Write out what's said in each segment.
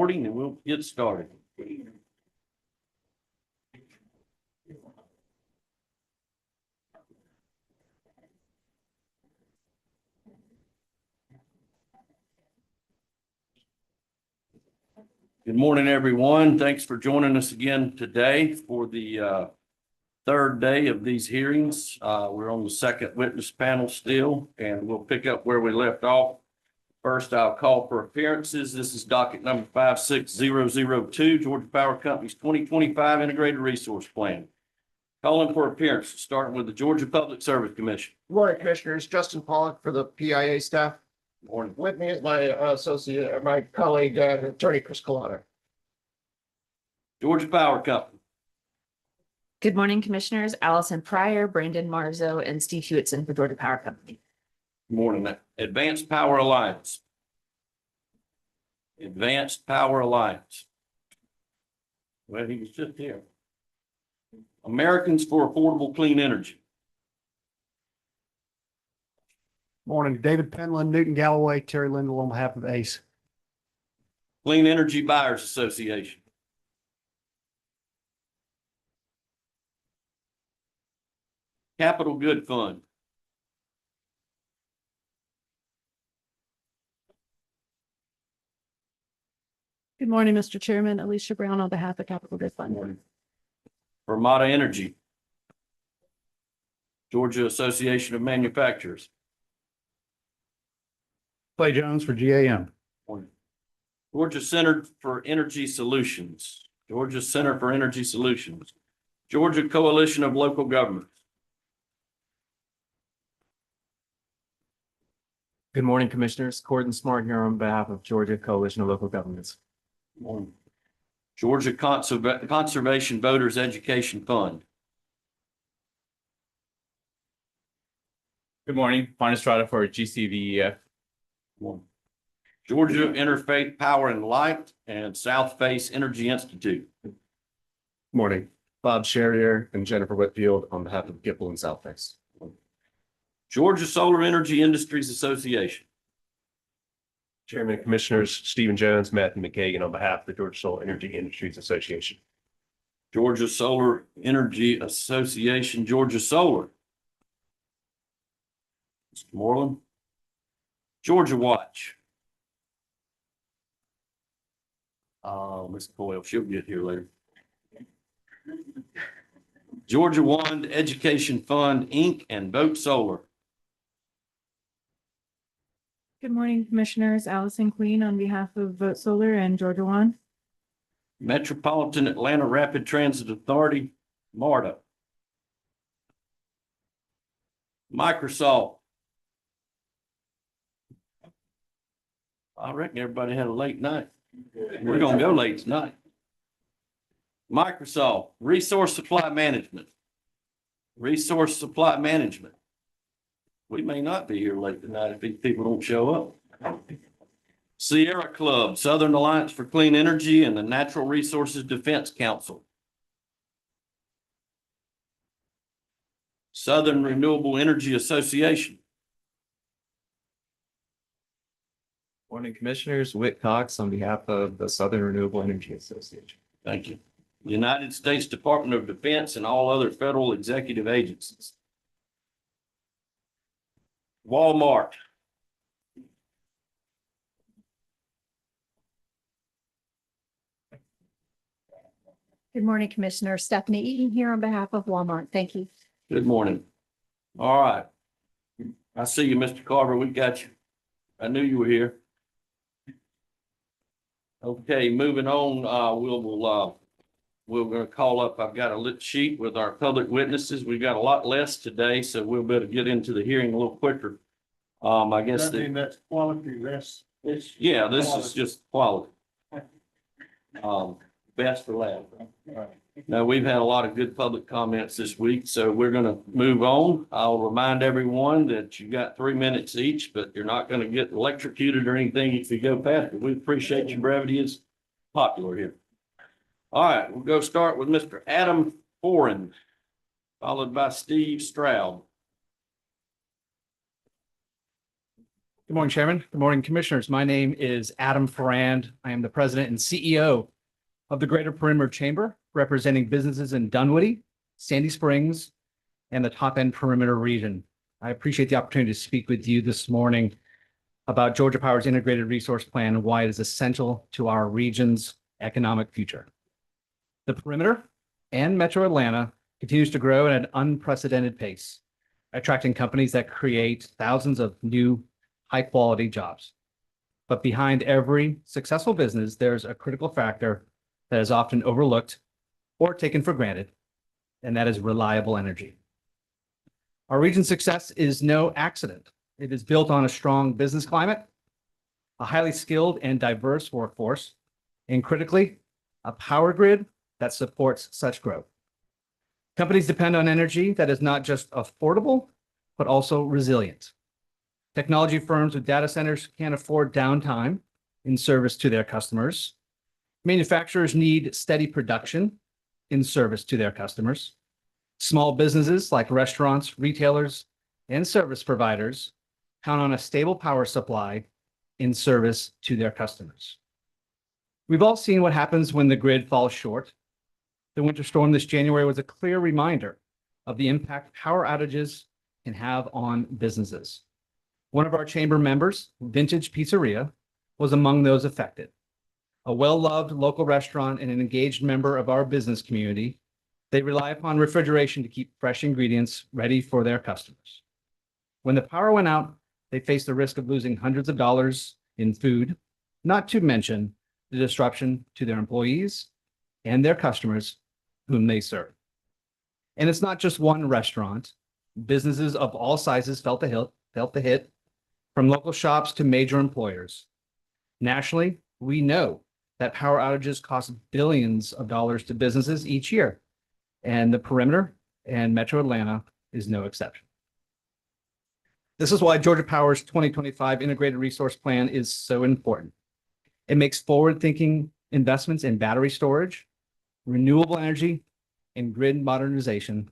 recording and we'll get started. Good morning, everyone. Thanks for joining us again today for the third day of these hearings. We're on the second witness panel still, and we'll pick up where we left off. First, I'll call for appearances. This is docket number 56002, Georgia Power Company's 2025 Integrated Resource Plan. Calling for appearances, starting with the Georgia Public Service Commission. Good morning, Commissioners. Justin Pollock for the PIA staff. Morning. With me is my associate, my colleague, Attorney Chris Collada. Georgia Power Company. Good morning, Commissioners. Allison Pryor, Brandon Marzo, and Steve Hewitson for Georgia Power Company. Morning. Advanced Power Alliance. Advanced Power Alliance. Well, he was just here. Americans for Affordable Clean Energy. Morning, David Penland, Newton Galloway, Terry Lindell on behalf of ACE. Clean Energy Buyers Association. Capital Good Fund. Good morning, Mr. Chairman. Alicia Brown on behalf of Capital Good Fund. Vermata Energy. Georgia Association of Manufacturers. Clay Jones for GAM. Georgia Center for Energy Solutions. Georgia Center for Energy Solutions. Georgia Coalition of Local Governments. Good morning, Commissioners. Corden Smart here on behalf of Georgia Coalition of Local Governments. Georgia Conservation Voters Education Fund. Good morning, Juan Estrada for GCVEF. Georgia Interfaith Power and Light and South Face Energy Institute. Morning, Bob Sherrier and Jennifer Whitfield on behalf of Gipple and South Face. Georgia Solar Energy Industries Association. Chairman and Commissioners, Stephen Jones, Matthew McKagan on behalf of the Georgia Solar Energy Industries Association. Georgia Solar Energy Association, Georgia Solar. Mr. Moreland. Georgia Watch. Ms. Coyle, she'll get here later. Georgia Wand Education Fund, Inc. and Vote Solar. Good morning, Commissioners. Allison Queen on behalf of Vote Solar and Georgia One. Metropolitan Atlanta Rapid Transit Authority, MARTA. Microsoft. I reckon everybody had a late night. We're gonna go late tonight. Microsoft, Resource Supply Management. Resource Supply Management. We may not be here late tonight if these people don't show up. Sierra Club, Southern Alliance for Clean Energy, and the Natural Resources Defense Council. Southern Renewable Energy Association. Morning, Commissioners. Whit Cox on behalf of the Southern Renewable Energy Association. Thank you. United States Department of Defense and all other federal executive agencies. Walmart. Good morning, Commissioner. Stephanie Eaton here on behalf of Walmart. Thank you. Good morning. All right. I see you, Mr. Carver. We got you. I knew you were here. Okay, moving on, we're going to call up. I've got a lit sheet with our public witnesses. We've got a lot less today, so we'll better get into the hearing a little quicker. I guess That's quality, that's. this is just quality. Best for last. Now, we've had a lot of good public comments this week, so we're going to move on. I'll remind everyone that you got 3 minutes each, but you're not going to get electrocuted or anything if you go past it. We appreciate your brevity. It's popular here. All right, we'll go start with Mr. Adam Foran, followed by Steve Stroud. Good morning, Chairman. Good morning, Commissioners. My name is Adam Ferrand. I am the President and CEO of the Greater Perimeter Chamber, representing businesses in Dunwoody, Sandy Springs, and the Top End Perimeter region. I appreciate the opportunity to speak with you this morning about Georgia Power's integrated resource plan and why it is essential to our region's economic future. The perimeter and Metro Atlanta continues to grow at an unprecedented pace, attracting companies that create thousands of new high-quality jobs. But behind every successful business, there's a critical factor that is often overlooked or taken for granted, and that is reliable energy. Our region's success is no accident. It is built on a strong business climate, a highly skilled and diverse workforce, and critically, a power grid that supports such growth. Companies depend on energy that is not just affordable, but also resilient. Technology firms with data centers can't afford downtime in service to their customers. Manufacturers need steady production in service to their customers. Small businesses like restaurants, retailers, and service providers count on a stable power supply in service to their customers. We've all seen what happens when the grid falls short. The winter storm this January was a clear reminder of the impact power outages can have on businesses. One of our chamber members, Vintage Pizzeria, was among those affected. A well-loved local restaurant and an engaged member of our business community, they rely upon refrigeration to keep fresh ingredients ready for their customers. When the power went out, they faced the risk of losing hundreds of dollars in food, not to mention the disruption to their employees and their customers whom they serve. And it's not just one restaurant. Businesses of all sizes felt the hit, from local shops to major employers. Nationally, we know that power outages cost billions of dollars to businesses each year, and the perimeter and Metro Atlanta is no exception. This is why Georgia Power's 2025 Integrated Resource Plan is so important. It makes forward-thinking investments in battery storage, renewable energy, and grid modernization,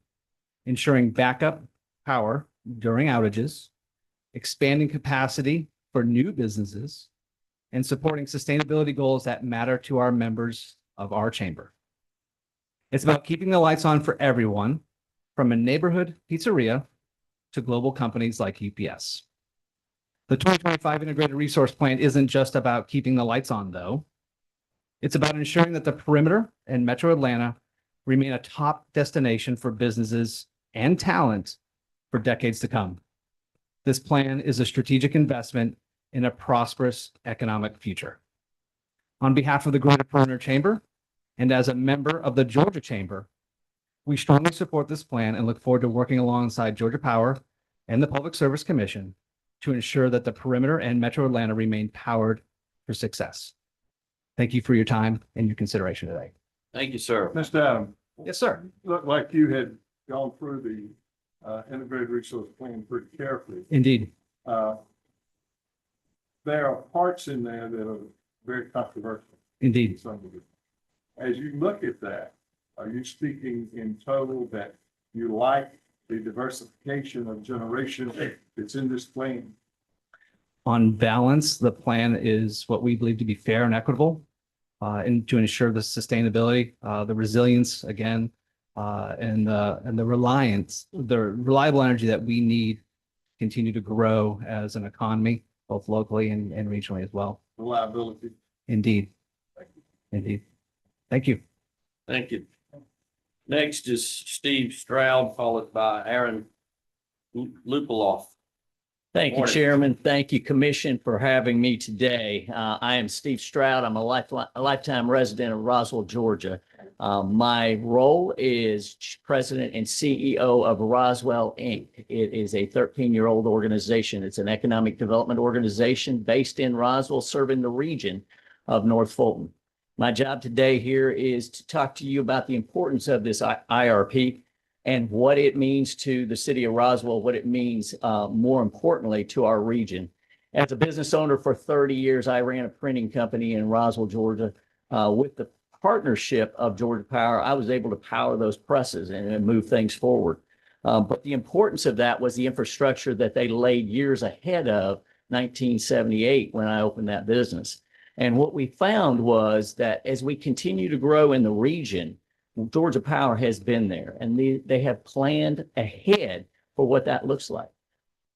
ensuring backup power during outages, expanding capacity for new businesses, and supporting sustainability goals that matter to our members of our chamber. It's about keeping the lights on for everyone, from a neighborhood pizzeria to global companies like UPS. The 2025 Integrated Resource Plan isn't just about keeping the lights on, though. It's about ensuring that the perimeter and Metro Atlanta remain a top destination for businesses and talent for decades to come. This plan is a strategic investment in a prosperous economic future. On behalf of the Greater Perimeter Chamber and as a member of the Georgia Chamber, we strongly support this plan and look forward to working alongside Georgia Power and the Public Service Commission to ensure that the perimeter and Metro Atlanta remain powered for success. Thank you for your time and your consideration today. Thank you, sir. Mr. Adam, Yes, sir. looked like you had gone through the integrated resource plan pretty carefully. Indeed. There are parts in there that are very controversial. Indeed. Some of it. As you look at that, are you speaking in total that you like the diversification of generation that's in this plan? On balance, the plan is what we believe to be fair and equitable, and to ensure the sustainability, the resilience again, and the reliable energy that we need to continue to grow as an economy, both locally and regionally as well. Reliability. Indeed. Indeed. Thank you. Thank you. Next is Steve Stroud, followed by Aaron Lupaloff. Thank you, Morning. Chairman. Thank you, Commission, for having me today. I am Steve Stroud. I'm a lifetime resident of Roswell, Georgia. My role is President and CEO of Roswell, Inc. It is a 13-year-old organization. It's an economic development organization based in Roswell, serving the region of North Fulton. My job today here is to talk to you about the importance of this IRP and what it means to the city of Roswell, what it means, more importantly, to our region. As a business owner for 30 years, I ran a printing company in Roswell, Georgia. With the partnership of Georgia Power, I was able to power those presses and move things forward. But the importance of that was the infrastructure that they laid years ahead of 1978 when I opened that business. And what we found was that as we continue to grow in the region, Georgia Power has been there and they have planned ahead for what that looks like.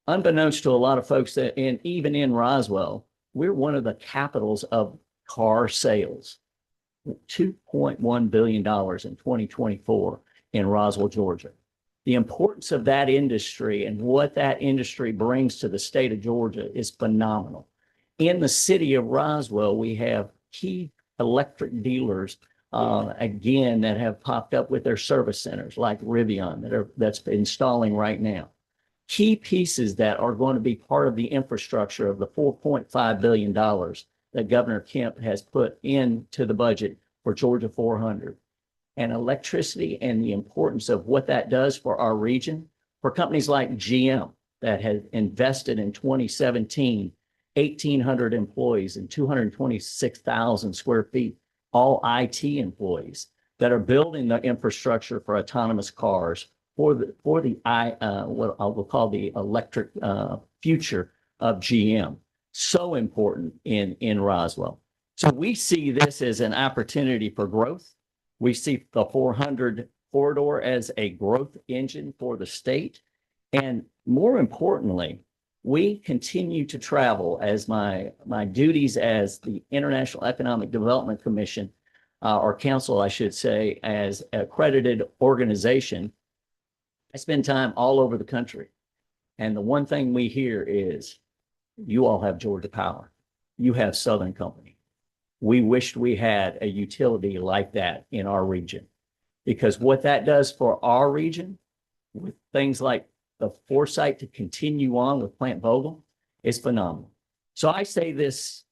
Unbeknownst to a lot of folks that even in Roswell, we're one of the capitals of car sales. $2.1 billion in 2024 in Roswell, Georgia. The importance of that industry and what that industry brings to the state of Georgia is phenomenal. In the city of Roswell, we have key electric dealers, again, that have popped up with their service centers like Rivian that's installing right now. Key pieces that are going to be part of the infrastructure of the $4.5 billion that Governor Kemp has put into the budget for Georgia 400. And electricity and the importance of what that does for our region, for companies like GM that had invested in 2017, 1,800 employees and 226,000 square feet, all IT employees that are building the infrastructure for autonomous cars for the what I will call the electric future of GM. So important in Roswell. So we see this as an opportunity for growth. We see the 400 corridor as a growth engine for the state. And more importantly, we continue to travel as my duties as the International Economic Development Commission, or council, I should say, as an accredited organization. I spend time all over the country. And the one thing we hear is, you all have Georgia Power. You have Southern Company. We wished we had a utility like that in our region, because what that does for our region with things like the foresight to continue on with Plant Vogel is phenomenal. So I say this,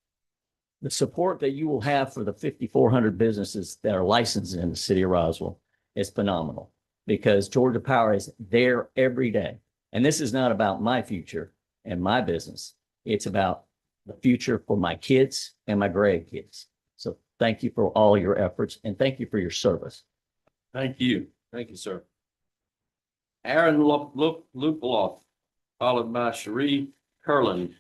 the support that you will have for the 5,400 businesses that are licensed in the city of Roswell is phenomenal, because Georgia Power is there every day. And this is not about my future and my business. It's about the future for my kids and my grandkids. So thank you for all your efforts and thank you for your service. Thank you. Thank you, sir. Aaron Lupaloff, followed by Cherie Curlin.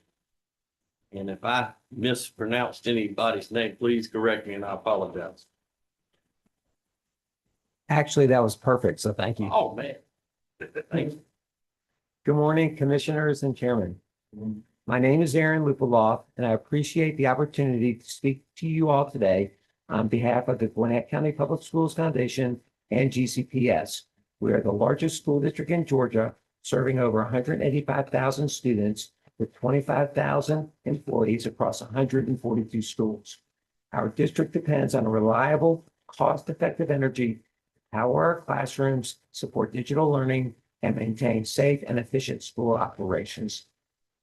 And if I mispronounced anybody's name, please correct me and I apologize. Actually, that was perfect. So thank you. Oh, man. Thank you. Good morning, commissioners and chairman. My name is Aaron Lupaloff, and I appreciate the opportunity to speak to you all today on behalf of the Gwinnett County Public Schools Foundation and GCPS. We are the largest school district in Georgia, serving over 185,000 students with 25,000 employees across 142 schools. Our district depends on reliable, cost-effective energy to power our classrooms, support digital learning, and maintain safe and efficient school operations.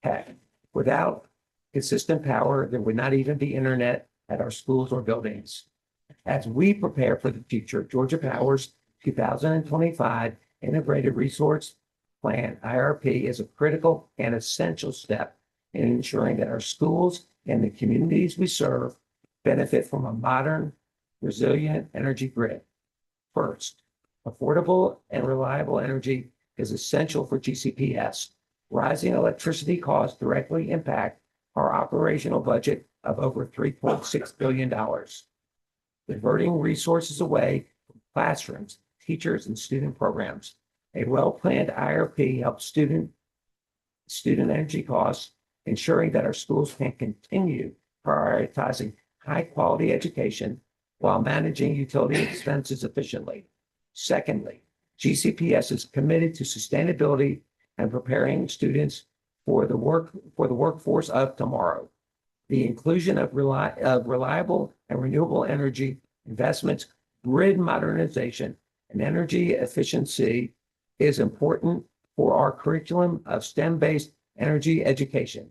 Heck, without consistent power, there would not even be internet at our schools or buildings. As we prepare for the future, Georgia Power's 2025 Integrated Resource Plan, IRP, is a critical and essential step in ensuring that our schools and the communities we serve benefit from a modern, resilient energy grid. First, affordable and reliable energy is essential for GCPS. Rising electricity costs directly impact our operational budget of over $3.6 billion. Diverting resources away from classrooms, teachers, and student programs. A well-planned IRP helps student energy costs, ensuring that our schools can continue prioritizing high-quality education while managing utility expenses efficiently. Secondly, GCPS is committed to sustainability and preparing students for the workforce of tomorrow. The inclusion of reliable and renewable energy investments, grid modernization, and energy efficiency is important for our curriculum of STEM-based energy education.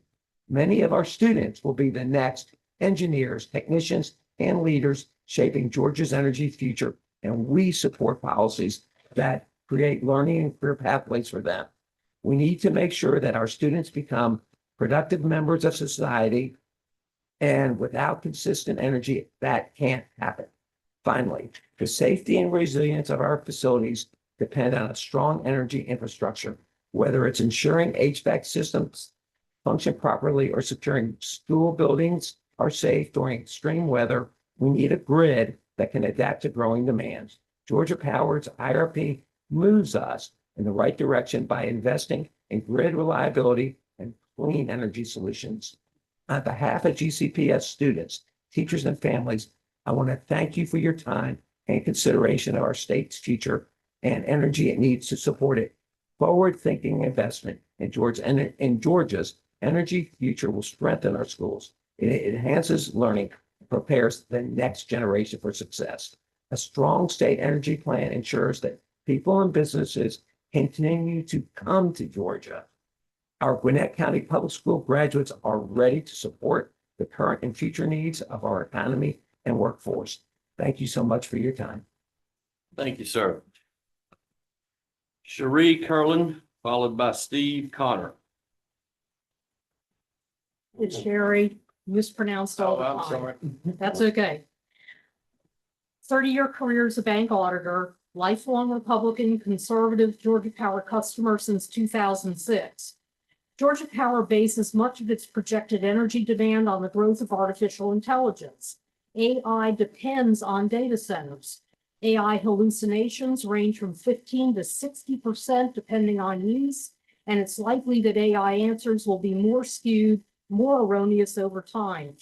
Many of our students will be the next engineers, technicians, and leaders shaping Georgia's energy future, and we support policies that create learning and career pathways for them. We need to make sure that our students become productive members of society, and without consistent energy, that can't happen. Finally, the safety and resilience of our facilities depend on a strong energy infrastructure, whether it's ensuring HVAC systems function properly or securing school buildings are safe during extreme weather, we need a grid that can adapt to growing demands. Georgia Power's IRP moves us in the right direction by investing in grid reliability and clean energy solutions. On behalf of GCPS students, teachers, and families, I want to thank you for your time and consideration of our state's future and energy it needs to support it. Forward-thinking investment in Georgia's energy future will strengthen our schools. It enhances learning, and prepares the next generation for success. A strong state energy plan ensures that people and businesses continue to come to Georgia. Our Gwinnett County Public School graduates are ready to support the current and future needs of our economy and workforce. Thank you so much for your time. Thank you, sir. Cherie Curlin, followed by Steve Connor. It's Sherry, mispronounced all the time. That's okay. 30-year career as a bank auditor, lifelong Republican, conservative Georgia Power customer since 2006. Georgia Power bases much of its projected energy demand on the growth of artificial intelligence. AI depends on data centers. AI hallucinations range from 15 to 60% depending on use, and it's likely that AI answers will be more skewed, more erroneous over time.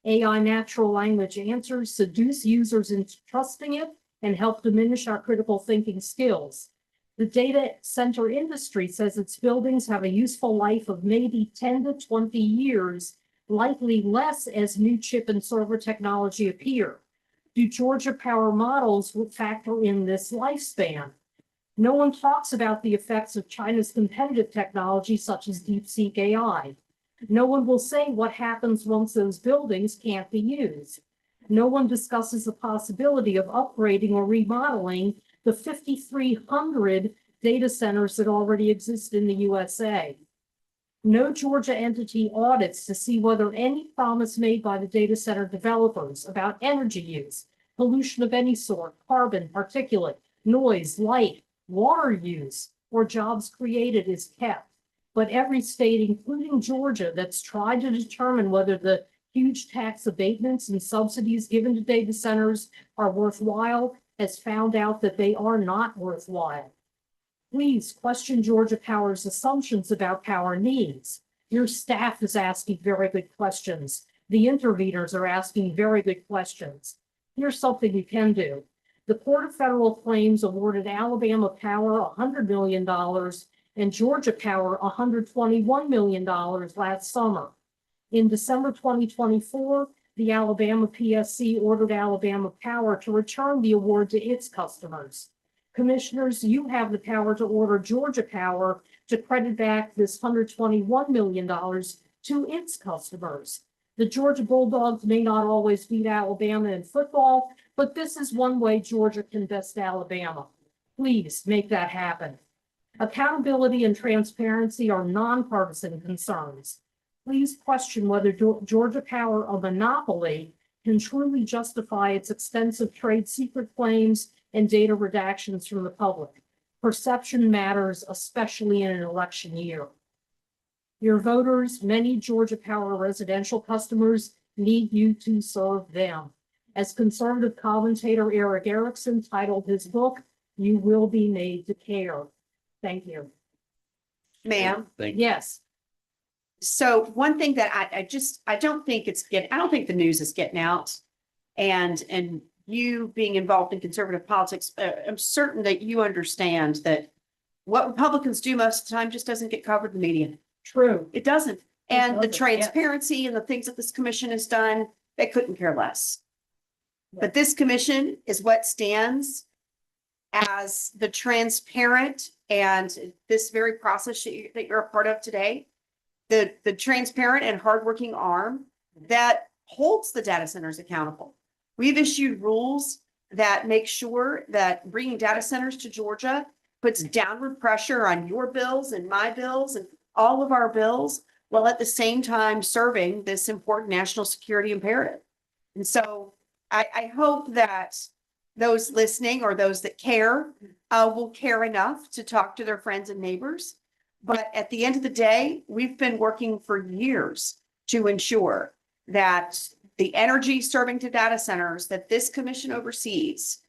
AI natural language answers seduce users into trusting it and help diminish our critical thinking skills. The data center industry says its buildings have a useful life of maybe 10 to 20 years, likely less as new chip and server technology appear. Do Georgia Power models would factor in this lifespan? No one talks about the effects of China's competitive technology such as DeepSeek AI. No one will say what happens once those buildings can't be used. No one discusses the possibility of upgrading or remodeling the 5,300 data centers that already exist in the USA. No Georgia entity audits to see whether any promise made by the data center developers about energy use, pollution of any sort, carbon, particulate, noise, light, water use, or jobs created is kept. But every state, including Georgia, that's tried to determine whether the huge tax abatements and subsidies given to data centers are worthwhile has found out that they are not worthwhile. Please question Georgia Power's assumptions about power needs. Your staff is asking very good questions. The interveners are asking very good questions. Here's something you can do. The Court of Federal Claims awarded Alabama Power $100 million and Georgia Power $121 million last summer. In December 2024, the Alabama PSC ordered Alabama Power to return the award to its customers. Commissioners, you have the power to order Georgia Power to credit back this $121 million to its customers. The Georgia Bulldogs may not always beat Alabama in football, but this is one way Georgia can best Alabama. Please make that happen. Accountability and transparency are nonpartisan concerns. Please question whether Georgia Power, a monopoly, can truly justify its extensive trade secret claims and data redactions from the public. Perception matters, especially in an election year. Your voters, many Georgia Power residential customers, need you to serve them. As conservative commentator Eric Erickson titled his book, "You Will Be Made to Care." Thank you. Ma'am. Thank you. Yes. So one thing that I don't think I don't think the news is getting out, and you being involved in conservative politics, I'm certain that you understand that what Republicans do most of the time just doesn't get covered in the media. True. It doesn't. And the doesn't, transparency and the things that this commission has done, they couldn't care less. But this commission is what stands as the transparent, and this very process that you're a part of today, the transparent and hardworking arm that holds the data centers accountable. We've issued rules that make sure that bringing data centers to Georgia puts downward pressure on your bills and my bills and all of our bills, while at the same time serving this important national security imperative. And so I hope that those listening or those that care will care enough to talk to their friends and neighbors But at the end of the day, we've been working for years to ensure that the energy serving to data centers that this commission oversees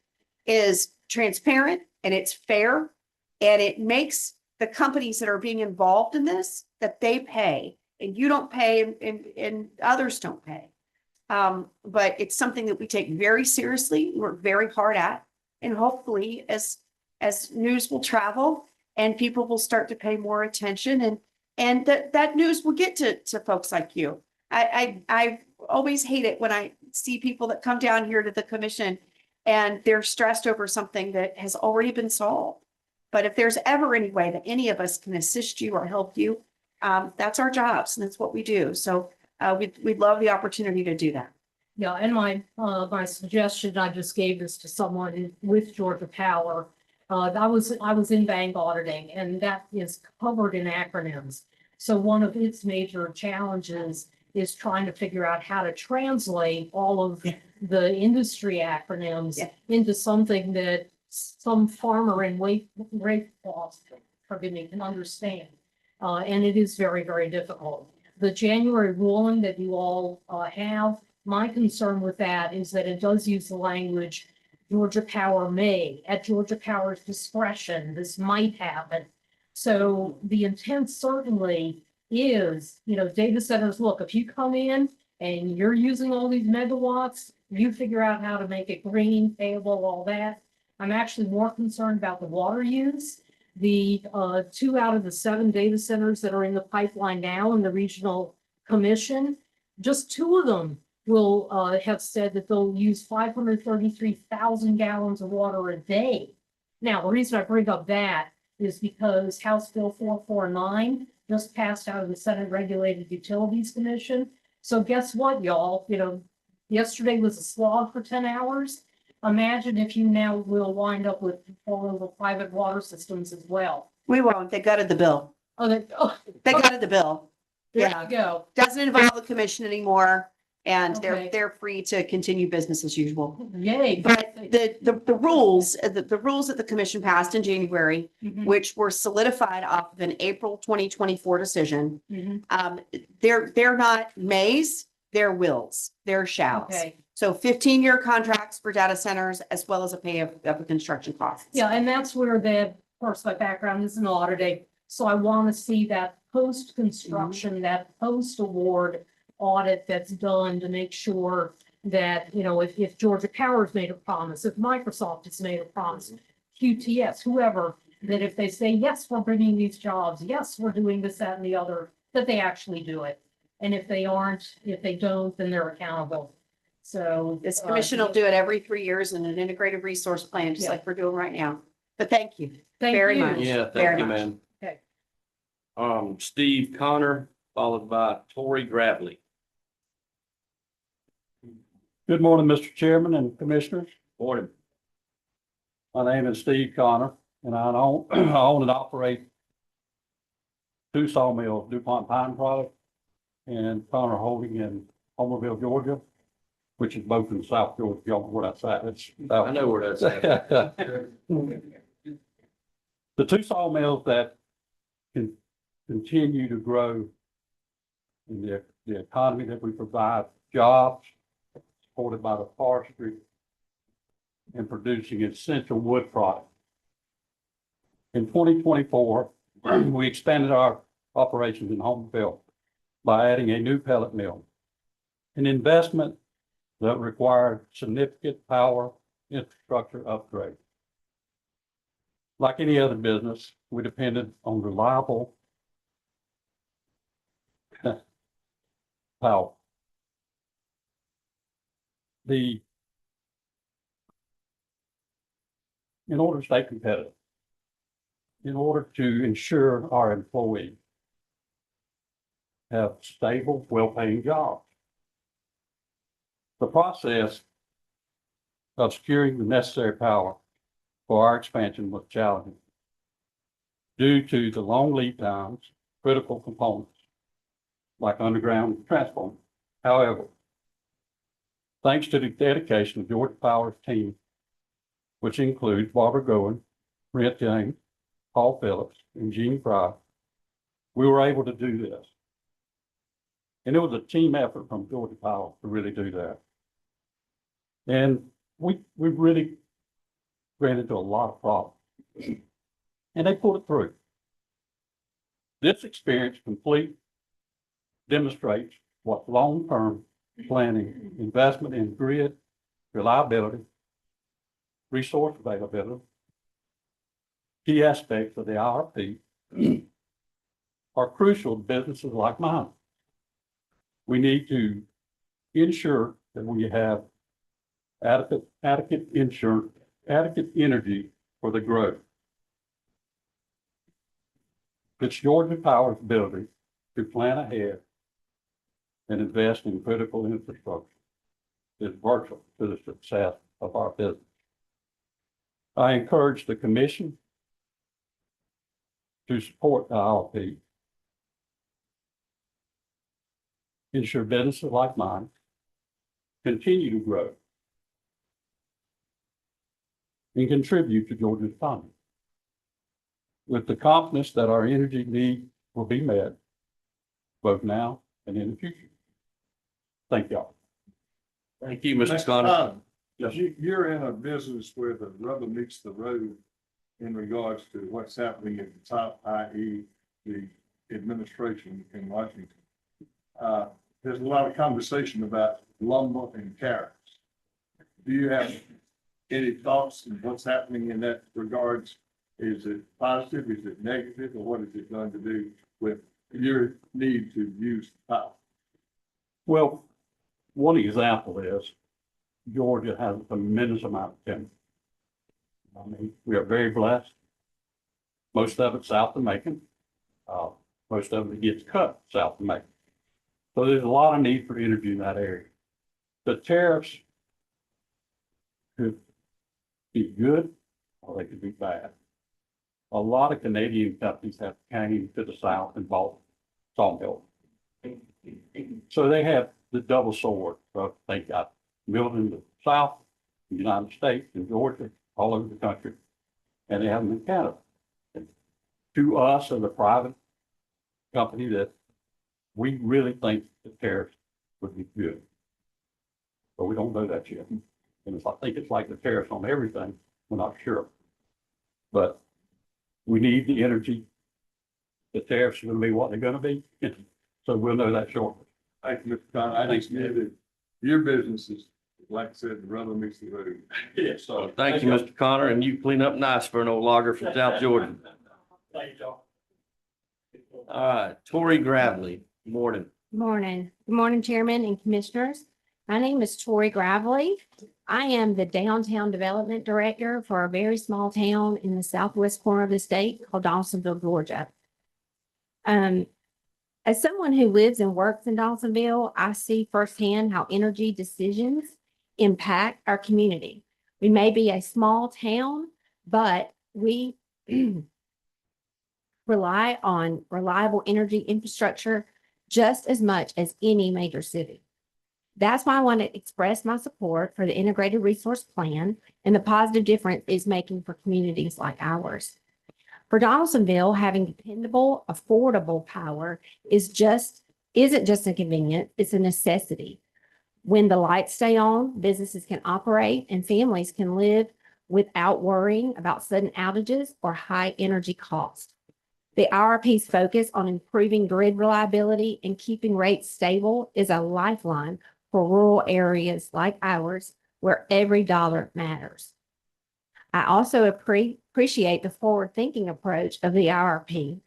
is transparent and it's fair, and it makes the companies that are being involved in this, that they pay, and you don't pay and others don't pay. But it's something that we take very seriously, work very hard at, and hopefully as news will travel and people will start to pay more attention, and that news will get to folks like you. I always hate it when I see people that come down here to the commission and they're stressed over something that has already been solved. But if there's ever any way that any of us can assist you or help you, that's our jobs and that's what we do. So we'd love the opportunity to do that. Yeah, and my suggestion, I just gave this to someone with Georgia Power. I was in bank auditing, and that is covered in acronyms. So one of its major challenges is trying to figure out how to translate all of the industry acronyms into something that some farmer in Waycross, forgive me, can understand. And it is very, very difficult. The January ruling that you all have, my concern with that is that it does use the language Georgia Power may, at Georgia Power's discretion, this might happen. So the intent certainly is, data centers, look, if you come in and you're using all these megawatts, you figure out how to make it green, payable, all that. I'm actually more concerned about the water use. The 2 out of the 7 data centers that are in the pipeline now in the regional commission, just 2 of them will have said that they'll use 533,000 gallons of water a day. Now, the reason I bring up that is because House Bill 449 just passed out of the Senate Regulated Utilities Commission. So guess what, y'all? Yesterday was a slog for 10 hours. Imagine if you now will wind up with control over private water systems as well. We won't. They gutted the bill. They gutted the bill. There Yeah. you go. Doesn't involve the commission anymore, and Okay. they're free to continue business as usual. Yay. But the rules that the commission passed in January, Mhm. which were solidified off of an April 2024 decision, Mhm. they're not mays, they're wills, they're shalls. Okay. So 15-year contracts for data centers as well as a pay of the construction costs. Yeah, and that's where of course, my background is in auditing. So I want to see that post-construction, that post-award audit that's done to make sure that, if Georgia Power's made a promise, if Microsoft has made a promise, QTS, whoever, that if they say, yes, we're bringing these jobs, yes, we're doing this, that, and the other, that they actually do it. And if they don't, then they're accountable. So This commission will do it every 3 years in an integrated resource plan, just Yeah. like we're doing right now. But thank you Thank very you. much. Yeah, Very thank you, much. man. Okay. Steve Connor, followed by Tori Gravely. Good morning, Mr. Chairman and Commissioners. Morning. My name is Steve Connor, and I own, I own and operate 2 sawmills, DuPont Pine Products and Connor Holding in Homerville, Georgia, which is both in South Georgia. Y'all know where that's at. It's I know where that's at. The 2 sawmills that can continue to grow in the economy that we provide, jobs supported by the forestry and producing essential wood products. In 2024, we expanded our operations in Homerville by adding a new pellet mill, an investment that required significant power infrastructure upgrade. Like any other business, we depended on reliable power. In order to stay competitive, in order to ensure our employees have stable, well-paying jobs. The process of securing the necessary power for our expansion was challenging due to the long lead times, critical components like underground transformers. However, thanks to the dedication of Georgia Power's team, which includes Barbara Goen, Brent James, Paul Phillips, and Gene Fry, we were able to do this. And it was a team effort from Georgia Power to really do that. And we really ran into a lot of problems. And they pulled it through. This experience complete demonstrates what long-term planning, investment in grid reliability, resource availability, key aspects of the IRP are crucial to businesses like mine. We need to ensure that we have adequate insurance, adequate energy for the growth. It's Georgia Power's ability to plan ahead and invest in critical infrastructure is vital to the success of our business. I encourage the commission to support the IRP, ensure businesses like mine continue to grow and contribute to Georgia's economy with the confidence that our energy needs will be met both now and in the future. Thank y'all. Thank you, Mr. Connor. You're in a business where the rubber meets the road in regards to what's happening at the top, i.e. the administration in Washington. There's a lot of conversation about lumber and carrots. Do you have any thoughts on what's happening in that regards? Is it positive? Is it negative? Or what is it going to do with your need to use power? Well, one example is Georgia has a tremendous amount of timber. I mean, we are very blessed. Most of it's south of Macon. Most of it gets cut south of Macon. So there's a lot of need for energy in that area. The tariffs could be good or they could be bad. A lot of Canadian companies have came to the south and bought sawmills. So they have the double sword. So they got milled in the south, the United States, and Georgia, all over the country, and they have them in Canada. And to us, as a private company, that we really think the tariffs would be good, but we don't know that yet. And I think it's like the tariffs on everything. We're not sure, but we need the energy. The tariffs are going to be what they're going to be, so we'll know that shortly. Thank you, Mr. Connor. I think that your business is, like I said, the rubber meets the road. Yes. So thank you, Mr. Connor, and you clean up nice for an old logger from South Georgia. All right, Tori Gravely, morning. Morning. Good morning, Chairman and Commissioners. My name is Tori Gravely. I am the Downtown Development Director for a very small town in the southwest corner of the state called Dawsonville, Georgia. As someone who lives and works in Dawsonville, I see firsthand how energy decisions impact our community. We may be a small town, but we rely on reliable energy infrastructure just as much as any major city. That's why I want to express my support for the Integrated Resource Plan and the positive difference it's making for communities like ours. For Donaldsonville, having dependable, affordable power isn't just a convenience, it's a necessity. When the lights stay on, businesses can operate and families can live without worrying about sudden outages or high energy costs. The IRP's focus on improving grid reliability and keeping rates stable is a lifeline for rural areas like ours, where every dollar matters. I also appreciate the forward-thinking approach of the IRP.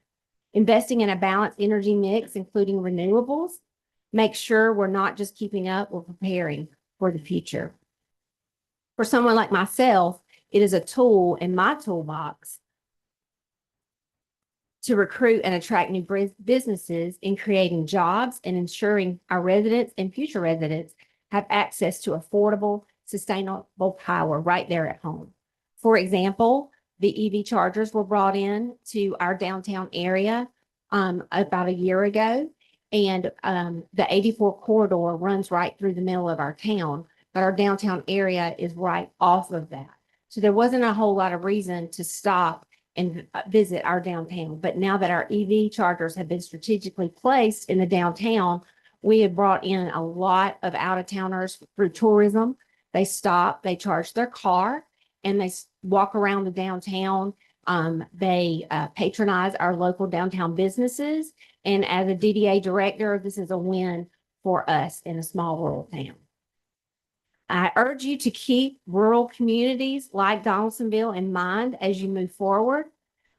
Investing in a balanced energy mix, including renewables, make sure we're not just keeping up, we're preparing for the future. For someone like myself, it is a tool in my toolbox to recruit and attract new businesses in creating jobs and ensuring our residents and future residents have access to affordable, sustainable power right there at home. For example, the EV chargers were brought in to our downtown area about a year ago, and the 84 corridor runs right through the middle of our town, but our downtown area is right off of that. So there wasn't a whole lot of reason to stop and visit our downtown. But now that our EV chargers have been strategically placed in the downtown, we have brought in a lot of out-of-towners through tourism. They stop, they charge their car, and they walk around the downtown. They patronize our local downtown businesses. And as a DDA director, this is a win for us in a small rural town. I urge you to keep rural communities like Donaldsonville in mind as you move forward.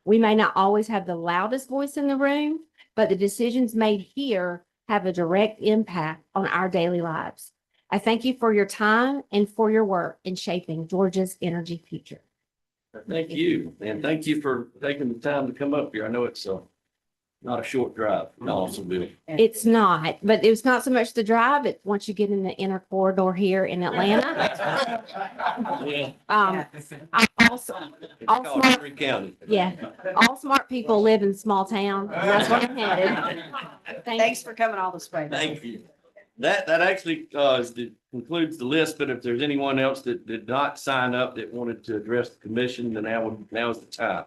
We may not always have the loudest voice in the room, but the decisions made here have a direct impact on our daily lives. I thank you for your time and for your work in shaping Georgia's energy future. Thank you, and thank you for taking the time to come up here. I know it's not a short drive, Donaldsonville. It's not, but it's not so much the drive, it's once you get in the inner corridor here in Atlanta. Yeah. I also, It's all called smart, Henry County. yeah, all smart people live in small town, and that's where I'm headed. Thanks for coming all this way. Thank you. That actually concludes the list, but if there's anyone else that did not sign up that wanted to address the commission, then now's the time.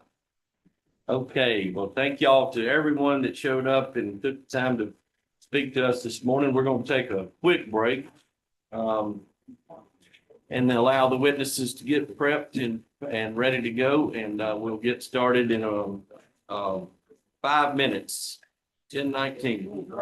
Okay, well, thank y'all to everyone that showed up and took the time to speak to us this morning. We're going to take a quick break. And then allow the witnesses to get prepped and ready to go. And we'll get started in 5 minutes, 10:19.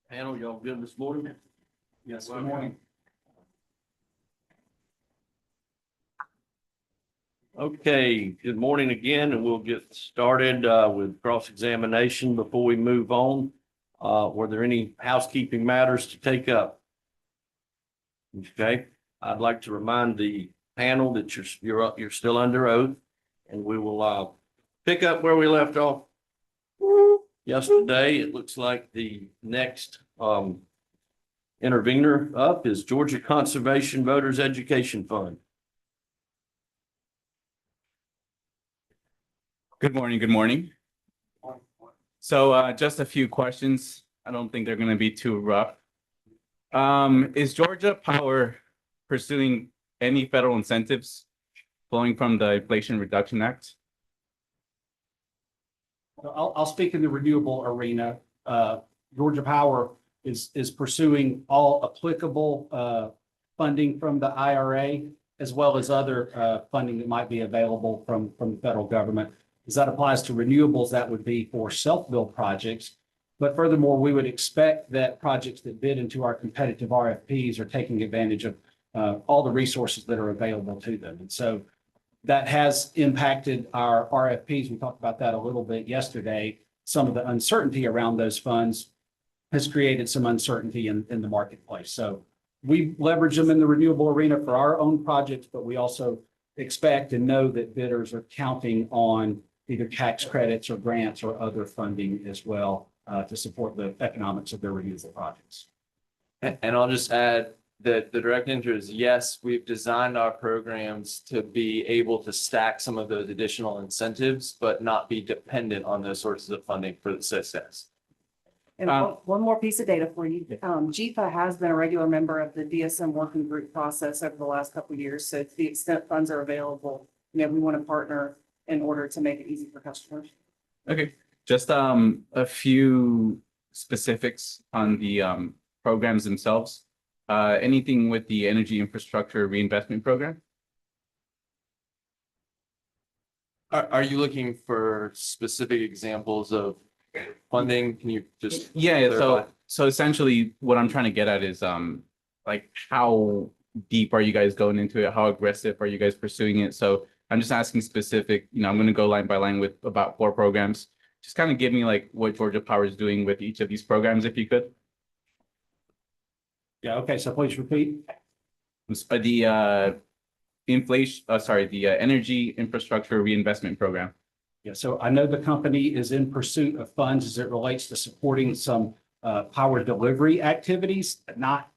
Panel, y'all good this morning? Yes, good morning. Okay, good morning again, and we'll get started with cross-examination before we move on. Were there any housekeeping matters to take up? Okay, I'd like to remind the panel that you're still under oath, and we will pick up where we left off yesterday. It looks like the next intervener up is Georgia Conservation Voters Education Fund. Good morning, good morning. So just a few questions. I don't think they're going to be too rough. Is Georgia Power pursuing any federal incentives flowing from the Inflation Reduction Act? I'll speak in the renewable arena. Georgia Power is pursuing all applicable funding from the IRA, as well as other funding that might be available from the federal government. As that applies to renewables, that would be for self-build projects. But furthermore, we would expect that projects that bid into our competitive RFPs are taking advantage of all the resources that are available to them. And so that has impacted our RFPs. We talked about that a little bit yesterday. Some of the uncertainty around those funds has created some uncertainty in the marketplace. So we leverage them in the renewable arena for our own projects, but we also expect and know that bidders are counting on either tax credits or grants or other funding as well to support the economics of their renewable projects. And I'll just add that the direct answer is yes, we've designed our programs to be able to stack some of those additional incentives, but not be dependent on those sources of funding for the success. And one more piece of data for you. GFA has been a regular member of the DSM working group process over the last couple of years. So to the extent funds are available, we want to partner in order to make it easy for customers. Okay, just a few specifics on the programs themselves. Anything with the Energy Infrastructure Reinvestment Program? Are you looking for specific examples of funding? Can you just Yeah, so essentially what I'm trying to get at is like how deep are you guys going into it? How aggressive are you guys pursuing it? So I'm just asking specific, I'm going to go line by line with about 4 programs. Just kind of give me like what Georgia Power is doing with each of these programs, if you could. Yeah, okay, so please repeat. The Energy Infrastructure Reinvestment Program. Yeah, so I know the company is in pursuit of funds as it relates to supporting some power delivery activities, not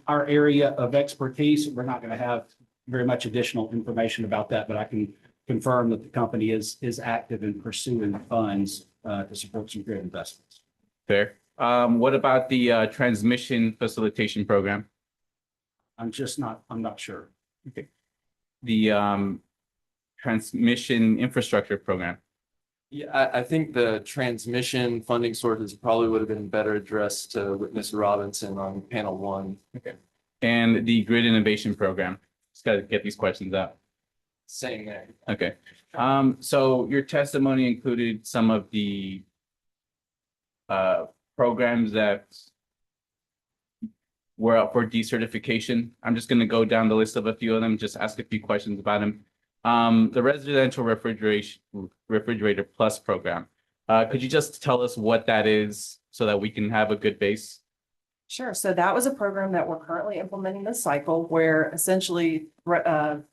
our area of expertise. We're not going to have very much additional information about that, but I can confirm that the company is active in pursuing funds to support some great investments. Fair. What about the Transmission Facilitation Program? I'm not sure. Okay. The Transmission Infrastructure Program. Yeah, I think the transmission funding sources probably would have been better addressed to Witness Robinson on panel 1. Okay. And the Grid Innovation Program. Just got to get these questions out. Same there. Okay. So your testimony included some of the programs that were up for decertification. I'm just going to go down the list of a few of them, just ask a few questions about them. The Residential Refrigerator Plus program. Could you just tell us what that is so that we can have a good base? Sure. So that was a program that we're currently implementing this cycle where essentially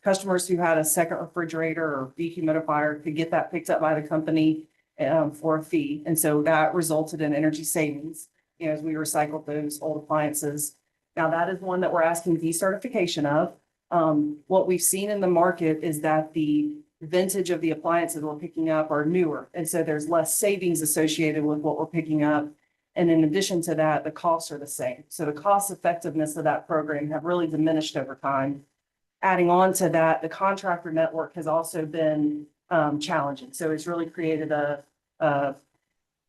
customers who had a second refrigerator or dehumidifier could get that picked up by the company for a fee. And so that resulted in energy savings, as we recycled those old appliances. Now that is one that we're asking decertification of. What we've seen in the market is that the vintage of the appliances we're picking up are newer. And so there's less savings associated with what we're picking up. And in addition to that, the costs are the same. So the cost effectiveness of that program have really diminished over time. Adding on to that, the contractor network has also been challenging. So it's really created a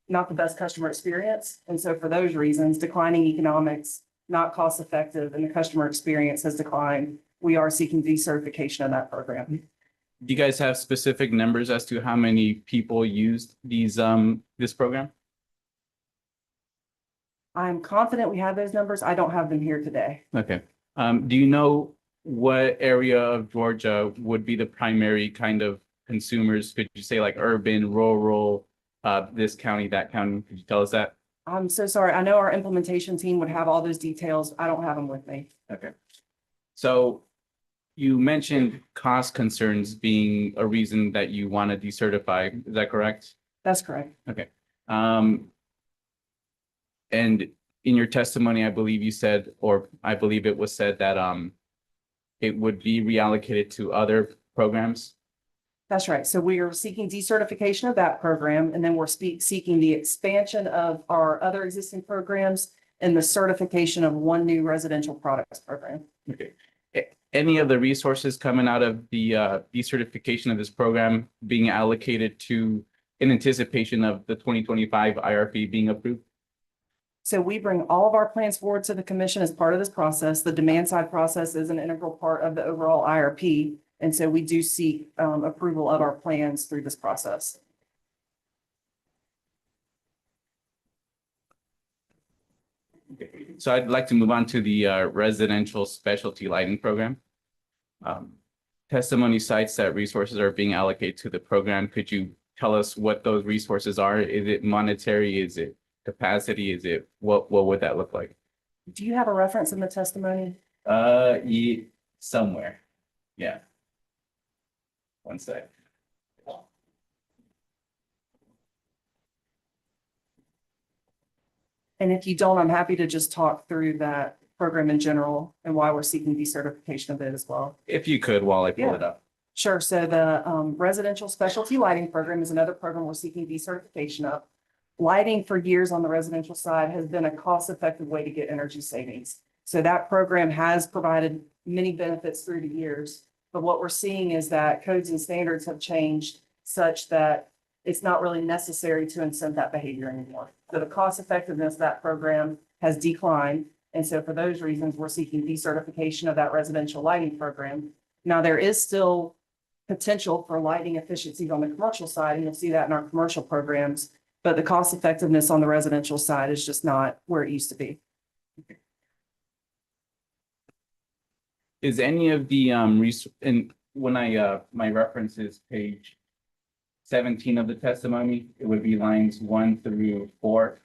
not the best customer experience. And so for those reasons, declining economics, not cost effective, and the customer experience has declined. We are seeking decertification of that program. Do you guys have specific numbers as to how many people used this program? I'm confident we have those numbers. I don't have them here today. Okay. Do you know what area of Georgia would be the primary kind of consumers? Could you say like urban, rural, this county, that county? Could you tell us that? I'm so sorry. I know our implementation team would have all those details. I don't have them with me. Okay. So you mentioned cost concerns being a reason that you want to decertify. Is that correct? That's correct. Okay. And in your testimony, I believe you said, or I believe it was said that it would be reallocated to other programs. That's right. So we are seeking decertification of that program, and then we're seeking the expansion of our other existing programs and the certification of one new residential products program. Okay. Any of the resources coming out of the decertification of this program being allocated to in anticipation of the 2025 IRP being approved? So we bring all of our plans forward to the commission as part of this process. The demand side process is an integral part of the overall IRP. And so we do seek approval of our plans through this process. So I'd like to move on to the residential specialty lighting program. Testimony cites that resources are being allocated to the program. Could you tell us what those resources are? Is it monetary? Is it capacity? Is it what would that look like? Do you have a reference in the testimony? Somewhere. Yeah. One sec. And if you don't, I'm happy to just talk through that program in general and why we're seeking decertification of it as well. If you could, while I pull Yeah. it up. Sure. So the residential specialty lighting program is another program we're seeking decertification of. Lighting for years on the residential side has been a cost-effective way to get energy savings. So that program has provided many benefits through the years. But what we're seeing is that codes and standards have changed such that it's not really necessary to incent that behavior anymore. So the cost effectiveness of that program has declined. And so for those reasons, we're seeking decertification of that residential lighting program. Now, there is still potential for lighting efficiencies on the commercial side, and you'll see that in our commercial programs. But the cost effectiveness on the residential side is just not where it used to be. Is any of the and when I my reference is page 17 of the testimony, it would be lines 1 through 4,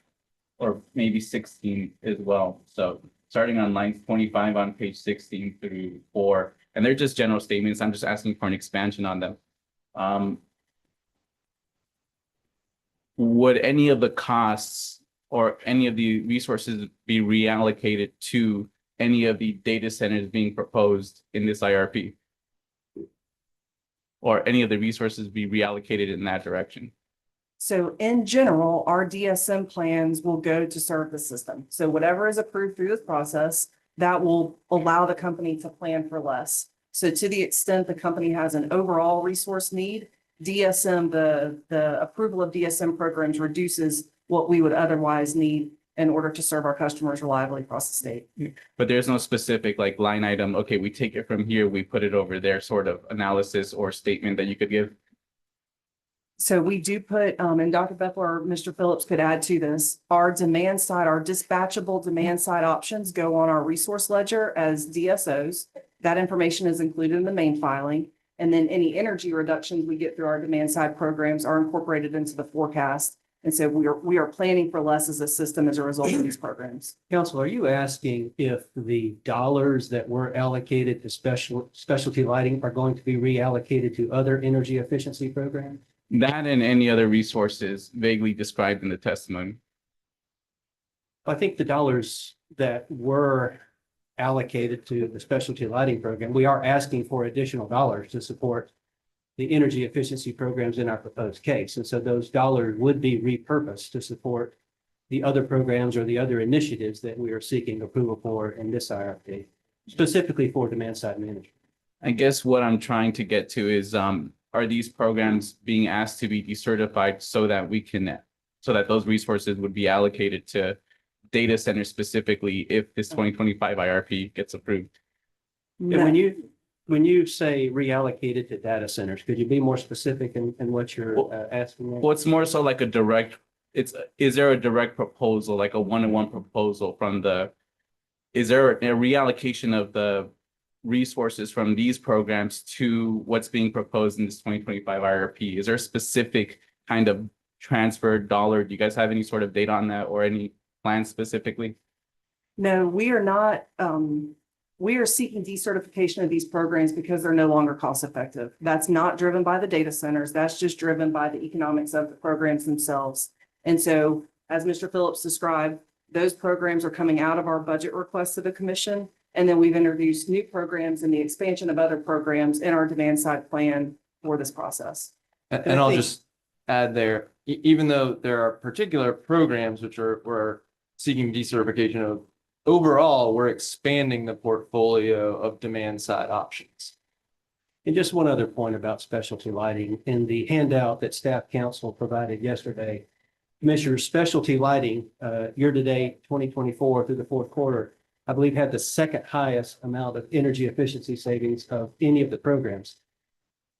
or maybe 16 as well. So starting on line 25 on page 16 through 4, and they're just general statements. I'm just asking for an expansion on them. Would any of the costs or any of the resources be reallocated to any of the data centers being proposed in this IRP? Or any of the resources be reallocated in that direction? So in general, our DSM plans will go to serve the system. So whatever is approved through this process, that will allow the company to plan for less. So to the extent the company has an overall resource need, DSM, the approval of DSM programs reduces what we would otherwise need in order to serve our customers reliably across the state. But there's no specific like line item, okay, we take it from here, we put it over there sort of analysis or statement that you could give? So we do put, and Dr. Bethel or Mr. Phillips could add to this, our demand side, our dispatchable demand side options go on our resource ledger as DSOs. That information is included in the main filing. And then any energy reductions we get through our demand side programs are incorporated into the forecast. And so we are planning for less as a system as a result of these programs. Council, are you asking if the dollars that were allocated to specialty lighting are going to be reallocated to other energy efficiency programs? That and any other resources vaguely described in the testimony. I think the dollars that were allocated to the specialty lighting program, we are asking for additional dollars to support the energy efficiency programs in our proposed case. And so those dollars would be repurposed to support the other programs or the other initiatives that we are seeking approval for in this IRP, specifically for demand side management. I guess what I'm trying to get to is, are these programs being asked to be decertified so that we can, so that those resources would be allocated to data centers specifically if this 2025 IRP gets approved? And when you, when you say reallocated to data centers, could you be more specific in what you're asking there? Well, it's more so like a direct, is there a direct proposal, like a one-on-one proposal from is there a reallocation of the resources from these programs to what's being proposed in this 2025 IRP? Is there a specific kind of transfer dollar? Do you guys have any sort of data on that or any plans specifically? No, we are not, we are seeking decertification of these programs because they're no longer cost effective. That's not driven by the data centers. That's just driven by the economics of the programs themselves. And so, as Mr. Phillips described, those programs are coming out of our budget requests to the commission. And then we've introduced new programs and the expansion of other programs in our demand side plan for this process. And I'll just add there, even though there are particular programs which we're seeking decertification of, overall, we're expanding the portfolio of demand side options. And just one other point about specialty lighting. In the handout that staff council provided yesterday, Commissioner, specialty lighting, year-to-date 2024 through the fourth quarter, I believe had the second highest amount of energy efficiency savings of any of the programs.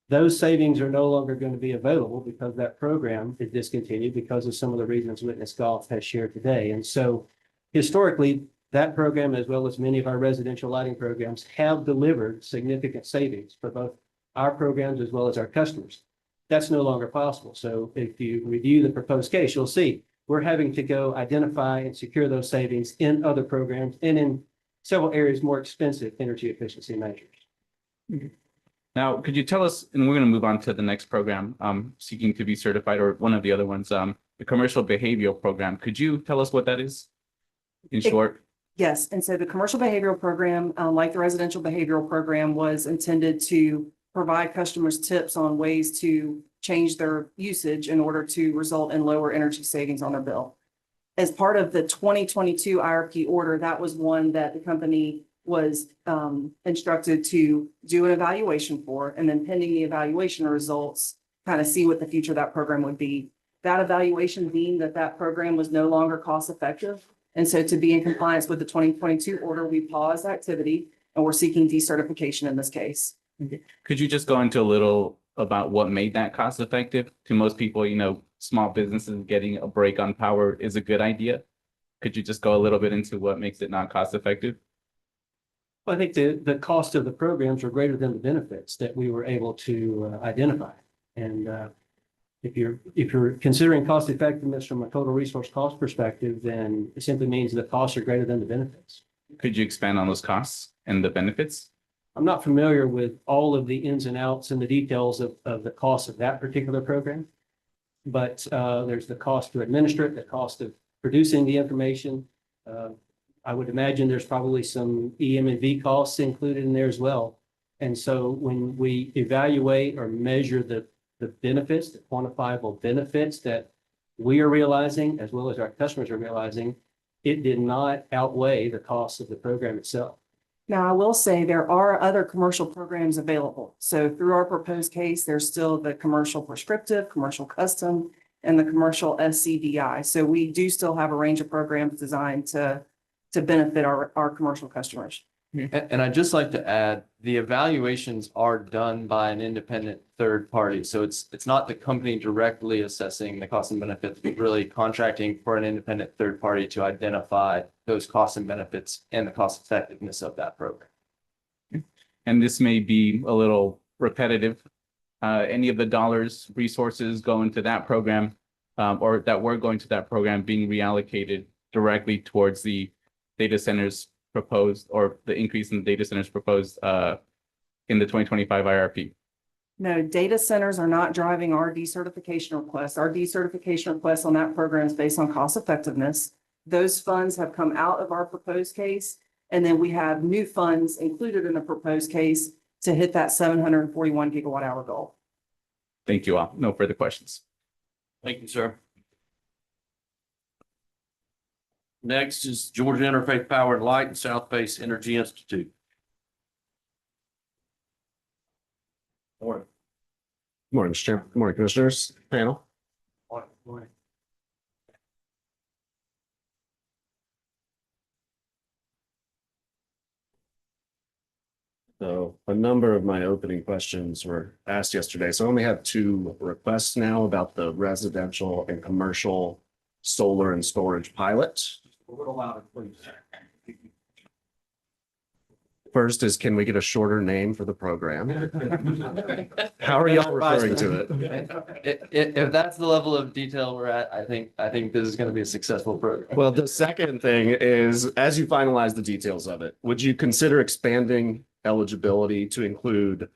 Those savings are no longer going to be available because that program is discontinued because of some of the reasons Witness Golf has shared today. And so historically, that program, as well as many of our residential lighting programs, have delivered significant savings for both our programs as well as our customers. That's no longer possible. So if you review the proposed case, you'll see we're having to go identify and secure those savings in other programs and in several areas more expensive energy efficiency measures. Now, could you tell us, and we're going to move on to the next program, seeking to be certified, or one of the other ones, the commercial behavioral program. Could you tell us what that is in short? Yes, and so the commercial behavioral program, like the residential behavioral program, was intended to provide customers tips on ways to change their usage in order to result in lower energy savings on their bill. As part of the 2022 IRP order, that was one that the company was instructed to do an evaluation for, and then pending the evaluation results, kind of see what the future of that program would be. That evaluation deemed that program was no longer cost effective. And so to be in compliance with the 2022 order, we paused activity and we're seeking decertification in this case. Could you just go into a little about what made that cost effective? To most people, small businesses getting a break on power is a good idea. Could you just go a little bit into what makes it not cost effective? Well, I think the cost of the programs are greater than the benefits that we were able to identify. And if you're considering cost effectiveness from a total resource cost perspective, then it simply means the costs are greater than the benefits. Could you expand on those costs and the benefits? I'm not familiar with all of the ins and outs and the details of the cost of that particular program. But there's the cost to administer it, the cost of producing the information. I would imagine there's probably some EM&V costs included in there as well. And so when we evaluate or measure the benefits, the quantifiable benefits that we are realizing, as well as our customers are realizing, it did not outweigh the cost of the program itself. Now, I will say there are other commercial programs available. So through our proposed case, there's still the commercial prescriptive, commercial custom, and the commercial SCDI. So we do still have a range of programs designed to benefit our commercial customers. And I'd just like to add, the evaluations are done by an independent third party. So it's not the company directly assessing the costs and benefits, but really contracting for an independent third party to identify those costs and benefits and the cost effectiveness of that program. And this may be a little repetitive. Any of the dollars, resources go into that program, or that were going to that program being reallocated directly towards the data centers proposed, or the increase in the data centers proposed in the 2025 IRP? No, data centers are not driving our decertification request. Our decertification request on that program is based on cost effectiveness. Those funds have come out of our proposed case, and then we have new funds included in the proposed case to hit that 741 gigawatt hour goal. Thank you all. No further questions. Thank you, sir. Next is Georgia Interfaith Power and Light and South Base Energy Institute. Morning. Morning, Mr. Chairman. Good morning, Commissioners, panel. Morning. So a number of my opening questions were asked yesterday. So I only have two requests now about the residential and commercial solar and storage pilot. A little louder, please. First is, can we get a shorter name for the program? How are y'all referring to it? If that's the level of detail we're at, I think this is going to be a successful program. Well, the second thing is, as you finalize the details of it, would you consider expanding eligibility to include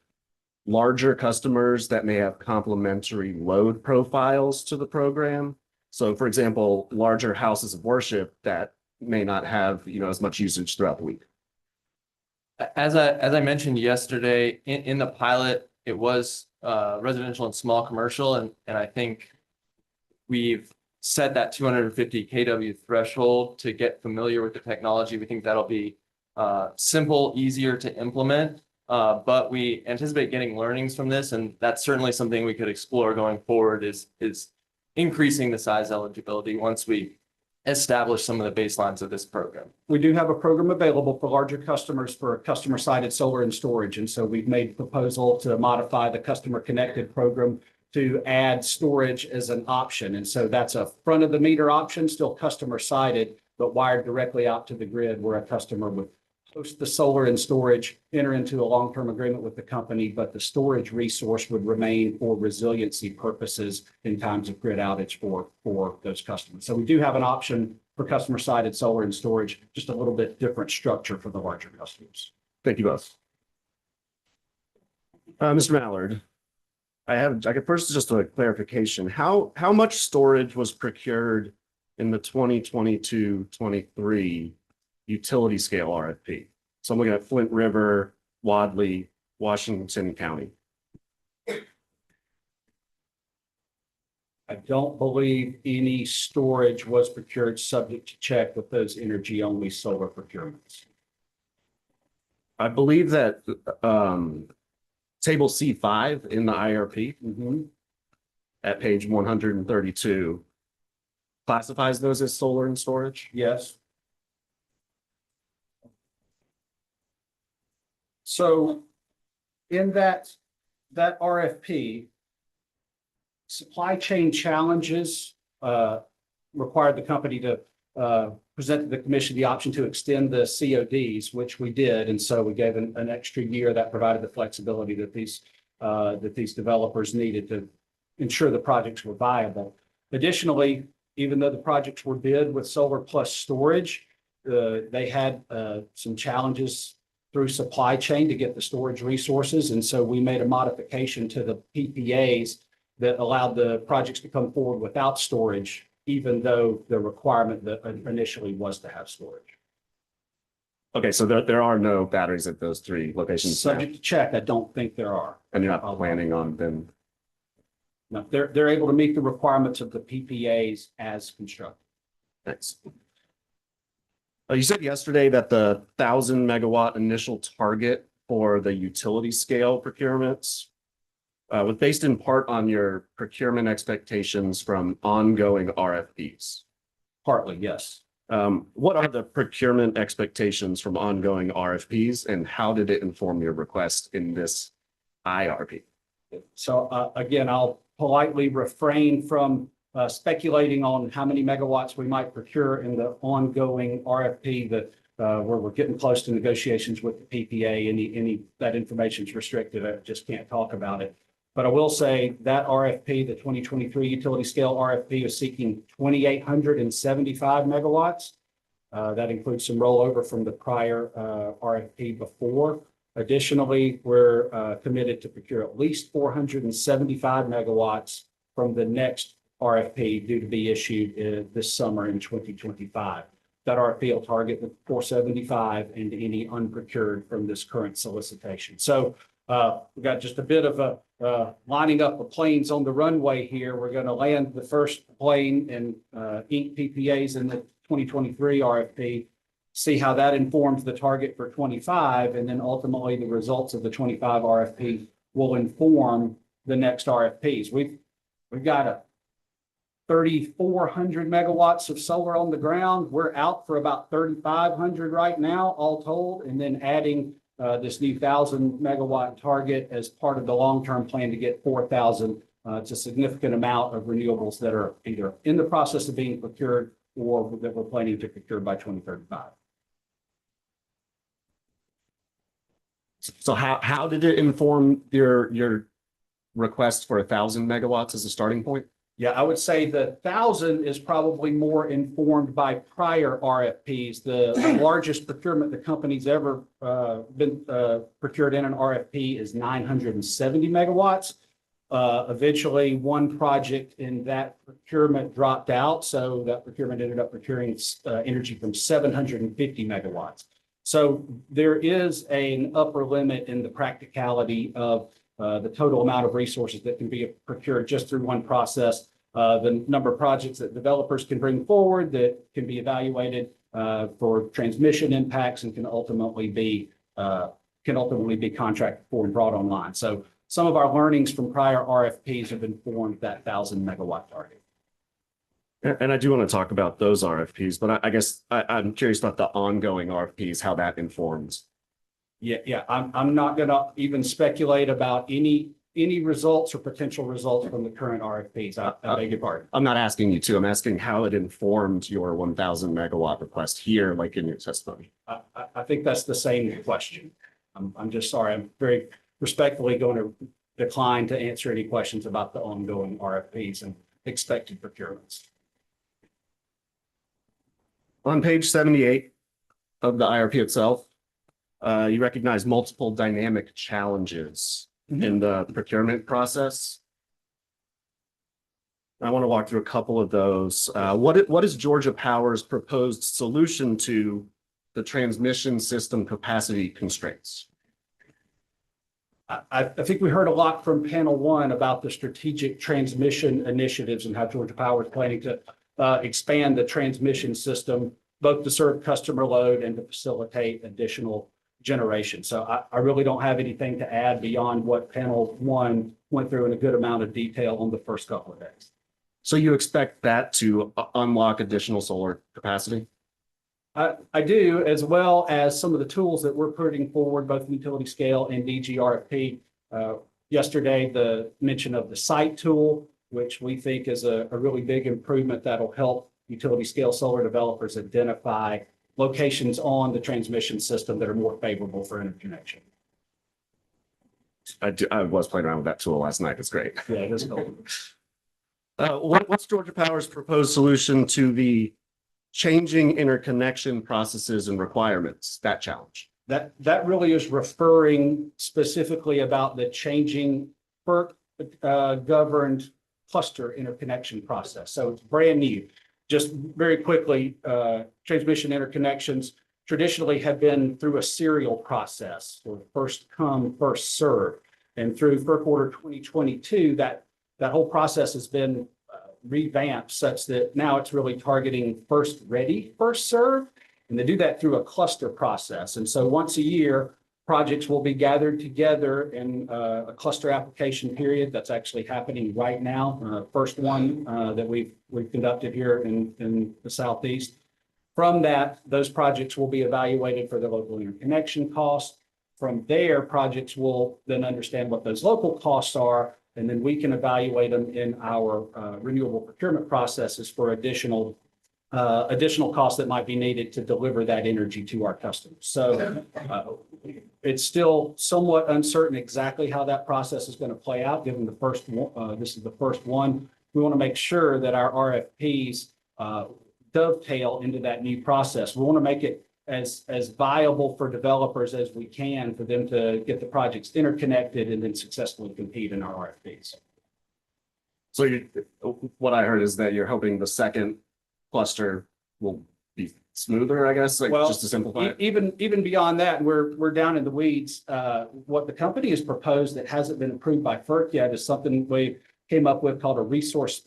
larger customers that may have complementary load profiles to the program? So for example, larger houses of worship that may not have, as much usage throughout the week. As I mentioned yesterday, in the pilot, it was residential and small commercial, and I think we've set that 250 kW threshold to get familiar with the technology. We think that'll be simple, easier to implement, but we anticipate getting learnings from this, and that's certainly something we could explore going forward is increasing the size eligibility once we establish some of the baselines of this program. We do have a program available for larger customers for customer-sided solar and storage. And so we've made a proposal to modify the customer-connected program to add storage as an option. And so that's a front-of-the-meter option, still customer-sided, but wired directly out to the grid where a customer would host the solar and storage, enter into a long-term agreement with the company, but the storage resource would remain for resiliency purposes in times of grid outage for those customers. So we do have an option for customer-sided solar and storage, just a little bit different structure for the larger customers. Thank you both. Mr. Mallard, I could first just a clarification. How much storage was procured in the 2022-23 utility scale RFP? So I'm looking at Flint River, Wadley, Washington County. I don't believe any storage was procured subject to check with those energy-only solar procurements. I believe that table C5 in the IRP at page 132 classifies those as solar and storage. Yes. So in that RFP, supply chain challenges required the company to present to the commission the option to extend the CODs, which we did. And so we gave an extra year that provided the flexibility that these developers needed to ensure the projects were viable. Additionally, even though the projects were bid with solar plus storage, they had some challenges through supply chain to get the storage resources. And so we made a modification to the PPAs that allowed the projects to come forward without storage, even though the requirement that initially was to have storage. Okay, so there are no batteries at those three locations now? Subject to check, I don't think there are. And you're not planning on them? No, they're able to meet the requirements of the PPAs as constructed. Thanks. You said yesterday that the 1,000 megawatt initial target for the utility scale procurements was based in part on your procurement expectations from ongoing RFPs. Partly, yes. What are the procurement expectations from ongoing RFPs, and how did it inform your request in this IRP? So again, I'll politely refrain from speculating on how many megawatts we might procure in the ongoing RFP that where we're getting close to negotiations with the PPA. Any that information is restricted. I just can't talk about it. But I will say that RFP, the 2023 utility scale RFP, is seeking 2,875 megawatts. That includes some rollover from the prior RFP before. Additionally, we're committed to procure at least 475 megawatts from the next RFP due to be issued this summer in 2025. That RFP will target the 475 and any unprocured from this current solicitation. So we've got just a bit of a lining up of planes on the runway here. We're going to land the first plane and ink PPAs in the 2023 RFP, see how that informs the target for 25, and then ultimately the results of the 25 RFP will inform the next RFPs. We've got a 3,400 megawatts of solar on the ground. We're out for about 3,500 right now, all told, and then adding this new 1,000 megawatt target as part of the long-term plan to get 4,000. It's a significant amount of renewables that are either in the process of being procured or that we're planning to procure by 2035. So how did it inform your request for 1,000 megawatts as a starting point? Yeah, I would say the 1,000 is probably more informed by prior RFPs. The largest procurement the company's ever been procured in an RFP is 970 megawatts. Eventually, one project in that procurement dropped out, so that procurement ended up procuring energy from 750 megawatts. So there is an upper limit in the practicality of the total amount of resources that can be procured just through one process. The number of projects that developers can bring forward that can be evaluated for transmission impacts and can ultimately be contracted for and brought online. So some of our learnings from prior RFPs have informed that 1,000 megawatt target. And I do want to talk about those RFPs, but I guess I'm curious about the ongoing RFPs, how that informs. Yeah. I'm not gonna even speculate about any results or potential results from the current RFPs. I beg your pardon. I'm not asking you to, I'm asking how it informed your 1,000 megawatt request here, like in your testimony. I think that's the same question. I'm just sorry. I'm very respectfully going to decline to answer any questions about the ongoing RFPs and expected procurements. On page 78 of the IRP itself, you recognize multiple dynamic challenges in the procurement process. I want to walk through a couple of those. What is Georgia Power's proposed solution to the transmission system capacity constraints? I think we heard a lot from panel one about the strategic transmission initiatives and how Georgia Power is planning to expand the transmission system, both to serve customer load and to facilitate additional generation. So I really don't have anything to add beyond what panel one went through in a good amount of detail on the first couple of days. So you expect that to unlock additional solar capacity? I do, as well as some of the tools that we're putting forward, both utility scale and DGRFP. Yesterday, the mention of the site tool, which we think is a really big improvement that'll help utility scale solar developers identify locations on the transmission system that are more favorable for interconnection. I was playing around with that tool last night. It's great. Yeah, it is cool. What's Georgia Power's proposed solution to the changing interconnection processes and requirements, that challenge? That really is referring specifically about the changing FERC governed cluster interconnection process. So it's brand new. Just very quickly, transmission interconnections traditionally have been through a serial process, or first come, first serve. And through FERC Order 2022, that whole process has been revamped such that now it's really targeting first ready, first serve. And they do that through a cluster process. And so once a year, projects will be gathered together in a cluster application period. That's actually happening right now. First one that we've conducted here in the Southeast. From that, those projects will be evaluated for their local interconnection costs. From there, projects will then understand what those local costs are, and then we can evaluate them in our renewable procurement processes for additional costs that might be needed to deliver that energy to our customers. So it's still somewhat uncertain exactly how that process is going to play out, given the first one. This is the first one. We want to make sure that our RFPs dovetail into that new process. We want to make it as viable for developers as we can for them to get the projects interconnected and then successfully compete in our RFPs. So what I heard is that you're hoping the second cluster will be smoother, I guess, like, just to simplify it. Even beyond that, we're down in the weeds. What the company has proposed that hasn't been approved by FERC yet is something we came up with called a resource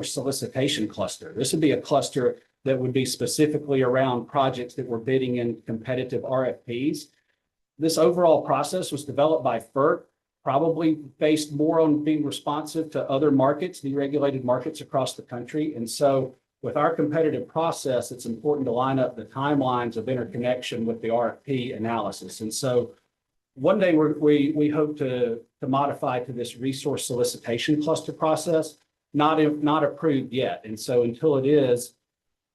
solicitation cluster. This would be a cluster that would be specifically around projects that we're bidding in competitive RFPs. This overall process was developed by FERC, probably based more on being responsive to other markets, deregulated markets across the country. And so with our competitive process, it's important to line up the timelines of interconnection with the RFP analysis. And so one day we hope to modify to this resource solicitation cluster process, not approved yet. And so until it is,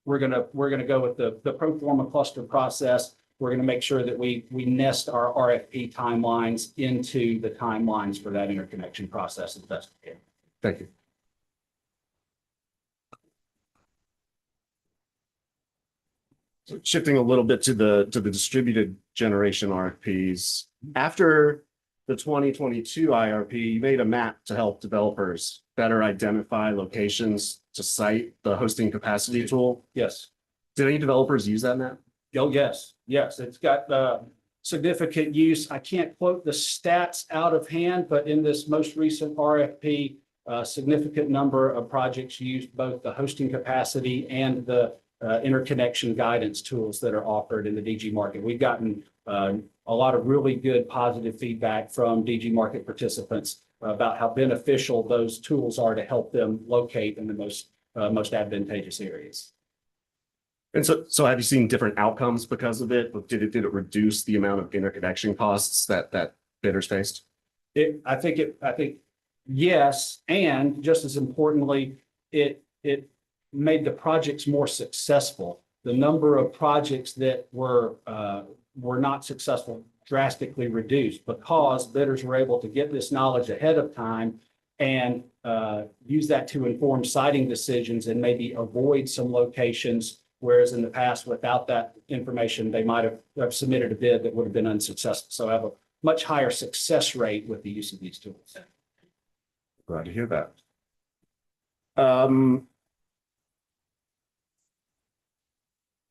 we're gonna go with the pro forma cluster process. We're gonna make sure that we nest our RFP timelines into the timelines for that interconnection process as best we can. Thank you. So shifting a little bit to the distributed generation RFPs, after the 2022 IRP, you made a map to help developers better identify locations to site the hosting capacity tool. Yes. Did any developers use that map? Oh, yes, it's got significant use. I can't quote the stats out of hand, but in this most recent RFP, a significant number of projects used both the hosting capacity and the interconnection guidance tools that are offered in the DG market. We've gotten a lot of really good positive feedback from DG market participants about how beneficial those tools are to help them locate in the most advantageous areas. And so have you seen different outcomes because of it? Did it reduce the amount of interconnection costs that bidders faced? I think yes, and just as importantly, it made the projects more successful. The number of projects that were not successful drastically reduced because bidders were able to get this knowledge ahead of time and use that to inform siting decisions and maybe avoid some locations. Whereas in the past, without that information, they might have submitted a bid that would have been unsuccessful. So I have a much higher success rate with the use of these tools. Glad to hear that.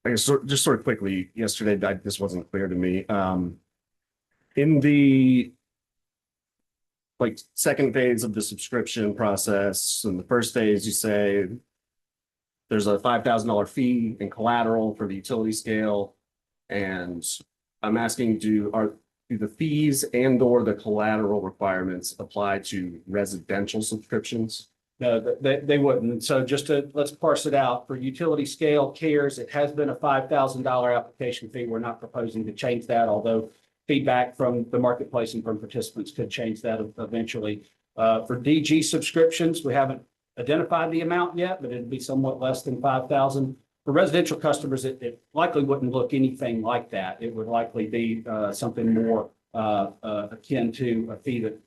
I guess just sort of quickly, yesterday, this wasn't clear to me. In the second phase of the subscription process, in the first phase, you say there's a $5,000 fee and collateral for the utility scale. And I'm asking, do the fees and or the collateral requirements apply to residential subscriptions? No, they wouldn't. So let's parse it out. For utility scale CARES, it has been a $5,000 application fee. We're not proposing to change that, although feedback from the marketplace and from participants could change that eventually. For DG subscriptions, we haven't identified the amount yet, but it'd be somewhat less than 5,000. For residential customers, it likely wouldn't look anything like that. It would likely be something more akin to a fee that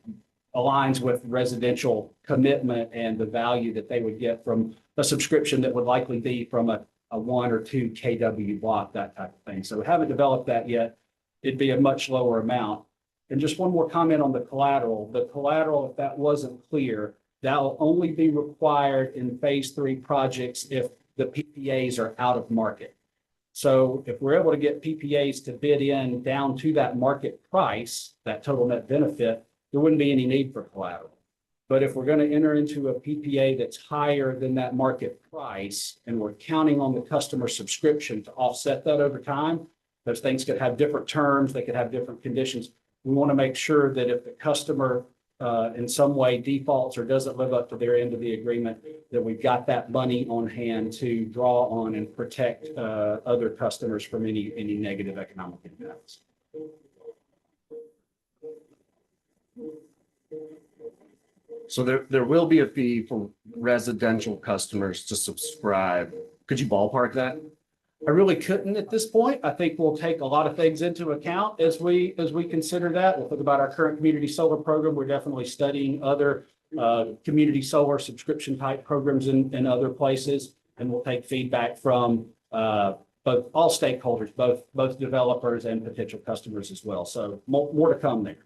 aligns with residential commitment and the value that they would get from a subscription that would likely be from a 1 or 2 kW block, that type of thing. So we haven't developed that yet. It'd be a much lower amount. And just one more comment on the collateral. The collateral, if that wasn't clear, that will only be required in phase 3 projects if the PPAs are out of market. So if we're able to get PPAs to bid in down to that market price, that total net benefit, there wouldn't be any need for collateral. But if we're going to enter into a PPA that's higher than that market price, and we're counting on the customer subscription to offset that over time, those things could have different terms, they could have different conditions. We want to make sure that if the customer in some way defaults or doesn't live up to their end of the agreement, that we've got that money on hand to draw on and protect other customers from any negative economic impacts. So there will be a fee for residential customers to subscribe. Could you ballpark that? I really couldn't at this point. I think we'll take a lot of things into account as we consider that. We'll think about our current community solar program. We're definitely studying other community solar subscription type programs in other places. And we'll take feedback from both all stakeholders, both developers and potential customers as well. So more to come there.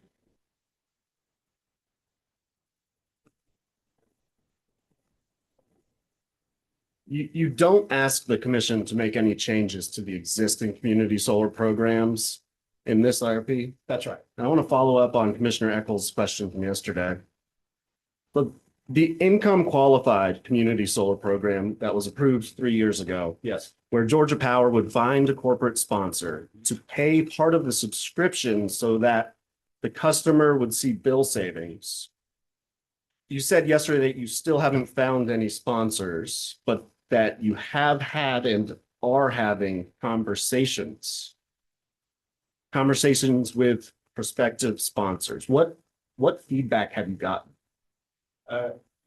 You don't ask the commission to make any changes to the existing community solar programs in this IRP. That's right. And I want to follow up on Commissioner Eccles' question from yesterday. But the income qualified community solar program that was approved 3 years ago. Yes. Where Georgia Power would find a corporate sponsor to pay part of the subscription so that the customer would see bill savings. You said yesterday that you still haven't found any sponsors, but that you have had and are having conversations with prospective sponsors. What feedback have you gotten?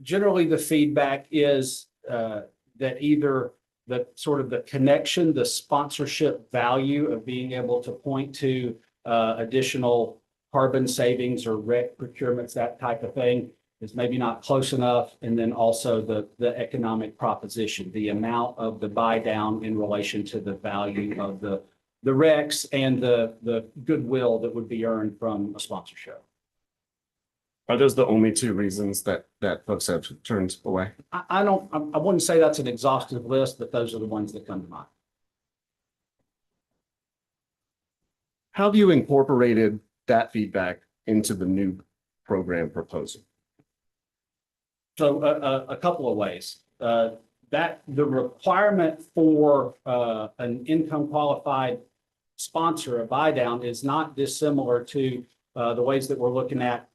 Generally, the feedback is that either the sort of the connection, the sponsorship value of being able to point to additional carbon savings or rec procurements, that type of thing, is maybe not close enough. And then also the economic proposition, the amount of the buy down in relation to the value of the recs and the goodwill that would be earned from a sponsorship. Are those the only two reasons that folks have turned away? I wouldn't say that's an exhaustive list, but those are the ones that come to mind. How have you incorporated that feedback into the new program proposal? So a couple of ways. That the requirement for an income qualified sponsor, a buy down, is not dissimilar to the ways that we're looking at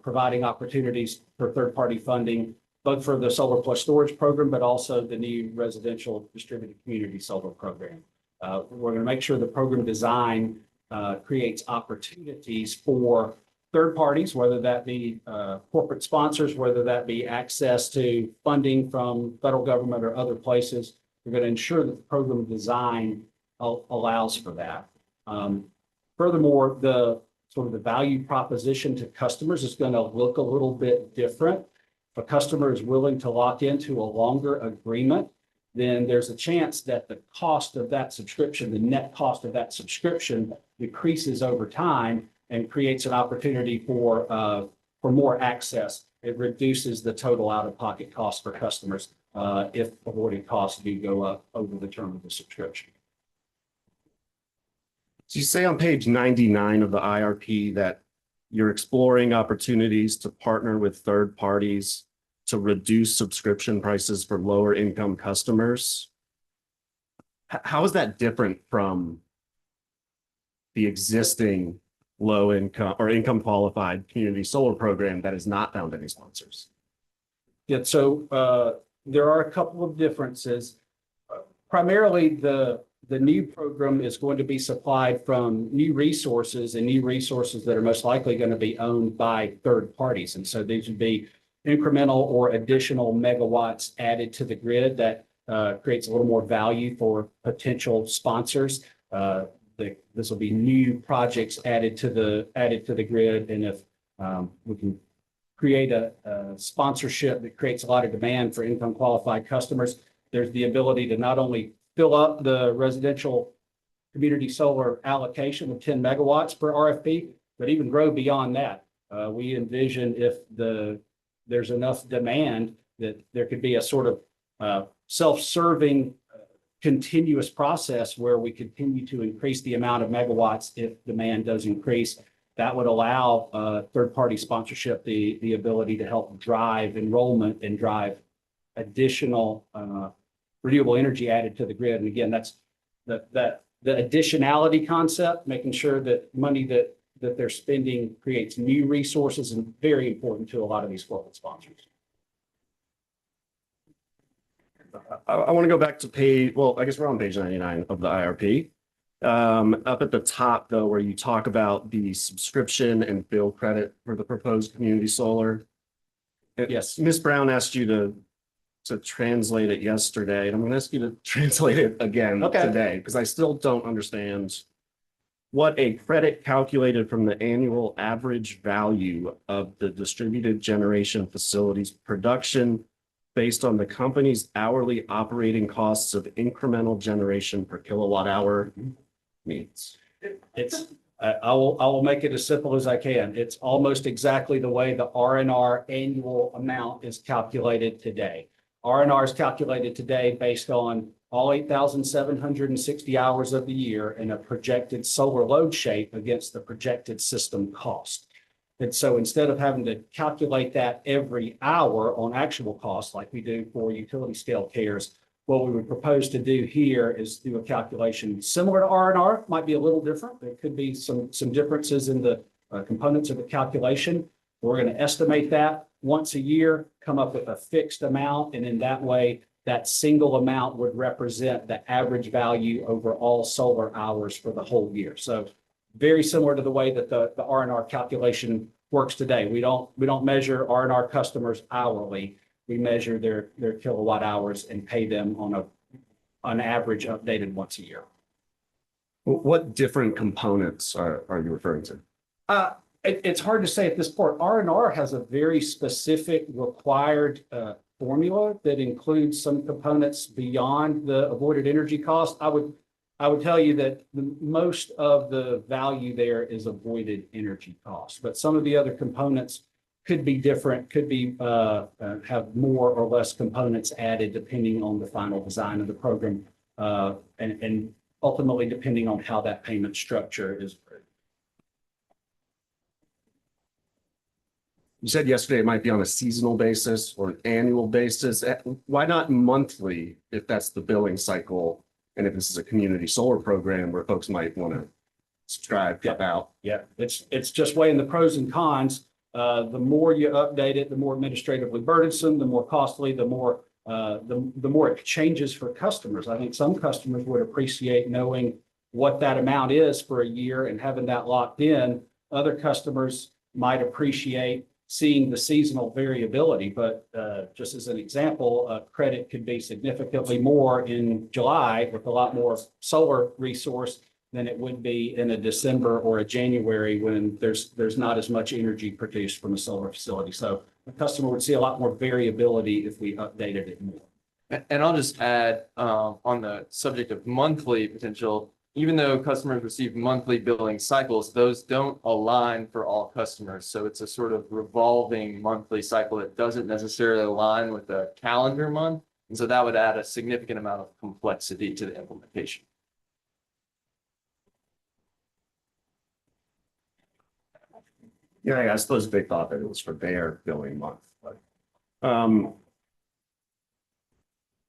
providing opportunities for third-party funding, both for the solar plus storage program, but also the new residential distributed community solar program. We're going to make sure the program design creates opportunities for third parties, whether that be corporate sponsors, whether that be access to funding from federal government or other places. We're going to ensure that the program design allows for that. Furthermore, the sort of the value proposition to customers is going to look a little bit different. If a customer is willing to lock into a longer agreement, then there's a chance that the cost of that subscription, the net cost of that subscription, decreases over time and creates an opportunity for more access. It reduces the total out-of-pocket cost for customers if avoided costs do go up over the term of the subscription. So you say on page 99 of the IRP that you're exploring opportunities to partner with third parties to reduce subscription prices for lower income customers. How is that different from the existing low income or income qualified community solar program that has not found any sponsors? Yeah, so there are a couple of differences. Primarily, the new program is going to be supplied from new resources that are most likely going to be owned by third parties. And so these would be incremental or additional megawatts added to the grid that creates a little more value for potential sponsors. This will be new projects added to the grid. And if we can create a sponsorship that creates a lot of demand for income qualified customers, there's the ability to not only fill up the residential community solar allocation of 10 megawatts per RFP, but even grow beyond that. We envision if there's enough demand that there could be a sort of self-serving continuous process where we continue to increase the amount of megawatts if demand does increase. That would allow third-party sponsorship the ability to help drive enrollment and drive additional renewable energy added to the grid. And again, that's the additionality concept, making sure that money that they're spending creates new resources, and very important to a lot of these corporate sponsors. I want to go back to page, well, I guess we're on page 99 of the IRP. Up at the top, though, where you talk about the subscription and bill credit for the proposed community solar. Yes. Ms. Brown asked you to translate it yesterday, and I'm going to ask you to translate it again today, because I still don't understand what a credit calculated from the annual average value of the distributed generation facility's production based on the company's hourly operating costs of incremental generation per kilowatt hour means. I will make it as simple as I can. It's almost exactly the way the R&R annual amount is calculated today. R&R is calculated today based on all 8,760 hours of the year in a projected solar load shape against the projected system cost. And so instead of having to calculate that every hour on actual costs like we do for utility scale CARES, what we would propose to do here is do a calculation similar to R&R, might be a little different. There could be some differences in the components of the calculation. We're going to estimate that once a year, come up with a fixed amount, and in that way, that single amount would represent the average value over all solar hours for the whole year. So very similar to the way that the R&R calculation works today. We don't measure R&R customers hourly. We measure their kilowatt hours and pay them on average updated once a year. What different components are you referring to? It's hard to say at this point. R&R has a very specific required formula that includes some components beyond the avoided energy cost. I would tell you that most of the value there is avoided energy cost, but some of the other components could be different, could be have more or less components added depending on the final design of the program, and ultimately depending on how that payment structure is. You said yesterday it might be on a seasonal basis or an annual basis. Why not monthly if that's the billing cycle? And if this is a community solar program where folks might want to subscribe, drop out. Yeah, it's just weighing the pros and cons. The more you update it, the more administratively burdensome, the more costly, the more it changes for customers. I think some customers would appreciate knowing what that amount is for a year and having that locked in. Other customers might appreciate seeing the seasonal variability, but just as an example, credit could be significantly more in July with a lot more solar resource than it would be in a December or a January when there's not as much energy produced from a solar facility. So the customer would see a lot more variability if we updated it more. And I'll just add, on the subject of monthly potential, even though customers receive monthly billing cycles, those don't align for all customers. So it's a sort of revolving monthly cycle that doesn't necessarily align with the calendar month. And so that would add a significant amount of complexity to the implementation. Yeah, I suppose they thought that it was for their billing month, but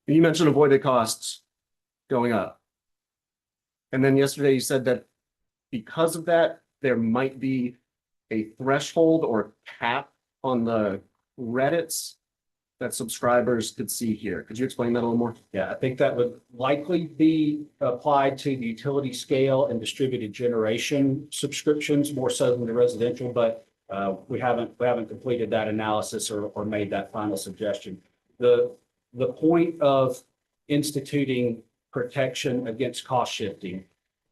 you mentioned avoided costs going up. And then yesterday you said that because of that, there might be a threshold or cap on the credits that subscribers could see here. Could you explain that a little more? Yeah, I think that would likely be applied to the utility scale and distributed generation subscriptions more so than the residential, but we haven't completed that analysis or made that final suggestion. The point of instituting protection against cost shifting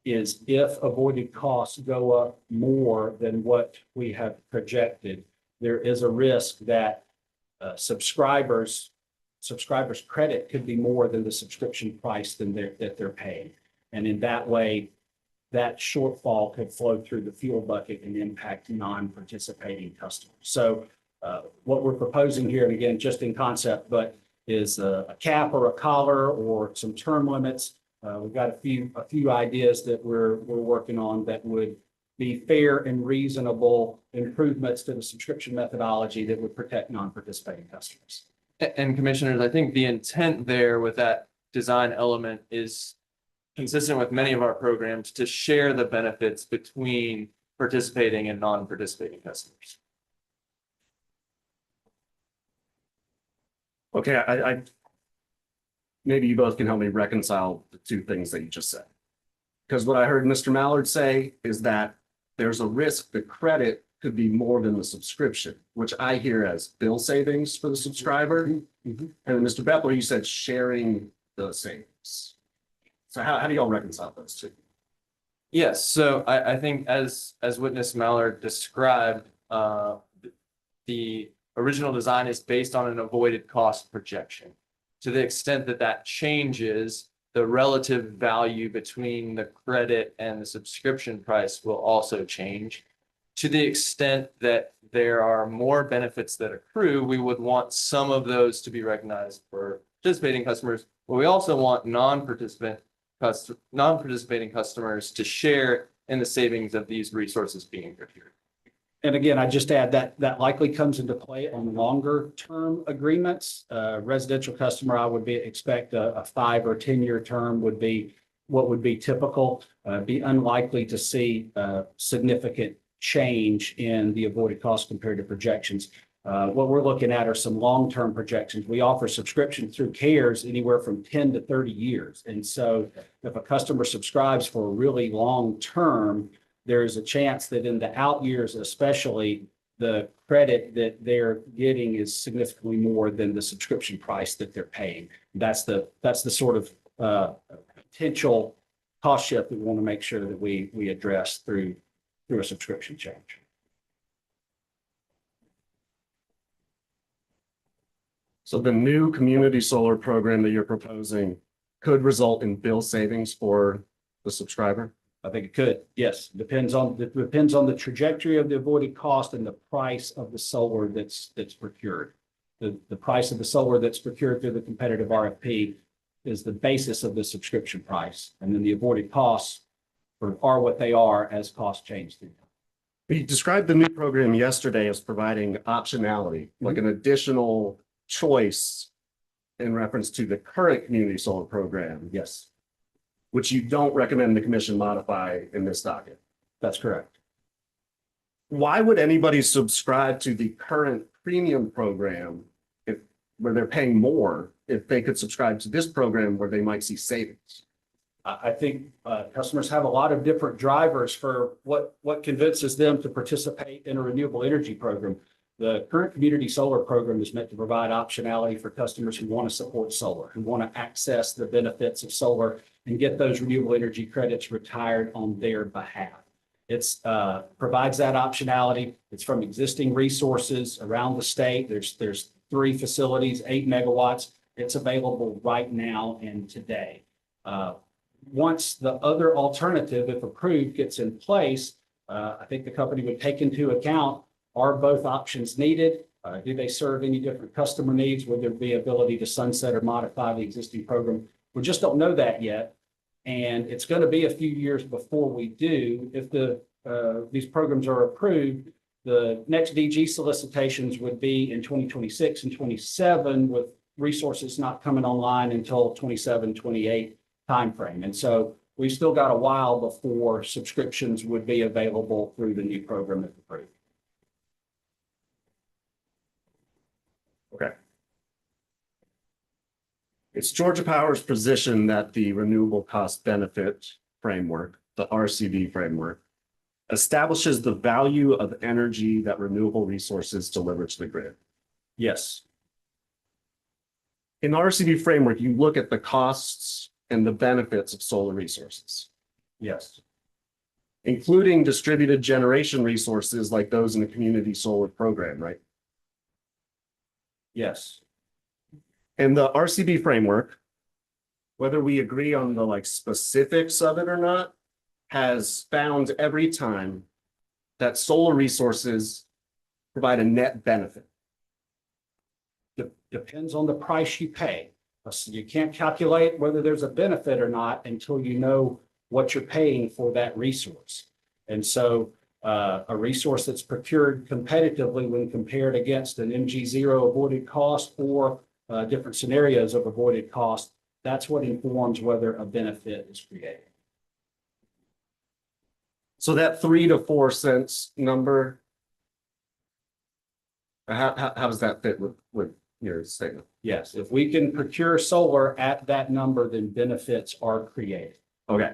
is if avoided costs go up more than what we have projected, there is a risk that subscribers credit could be more than the subscription price that they're paying. And in that way, that shortfall could flow through the fuel bucket and impact non-participating customers. So what we're proposing here, and again, just in concept, but is a cap or a collar or some term limits. We've got a few ideas that we're working on that would be fair and reasonable improvements to the subscription methodology that would protect non-participating customers. And commissioners, I think the intent there with that design element is consistent with many of our programs to share the benefits between participating and non-participating customers. Okay, I maybe you both can help me reconcile the two things that you just said. Because what I heard Mr. Mallard say is that there's a risk the credit could be more than the subscription, which I hear as bill savings for the subscriber. And then Mr. Beppler, you said sharing the savings. So how do y'all reconcile those two? Yes, so I think as witness Mallard described, the original design is based on an avoided cost projection. To the extent that that changes, the relative value between the credit and the subscription price will also change. To the extent that there are more benefits that accrue, we would want some of those to be recognized for participating customers, but we also want non-participating customers to share in the savings of these resources being procured. And again, I just add that likely comes into play on longer term agreements. Residential customer, I would expect a 5 or 10 year term would be what would be typical. Be unlikely to see significant change in the avoided cost compared to projections. What we're looking at are some long-term projections. We offer subscriptions through CARES anywhere from 10 to 30 years. And so if a customer subscribes for a really long term, there's a chance that in the out years, especially, the credit that they're getting is significantly more than the subscription price that they're paying. That's the sort of potential cost shift that we want to make sure that we address through a subscription change. So the new community solar program that you're proposing could result in bill savings for the subscriber? I think it could, yes. Depends on the trajectory of the avoided cost and the price of the solar that's procured. The price of the solar that's procured through the competitive RFP is the basis of the subscription price. And then the avoided costs are what they are as costs change through time. You described the new program yesterday as providing optionality, like an additional choice in reference to the current community solar program. Yes. Which you don't recommend the commission modify in this docket. That's correct. Why would anybody subscribe to the current premium program where they're paying more if they could subscribe to this program where they might see savings? I think customers have a lot of different drivers for what convinces them to participate in a renewable energy program. The current community solar program is meant to provide optionality for customers who want to support solar, who want to access the benefits of solar and get those renewable energy credits retired on their behalf. It's provides that optionality. It's from existing resources around the state. There's 3 facilities, 8 megawatts. It's available right now and today. Once the other alternative, if approved, gets in place, I think the company would take into account, are both options needed? Do they serve any different customer needs? Would there be ability to sunset or modify the existing program? We just don't know that yet. And it's going to be a few years before we do. If these programs are approved, the next DG solicitations would be in 2026 and 27 with resources not coming online until 27, 28 timeframe. And so we've still got a while before subscriptions would be available through the new program if approved. Okay. It's Georgia Power's position that the renewable cost benefit framework, the RCB framework, establishes the value of energy that renewable resources deliver to the grid. Yes. In the RCB framework, you look at the costs and the benefits of solar resources. Yes. Including distributed generation resources like those in the community solar program, right? Yes. And the RCB framework, whether we agree on the specifics of it or not, has found every time that solar resources provide a net benefit. Depends on the price you pay. So you can't calculate whether there's a benefit or not until you know what you're paying for that resource. And so a resource that's procured competitively when compared against an MG0 avoided cost or different scenarios of avoided cost, that's what informs whether a benefit is created. So that 3 to 4 cents number, how does that fit with your statement? Yes, if we can procure solar at that number, then benefits are created. Okay.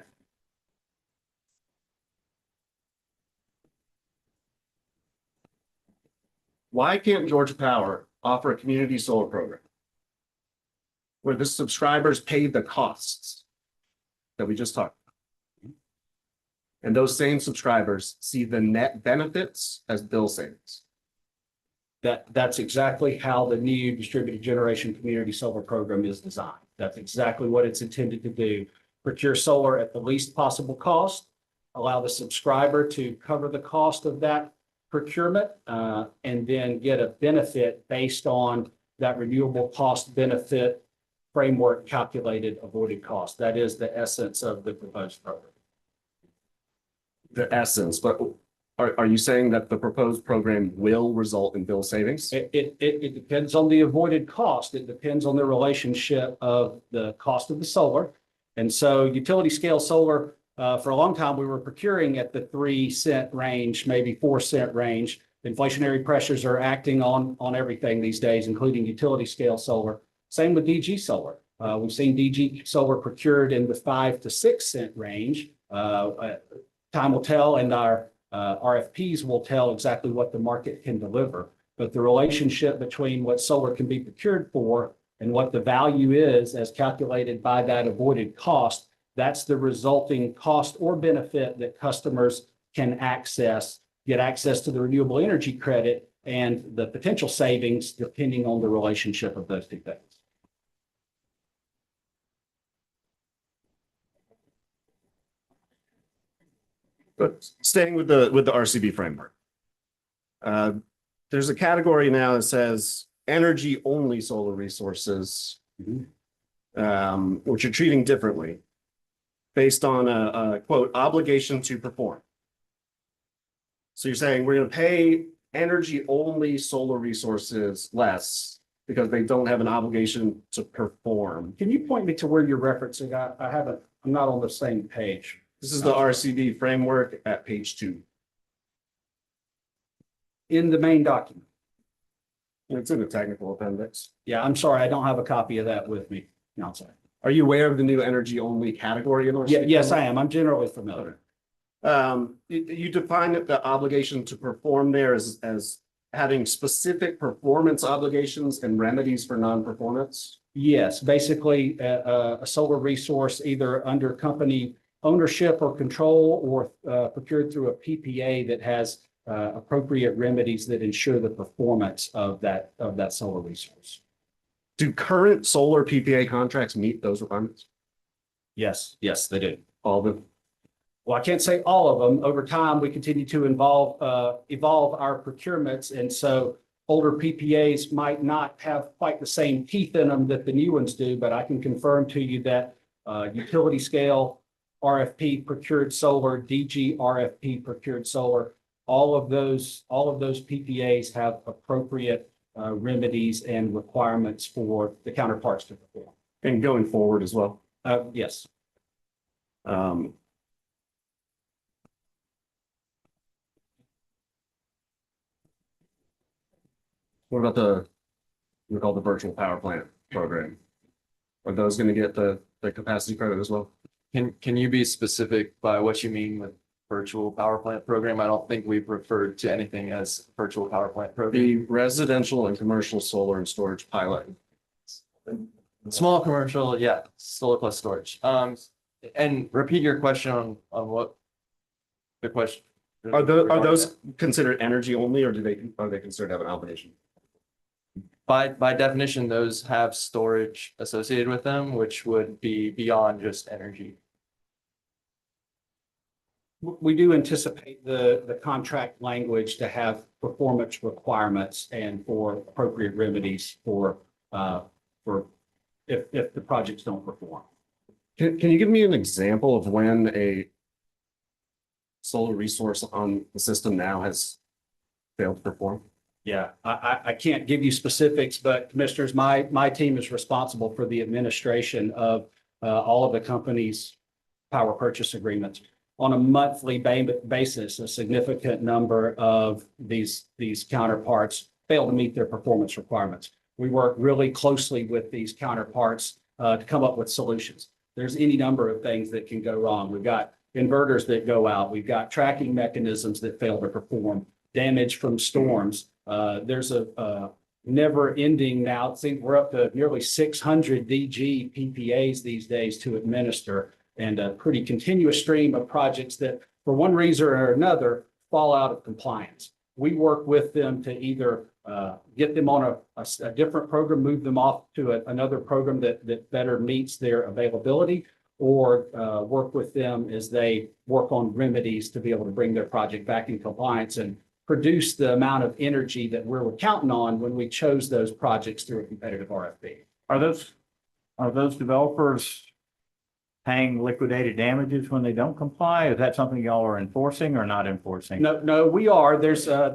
Why can't Georgia Power offer a community solar program where the subscribers pay the costs that we just talked about? And those same subscribers see the net benefits as bill savings. That's exactly how the new distributed generation community solar program is designed. That's exactly what it's intended to do. Procure solar at the least possible cost, allow the subscriber to cover the cost of that procurement, and then get a benefit based on that renewable cost benefit framework calculated avoided cost. That is the essence of the proposed program. The essence, but are you saying that the proposed program will result in bill savings? It depends on the avoided cost. It depends on the relationship of the cost of the solar. And so utility scale solar, for a long time, we were procuring at the 3 cent range, maybe 4 cent range. inflationary pressures are acting on everything these days, including utility scale solar. Same with DG solar. We've seen DG solar procured in the 5 to 6 cent range. Time will tell, and our RFPs will tell exactly what the market can deliver. But the relationship between what solar can be procured for and what the value is as calculated by that avoided cost, that's the resulting cost or benefit that customers can access, get access to the renewable energy credit and the potential savings depending on the relationship of those two things. But staying with the RCB framework. There's a category now that says energy only solar resources, which you're treating differently based on a quote obligation to perform. So you're saying we're going to pay energy only solar resources less because they don't have an obligation to perform. Can you point me to where you're referencing? I'm not on the same page. This is the RCB framework at page 2. In the main document. It's in the technical appendix. Yeah, I'm sorry, I don't have a copy of that with me. No, I'm sorry. Are you aware of the new energy only category in RCB? Yeah, yes, I am. I'm generally familiar. You define the obligation to perform there as having specific performance obligations and remedies for non-performance? Yes, basically a solar resource either under company ownership or control or procured through a PPA that has appropriate remedies that ensure the performance of that solar resource. Do current solar PPA contracts meet those requirements? Yes, they do. All of them? Well, I can't say all of them. Over time, we continue to evolve our procurements. And so older PPAs might not have quite the same teeth in them that the new ones do, but I can confirm to you that utility scale RFP procured solar, DG RFP procured solar, all of those PPAs have appropriate remedies and requirements for the counterparts to perform. And going forward as well? Yes. What about we call the virtual power plant program? Are those going to get the capacity credit as well? Can you be specific by what you mean with virtual power plant program? I don't think we've referred to anything as virtual power plant program. The residential and commercial solar and storage pilot. Small commercial, yeah, solar plus storage. And repeat your question on what the question. Are those considered energy only, or are they considered to have an obligation? By definition, those have storage associated with them, which would be beyond just energy. We do anticipate the contract language to have performance requirements and for appropriate remedies for if the projects don't perform. Can you give me an example of when a solar resource on the system now has failed to perform? Yeah, I can't give you specifics, but commissioners, my team is responsible for the administration of all of the company's power purchase agreements. On a monthly basis, a significant number of these counterparts fail to meet their performance requirements. We work really closely with these counterparts to come up with solutions. There's any number of things that can go wrong. We've got inverters that go out. We've got tracking mechanisms that fail to perform, damage from storms. There's a never ending now. I think we're up to nearly 600 DG PPAs these days to administer, and a pretty continuous stream of projects that for one reason or another fall out of compliance. We work with them to either get them on a different program, move them off to another program that better meets their availability, or work with them as they work on remedies to be able to bring their project back in compliance and produce the amount of energy that we were counting on when we chose those projects through a competitive RFP. Are those developers paying liquidated damages when they don't comply? Is that something y'all are enforcing or not enforcing? No, we are. There's a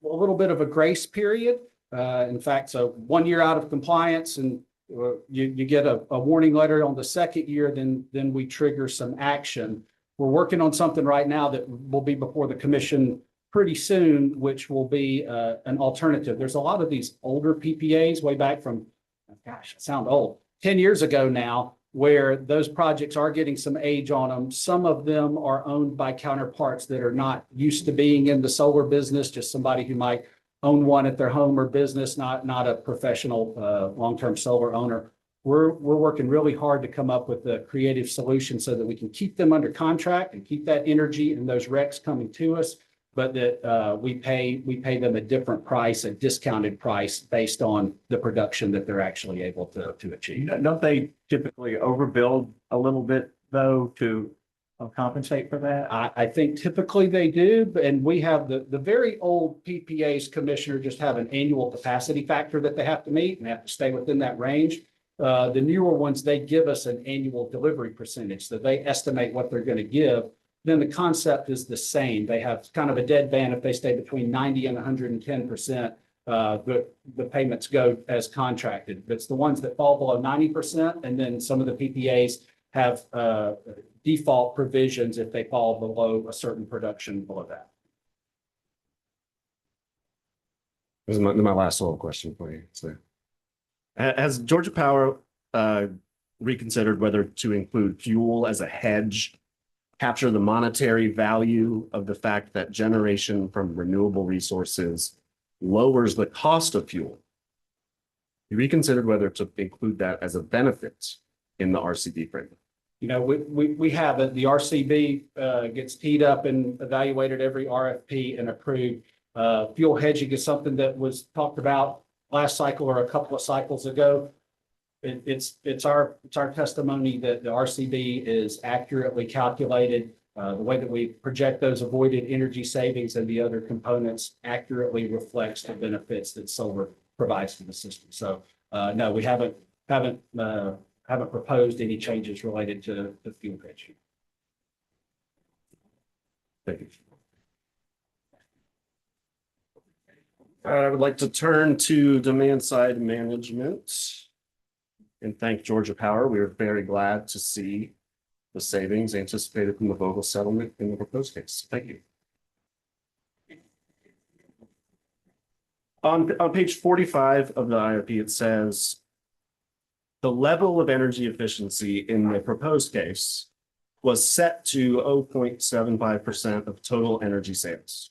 little bit of a grace period. In fact, so 1 year out of compliance and you get a warning letter on the second year, then we trigger some action. We're working on something right now that will be before the commission pretty soon, which will be an alternative. There's a lot of these older PPAs way back from, gosh, I sound old, 10 years ago now, where those projects are getting some age on them. Some of them are owned by counterparts that are not used to being in the solar business, just somebody who might own one at their home or business, not a professional long-term solar owner. We're working really hard to come up with a creative solution so that we can keep them under contract and keep that energy and those RECs coming to us, but that we pay them a different price, a discounted price based on the production that they're actually able to achieve. Don't they typically overbuild a little bit though to compensate for that? I think typically they do, and we have the very old PPAs, Commissioner, just have an annual capacity factor that they have to meet and they have to stay within that range. The newer ones, they give us an annual delivery percentage, so they estimate what they're going to give. Then the concept is the same. They have kind of a dead band. If they stay between 90 and 110%, the payments go as contracted. It's the ones that fall below 90%, and then some of the PPAs have default provisions if they fall below a certain production below that. This is my last little question for you. So, has Georgia Power reconsidered whether to include fuel as a hedge, capture the monetary value of the fact that generation from renewable resources lowers the cost of fuel? You reconsidered whether to include that as a benefit in the RCB framework? You know, we have it. The RCB gets teed up and evaluated every RFP and approved. Fuel hedging is something that was talked about last cycle or a couple of cycles ago. It's our testimony that the RCB is accurately calculated. The way that we project those avoided energy savings and the other components accurately reflects the benefits that solar provides to the system. So no, we haven't proposed any changes related to the fuel hedging. Thank you. I would like to turn to demand side management and thank Georgia Power. We are very glad to see the savings anticipated from the Vogel settlement in the proposed case. Thank you. On page 45 of the IRP, it says the level of energy efficiency in the proposed case was set to 0.75% of total energy sales.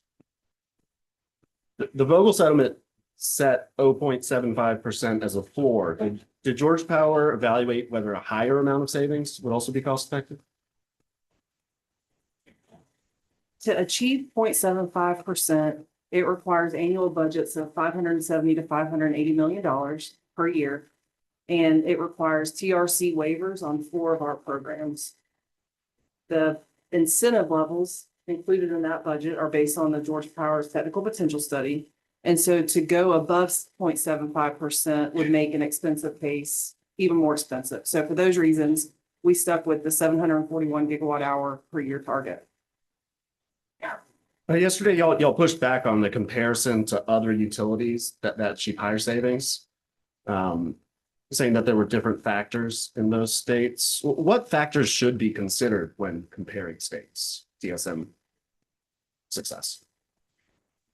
The Vogel settlement set 0.75% as a floor. Did Georgia Power evaluate whether a higher amount of savings would also be cost effective? To achieve 0.75%, it requires annual budgets of $570 to $580 million per year. And it requires TRC waivers on 4 of our programs. The incentive levels included in that budget are based on the Georgia Power's technical potential study. And so to go above 0.75% would make an expensive case even more expensive. So for those reasons, we stuck with the 741 gigawatt hour per year target. Yesterday, y'all pushed back on the comparison to other utilities that achieve higher savings, saying that there were different factors in those states. What factors should be considered when comparing states' DSM success?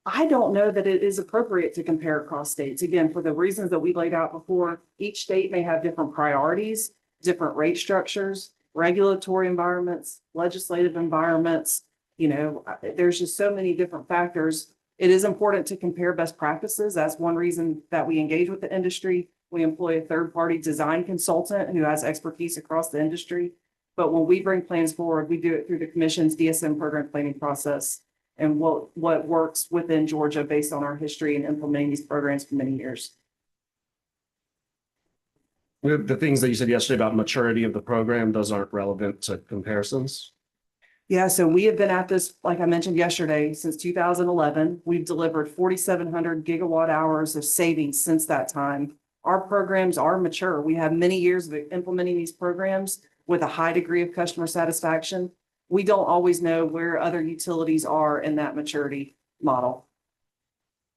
I don't know that it is appropriate to compare across states. Again, for the reasons that we laid out before, each state may have different priorities, different rate structures, regulatory environments, legislative environments. You know, there's just so many different factors. It is important to compare best practices. That's one reason that we engage with the industry. We employ a third-party design consultant who has expertise across the industry. But when we bring plans forward, we do it through the Commission's DSM program planning process and what works within Georgia based on our history in implementing these programs for many years. The things that you said yesterday about maturity of the program, those aren't relevant to comparisons? Yeah, so we have been at this, like I mentioned yesterday, since 2011. We've delivered 4,700 gigawatt hours of savings since that time. Our programs are mature. We have many years of implementing these programs with a high degree of customer satisfaction. We don't always know where other utilities are in that maturity model.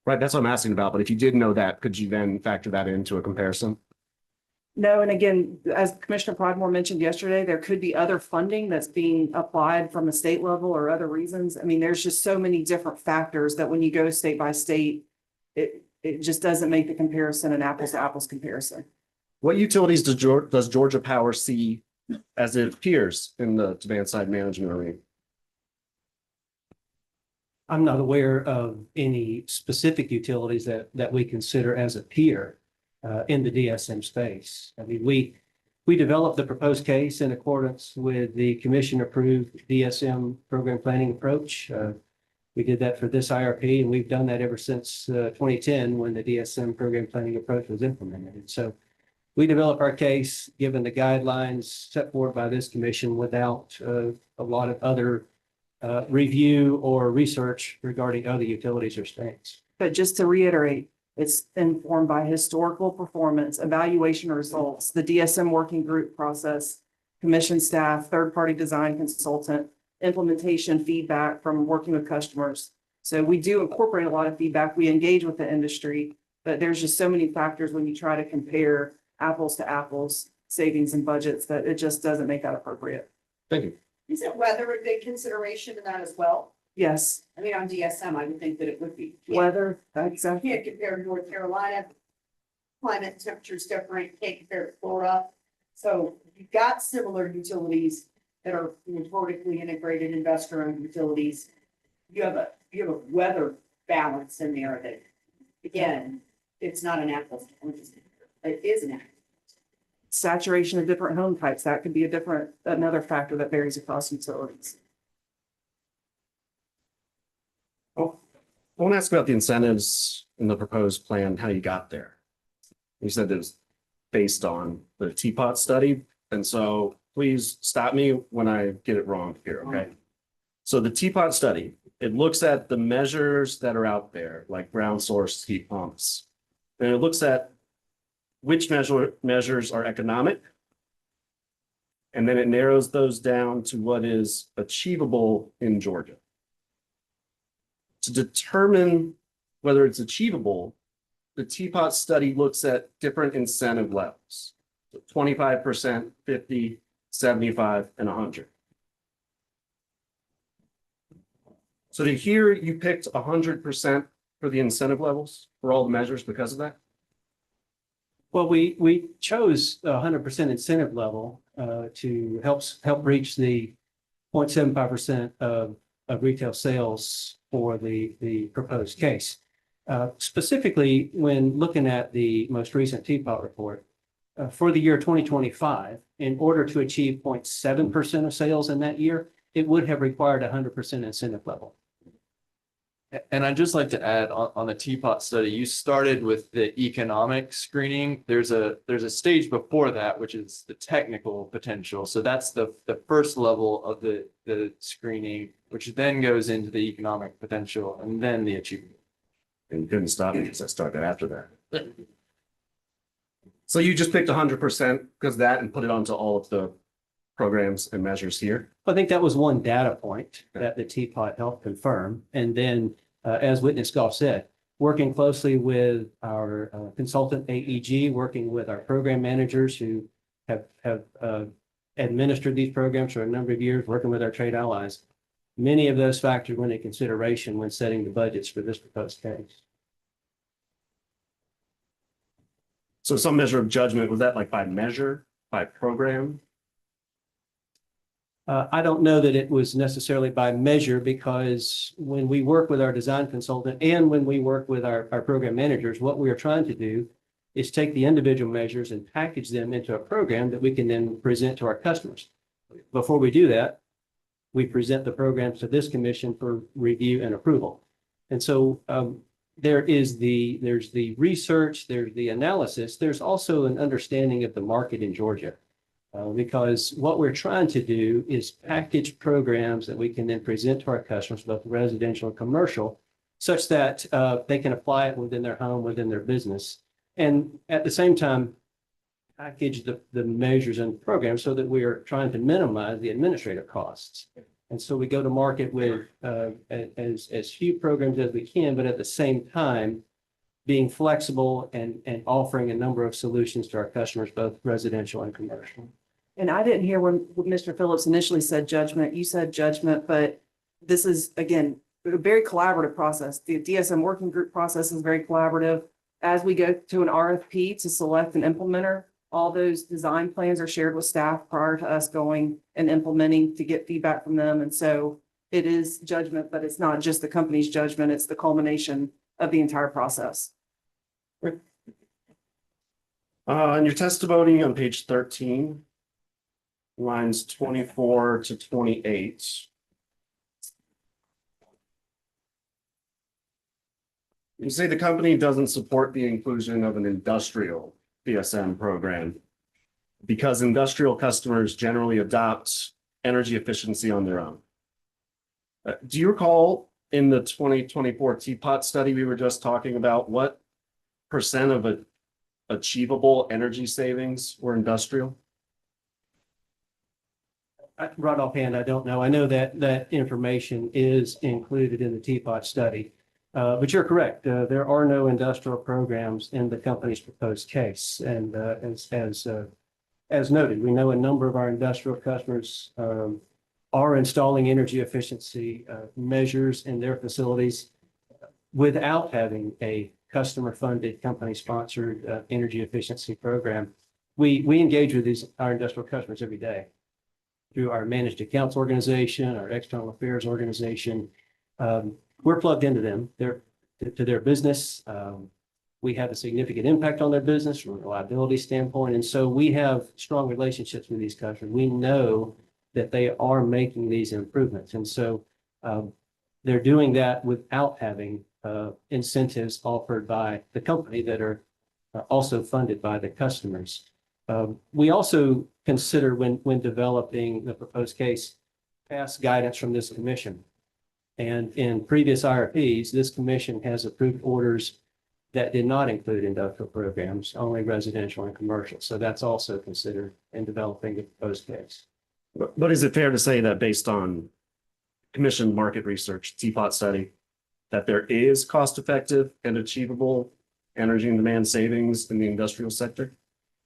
Right, that's what I'm asking about. But if you did know that, could you then factor that into a comparison? No, and again, as Commissioner Pridemore mentioned yesterday, there could be other funding that's being applied from a state level or other reasons. I mean, there's just so many different factors that when you go state by state, it just doesn't make the comparison an apples to apples comparison. What utilities does Georgia Power see as it appears in the demand side management arena? I'm not aware of any specific utilities that we consider as a peer in the DSM space. I mean, we developed the proposed case in accordance with the commission-approved DSM program planning approach. We did that for this IRP, and we've done that ever since 2010 when the DSM program planning approach was implemented. And so we developed our case, given the guidelines set forward by this commission without a lot of other review or research regarding other utilities or states. But just to reiterate, it's informed by historical performance, evaluation results, the DSM working group process, commission staff, third-party design consultant, implementation feedback from working with customers. So we do incorporate a lot of feedback. We engage with the industry, but there's just so many factors when you try to compare apples to apples, savings and budgets, that it just doesn't make that appropriate. Thank you. Isn't weather a big consideration in that as well? Yes, I mean, on DSM, I would think that it would be. weather, You exactly. can't compare to North Carolina. Climate temperature's different, you can't compare to Florida. So you've got similar utilities that are vertically integrated investor-owned utilities. You have a weather balance in there that, again, it's not an apples to oranges. It is an apples. Saturation of different home types, that could be another factor that varies across utilities. I want to ask about the incentives in the proposed plan, how you got there. You said it was based on the Teapot study, and so please stop me when I get it wrong here, okay? So the Teapot study, it looks at the measures that are out there, like ground source heat pumps. And it looks at which measures are economic. And then it narrows those down to what is achievable in Georgia. To determine whether it's achievable, the Teapot study looks at different incentive levels. So 25%, 50, 75, and 100. So to hear you picked 100% for the incentive levels for all the measures because of that? Well, we chose 100% incentive level to help reach the 0.75% of retail sales for the proposed case. Specifically, when looking at the most recent Teapot report, for the year 2025, in order to achieve 0.7% of sales in that year, it would have required 100% incentive level. And I'd just like to add on the Teapot study, you started with the economic screening. There's a stage before that, which is the technical potential. So that's the first level of the screening, which then goes into the economic potential and then the achievement. And you couldn't stop me because I started after that. So you just picked 100% because of that and put it onto all of the programs and measures here? I think that was one data point that the Teapot helped confirm. And then, as Witness Golf said, working closely with our consultant AEG, working with our program managers who have administered these programs for a number of years, working with our trade allies. Many of those factors went into consideration when setting the budgets for this proposed case. So some measure of judgment, was that like by measure, by program? I don't know that it was necessarily by measure, because when we work with our design consultant and when we work with our program managers, what we are trying to do is take the individual measures and package them into a program that we can then present to our customers. Before we do that, we present the programs to this commission for review and approval. And so there's the research, there's the analysis, there's also an understanding of the market in Georgia. Because what we're trying to do is package programs that we can then present to our customers, both residential and commercial, such that they can apply it within their home, within their business. And at the same time, package the measures and programs so that we are trying to minimize the administrative costs. And so we go to market with as few programs as we can, but at the same time, being flexible and offering a number of solutions to our customers, both residential and commercial. And I didn't hear when Mr. Phillips initially said judgment, you said judgment, but this is, again, a very collaborative process. The DSM working group process is very collaborative. As we go to an RFP to select an implementer, all those design plans are shared with staff prior to us going and implementing to get feedback from them. And so it is judgment, but it's not just the company's judgment, it's the culmination of the entire process. In your testimony on page 13, lines 24 to 28. You say the company doesn't support the inclusion of an industrial PSM program because industrial customers generally adopt energy efficiency on their own. Do you recall in the 2024 Teapot study we were just talking about, what % of achievable energy savings were industrial? Right offhand, I don't know. I know that that information is included in the Teapot study. But you're correct. There are no industrial programs in the company's proposed case. And as noted, we know a number of our industrial customers are installing energy efficiency measures in their facilities without having a customer-funded, company-sponsored energy efficiency program. We engage with our industrial customers every day through our managed accounts organization, our external affairs organization. We're plugged into them, to their business. We have a significant impact on their business from a reliability standpoint. And so we have strong relationships with these customers. We know that they are making these improvements. And so they're doing that without having incentives offered by the company that are also funded by the customers. We also consider when developing the proposed case, past guidance from this commission. And in previous IRPs, this commission has approved orders that did not include industrial programs, only residential and commercial. So that's also considered in developing the proposed case. But is it fair to say that based on commission market research, Teapot study, that there is cost-effective and achievable energy and demand savings in the industrial sector?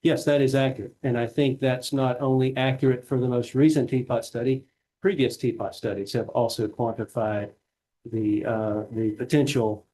Yes, that is accurate. And I think that's not only accurate for the most recent Teapot study, previous Teapot studies have also quantified the potential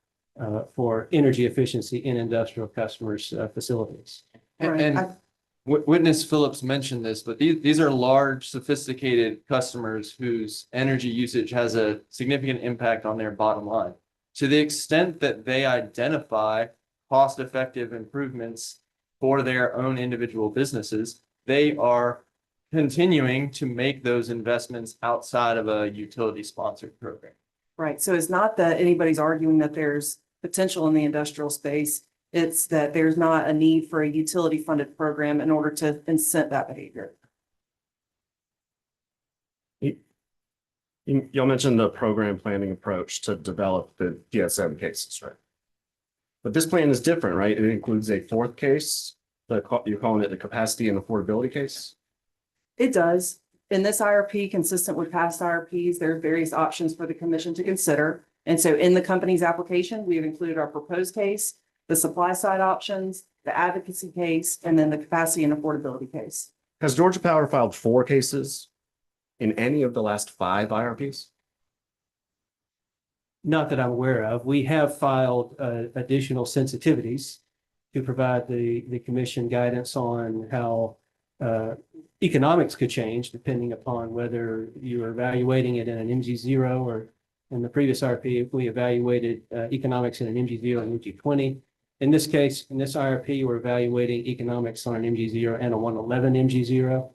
for energy efficiency in industrial customers' facilities. And Witness Phillips mentioned this, but these are large, sophisticated customers whose energy usage has a significant impact on their bottom line. To the extent that they identify cost-effective improvements for their own individual businesses, they are continuing to make those investments outside of a utility-sponsored program. Right. So it's not that anybody's arguing that there's potential in the industrial space. It's that there's not a need for a utility-funded program in order to incent that behavior. Y'all mentioned the program planning approach to develop the DSM cases, right? But this plan is different, right? It includes a fourth case, you're calling it the capacity and affordability case? It does. In this IRP, consistent with past IRPs, there are various options for the commission to consider. And so in the company's application, we have included our proposed case, the supply side options, the advocacy case, and then the capacity and affordability case. Has Georgia Power filed 4 cases in any of the last 5 IRPs? Not that I'm aware of. We have filed additional sensitivities to provide the commission guidance on how economics could change depending upon whether you are evaluating it in an MG0 or in the previous IRP, we evaluated economics in an MG0 and MG20. In this case, in this IRP, we're evaluating economics on an MG0 and a 111 MG0.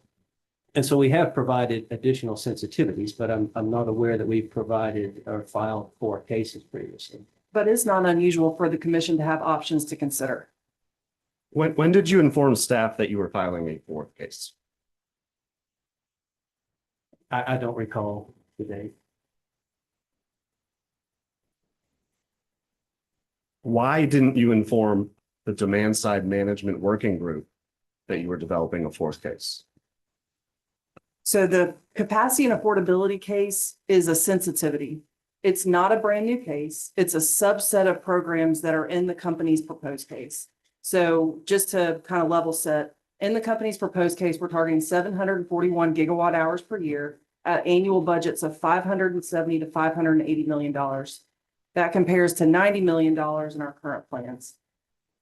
And so we have provided additional sensitivities, but I'm not aware that we've provided or filed 4 cases previously. But it's not unusual for the commission to have options to consider. When did you inform staff that you were filing a 4th case? I don't recall the date. Why didn't you inform the demand side management working group that you were developing a 4th case? So the capacity and affordability case is a sensitivity. It's not a brand new case. It's a subset of programs that are in the company's proposed case. So just to kind of level set, in the company's proposed case, we're targeting 741 gigawatt hours per year at annual budgets of $570 to $580 million. That compares to $90 million in our current plans.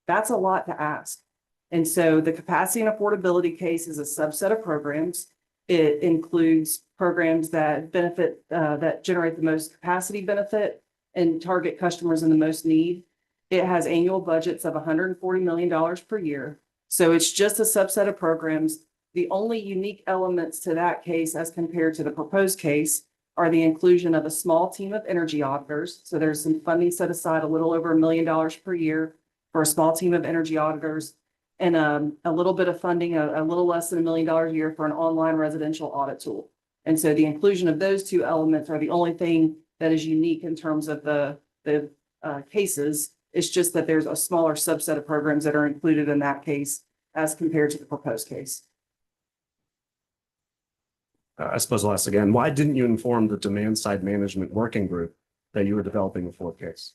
That's a lot to ask. And so the capacity and affordability case is a subset of programs. It includes programs that benefit, that generate the most capacity benefit and target customers in the most need. It has annual budgets of $140 million per year. So it's just a subset of programs. The only unique elements to that case as compared to the proposed case are the inclusion of a small team of energy auditors. So there's some funding set aside, a little over $1 million per year for a small team of energy auditors, and a little bit of funding, a little less than $1 million a year for an online residential audit tool. And so the inclusion of those two elements are the only thing that is unique in terms of the cases. It's just that there's a smaller subset of programs that are included in that case as compared to the proposed case. I suppose I'll ask again, why didn't you inform the demand side management working group that you were developing a fourth case?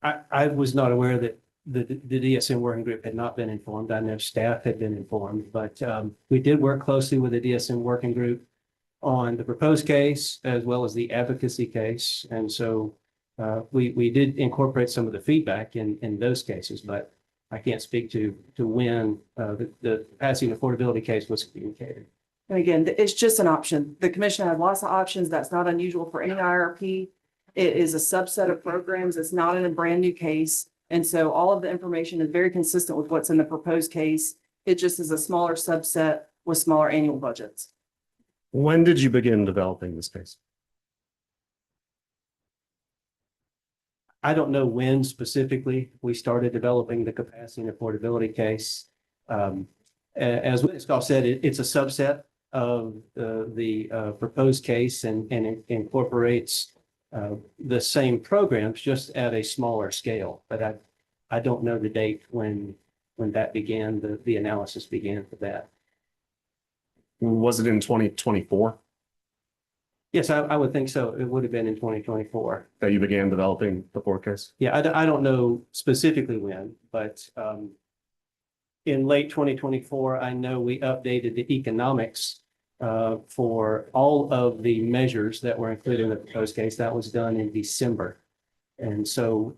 I was not aware that the DSM working group had not been informed. I know staff had been informed, but we did work closely with the DSM working group on the proposed case as well as the advocacy case. And so we did incorporate some of the feedback in those cases, but I can't speak to when the capacity and affordability case was communicated. And again, it's just an option. The commission had lots of options. That's not unusual for any IRP. It is a subset of programs. It's not in a brand new case. And so all of the information is very consistent with what's in the proposed case. It just is a smaller subset with smaller annual budgets. When did you begin developing this case? I don't know when specifically we started developing the capacity and affordability case. As Scott said, it's a subset of the proposed case and it incorporates the same programs just at a smaller scale. But I don't know the date when that began, the analysis began for that. Was it in 2024? Yes, I would think so. It would have been in 2024. That you began developing the fourth case? Yeah, I don't know specifically when, but in late 2024, I know we updated the economics for all of the measures that were included in the proposed case. That was done in December. And so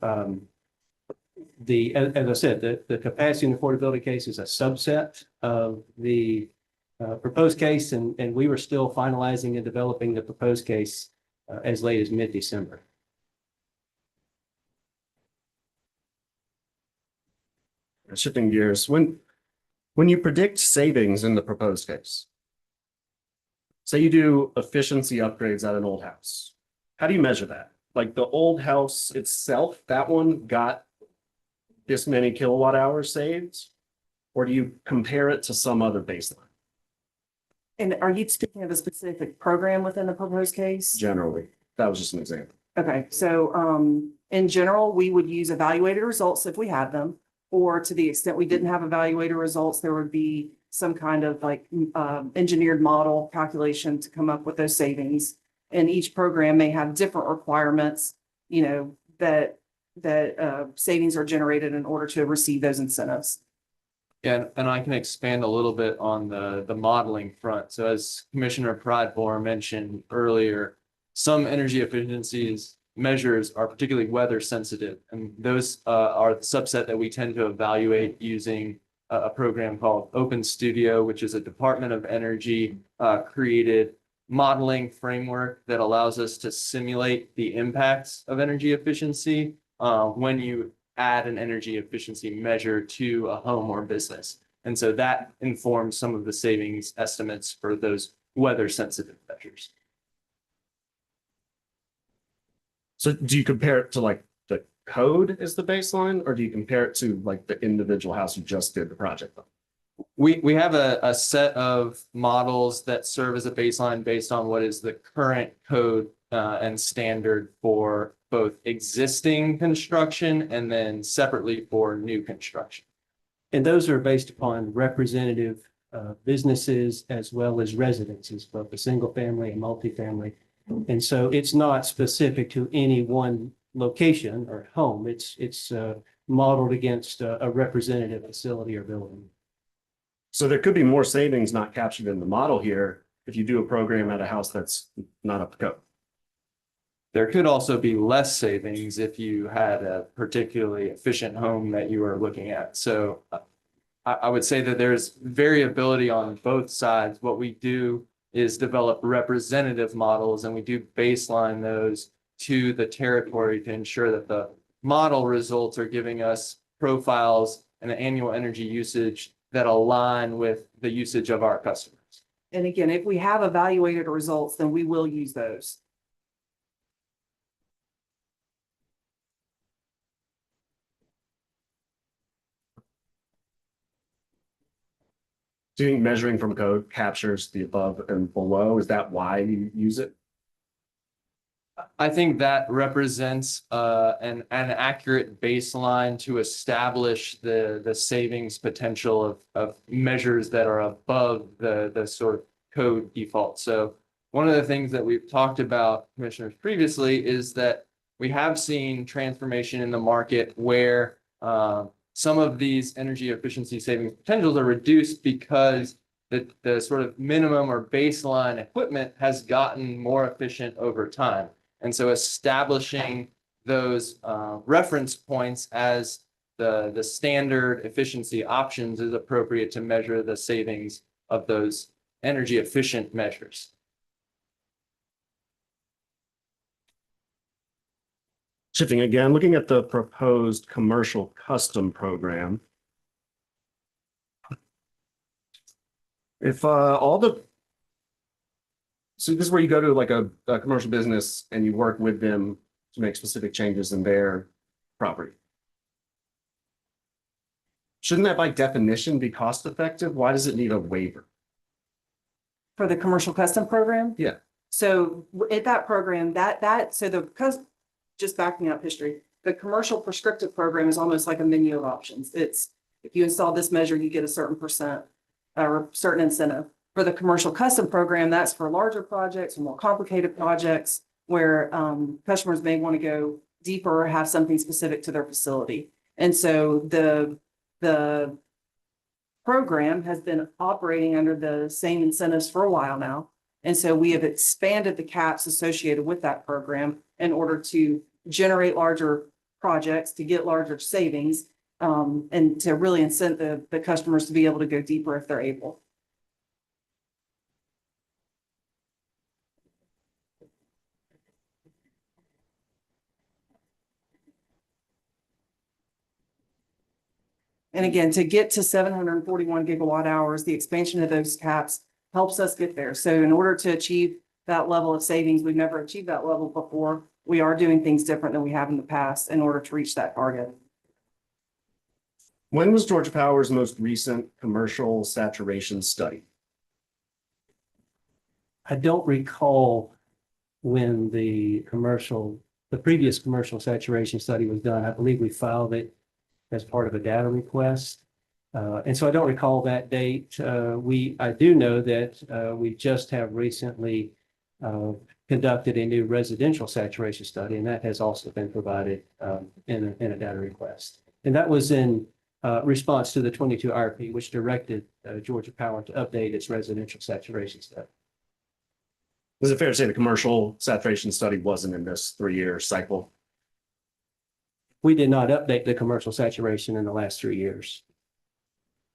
as I said, the capacity and affordability case is a subset of the proposed case, and we were still finalizing and developing the proposed case as late as mid-December. Shifting gears, when you predict savings in the proposed case, say you do efficiency upgrades at an old house, how do you measure that? Like the old house itself, that one got this many kilowatt hours saved, or do you compare it to some other baseline? And are you speaking of a specific program within the proposed case? Generally, that was just an example. Okay, so in general, we would use evaluated results if we had them, or to the extent we didn't have evaluated results, there would be some kind of like engineered model calculation to come up with those savings. And each program may have different requirements, you know, that savings are generated in order to receive those incentives. Yeah, and I can expand a little bit on the modeling front. So as Commissioner Pridemore mentioned earlier, some energy efficiencies measures are particularly weather sensitive, and those are the subset that we tend to evaluate using a program called Open Studio, which is a Department of Energy created modeling framework that allows us to simulate the impacts of energy efficiency when you add an energy efficiency measure to a home or business. And so that informs some of the savings estimates for those weather sensitive measures. So do you compare it to like the code is the baseline, or do you compare it to like the individual house you just did the project on? We have a set of models that serve as a baseline based on what is the current code and standard for both existing construction and then separately for new construction. And those are based upon representative businesses as well as residences, both the single family and multifamily. And so it's not specific to any one location or home. It's modeled against a representative facility or building. So there could be more savings not captured in the model here if you do a program at a house that's not up to code. There could also be less savings if you had a particularly efficient home that you were looking at. So I would say that there's variability on both sides. What we do is develop representative models, and we do baseline those to the territory to ensure that the model results are giving us profiles and an annual energy usage that align with the usage of our customers. And again, if we have evaluated results, then we will use those. Do you think measuring from code captures the above and below? Is that why you use it? I think that represents an accurate baseline to establish the savings potential of measures that are above the sort of code default. So one of the things that we've talked about, commissioners, previously is that we have seen transformation in the market where some of these energy efficiency savings potentials are reduced because the sort of minimum or baseline equipment has gotten more efficient over time. And so establishing those reference points as the standard efficiency options is appropriate to measure the savings of those energy efficient measures. Shifting again, looking at the proposed commercial custom program. If so this is where you go to like a commercial business and you work with them to make specific changes in their property. Shouldn't that by definition be cost effective? Why does it need a waiver? For the commercial custom program? Yeah. So at that program, just backing up history, the commercial prescriptive program is almost like a menu of options. It's, if you install this measure, you get a certain percent or certain incentive. For the commercial custom program, that's for larger projects or more complicated projects where customers may want to go deeper or have something specific to their facility. And so the program has been operating under the same incentives for a while now. And so we have expanded the caps associated with that program in order to generate larger projects, to get larger savings, and to really incent the customers to be able to go deeper if they're able. And again, to get to 741 gigawatt hours, the expansion of those caps helps us get there. So in order to achieve that level of savings, we've never achieved that level before. We are doing things different than we have in the past in order to reach that target. When was Georgia Power's most recent commercial saturation study? I don't recall when the previous commercial saturation study was done. I believe we filed it as part of a data request. And so I don't recall that date. I do know that we just have recently conducted a new residential saturation study, and that has also been provided in a data request. And that was in response to the 22 IRP, which directed Georgia Power to update its residential saturation study. Is it fair to say the commercial saturation study wasn't in this 3-year cycle? We did not update the commercial saturation in the last 3 years.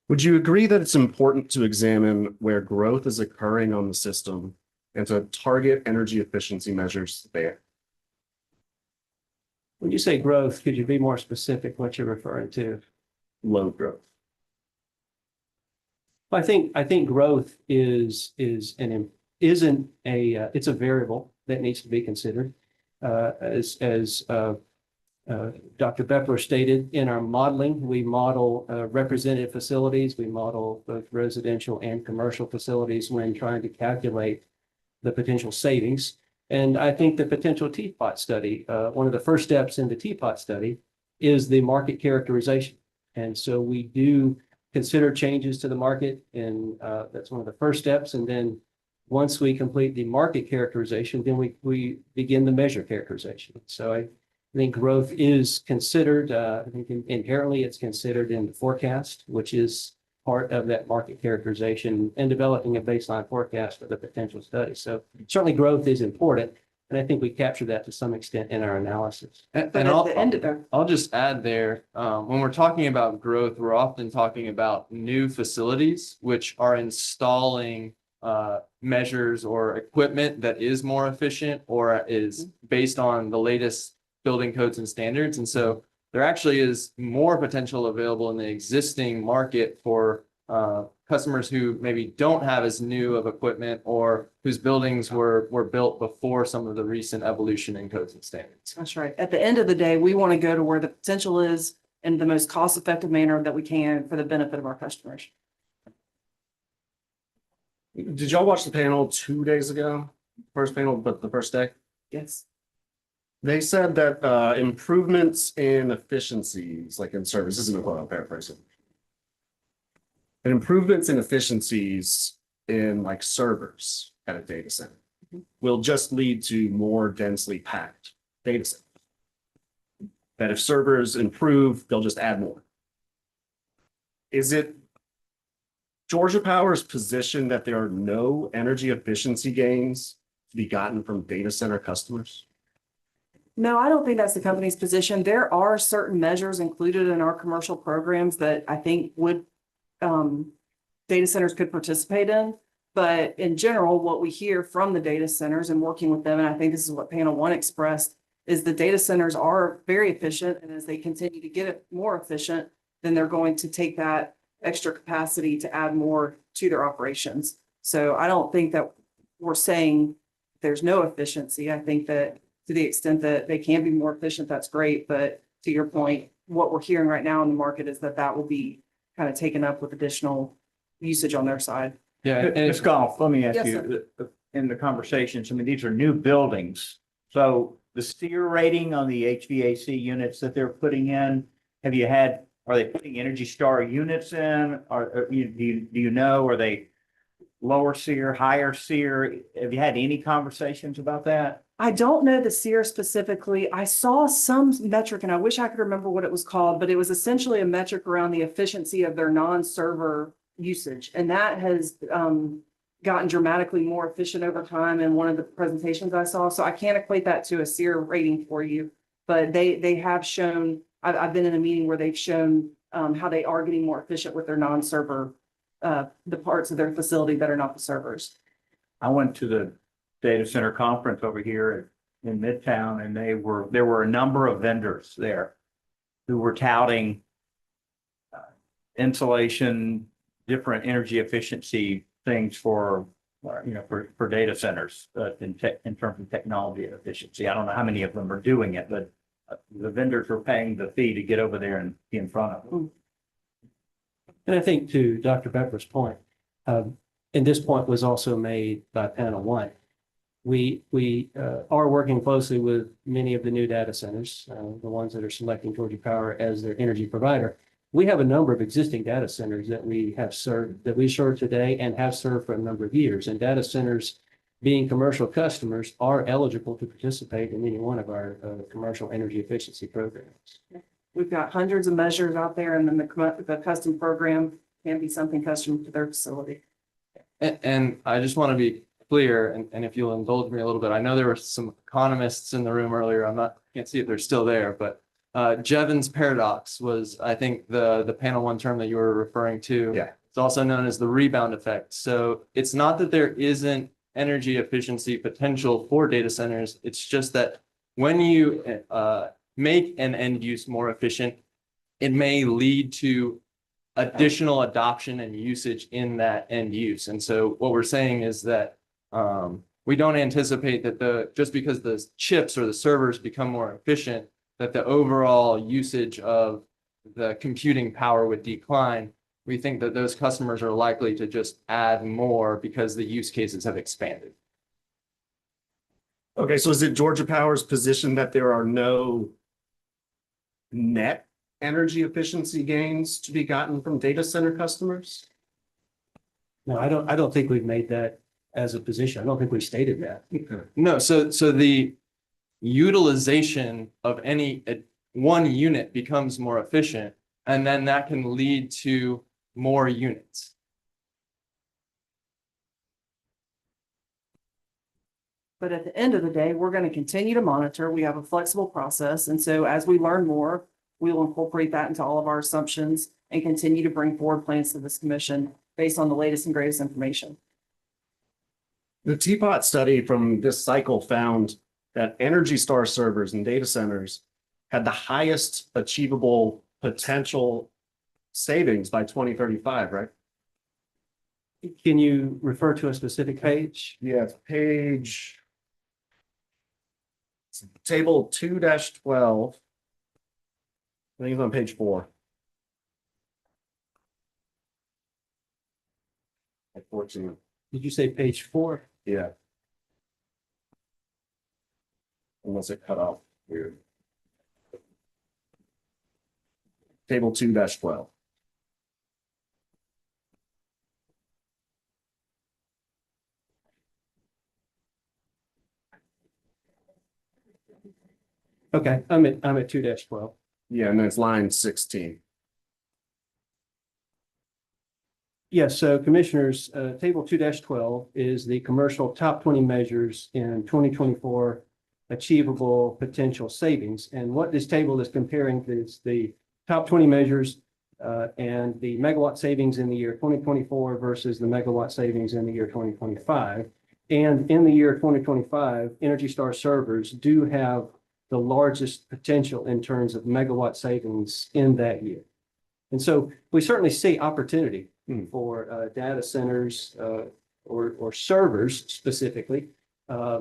Would you agree that it's important to examine where growth is occurring on the system and to target energy efficiency measures there? When you say growth, could you be more specific what you're referring to? Load growth. I think growth it's a variable that needs to be considered. As Dr. Bepler stated, in our modeling, we model representative facilities. We model both residential and commercial facilities when trying to calculate the potential savings. And I think the potential teapot study, one of the first steps in the teapot study is the market characterization. And so we do consider changes to the market, and that's one of the first steps. And then Once we complete the market characterization, then we begin the measure characterization. So I think growth is considered, I think inherently it's considered in the forecast, which is part of that market characterization and developing a baseline forecast for the potential study. So certainly growth is important. And I think we capture that to some extent in our analysis. And But at the end of it, I'll just add there, when we're talking about growth, we're often talking about new facilities which are installing measures or equipment that is more efficient or is based on the latest building codes and standards. And so there actually is more potential available in the existing market for customers who maybe don't have as new of equipment or whose buildings were built before some of the recent evolution in codes and standards. that's right. At the end of the day, we want to go to where the potential is in the most cost-effective manner that we can for the benefit of our customers. Did y'all watch the panel 2 days ago? First panel, but the first day? Yes. They said that improvements in efficiencies, like in service, this isn't a quote, I'm paraphrasing. And improvements in efficiencies in like servers at a data center will just lead to more densely packed data centers. That if servers improve, they'll just add more. Is it Georgia Power's position that there are no energy efficiency gains to be gotten from data center customers? No, I don't think that's the company's position. There are certain measures included in our commercial programs that I think would data centers could participate in. But in general, what we hear from the data centers and working with them, and I think this is what panel one expressed, is the data centers are very efficient. And as they continue to get it more efficient, then they're going to take that extra capacity to add more to their operations. So I don't think that we're saying there's no efficiency. I think that to the extent that they can be more efficient, that's great. But to your point, what we're hearing right now in the market is that that will be kind of taken up with additional usage on their side. Yeah. Ms. Goff, let me ask Yes, you, in the conversations, I mean, these are new buildings. So the SEER rating on the HVAC units that they're putting in, are they putting Energy Star units in? Do you know, are they lower SEER, higher SEER? Have you had any conversations about that? I don't know the SEER specifically. I saw some metric and I wish I could remember what it was called, but it was essentially a metric around the efficiency of their non-server usage. And that has gotten dramatically more efficient over time in one of the presentations I saw. So I can't equate that to a SEER rating for you, but they have shown, I've been in a meeting where they've shown how they are getting more efficient with their non-server, the parts of their facility that are not the servers. I went to the data center conference over here in Midtown, and there were a number of vendors there who were touting insulation, different energy efficiency things for data centers in terms of technology and efficiency. I don't know how many of them are doing it, but the vendors are paying the fee to get over there and be in front of them. And I think to Dr. Pepper's point, and this point was also made by panel one, we are working closely with many of the new data centers, the ones that are selecting Georgia Power as their energy provider. We have a number of existing data centers that we serve today and have served for a number of years. And data centers, being commercial customers, are eligible to participate in any one of our commercial energy efficiency programs. We've got hundreds of measures out there, and then the custom program can be something custom to their facility. And I just want to be clear, and if you'll indulge me a little bit, I know there were some economists in the room earlier. Can't see if they're still there, but Jevons paradox was, I think, the panel one term that you were referring to. Yeah. It's also known as the rebound effect. So it's not that there isn't energy efficiency potential for data centers. It's just that when you make an end use more efficient, it may lead to additional adoption and usage in that end use. And so what we're saying is that we don't anticipate that just because the chips or the servers become more efficient, that the overall usage of the computing power would decline. We think that those customers are likely to just add more because the use cases have expanded. Okay, so is it Georgia Power's position that there are no net energy efficiency gains to be gotten from data center customers? No, I don't think we've made that as a position. I don't think we stated that. No, so the utilization of any one unit becomes more efficient, and then that can lead to more units. But at the end of the day, we're going to continue to monitor. We have a flexible process. And so as we learn more, we will incorporate that into all of our assumptions and continue to bring forward plans to this commission based on the latest and greatest information. The Teapot study from this cycle found that Energy Star servers and data centers had the highest achievable potential savings by 2035, right? Can you refer to a specific page? Yeah, it's page. It's table 2-12. I think it's on page 4. At 14. Did you say page 4? Yeah. Unless it cut off. Weird. Table 2-12. Okay, I'm at 2-12. Yeah, and then it's line 16. Yes, so commissioners, table 2-12 is the commercial top 20 measures in 2024 achievable potential savings. And what this table is comparing is the top 20 measures and the megawatt savings in the year 2024 versus the megawatt savings in the year 2025. And in the year 2025, Energy Star servers do have the largest potential in terms of megawatt savings in that year. And so we certainly see opportunity for data centers or servers specifically. I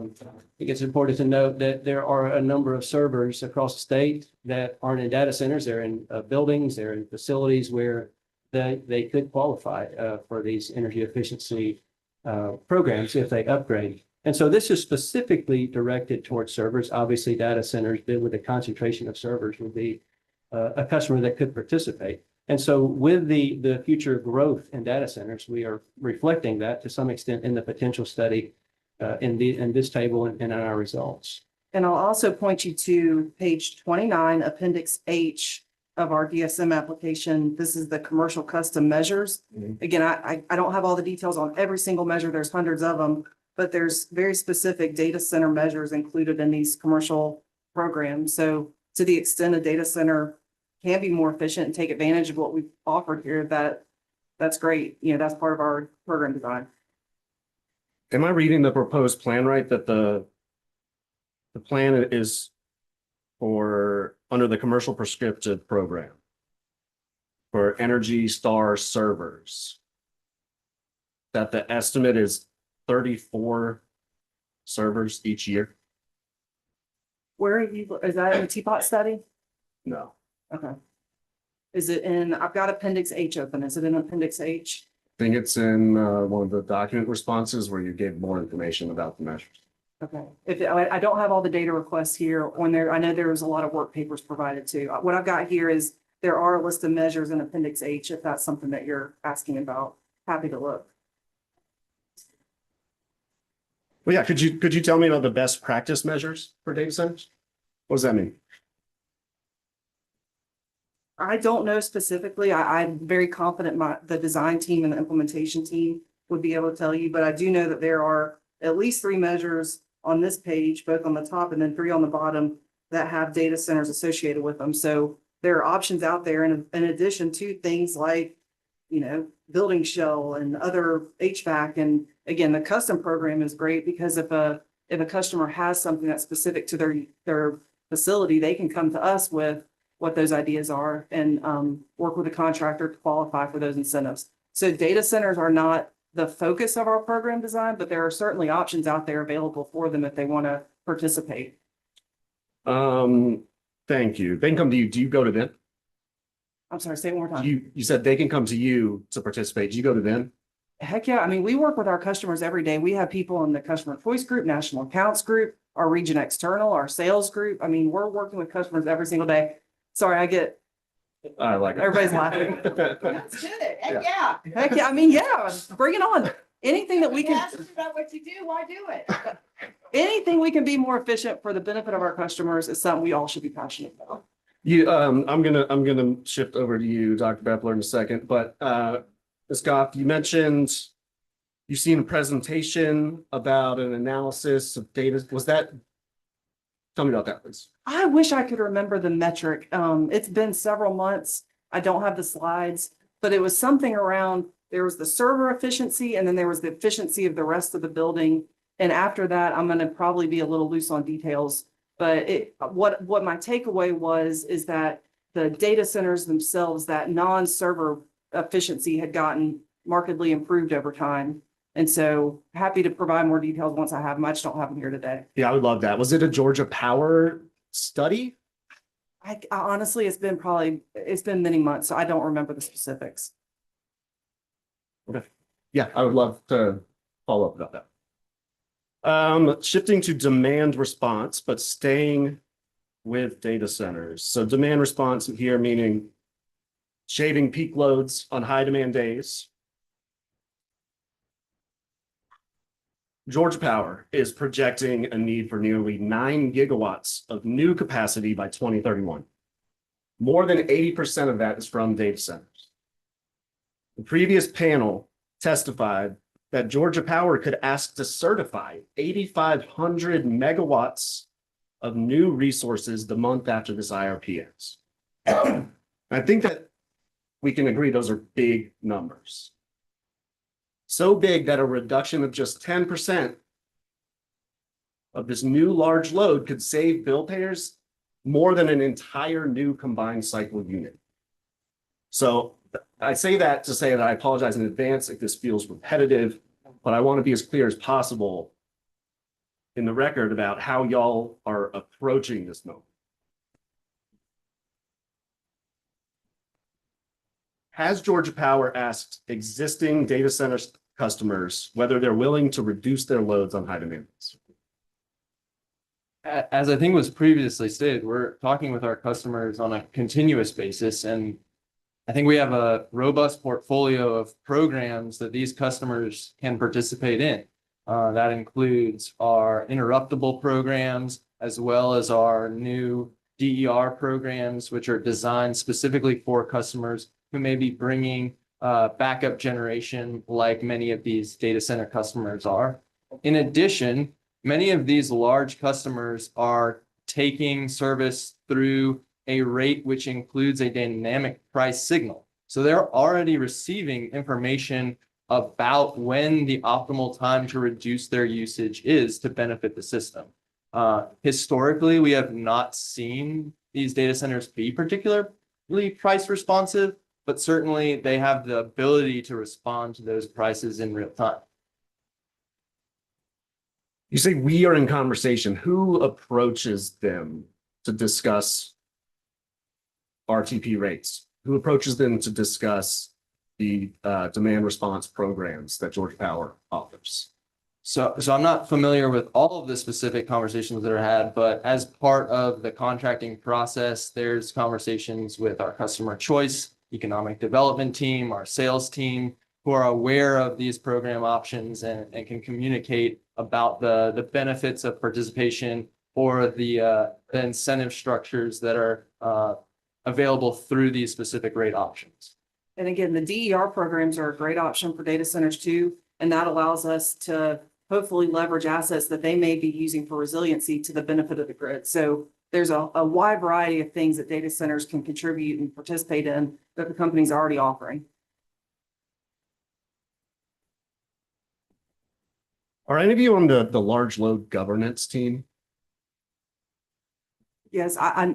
think it's important to note that there are a number of servers across the state that aren't in data centers. They're in buildings, they're in facilities where they could qualify for these energy efficiency programs if they upgrade. And so this is specifically directed towards servers. Obviously, data centers with a concentration of servers would be a customer that could participate. And so with the future growth in data centers, we are reflecting that to some extent in the potential study in this table and in our results. And I'll also point you to page 29, Appendix H of our DSM application. This is the commercial custom measures. Again, I don't have all the details on every single measure. There's hundreds of them, but there's very specific data center measures included in these commercial programs. So to the extent a data center can be more efficient and take advantage of what we've offered here, that's great. You know, that's part of our program design. Am I reading the proposed plan right, that the plan is for under the commercial prescriptive program for Energy Star servers, that the estimate is 34 servers each year? Where are you, is that in the Teapot study? No. Okay. Is it in, I've got Appendix H open. Is it in Appendix H? I think it's in one of the document responses where you gave more information about the measures. Okay. I don't have all the data requests here on there. I know there was a lot of work papers provided too. What I've got here is there are a list of measures in Appendix H, if that's something that you're asking about. Happy to look. Well, yeah, could you tell me about the best practice measures for data centers? What does that mean? I don't know specifically. I'm very confident the design team and the implementation team would be able to tell you, but I do know that there are at least 3 measures on this page, both on the top and then 3 on the bottom, that have data centers associated with them. So there are options out there in addition to things like, you know, building shell and other HVAC. And again, the custom program is great because if a customer has something that's specific to their facility, they can come to us with what those ideas are and work with a contractor to qualify for those incentives. So data centers are not the focus of our program design, but there are certainly options out there available for them if they want to participate. Thank you. They can come to you. Do you go to them? I'm sorry, say it one more time. You said they can come to you to participate. Do you go to them? Heck yeah. I mean, we work with our customers every day. We have people in the customer choice group, national accounts group, our region external, our sales group. I mean, we're working with customers every single day. Sorry, I like it. Everybody's laughing. That's good. Heck yeah. Heck yeah. I mean, yeah, bring it on. anything that we can. about what you do, why do it? Anything we can be more efficient for the benefit of our customers is something we all should be passionate about. You, I'm gonna shift over to you, Dr. Bepler, in a second, but, Ms. Goff, you mentioned you've seen a presentation about an analysis of data. Was that? Tell me about that, please. I wish I could remember the metric. It's been several months. I don't have the slides, but it was something around, there was the server efficiency and then there was the efficiency of the rest of the building. And after that, I'm going to probably be a little loose on details, but what my takeaway was, is that the data centers themselves, that non-server efficiency had gotten markedly improved over time. And so happy to provide more details once I have them. I just don't have them here today. Yeah, I would love that. Was it a Georgia Power study? I honestly, it's been many months, so I don't remember the specifics. Okay. Yeah, I would love to follow up about that. Shifting to demand response, but staying with data centers. So demand response here meaning shaving peak loads on high demand days. Georgia Power is projecting a need for nearly 9 gigawatts of new capacity by 2031. More than 80% of that is from data centers. The previous panel testified that Georgia Power could ask to certify 8,500 megawatts of new resources the month after this IRP ends. I think that we can agree those are big numbers. So big that a reduction of just 10% of this new large load could save bill payers more than an entire new combined cycle unit. So I say that to say that I apologize in advance if this feels repetitive, but I want to be as clear as possible in the record about how y'all are approaching this moment. Has Georgia Power asked existing data center customers whether they're willing to reduce their loads on high demands? As I think was previously stated, we're talking with our customers on a continuous basis, and I think we have a robust portfolio of programs that these customers can participate in. That includes our interruptible programs, as well as our new DER programs, which are designed specifically for customers who may be bringing backup generation like many of these data center customers are. In addition, many of these large customers are taking service through a rate which includes a dynamic price signal. So they're already receiving information about when the optimal time to reduce their usage is to benefit the system. Historically, we have not seen these data centers be particularly price responsive, but certainly they have the ability to respond to those prices in real time. You say we are in conversation. Who approaches them to discuss RTP rates? Who approaches them to discuss the demand response programs that Georgia Power offers? So I'm not familiar with all of the specific conversations that are had, but as part of the contracting process, there's conversations with our customer choice, economic development team, our sales team, who are aware of these program options and can communicate about the benefits of participation or the incentive structures that are available through these specific rate options. And again, the DER programs are a great option for data centers too. And that allows us to hopefully leverage assets that they may be using for resiliency to the benefit of the grid. So there's a wide variety of things that data centers can contribute and participate in that the company's already offering. Are any of you on the large load governance team? Yes, I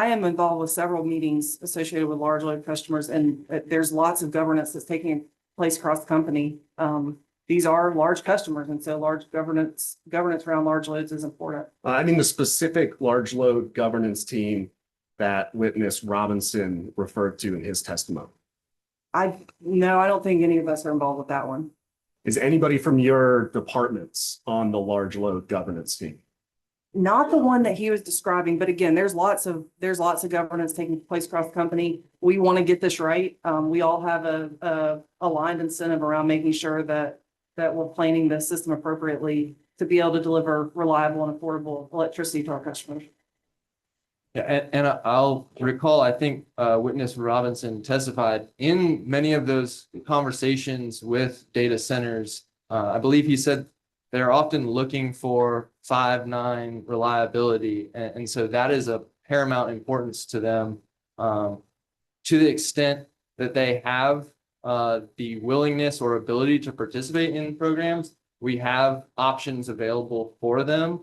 am involved with several meetings associated with large load customers, and there's lots of governance that's taking place across the company. These are large customers, and so large governance around large loads is important. I mean, the specific large load governance that Witness Robinson referred to in his testimony. No, I don't think any of us are involved with that one. Is anybody from your departments on the large load governance team? Not the one that he was describing, but again, there's lots of governance taking place across the company. We want to get this right. We all have a aligned incentive around making sure that that we're planning the system appropriately to be able to deliver reliable and affordable electricity to our customers. Yeah, and I'll recall, I think, witness Robinson testified in many of those conversations with data centers. I believe he said they're often looking for 5-9 reliability. And so that is a paramount importance to them. To the extent that they have the willingness or ability to participate in programs, we have options available for them.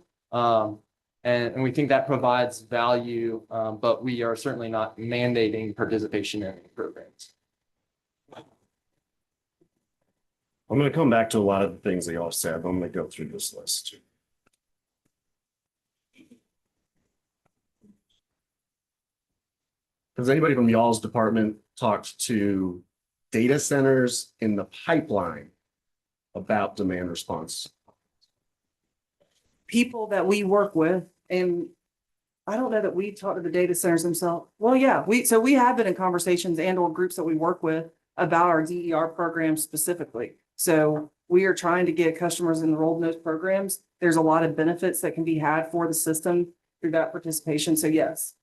And we think that provides value, but we are certainly not mandating participation in any programs. I'm going to come back to a lot of the things that y'all said, but I'm going to go through this list. Has anybody from y'all's department talked to data centers in the pipeline about demand response? People that we work with, and I don't know that we talk to the data centers themselves. Well, yeah, we have been in conversations and or groups that we work with about our DER program specifically. So we are trying to get customers enrolled in those programs. There's a lot of benefits that can be had for the system through that participation. So yes.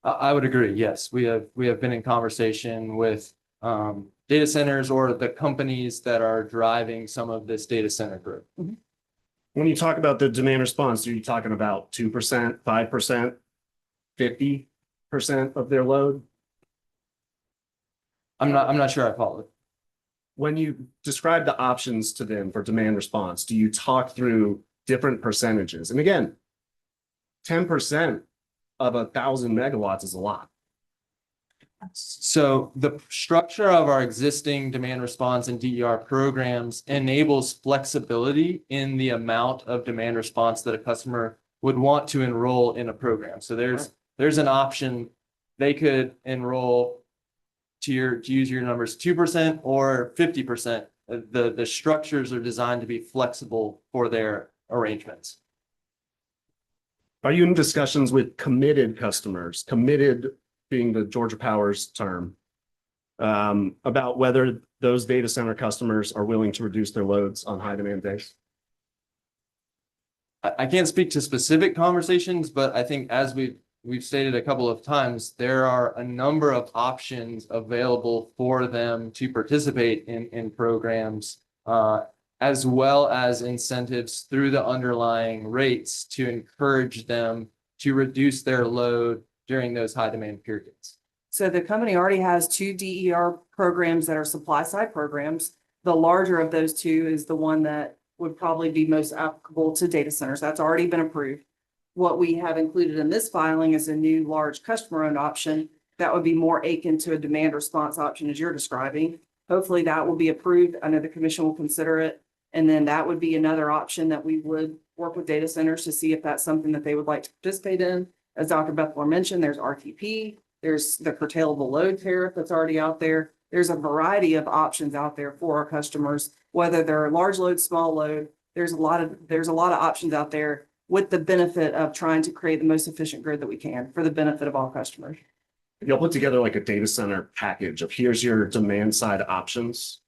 I would agree. Yes, we have been in conversation with data centers or the companies that are driving some of this data center growth. Mm-hmm. When you talk about the demand response, are you talking about 2%, 5%, 50% of their load? I'm not sure I follow it. When you describe the options to them for demand response, do you talk through different percentages? And again, 10% of 1,000 megawatts is a lot. So the structure of our existing demand response and DER programs enables flexibility in the amount of demand response that a customer would want to enroll in a program. So there's an option. They could enroll to use your numbers, 2% or 50%. The structures are designed to be flexible for their arrangements. Are you in discussions with committed customers, committed being the Georgia Power's term, about whether those data center customers are willing to reduce their loads on high demand days? I can't speak to specific conversations, but I think as we've stated a couple of times, there are a number of options available for them to participate in programs, as well as incentives through the underlying rates to encourage them to reduce their load during those high demand periods. So the company already has 2 DER programs that are supply side programs. The larger of those 2 is the one that would probably be most applicable to data centers. That's already been approved. What we have included in this filing is a new large customer owned option that would be more akin to a demand response option as you're describing. Hopefully that will be approved. I know the commission will consider it. And then that would be another option that we would work with data centers to see if that's something that they would like to participate in. As Dr. Bethler mentioned, there's RTP, there's the curtailable load tariff that's already out there. There's a variety of options out there for our customers, whether they're large load, small load. There's a lot of options out there with the benefit of trying to create the most efficient grid that we can for the benefit of all customers. You'll put together like a data center package of here's your demand side options.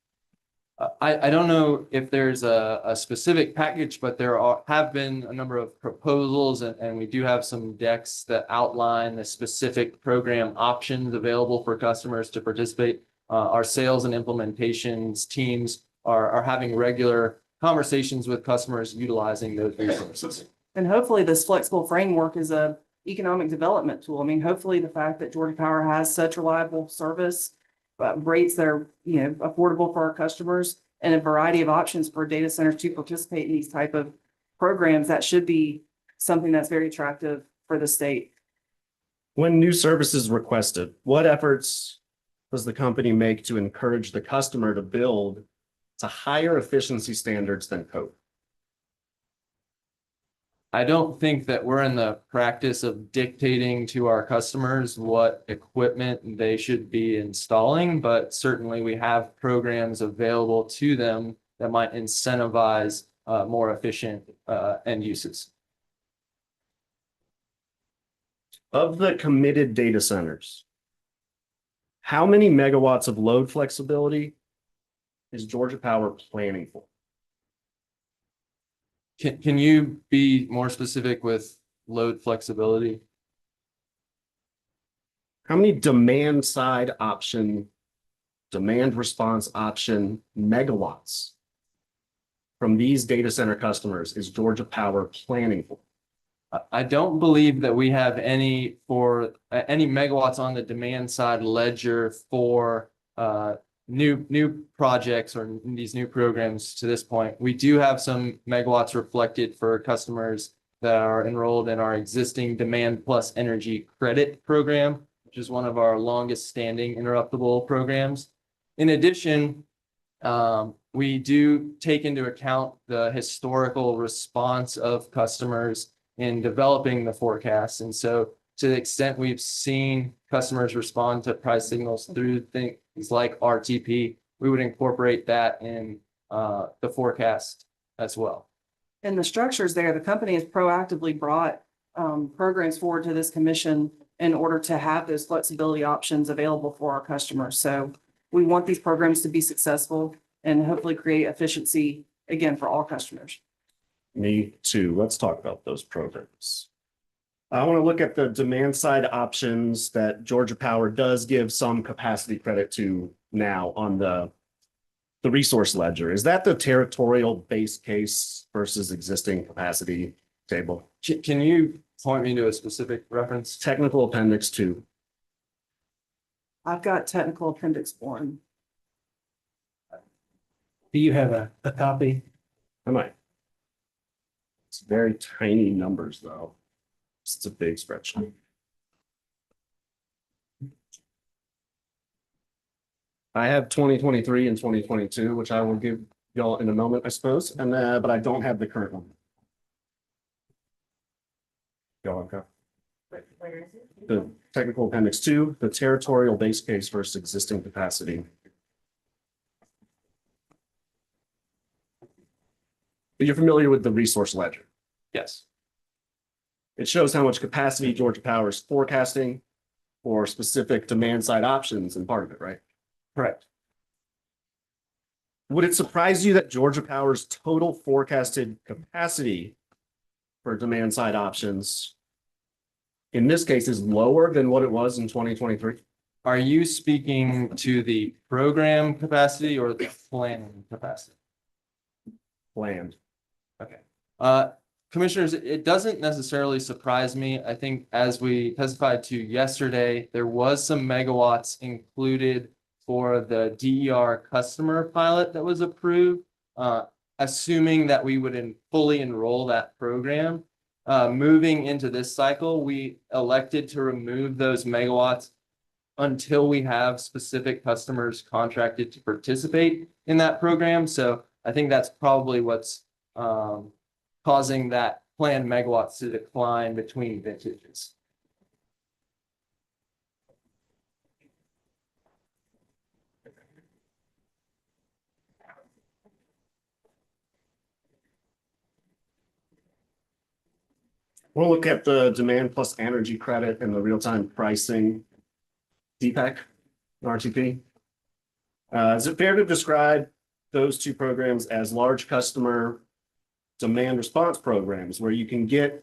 I don't know if there's a specific package, but there have been a number of proposals and we do have some decks that outline the specific program options available for customers to participate. Our sales and implementations teams are having regular conversations with customers utilizing those resources. And hopefully this flexible framework is a economic development tool. I mean, hopefully the fact that Georgia Power has such reliable service, rates that are, affordable for our customers and a variety of options for data centers to participate in these type of programs, that should be something that's very attractive for the state. When new services requested, what efforts does the company make to encourage the customer to build to higher efficiency standards than code? I don't think that we're in the practice of dictating to our customers what equipment they should be installing, but certainly we have programs available to them that might incentivize more efficient end uses. Of the committed data centers, how many megawatts of load flexibility is Georgia Power planning for? Can you be more specific with load flexibility? How many demand side option, demand response option megawatts from these data center customers is Georgia Power planning for? I don't believe that we have any for any megawatts on the demand side ledger for new projects or these new programs to this point. We do have some megawatts reflected for customers that are enrolled in our existing demand plus energy credit program, which is one of our longest standing interruptible programs. In addition, we do take into account the historical response of customers in developing the forecast. And so to the extent we've seen customers respond to price signals through things like RTP, we would incorporate that in the forecast as well. In the structures there, the company has proactively brought programs forward to this commission in order to have those flexibility options available for our customers. So we want these programs to be successful and hopefully create efficiency again for all customers. Me too. Let's talk about those programs. I want to look at the demand side options that Georgia Power does give some capacity credit to now on the resource ledger. Is that the territorial base case versus existing capacity table? Can you point me to a specific reference? Technical appendix 2. I've got technical appendix 1. Do you have a copy? I might. It's very tiny numbers though. It's a big spreadsheet. I have 2023 and 2022, which I will give y'all in a moment, I suppose. And but I don't have the current one. Y'all okay? Where is it? The technical appendix 2, the territorial base case versus existing capacity. But you're familiar with the resource ledger. Yes. It shows how much capacity Georgia Power is forecasting for specific demand side options and part of it, right? Correct. Would it surprise you that Georgia Power's total forecasted capacity for demand side options in this case is lower than what it was in 2023? Are you speaking to the program capacity or the planning capacity? Planned. Okay. Commissioners, it doesn't necessarily surprise me. I think as we testified to yesterday, there was some megawatts included for the DER customer pilot that was approved, assuming that we would fully enroll that program. Moving into this cycle, we elected to remove those megawatts until we have specific customers contracted to participate in that program. So I think that's probably what's causing that planned megawatts to decline between vintages. We'll look at the demand plus energy credit and the real-time pricing DPEC, RTP. Is it fair to describe those two programs as large customer demand response programs where you can get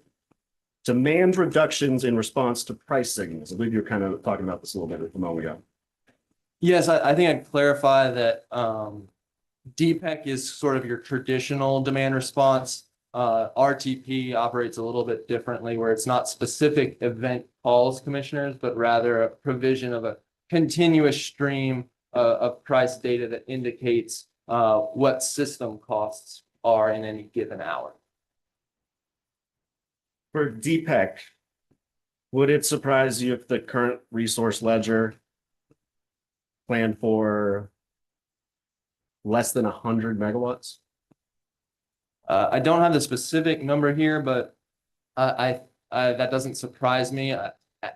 demand reductions in response to price signals? I believe you're kind of talking about this a little bit a moment ago. Yes, I think I'd clarify that DPEC is sort of your traditional demand response. RTP operates a little bit differently where it's not specific event calls, commissioners, but rather a provision of a continuous stream of price data that indicates what system costs are in any given hour. For DPEC, would it surprise you if the current resource ledger planned for less than 100 megawatts? I don't have the specific number here, but that doesn't surprise me.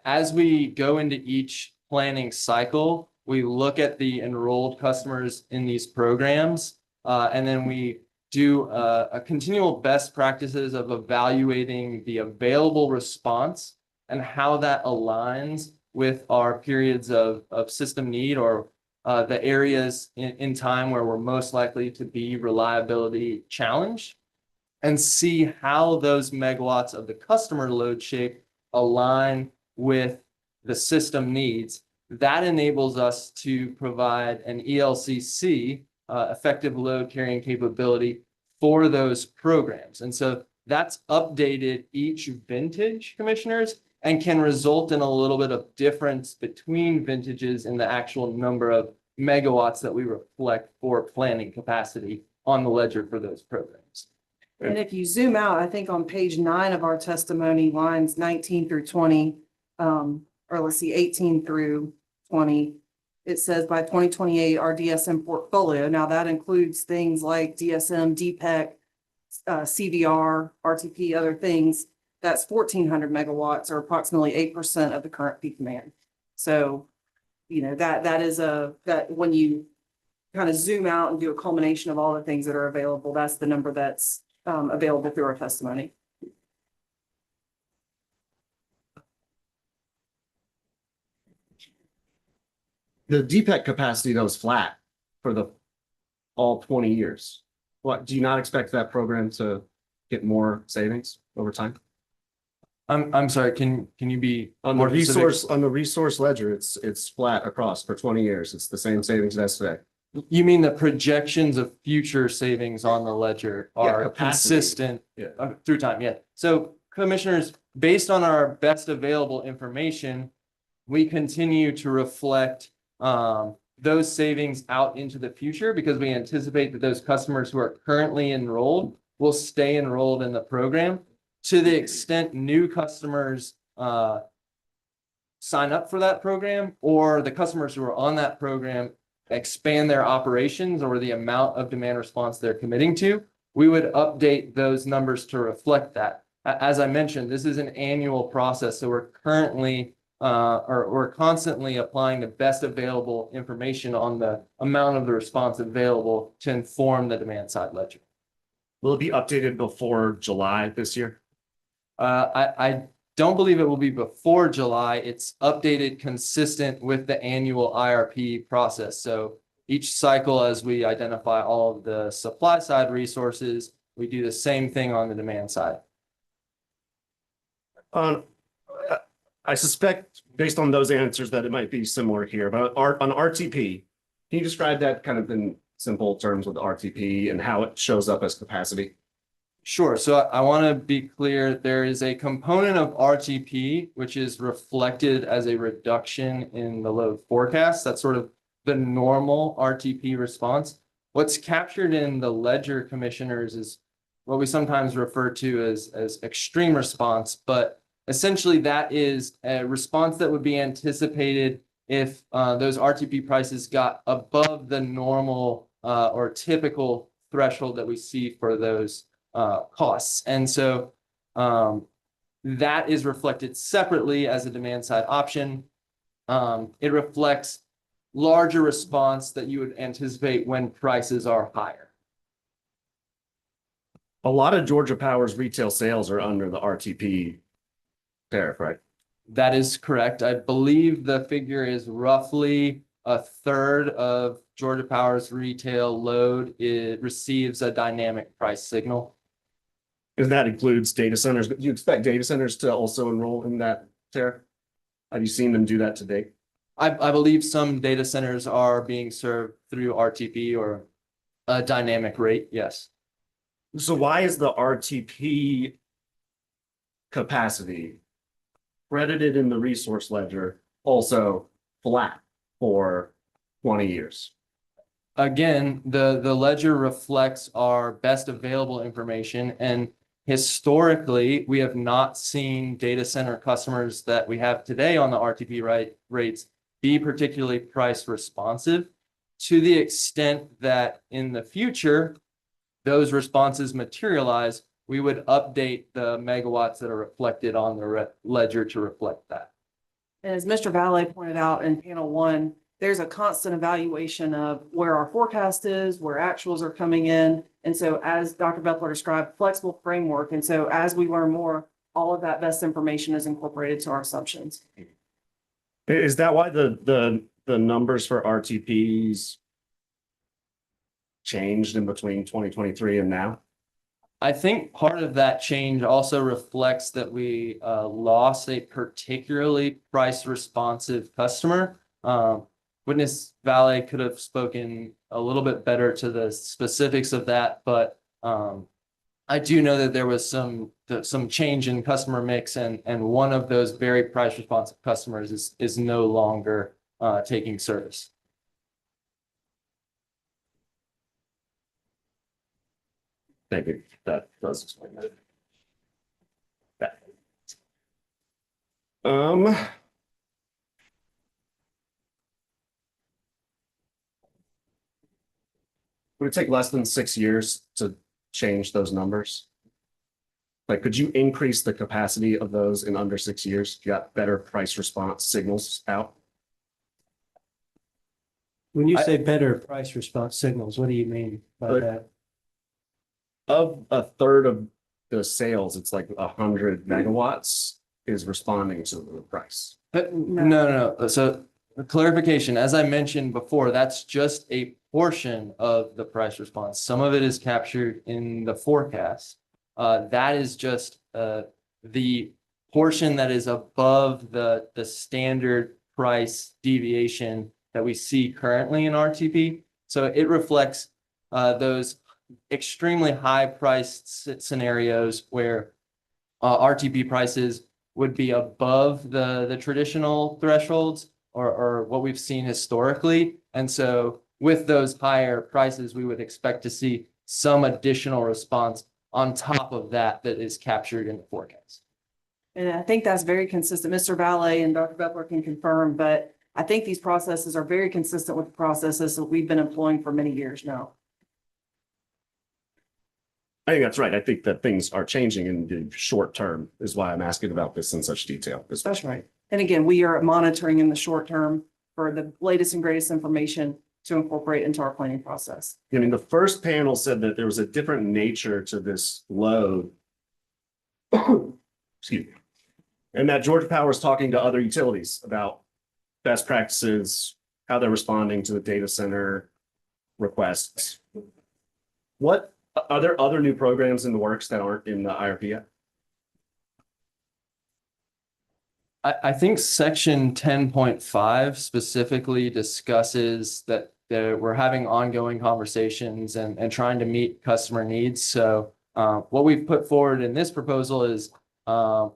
As we go into each planning cycle, we look at the enrolled customers in these programs, and then we do a continual best practices of evaluating the available response and how that aligns with our periods of system need or the areas in time where we're most likely to be reliability challenged. and see how those megawatts of the customer load shape align with the system needs. That enables us to provide an ELCC, effective load carrying capability for those programs. And so that's updated each vintage, commissioners, and can result in a little bit of difference between vintages in the actual number of megawatts that we reflect for planning capacity on the ledger for those programs. And if you zoom out, I think on page 9 of our testimony, lines 19 through 20, or let's see, 18 through 20, it says by 2028, our DSM portfolio, now that includes things like DSM, DPEC, CVR, RTP, other things, that's 1,400 megawatts or approximately 8% of the current peak demand. So, you know, that is that when you kind of zoom out and do a culmination of all the things that are available, that's the number that's available through our testimony. The DPEC capacity that was flat for the all 20 years. What, do you not expect that program to get more savings over time? I'm sorry, can you be On more the specific? resource ledger, it's flat across for 20 years. It's the same savings as today. You mean the projections of future savings on the ledger are capacity. consistent Yeah. through time? Yeah. So commissioners, based on our best available information, we continue to reflect those savings out into the future because we anticipate that those customers who are currently enrolled will stay enrolled in the program. To the extent new customers sign up for that program, or the customers who are on that program expand their operations or the amount of demand response they're committing to, we would update those numbers to reflect that. As I mentioned, this is an annual process, so we're currently or we're constantly applying the best available information on the amount of the response available to inform the demand side ledger. Will it be updated before July this year? I don't believe it will be before July. It's updated consistent with the annual IRP process. So each cycle, as we identify all of the supply side resources, we do the same thing on the demand side. I suspect based on those answers that it might be similar here, but on RTP, can you describe that kind of in simple terms with RTP and how it shows up as capacity? Sure. So I want to be clear, there is a component of RTP, which is reflected as a reduction in the load forecast. That's sort of the normal RTP response. What's captured in the ledger, commissioners, is what we sometimes refer to as extreme response, but essentially that is a response that would be anticipated if those RTP prices got above the normal or typical threshold that we see for those costs. And so that is reflected separately as a demand side option. It reflects larger response that you would anticipate when prices are higher. A lot of Georgia Power's retail sales are under the RTP tariff, right? That is correct. I believe the figure is roughly a third of Georgia Power's retail load. It receives a dynamic price signal. And that includes data centers. Do you expect data centers to also enroll in that tariff? Have you seen them do that to date? I believe some data centers are being served through RTP or a dynamic rate, yes. So why is the RTP capacity credited in the resource ledger also flat for 20 years? Again, the ledger reflects our best available information, and historically, we have not seen data center customers that we have today on the RTP rates be particularly price responsive. To the extent that in the future, those responses materialize, we would update the megawatts that are reflected on the ledger to reflect that. As Mr. Valle pointed out in panel 1, there's a constant evaluation of where our forecast is, where actuals are coming in. And so as Dr. Bethler described, flexible framework. And so as we learn more, all of that best information is incorporated to our assumptions. Is that why the numbers for RTPs changed in between 2023 and now? I think part of that change also reflects that we lost a particularly price responsive customer. Witness Valley could have spoken a little bit better to the specifics of that, but I do know that there was some change in customer mix, and one of those very price responsive customers is no longer taking service. Thank you. That does explain that. Um. Would it take less than 6 years to change those numbers? Like, could you increase the capacity of those in under 6 years? You got better price response signals out? When you say better price response signals, what do you mean by that? Of a third of the sales, it's like 100 megawatts is responding to the price. No. So the clarification, as I mentioned before, that's just a portion of the price response. Some of it is captured in the forecast. That is just the portion that is above the standard price deviation that we see currently in RTP. So it reflects those extremely high priced scenarios where RTP prices would be above the traditional thresholds or what we've seen historically. And so with those higher prices, we would expect to see some additional response on top of that is captured in the forecast. And I think that's very consistent. Mr. Valet and Dr. Bepler can confirm, but I think these processes are very consistent with the processes that we've been employing for many years now. I think that's right. I think that things are changing in the short term is why I'm asking about this in such detail. That's right. And again, we are monitoring in the short term for the latest and greatest information to incorporate into our planning process. I mean, the first panel said that there was a different nature to this load. Excuse me. And that Georgia Power is talking to other utilities about best practices, how they're responding to the data center requests. What are there other new programs in the works that aren't in the IRP yet? I think section 10.5 specifically discusses that we're having ongoing conversations and trying to meet customer needs. So what we've put forward in this proposal is a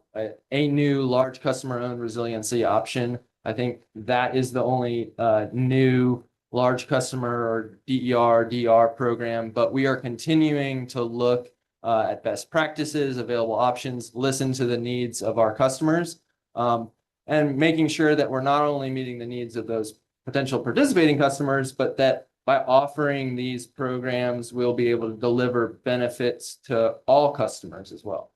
new large customer-owned resiliency option. I think that is the only new large customer or DR program, but we are continuing to look at best practices, available options, listen to the needs of our customers, and making sure that we're not only meeting the needs of those potential participating customers, but that by offering these programs, we'll be able to deliver benefits to all customers as well.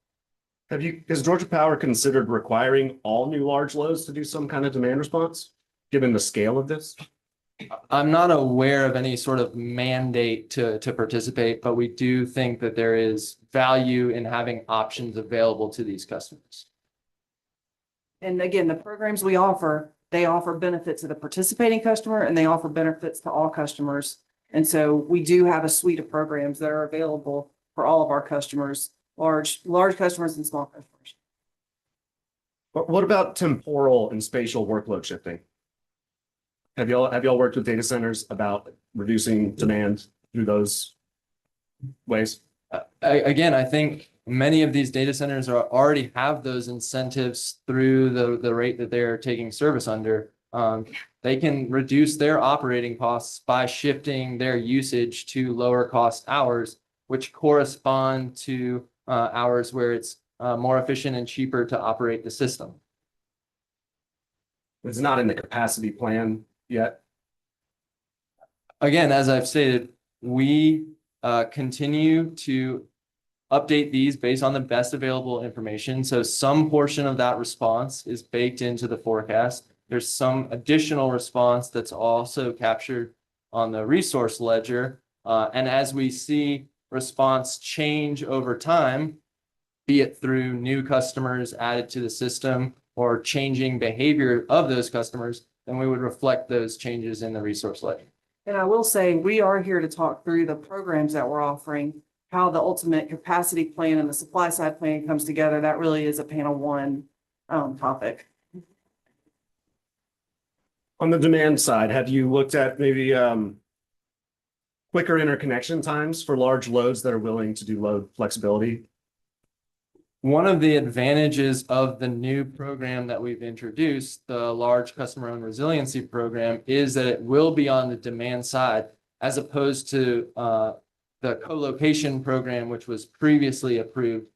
Has Georgia Power considered requiring all new large loads to do some kind of demand response, given the scale of this? I'm not aware of any sort of mandate to participate, but we do think that there is value in having options available to these customers. And again, the programs we offer, they offer benefits to the participating customer and they offer benefits to all customers. And so we do have a suite of programs that are available for all of our customers, large customers and small customers. But what about temporal and spatial workload shifting? Have y'all worked with data centers about reducing demand through those ways? Again, I think many of these data centers already have those incentives through the rate that they're taking service under. They can reduce their operating costs by shifting their usage to lower cost hours, which correspond to hours where it's more efficient and cheaper to operate the system. It's not in the capacity plan yet. Again, as I've stated, we continue to update these based on the best available information. So some portion of that response is baked into the forecast. There's some additional response that's also captured on the resource ledger. And as we see response change over time, be it through new customers added to the system or changing behavior of those customers, then we would reflect those changes in the resource ledger. And I will say, we are here to talk through the programs that we're offering how the ultimate capacity plan and the supply side plan comes together, that really is a panel one topic. On the demand side, have you looked at maybe quicker interconnection times for large loads that are willing to do load flexibility? One of the advantages of the new program that we've introduced, the large customer owned resiliency program, is that it will be on the demand side as opposed to the co-location program, which was previously approved.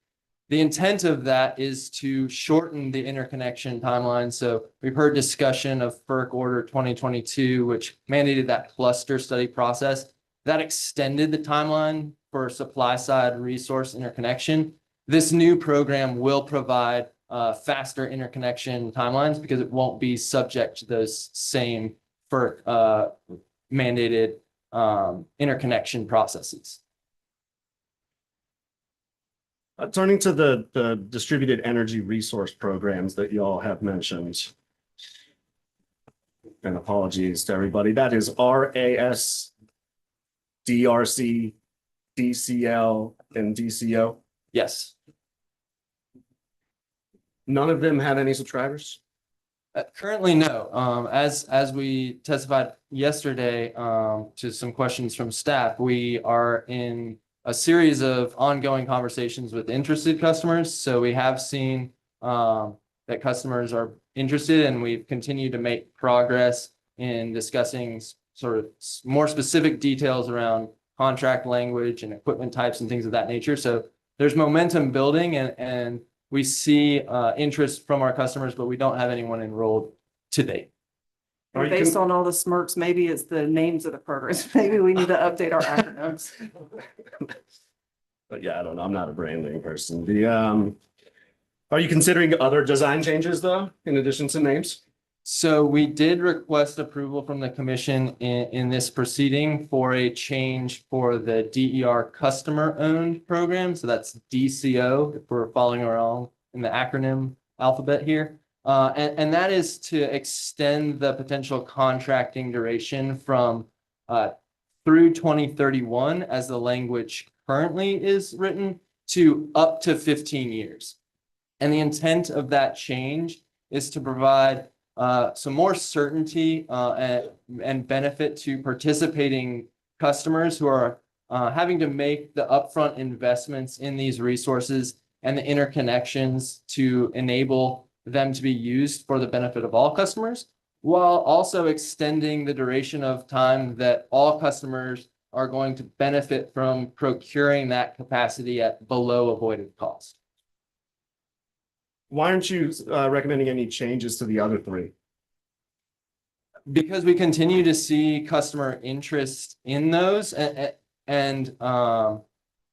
The intent of that is to shorten the interconnection timeline. So we've heard discussion of FERC Order 2022, which mandated that cluster study process. That extended the timeline for supply side resource interconnection. This new program will provide faster interconnection timelines because it won't be subject to those same FERC mandated interconnection processes. Turning to the distributed energy resource programs that you all have mentioned. And apologies to everybody. That is RAS, DRC, DCL, and DCO. Yes. None of them have any subscribers? Currently, no. As we testified yesterday to some questions from staff, we are in a series of ongoing conversations with interested customers. So we have seen that customers are interested, and we've continued to make progress in discussing sort of more specific details around contract language and equipment types and things of that nature. So there's momentum building, and we see interest from our customers, but we don't have anyone enrolled to date. Based on all the smirks, maybe it's the names of the programs. Maybe we need to update our acronyms. But yeah, I don't know. I'm not a branding person. Are you considering other design changes though, in addition to names? So we did request approval from the commission in this proceeding for a change for the DER customer owned program. So that's DCO, if we're following along in the acronym alphabet here. And that is to extend the potential contracting duration from through 2031 as the language currently is written to up to 15 years. And the intent of that change is to provide some more certainty and benefit to participating customers who are having to make the upfront investments in these resources and the interconnections to enable them to be used for the benefit of all customers, while also extending the duration of time that all customers are going to benefit from procuring that capacity at below avoided cost. Why aren't you recommending any changes to the other three? Because we continue to see customer interest in those, and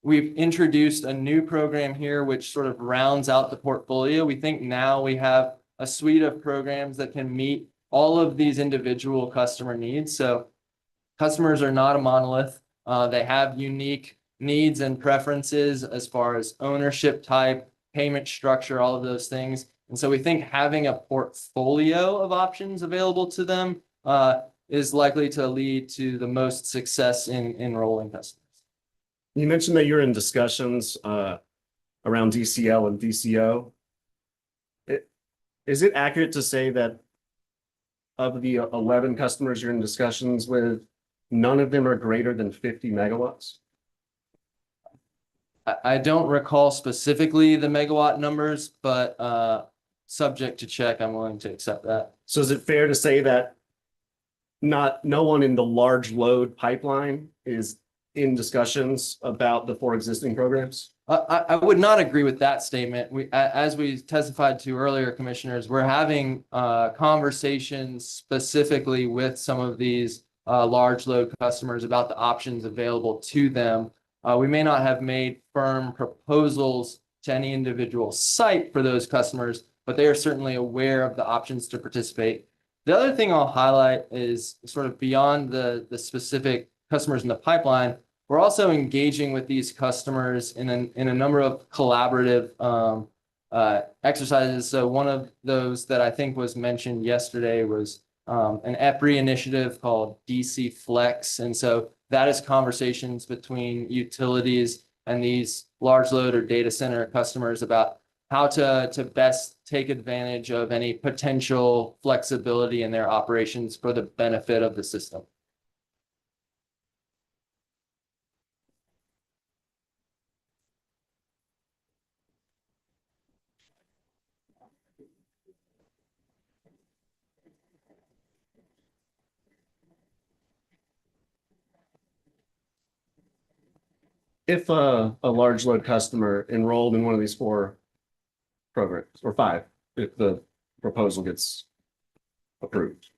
we've introduced a new program here which sort of rounds out the portfolio. We think now we have a suite of programs that can meet all of these individual customer needs. So customers are not a monolith. They have unique needs and preferences as far as ownership type, payment structure, all of those things. And so we think having a portfolio of options available to them is likely to lead to the most success in enrolling customers. You mentioned that you're in discussions around DCL and DCO. Is it accurate to say that of the 11 customers you're in discussions with, none of them are greater than 50 megawatts? I don't recall specifically the megawatt numbers, but subject to check, I'm willing to accept that. So is it fair to say that no one in the large load pipeline is in discussions about the 4 existing programs? I would not agree with that statement. As we testified to earlier, commissioners, we're having conversations specifically with some of these large load customers about the options available to them. We may not have made firm proposals to any individual site for those customers, but they are certainly aware of the options to participate. The other thing I'll highlight is sort of beyond the specific customers in the pipeline. We're also engaging with these customers in a number of collaborative exercises. So one of those that I think was mentioned yesterday was an EPRI initiative called DC Flex. And so that is conversations between utilities and these large load or data center customers about how to best take advantage of any potential flexibility in their operations for the benefit of the system. If a large load customer enrolled in one of these four programs, or five, if the proposal gets approved.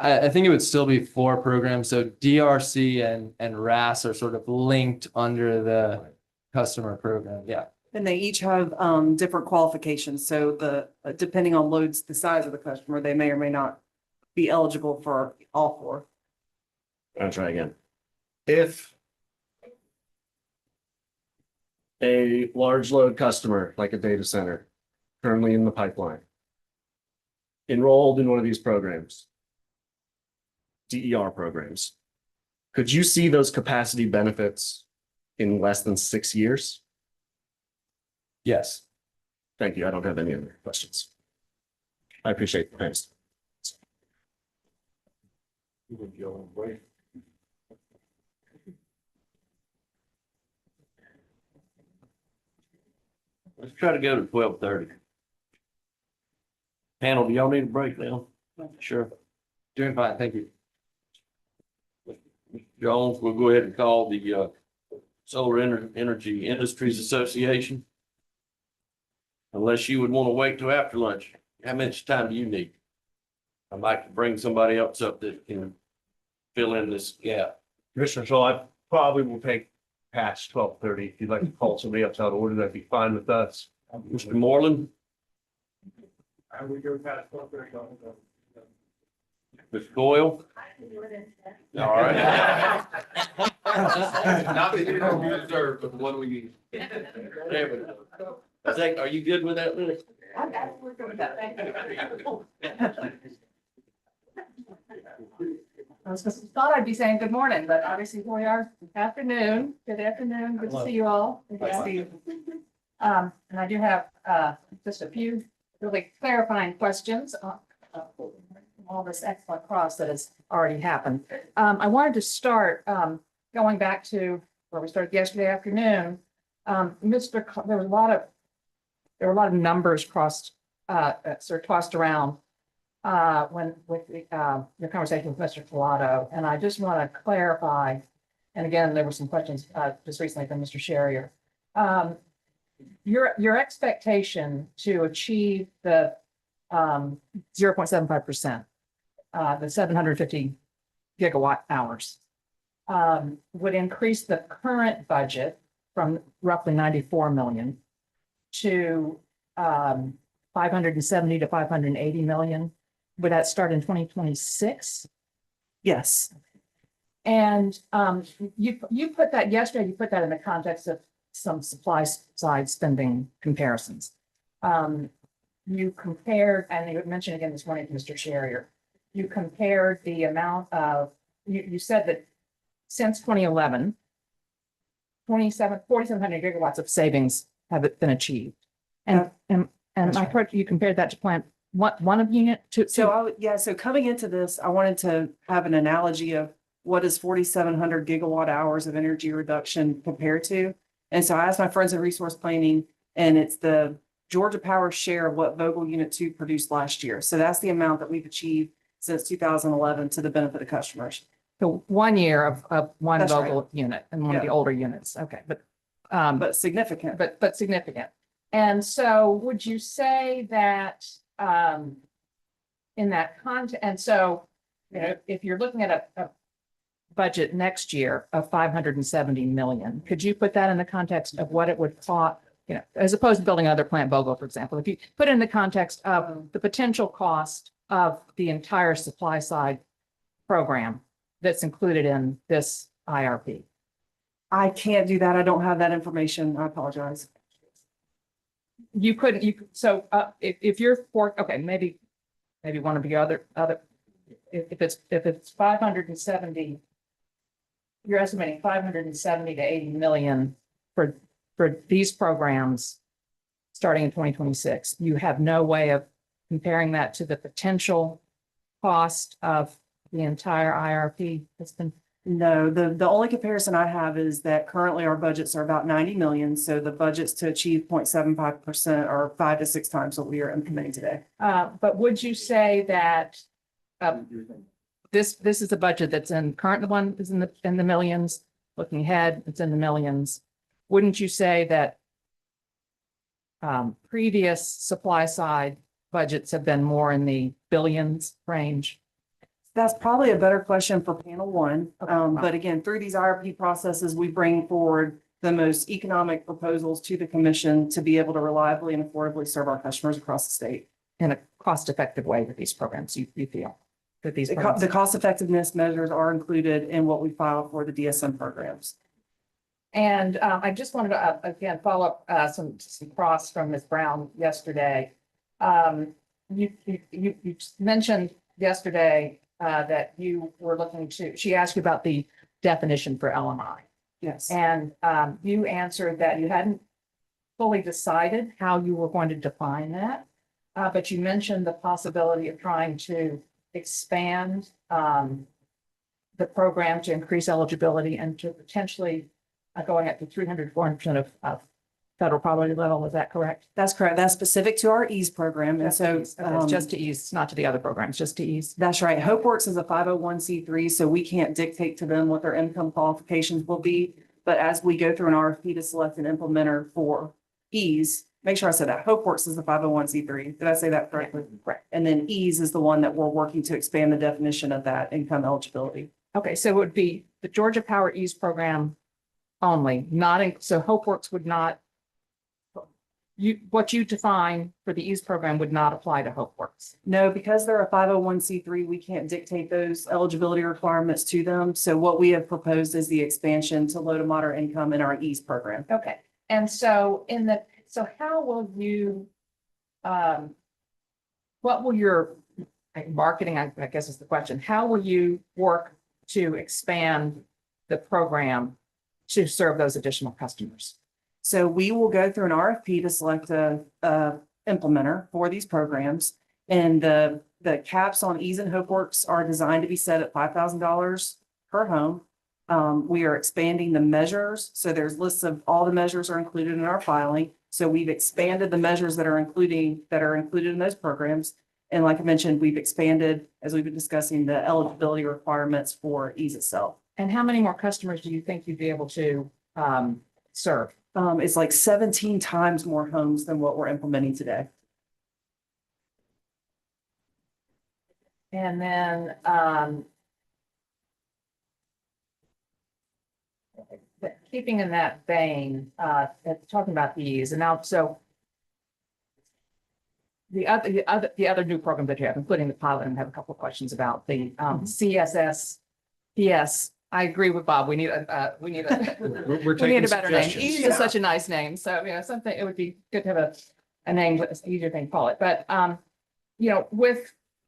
I think it would still be 4 programs. So DRC and RAS are sort of linked under the customer program. Yeah. And they each have different qualifications. So depending on loads, the size of the customer, they may or may not be eligible for all 4. I'll try again. If a large load customer, like a data center, currently in the pipeline, enrolled in one of these programs, DER programs, could you see those capacity benefits in less than 6 years? Yes. Thank you. I don't have any other questions. I appreciate the thanks. Let's try to go to 12:30. Panel, do y'all need a break now? Sure. Doing fine. Thank you. Jones, we'll go ahead and call the Solar Energy Industries Association. Unless you would want to wait till after lunch. How much time do you need? I'd like to bring somebody else up that can fill in this gap. Commissioner, so I probably will take past 12:30. If you'd like to call somebody else out of order, that'd be fine with us. Mr. Moreland? I will go past 12:30. Ms. Coyle? All right. Not that you don't deserve, but what we need. There we go. Zach, are you good with that, Lily? We're good with that. Thank you. I thought I'd be saying good morning, but obviously here we are, afternoon. Good afternoon. Good to see you all. Good to see you. And I do have just a few really clarifying questions on all this excellent cross that has already happened. I wanted to start going back to where we started yesterday afternoon. There were a lot of numbers sort of tossed around with your conversation with Mr. Collado, and I just want to clarify. And again, there were some questions just recently from Mr. Sherrier. Your expectation to achieve the 0.75%, the 750 gigawatt hours, would increase the current budget from roughly 94 million to 570 to 580 million. Would that start in 2026? Yes. And you put that yesterday, you put that in the context of some supply side spending comparisons. You compared, and you mentioned again this morning to Mr. Sherrier, you compared the amount of, you said that since 2011, 4,700 gigawatts of savings have been achieved. And I heard you compared that to plant one of unit to. So coming into this, I wanted to have an analogy of what is 4,700 gigawatt hours of energy reduction compared to. And so I asked my friends in resource planning, and it's the Georgia Power share of what Vogtle Unit 2 produced last year. So that's the amount that we've achieved since 2011 to the benefit of customers. So 1 year of one That's Vogtle right. unit and one of the older units. Okay, But significant. but significant. And so would you say that in that context, and so, you know, if you're looking at a budget next year of 570 million, could you put that in the context of what it would cost, you know, as opposed to building another plant, Vogtle, for example, if you put it in the context of the potential cost of the entire supply side program that's included in this IRP? I can't do that. I don't have that information. I apologize. You couldn't, so if you're okay, maybe one of your other, if it's 570, you're estimating 570 to 80 million for these programs starting in 2026. You have no way of comparing that to the potential cost of the entire IRP that's been. No, the only comparison I have is that currently our budgets are about 90 million. So the budgets to achieve 0.75% are 5 to 6 times what we are implementing today. But would you say that this is a budget that's in current one is in the millions, looking ahead, it's in the millions. Wouldn't you say that previous supply side budgets have been more in the billions range? That's probably a better question for panel one. But again, through these IRP processes, we bring forward the most economic proposals to the commission to be able to reliably and affordably serve our customers across the state. In a cost-effective way with these programs, you feel that these. The cost effectiveness measures are included in what we file for the DSM programs. And I just wanted to, again, follow up some cross from Ms. Brown yesterday. You mentioned yesterday that you were looking to, she asked you about the definition for LMI. Yes. And you answered that you hadn't fully decided how you were going to define that. But you mentioned the possibility of trying to expand the program to increase eligibility and to potentially going up to 300-400% of federal poverty level. Is that correct? That's correct. That's specific to our EASE program. And so it's just to EASE, not to the other programs, just to EASE. That's right. HopeWorks is a 501c3, so we can't dictate to them what their income qualifications will be. But as we go through an RFP to select an implementer for EASE, make sure I said that. HopeWorks is the 501c3. Did I say that correctly? Yeah, correct. And then EASE is the one that we're working to expand the definition of that income eligibility. Okay, so it would be the Georgia Power EASE program only, so HopeWorks would not, what you define for the EASE program would not apply to HopeWorks. No, because they're a 501c3, we can't dictate those eligibility requirements to them. So what we have proposed is the expansion to low to moderate income in our EASE program. Okay, and so so how will you, what will your marketing, I guess is the question, how will you work to expand the program to serve those additional customers? So we will go through an RFP to select a implementer for these programs. And the caps on EASE and HopeWorks are designed to be set at $5,000 per home. We are expanding the measures. So there's lists of all the measures are included in our filing. So we've expanded the measures that are included in those programs. And like I mentioned, we've expanded, as we've been discussing, the eligibility requirements for EASE itself. And how many more customers do you think you'd be able to serve? It's like 17 times more homes than what we're implementing today. And then keeping in that vein, talking about these, and now so the other new programs that you have, including the pilot, and I have a couple of questions about the CSS PS. I agree with Bob. We need a we need a better name. EASE is such a nice name, so something it would be good to have a name with an easier thing to call it. But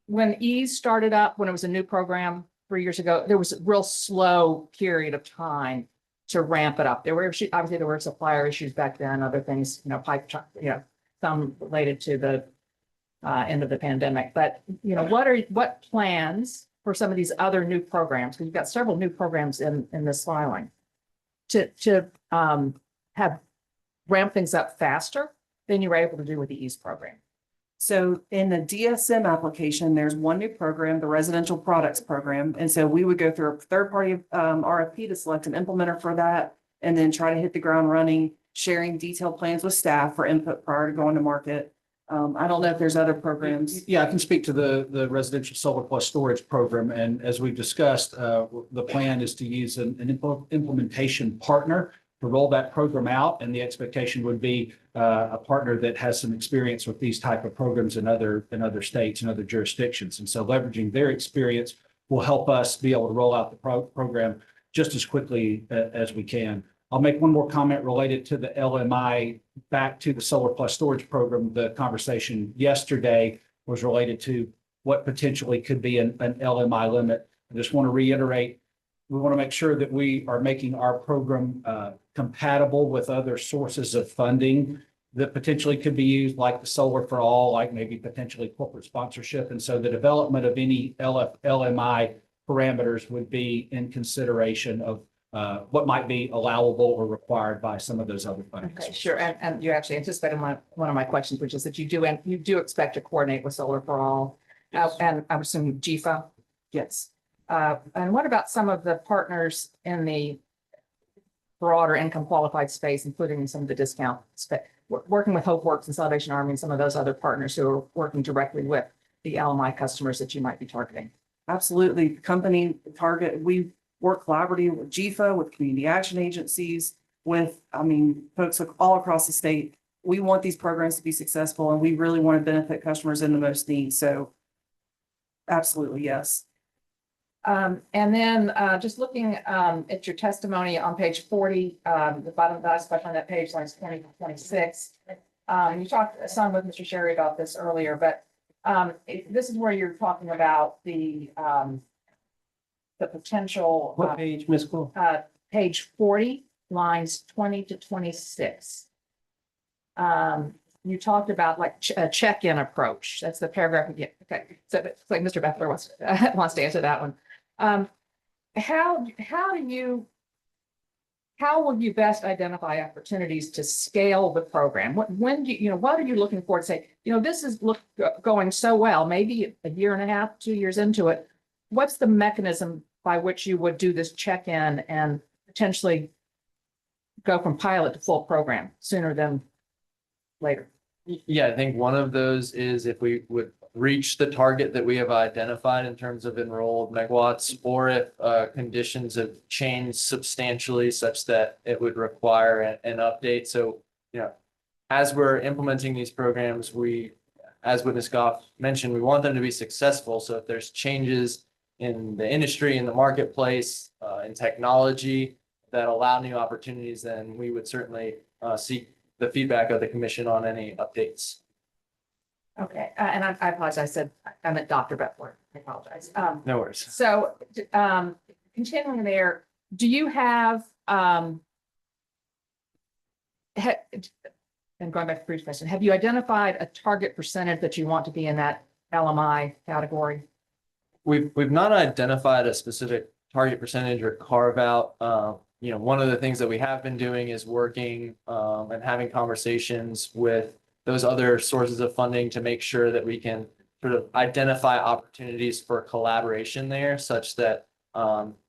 when EASE started up, when it was a new program 3 years ago, there was a real slow period of time to ramp it up. There were obviously there were supplier issues back then, other things, some related to the end of the pandemic. But what plans for some of these other new programs, because you've got several new programs in this filing, to have ramp things up faster than you were able to do with the EASE program? So in the DSM application, there's one new program, the residential products program. And so we would go through a third-party RFP to select an implementer for that, and then try to hit the ground running, sharing detailed plans with staff for input prior to going to market. I don't know if there's other programs. Yeah, I can speak to the residential solar plus storage program. And as we've discussed, the plan is to use an implementation partner to roll that program out. And the expectation would be a partner that has some experience with these type of programs in other states and other jurisdictions. And so leveraging their experience will help us be able to roll out the program just as quickly as we can. I'll make one more comment related to the LMI. Back to the solar plus storage program. The conversation yesterday was related to what potentially could be an LMI limit. I just want to reiterate, we want to make sure that we are making our program compatible with other sources of funding that potentially could be used, like the Solar for All, like maybe potentially corporate sponsorship. And so the development of any LMI parameters would be in consideration of what might be allowable or required by some of those other funding. Okay, sure. And you actually anticipated one of my questions, which is that you do expect to coordinate with Solar for All. And I'm assuming GFA. Yes. And what about some of the partners in the broader income qualified space, including some of the discount working with HopeWorks and Salvation Army and some of those other partners who are working directly with the LMI customers that you might be targeting? Absolutely. Company target, we work collaboratively with GFA, with community action agencies, with, folks all across the state. We want these programs to be successful and we really want to benefit customers in the most need. So absolutely, yes. And then just looking at your testimony on page 40, the bottom last question on that page, lines 20 to 26. You talked some with Mr. Sherry about this earlier, but this is where you're talking about the potential. What page, Ms. Cole? Page 40, lines 20 to 26. You talked about like a check-in approach. That's the paragraph. Yeah, okay. So it's like Mr. Bethler wants to answer that one. How will you best identify opportunities to scale the program? What are you looking for to say, this is going so well, maybe a year and a half, 2 years into it. What's the mechanism by which you would do this check-in and potentially go from pilot to full program sooner than later? Yeah, I think one of those is if we would reach the target that we have identified in terms of enrolled megawatts, or if conditions have changed substantially such that it would require an update. So, as we're implementing these programs, as Witness Goff mentioned, we want them to be successful. So if there's changes in the industry, in the marketplace, in technology that allow new opportunities, then we would certainly seek the feedback of the commission on any updates. Okay, and I apologize. I said I meant Dr. Bethler. I apologize. No worries. So, continuing there, do you have, and going back to the previous question, have you identified a target percentage that you want to be in that LMI category? We've not identified a specific target percentage or carve out. One of the things that we have been doing is working and having conversations with those other sources of funding to make sure that we can sort of identify opportunities for collaboration there, such that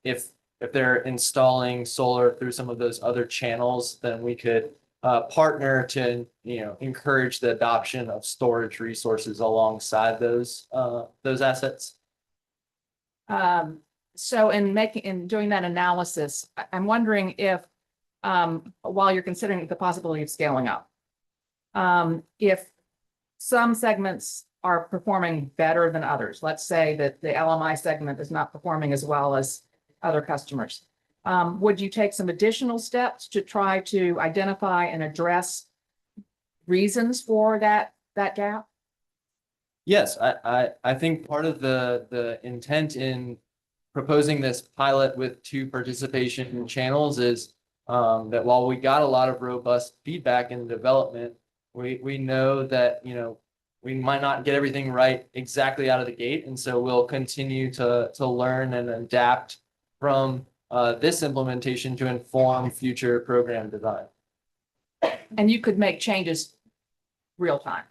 if they're installing solar through some of those other channels, then we could partner to encourage the adoption of storage resources alongside those assets. So in doing that analysis, I'm wondering if while you're considering the possibility of scaling up, if some segments are performing better than others, let's say that the LMI segment is not performing as well as other customers, would you take some additional steps to try to identify and address reasons for that gap? Yes, I think part of the intent in proposing this pilot with 2 participation channels is that while we got a lot of robust feedback in the development, we know that, we might not get everything right exactly out of the gate. And so we'll continue to learn and adapt from this implementation to inform future program design. And you could make changes real time.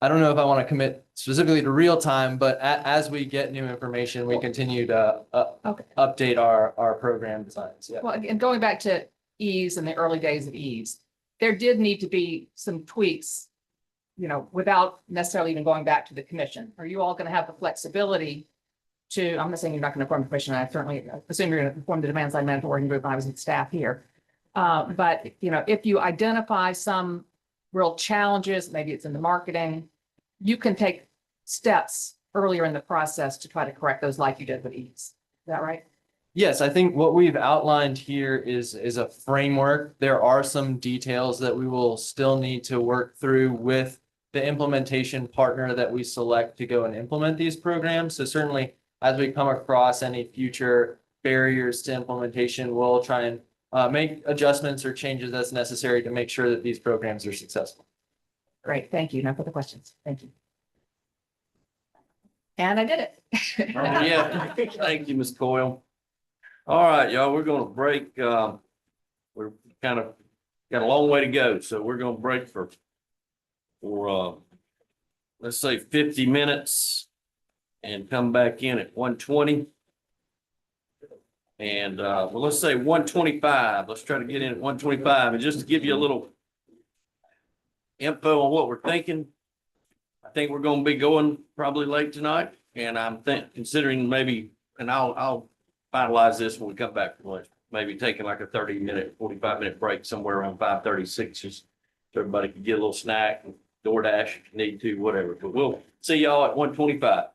I don't know if I want to commit specifically to real time, but as we get new information, we continue to update our program designs. Yeah. Well, and going back to ease in the early days of ease, there did need to be some tweaks, without necessarily even going back to the commission. Are you all going to have the flexibility to, I'm not saying you're not going to inform the commission, I certainly assume you're going to inform the demand side management working group when I was in staff here. But, if you identify some real challenges, maybe it's in the marketing, you can take steps earlier in the process to try to correct those like you did with ease. Is that right? Yes, I think what we've outlined here is a framework. There are some details that we will still need to work through with the implementation partner that we select to go and implement these programs. So certainly as we come across any future barriers to implementation, we'll try and make adjustments or changes as necessary to make sure that these programs are successful. Great, thank you. No further questions. Thank you. And I did it. Yeah, thank you, Ms. Coyle. All right, y'all, we're gonna break. We're kind of got a long way to go, so we're gonna break for let's say 50 minutes and come back in at 1:20. And well, let's say 1:25. Let's try to get in at 1:25. And just to give you a little info on what we're thinking, I think we're gonna be going probably late tonight. And I'm considering maybe, and I'll finalize this when we come back from lunch, maybe taking like a 30-minute, 45-minute break somewhere around 5:36, just so everybody can get a little snack and DoorDash if you need to, whatever. But we'll see y'all at 1:25.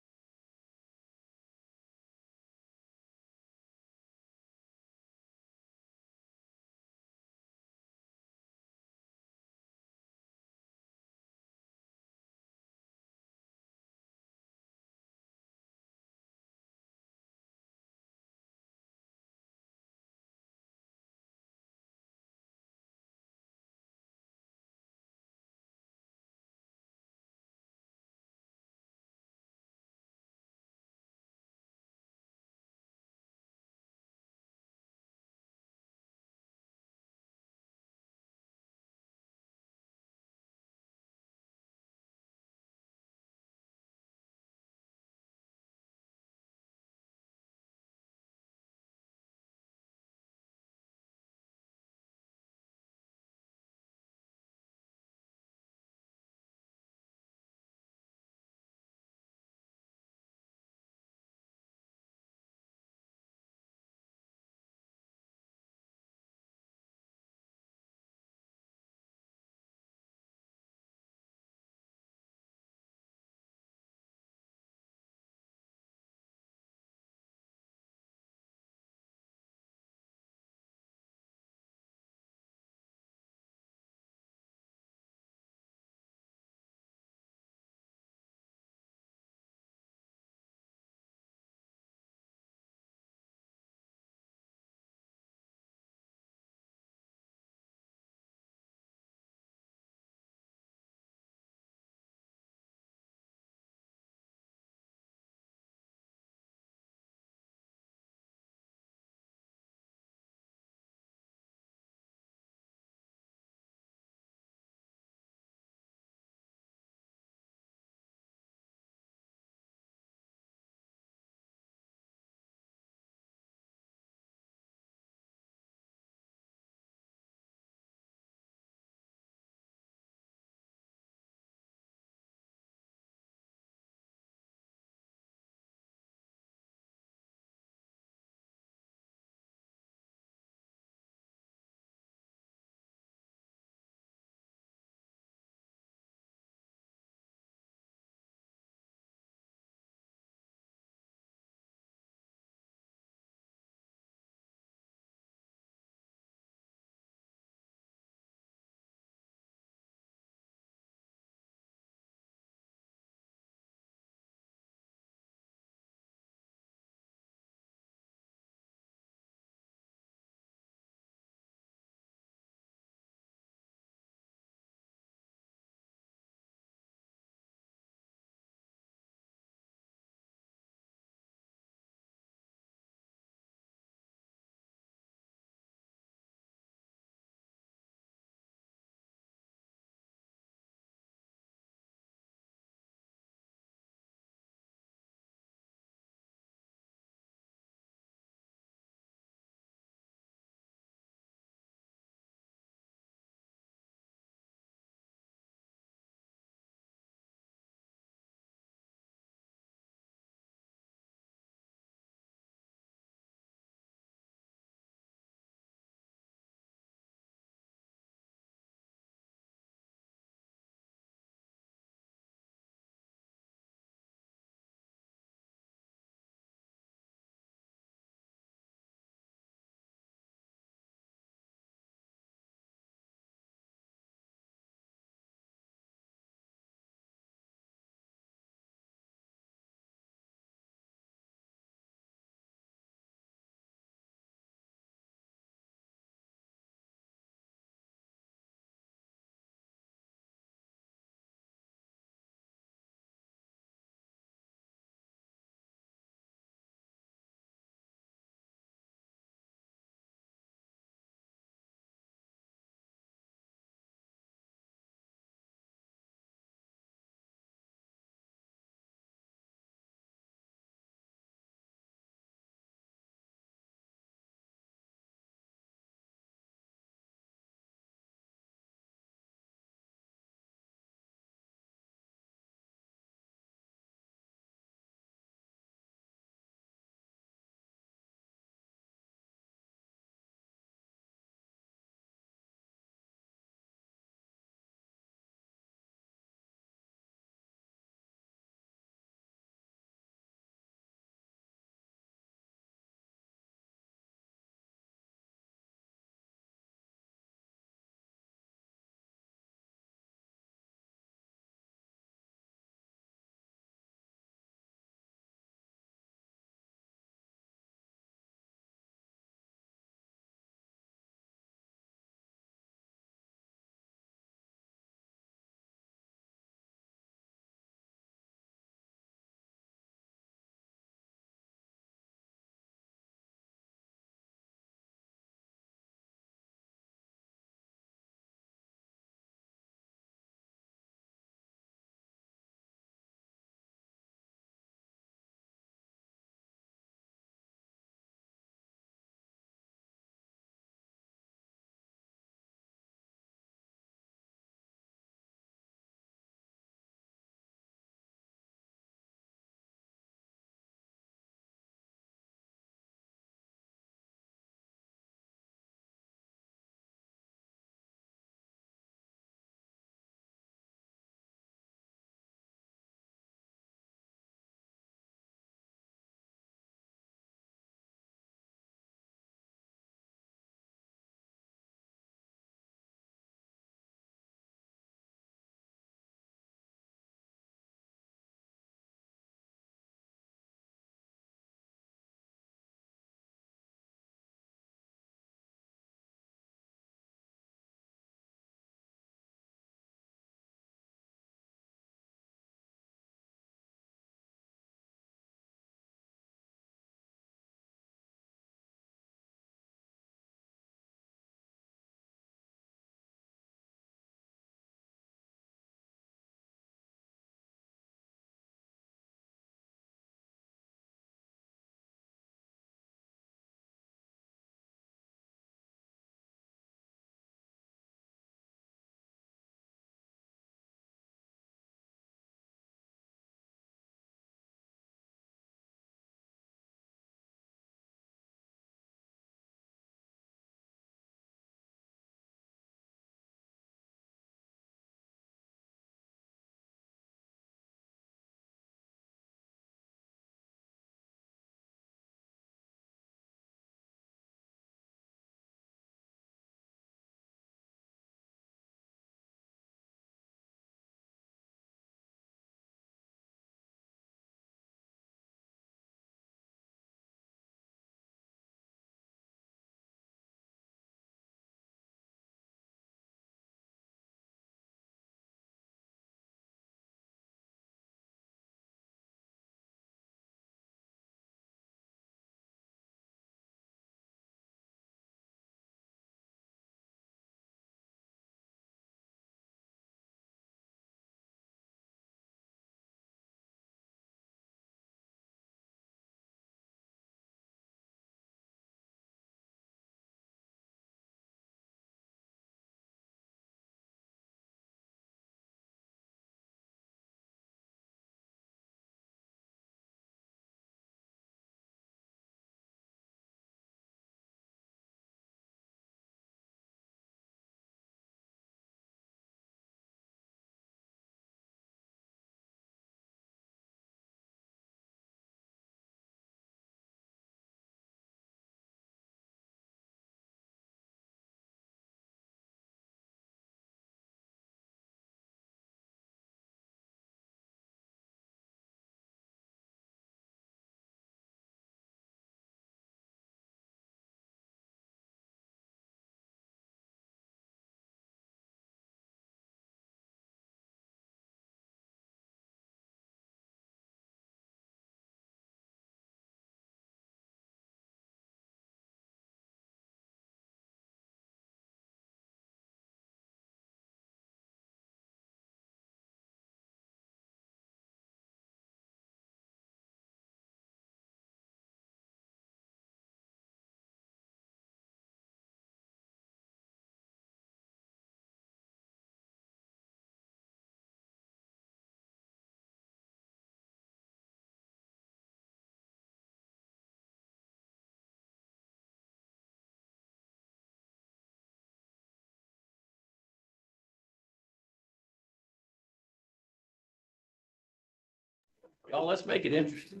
Oh, let's make it interesting.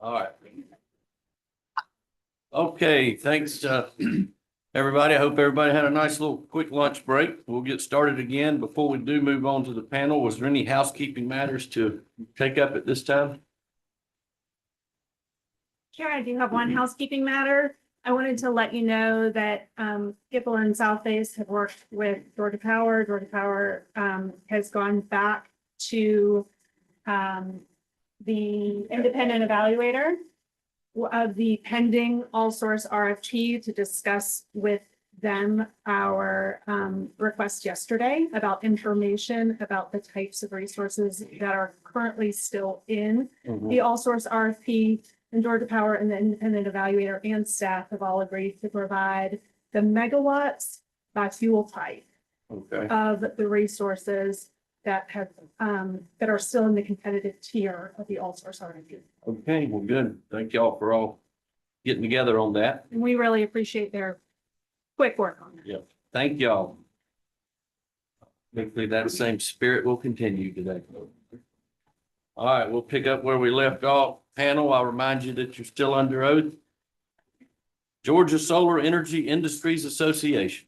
All right. Okay, thanks, everybody. I hope everybody had a nice little quick lunch break. We'll get started again. Before we do move on to the panel, was there any housekeeping matters to take up at this time? Chair, I do have one housekeeping matter. I wanted to let you know that Gipple and South Base have worked with Georgia Power. Georgia Power has gone back to the independent evaluator of the pending all source RFP to discuss with them our request yesterday about information about the types of resources that are currently still in the all source RFP. And Georgia Power and the independent evaluator and staff have all agreed to provide the megawatts by fuel type of the resources that have that are still in the competitive tier of the all source RFP. Okay, well, good. Thank y'all for all getting together on that. And we really appreciate their quick work on that. Yep. Thank y'all. Hopefully that same spirit will continue today. All right, we'll pick up where we left off. Panel, I'll remind you that you're still under oath. Georgia Solar Energy Industries Association.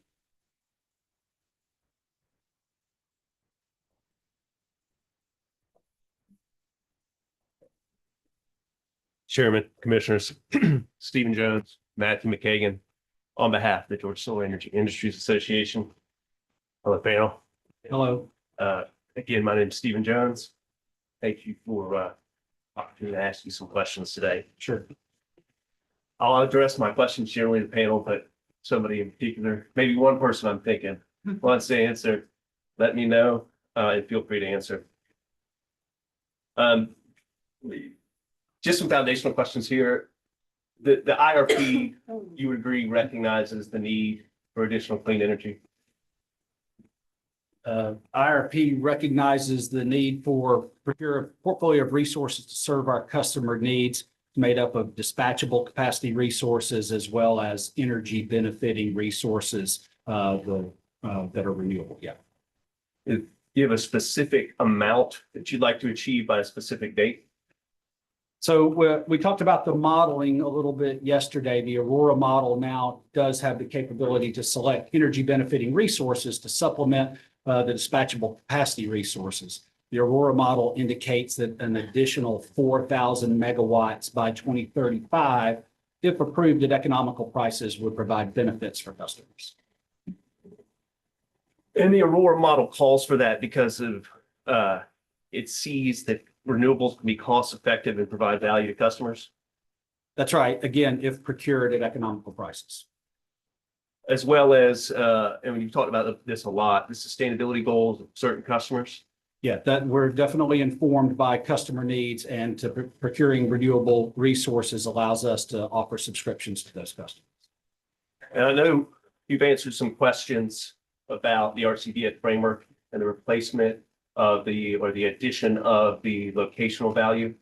Chairman, Commissioners, Stephen Jones, Matthew McKagan, on behalf of the Georgia Solar Energy Industries Association. Hello, panel. Hello. Again, my name is Stephen Jones. Thank you for opportunity to ask you some questions today. Sure. I'll address my questions generally to the panel, but somebody in particular, maybe one person I'm thinking wants to answer, let me know, and feel free to answer. Just some foundational questions here. The IRP, you would agree, recognizes the need for additional clean energy? IRP recognizes the need for procure a portfolio of resources to serve our customer needs, made up of dispatchable capacity resources as well as energy benefiting resources that are renewable. Yeah. Do you have a specific amount that you'd like to achieve by a specific date? So we talked about the modeling a little bit yesterday. The Aurora model now does have the capability to select energy benefiting resources to supplement the dispatchable capacity resources. The Aurora model indicates that an additional 4,000 megawatts by 2035, if approved at economical prices, would provide benefits for customers. And the Aurora model calls for that because of it sees that renewables can be cost effective and provide value to customers. That's right. Again, if procured at economical prices. As well as, and you've talked about this a lot, the sustainability goals of certain customers. Yeah, that we're definitely informed by customer needs, and to procuring renewable resources allows us to offer subscriptions to those customers. And I know you've answered some questions about the RCDF framework and the replacement of the addition of the locational value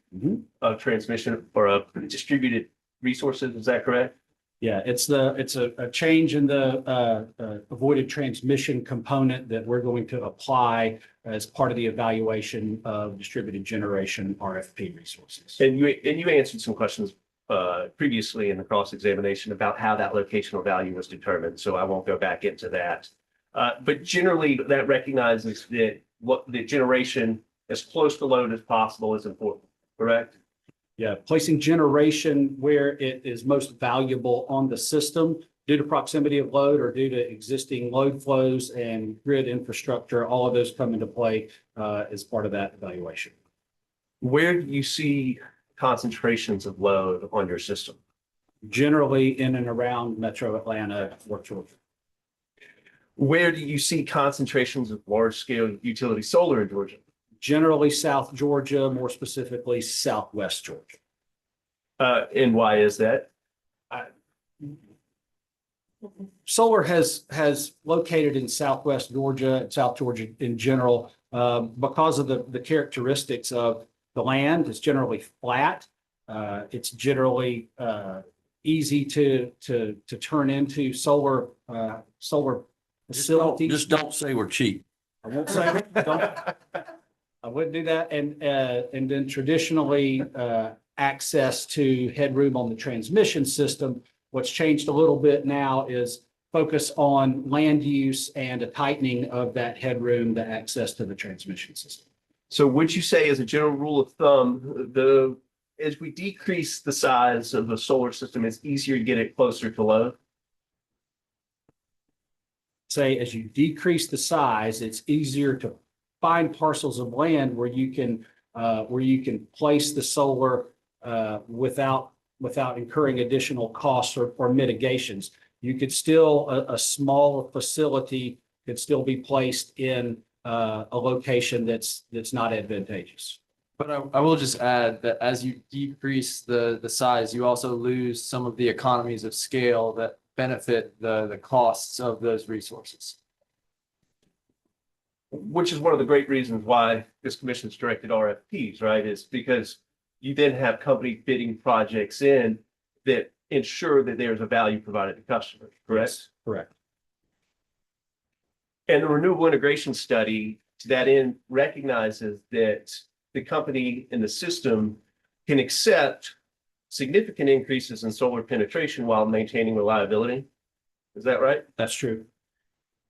of transmission or of distributed resources. Is that correct? Yeah, it's a change in the avoided transmission component that we're going to apply as part of the evaluation of distributed generation RFP resources. And you answered some questions previously in the cross-examination about how that locational value was determined, so I won't go back into that. But generally, that recognizes that what the generation as close to load as possible is important, correct? Yeah, placing generation where it is most valuable on the system due to proximity of load or due to existing load flows and grid infrastructure, all of those come into play as part of that evaluation. Where do you see concentrations of load on your system? Generally in and around Metro Atlanta, Fort Georgia. Where do you see concentrations of large-scale utility solar in Georgia? Generally South Georgia, more specifically Southwest Georgia. And why is that? Solar has located in Southwest Georgia, South Georgia in general, because of the characteristics of the land. It's generally flat. It's generally easy to turn into solar facility. Just don't say we're cheap. I won't say don't. I would do that. And then traditionally, access to headroom on the transmission system. What's changed a little bit now is focus on land use and a tightening of that headroom, the access to the transmission system. So would you say, as a general rule of thumb, as we decrease the size of the solar system, it's easier to get it closer to load? Say, as you decrease the size, it's easier to find parcels of land where you can place the solar without incurring additional costs or mitigations. You could still, a small facility could still be placed in a location that's not advantageous. But I will just add that as you decrease the size, you also lose some of the economies of scale that benefit the costs of those resources. Which is one of the great reasons why this commission's directed RFPs, right? Is because you then have company bidding projects in that ensure that there's a value provided to customers, correct? Yes, correct. And the renewable integration study to that end recognizes that the company and the system can accept significant increases in solar penetration while maintaining reliability. Is that right? That's true.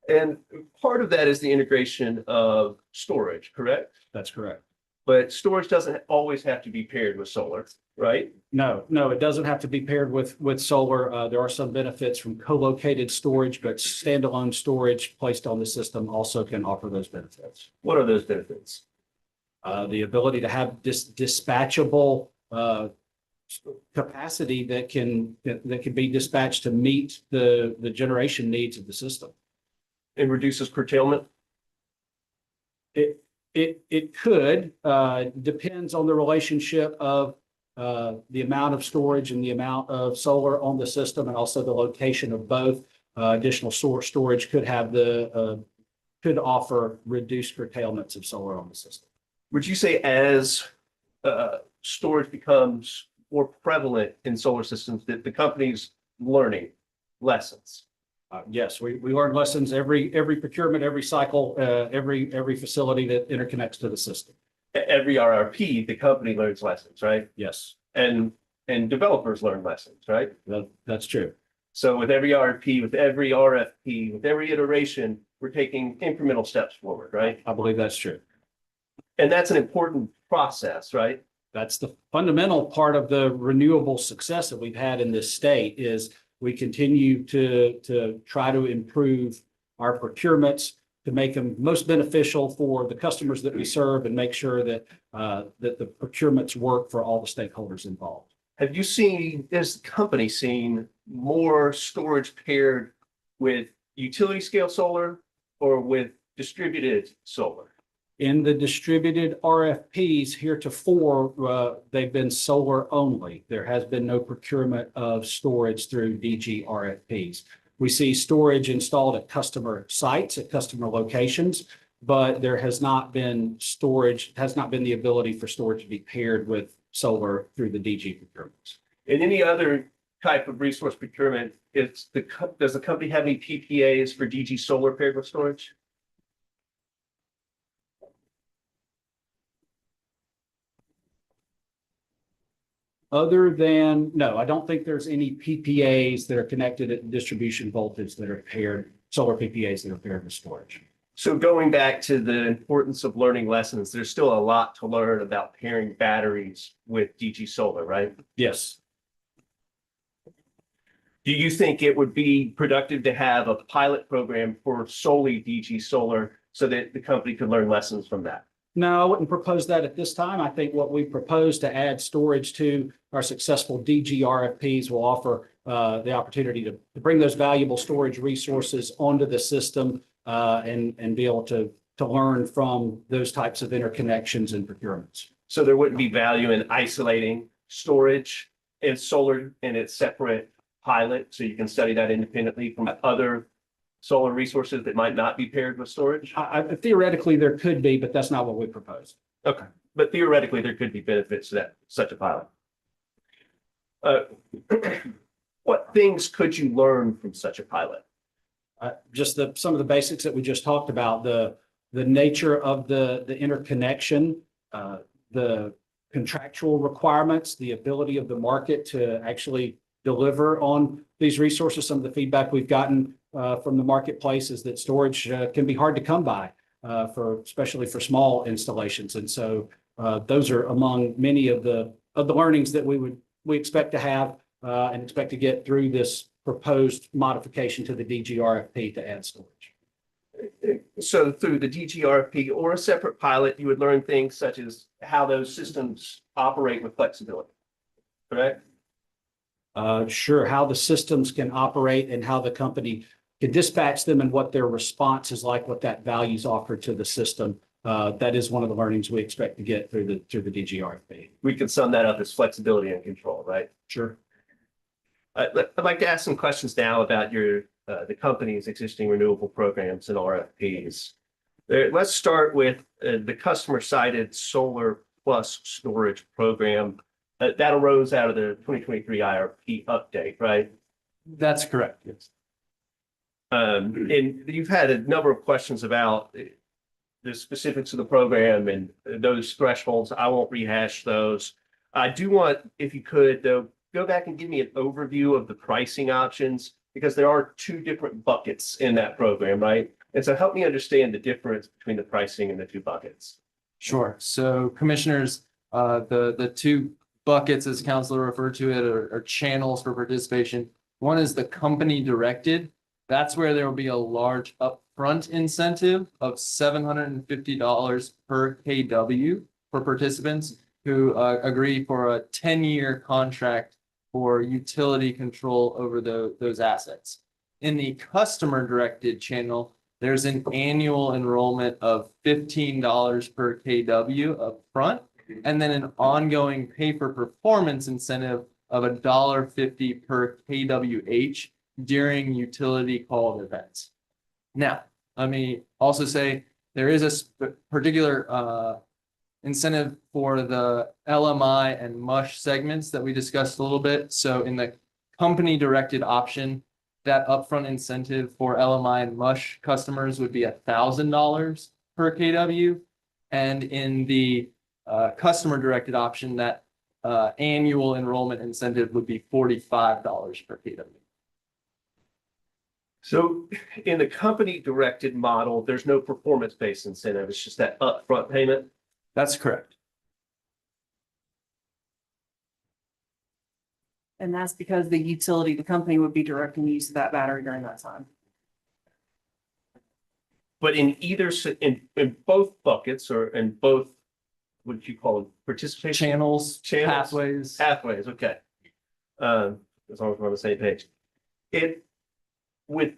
And part of that is the integration of storage, correct? That's correct. But storage doesn't always have to be paired with solar, right? No, it doesn't have to be paired with solar. There are some benefits from co-located storage, but standalone storage placed on the system also can offer those benefits. What are those benefits? The ability to have this dispatchable capacity that can be dispatched to meet the generation needs of the system. And reduces curtailment? It could, depends on the relationship of the amount of storage and the amount of solar on the system, and also the location of both. Additional storage could have could offer reduced curtailments of solar on the system. Would you say as storage becomes more prevalent in solar systems that the company's learning lessons? Yes, we learn lessons every procurement, every cycle, every facility that interconnects to the system. Every RRP, the company learns lessons, right? Yes. And developers learn lessons, right? That's true. So with every RRP, with every RFP, with every iteration, we're taking incremental steps forward, right? I believe that's true. And that's an important process, right? That's the fundamental part of the renewable success that we've had in this state is we continue to try to improve our procurements to make them most beneficial for the customers that we serve and make sure that the procurements work for all the stakeholders involved. Have you seen, has the company seen more storage paired with utility scale solar or with distributed solar? In the distributed RFPs heretofore, they've been solar only. There has been no procurement of storage through DG RFPs. We see storage installed at customer sites, at customer locations, but there has not been storage, has not been the ability for storage to be paired with solar through the DG procurements. In any other type of resource procurement, does the company have any PPAs for DG solar paired with storage? No, I don't think there's any PPAs that are connected at distribution voltage that are paired, solar PPAs that are paired with storage. So going back to the importance of learning lessons, there's still a lot to learn about pairing batteries with DG solar, right? Yes. Do you think it would be productive to have a pilot program for solely DG solar so that the company could learn lessons from that? No, I wouldn't propose that at this time. I think what we propose to add storage to our successful DG RFPs will offer the opportunity to bring those valuable storage resources onto the system and be able to learn from those types of interconnections and procurements. So there wouldn't be value in isolating storage and solar in its separate pilot, so you can study that independently from other solar resources that might not be paired with storage? Theoretically, there could be, but that's not what we propose. Okay, but theoretically, there could be benefits to that, such a pilot. What things could you learn from such a pilot? Just some of the basics that we just talked about, the the nature of the interconnection, the contractual requirements, the ability of the market to actually deliver on these resources. Some of the feedback we've gotten from the marketplace is that storage can be hard to come by especially for small installations. And so those are among many of the learnings that we expect to have and expect to get through this proposed modification to the DGRFP to add storage. So through the DGRP or a separate pilot, you would learn things such as how those systems operate with flexibility, correct? Sure, how the systems can operate and how the company can dispatch them and what their response is like, what that value is offered to the system. That is one of the learnings we expect to get through the DGRP. We can sum that up as flexibility and control, right? Sure. I'd like to ask some questions now about the company's existing renewable programs and RFPs. Let's start with the customer-sided solar plus storage program. That arose out of the 2023 IRP update, right? That's correct, yes. And you've had a number of questions about the specifics of the program and those thresholds. I won't rehash those. I do want, if you could, though, go back and give me an overview of the pricing options, because there are two different buckets in that program, right? And so help me understand the difference between the pricing and the two buckets. Sure. So commissioners, the two buckets, as Counselor referred to it, are channels for participation. One is the company directed. That's where there will be a large upfront incentive of $750 per KW for participants who agree for a 10-year contract for utility control over those assets. In the customer directed channel, there's an annual enrollment of $15 per KW upfront, and then an ongoing pay for performance incentive of $1.50 per KWH during utility called events. Now, let me also say there is a particular incentive for the LMI and MUSH segments that we discussed a little bit. So in the company directed option, that upfront incentive for LMI and MUSH customers would be $1,000 per KW. And in the customer directed option, that annual enrollment incentive would be $45 per KW. So in the company directed model, there's no performance-based incentive. It's just that upfront payment. That's correct. And that's because the company would be directing the use of that battery during that time. But in both buckets or in both, what you call them, participation channels, pathways, okay. As long as we're on the same page. With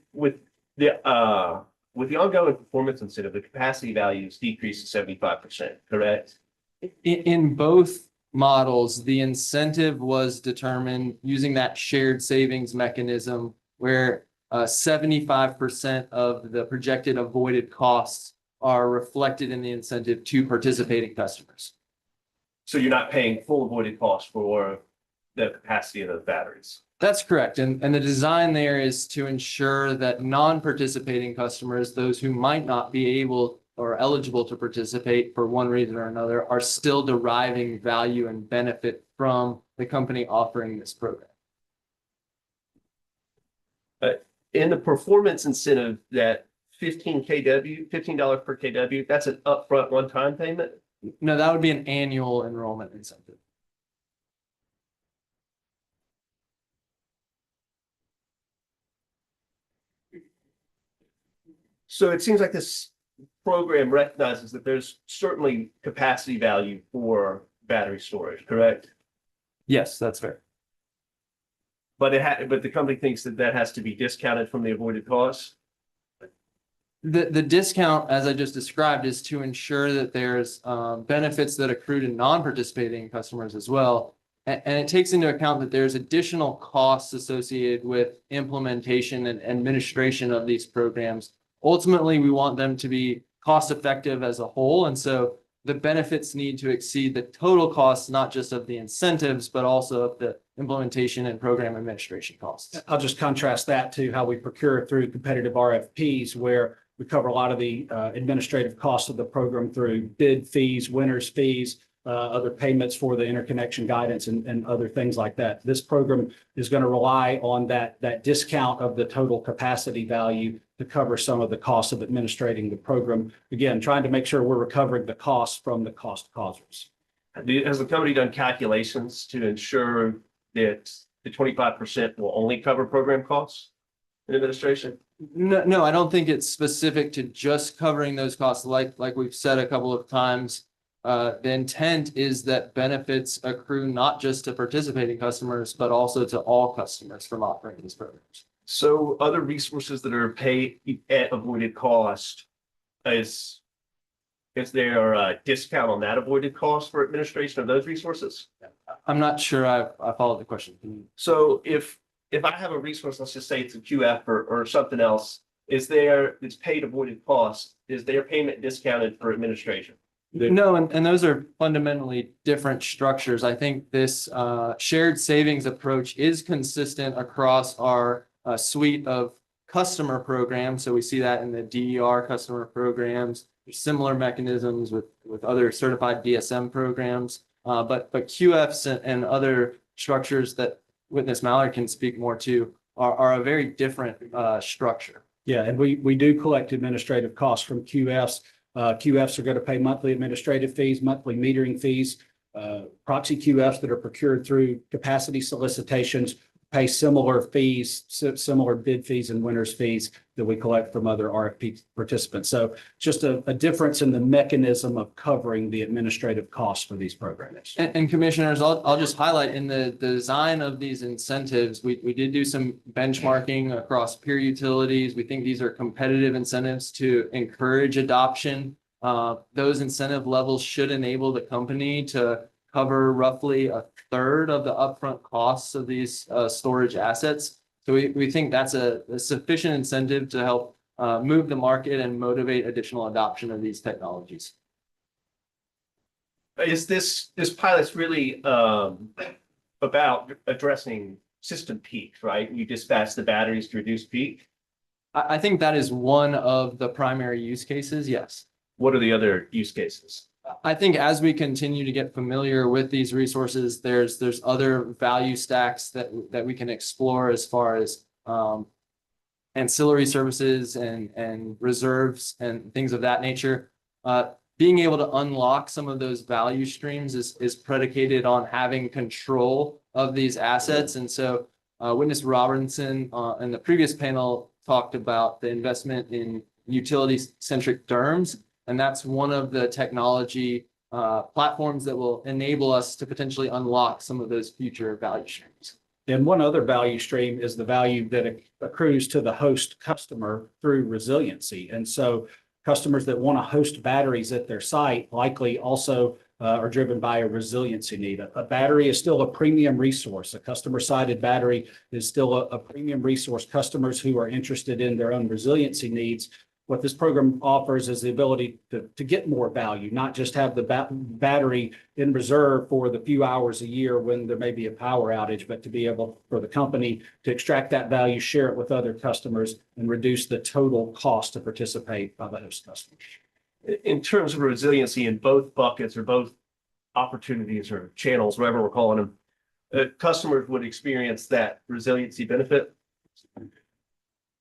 the ongoing performance incentive, the capacity values decreased to 75%, correct? In both models, the incentive was determined using that shared savings mechanism where 75% of the projected avoided costs are reflected in the incentive to participating customers. So you're not paying full avoided costs for the capacity of those batteries. That's correct. And the design there is to ensure that non-participating customers, those who might not be able or eligible to participate for one reason or another, are still deriving value and benefit from the company offering this program. In the performance incentive, that $15 per KW, that's an upfront one-time payment? No, that would be an annual enrollment incentive. So it seems like this program recognizes that there's certainly capacity value for battery storage, correct? Yes, that's fair. But the company thinks that has to be discounted from the avoided costs? The discount, as I just described, is to ensure that there's benefits that accrue to non-participating customers as well. And it takes into account that there's additional costs associated with implementation and administration of these programs. Ultimately, we want them to be cost effective as a whole. And so the benefits need to exceed the total costs, not just of the incentives, but also of the implementation and program administration costs. I'll just contrast that to how we procure through competitive RFPs, where We cover a lot of the administrative costs of the program through bid fees, winners fees, other payments for the interconnection guidance and other things like that. This program is going to rely on that discount of the total capacity value to cover some of the costs of administrating the program. Again, trying to make sure we're recovering the costs from the cost causers. Has the company done calculations to ensure that the 25% will only cover program costs in administration? No, I don't think it's specific to just covering those costs. Like we've said a couple of times, the intent is that benefits accrue not just to participating customers, but also to all customers from offering these programs. So other resources that are paid at avoided cost, is there a discount on that avoided cost for administration of those resources? I'm not sure I followed the question. So if I have a resource, let's just say it's a QF or something else, it's paid avoided cost, is their payment discounted for administration? No, and those are fundamentally different structures. I think this shared savings approach is consistent across our suite of customer programs. So we see that in the DER customer programs. There's similar mechanisms with other certified DSM programs. But QFs and other structures that Witness Mallard can speak more to are a very different structure. Yeah, and we do collect administrative costs from QFs. QFs are going to pay monthly administrative fees, monthly metering fees. Proxy QFs that are procured through capacity solicitations pay similar fees, similar bid fees and winners fees that we collect from other RFP participants. So just a difference in the mechanism of covering the administrative costs for these programs. And commissioners, I'll just highlight in the design of these incentives, we did do some benchmarking across peer utilities. We think these are competitive incentives to encourage adoption. Those incentive levels should enable the company to cover roughly a third of the upfront costs of these storage assets. So we think that's a sufficient incentive to help move the market and motivate additional adoption of these technologies. Is this pilot's really about addressing system peaks, right? You dispatch the batteries to reduce peak? I think that is one of the primary use cases, yes. What are the other use cases? I think as we continue to get familiar with these resources, there's other value stacks that we can explore as far as ancillary services and reserves and things of that nature. Being able to unlock some of those value streams is predicated on having control of these assets. And so Witness Robinson in the previous panel talked about the investment in utility-centric Derms. And that's one of the technology platforms that will enable us to potentially unlock some of those future value streams. And one other value stream is the value that accrues to the host customer through resiliency. And so customers that want to host batteries at their site likely also are driven by a resiliency need. A battery is still a premium resource. A customer-sided battery is still a premium resource. Customers who are interested in their own resiliency needs, what this program offers is the ability to get more value, not just have the battery in reserve for the few hours a year when there may be a power outage, but to be able for the company to extract that value, share it with other customers, and reduce the total cost to participate by the host customers. In terms of resiliency in both buckets or both opportunities or channels, whatever we're calling them, customers would experience that resiliency benefit.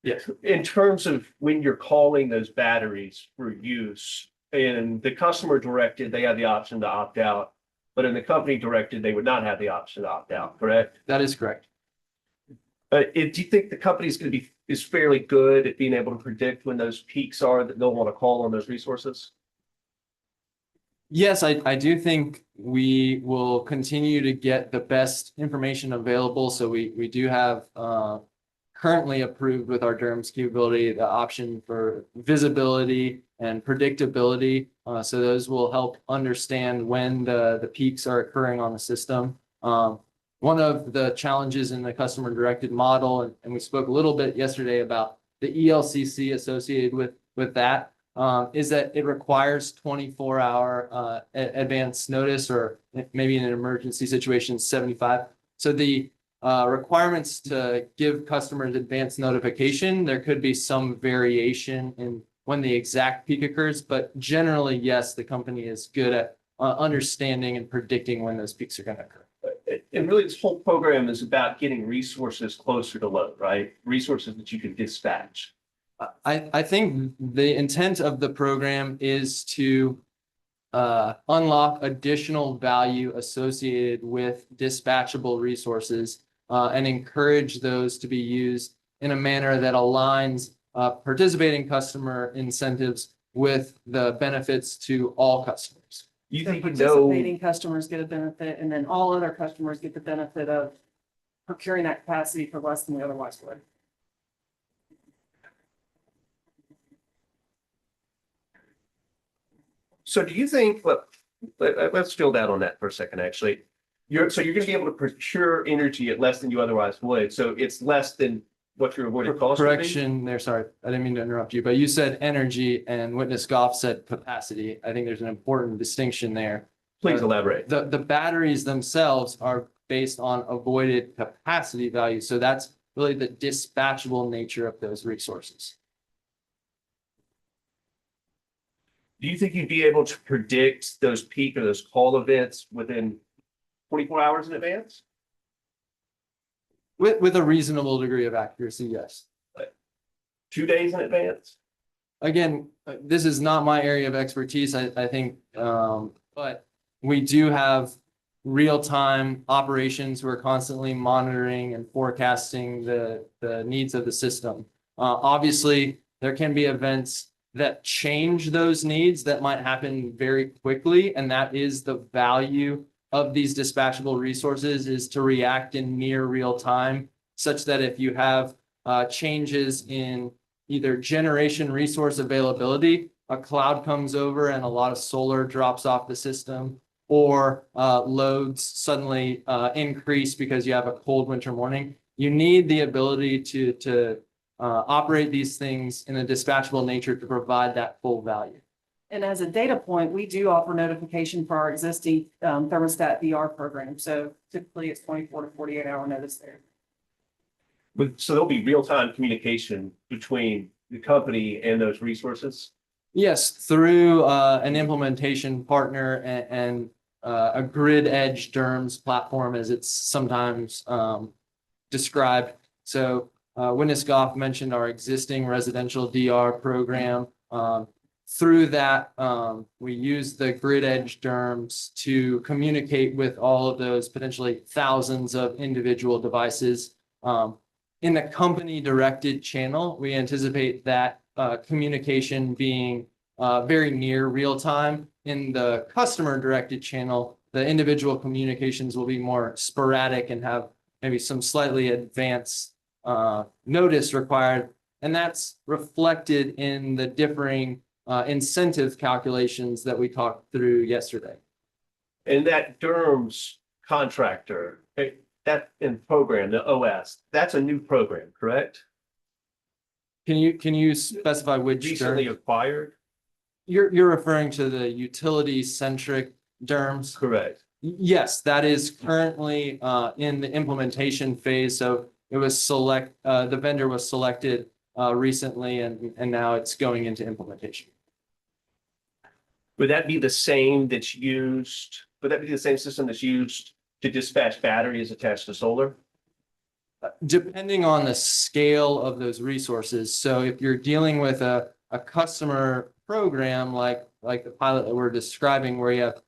Yes. In terms of when you're calling those batteries for use, and the customer directed, they have the option to opt out, but in the company directed, they would not have the option to opt out, correct? That is correct. Do you think the company is fairly good at being able to predict when those peaks are that they'll want to call on those resources? Yes, I do think we will continue to get the best information available. So we do have currently approved with our Derms capability the option for visibility and predictability. So those will help understand when the peaks are occurring on the system. One of the challenges in the customer directed model, and we spoke a little bit yesterday about the ELCC associated with that, is that it requires 24-hour advance notice, or maybe in an emergency situation, 75. So the requirements to give customers advance notification, there could be some variation in when the exact peak occurs, but generally, yes, the company is good at understanding and predicting when those peaks are going to occur. And really, this whole program is about getting resources closer to load, right? Resources that you can dispatch. I think the intent of the program is to unlock additional value associated with dispatchable resources and encourage those to be used in a manner that aligns participating customer incentives with the benefits to all customers. You So think you know, participating customers get a benefit, and then all other customers get the benefit of procuring that capacity for less than we otherwise would. so do you think, let's drill down on that for a second, actually. So you're going to be able to procure energy at less than you otherwise would. So it's less than what your avoided cost would be? Correction there, sorry, I didn't mean to interrupt you, but you said energy and Witness Goff said capacity. I think there's an important distinction there. Please elaborate. The batteries themselves are based on avoided capacity value. So that's really the dispatchable nature of those resources. Do you think you'd be able to predict those peak or those call events within 24 hours in advance? With a reasonable degree of accuracy, yes. 2 days in advance? Again, this is not my area of expertise, I think, but we do have real-time operations. We're constantly monitoring and forecasting the needs of the system. Obviously, there can be events that change those needs that might happen very quickly, and that is the value of these dispatchable resources, is to react in near real time, such that if you have changes in either generation resource availability, a cloud comes over and a lot of solar drops off the system, or loads suddenly increase because you have a cold winter morning, you need the ability to operate these things in a dispatchable nature to provide that full value. And as a data point, we do offer notification for our existing thermostat VR program. So typically it's 24 to 48 hour notice there. So there'll be real-time communication between the company and those resources? Yes, through an implementation partner and a grid edge Derms platform, as it's sometimes described. So Witness Goff mentioned our existing residential DR program. Through that, we use the grid edge Derms to communicate with all of those potentially thousands of individual devices. In the company directed channel, we anticipate that communication being very near real time. In the customer directed channel, the individual communications will be more sporadic and have maybe some slightly advanced notice required. And that's reflected in the differing incentive calculations that we talked through yesterday. And that Derms contractor, that in program, the OS, that's a new program, correct? Can you specify which Recently Derms? acquired? You're referring to the utility centric Derms? Correct. Yes, that is currently in the implementation phase. So it was the vendor was selected recently, and now it's going into implementation. Would that be the same that's used? Would that be the same system that's used to dispatch batteries attached to solar? Depending on the scale of those resources. So if you're dealing with a customer program like the pilot that we're describing, where you have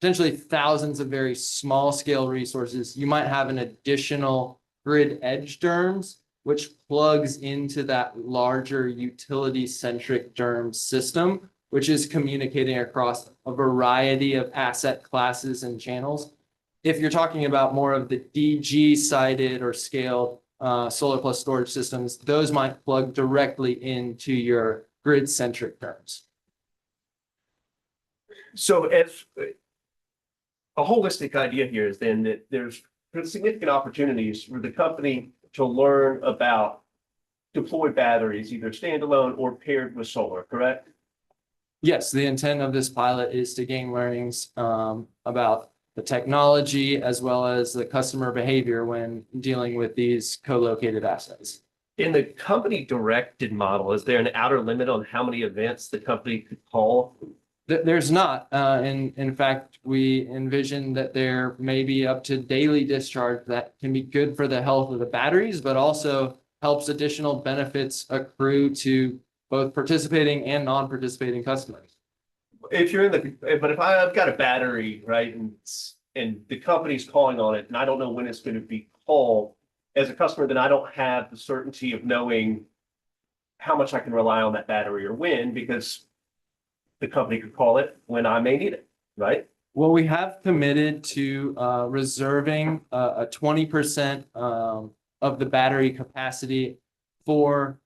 potentially thousands of very small scale resources, you might have an additional grid edge Derms, which plugs into that larger utility centric Derms system, which is communicating across a variety of asset classes and channels. If you're talking about more of the DG sided or scaled solar plus storage systems, those might plug directly into your grid centric Derms. So as a holistic idea here is then that there's significant opportunities for the company to learn about deployed batteries, either standalone or paired with solar, correct? Yes, the intent of this pilot is to gain learnings about the technology as well as the customer behavior when dealing with these co-located assets. In the company directed model, is there an outer limit on how many events the company could call? There's not. In fact, we envision that there may be up to daily discharge that can be good for the health of the batteries, but also helps additional benefits accrue to both participating and non-participating customers. If you're in the, but if I've got a battery, right, and the company's calling on it, and I don't know when it's going to be called, as a customer, then I don't have the certainty of knowing how much I can rely on that battery or when, because the company could call it when I may need it, right? Well, we have committed to reserving a 20% of the battery capacity for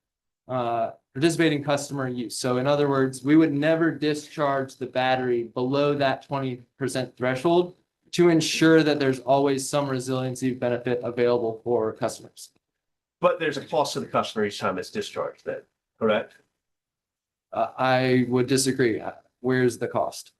participating customer use. So in other words, we would never discharge the battery below that 20% threshold to ensure that there's always some resiliency benefit available for customers. But there's a cost to the customer each time it's discharged then, correct? I would disagree. Where's the cost?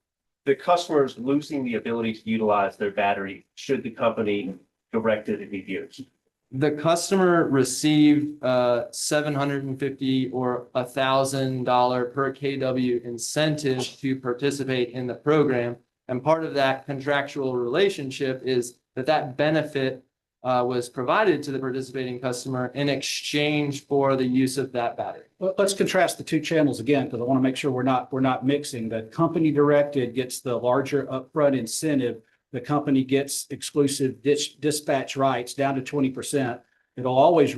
The customer is losing the ability to utilize their battery should the company direct it to be used. The customer received $750 or $1,000 per kW incentive to participate in the program. And part of that contractual relationship is that benefit was provided to the participating customer in exchange for the use of that battery. Well, let's contrast the two channels again, because I want to make sure we're not mixing. The company directed gets the larger upfront incentive. The company gets exclusive dispatch rights down to 20%. It'll always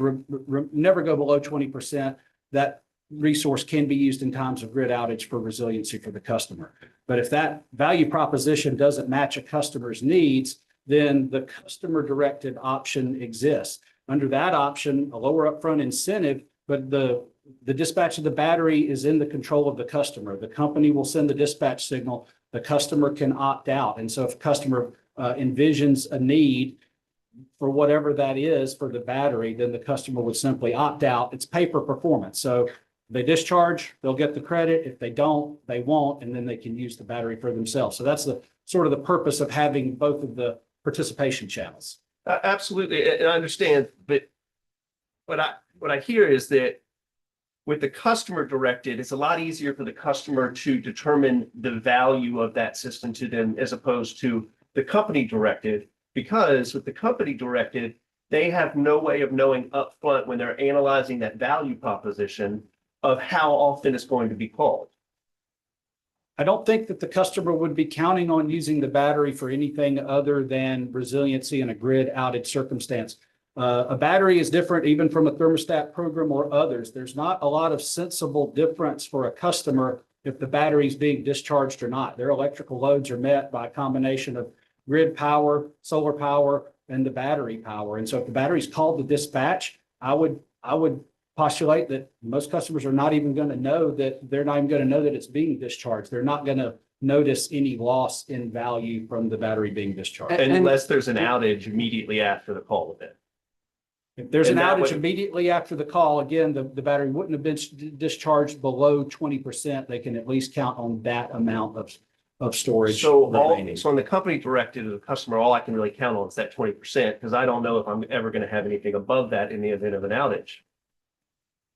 never go below 20%. That resource can be used in times of grid outage for resiliency for the customer. But if that value proposition doesn't match a customer's needs, then the customer directed option exists. Under that option, a lower upfront incentive, but the dispatch of the battery is in the control of the customer. The company will send the dispatch signal. The customer can opt out. And so if a customer envisions a need for whatever that is for the battery, then the customer would simply opt out. It's pay for performance. So they discharge, they'll get the credit. If they don't, they won't, and then they can use the battery for themselves. So that's the sort of the purpose of having both of the participation channels. Absolutely, and I understand, but what I hear is that with the customer directed, it's a lot easier for the customer to determine the value of that system to them as opposed to the company directed, because with the company directed, they have no way of knowing upfront when they're analyzing that value proposition of how often it's going to be called. I don't think that the customer would be counting on using the battery for anything other than resiliency in a grid outage circumstance. A battery is different even from a thermostat program or others. There's not a lot of sensible difference for a customer if the battery is being discharged or not. Their electrical loads are met by a combination of grid power, solar power, and the battery power. And so if the battery is called to dispatch, I would postulate that most customers are not even going to know that it's being discharged. They're not going to notice any loss in value from the battery being discharged. Unless there's an outage immediately after the call event. If there's an outage immediately after the call, again, the battery wouldn't have been discharged below 20%. They can at least count on that amount of storage. So on the company directed to the customer, all I can really count on is that 20%, because I don't know if I'm ever going to have anything above that in the event of an outage.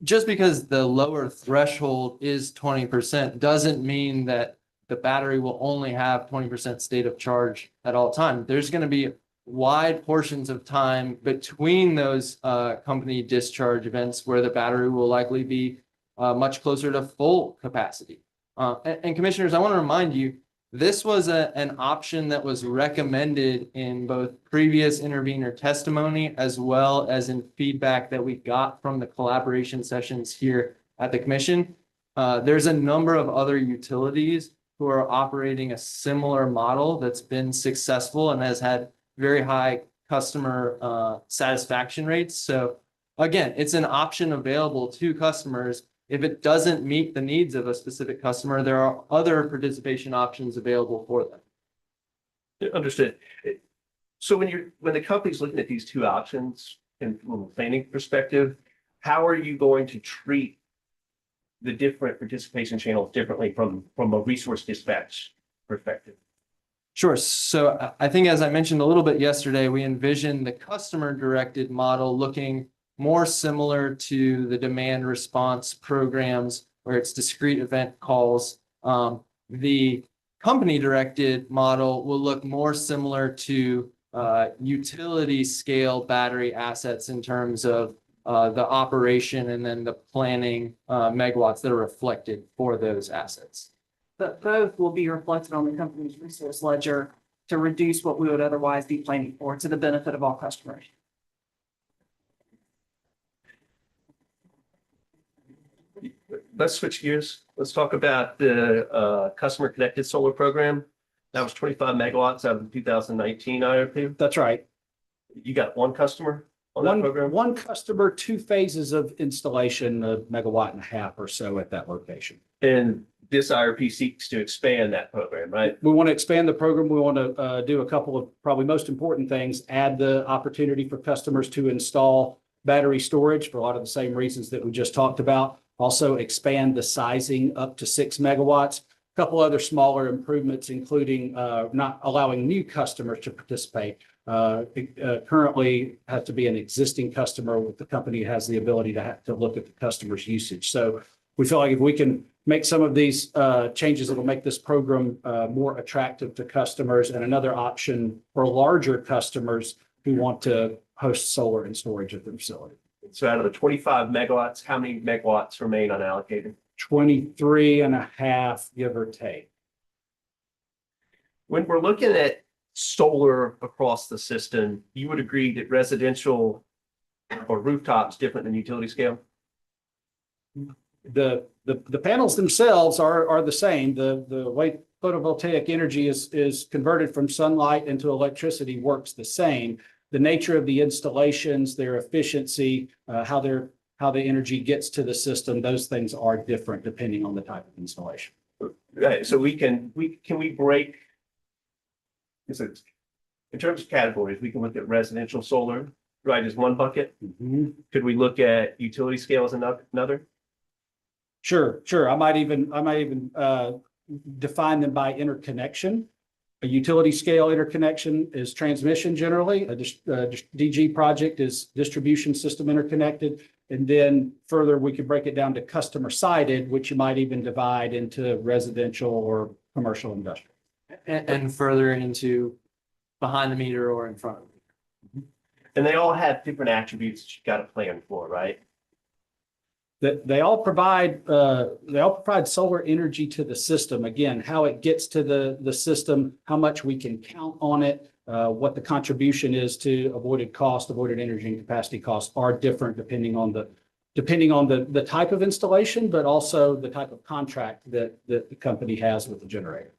Just because the lower threshold is 20% doesn't mean that the battery will only have 20% state of charge at all times. There's going to be wide portions of time between those company discharge events where the battery will likely be much closer to full capacity. And commissioners, I want to remind you, this was an option that was recommended in both previous intervener testimony as well as in feedback that we got from the collaboration sessions here at the commission. There's a number of other utilities who are operating a similar model that's been successful and has had very high customer satisfaction rates. So again, it's an option available to customers. If it doesn't meet the needs of a specific customer, there are other participation options available for them. Understood. So when the company's looking at these two options and from a planning perspective, how are you going to treat the different participation channels differently from a resource dispatch perspective? Sure. So I think, as I mentioned a little bit yesterday, we envision the customer directed model looking more similar to the demand response programs where it's discrete event calls. The company directed model will look more similar to utility scale battery assets in terms of the operation and then the planning megawatts that are reflected for those assets. But both will be reflected on the company's resource ledger to reduce what we would otherwise be planning for to the benefit of all customers. Let's switch gears. Let's talk about the customer connected solar program. That was 25 megawatts out of the 2019 IRP. That's right. You got one customer on that program? One customer, two phases of installation, a megawatt and a half or so at that location. And this IRP seeks to expand that program, right? We want to expand the program. We want to do a couple of probably most important things, add the opportunity for customers to install battery storage for a lot of the same reasons that we just talked about. Also expand the sizing up to 6 megawatts. A couple other smaller improvements, including not allowing new customers to participate. Currently has to be an existing customer with the company has the ability to look at the customer's usage. So we feel like if we can make some of these changes, it'll make this program more attractive to customers and another option for larger customers who want to host solar and storage at their facility. So out of the 25 megawatts, how many megawatts remain unallocated? 23 and a half, give or take. When we're looking at solar across the system, you would agree that residential or rooftops different than utility scale? The panels themselves are the same. The way photovoltaic energy is converted from sunlight into electricity works the same. The nature of the installations, their efficiency, how the energy gets to the system, those things are different depending on the type of installation. Right. So can we break? In terms of categories, we can look at residential solar, right, as one bucket. Mm-hmm. Could we look at utility scale as another? Sure. I might even define them by interconnection. A utility scale interconnection is transmission generally. A DG project is distribution system interconnected. And then further, we could break it down to customer sided, which you might even divide into residential or commercial industrial. And further into behind the meter or in front of the meter. And they all have different attributes that you've got to plan for, right? That they all provide solar energy to the system. Again, how it gets to the system, how much we can count on it, what the contribution is to avoided cost, avoided energy and capacity costs are different depending on the type of installation, but also the type of contract that the company has with the generator.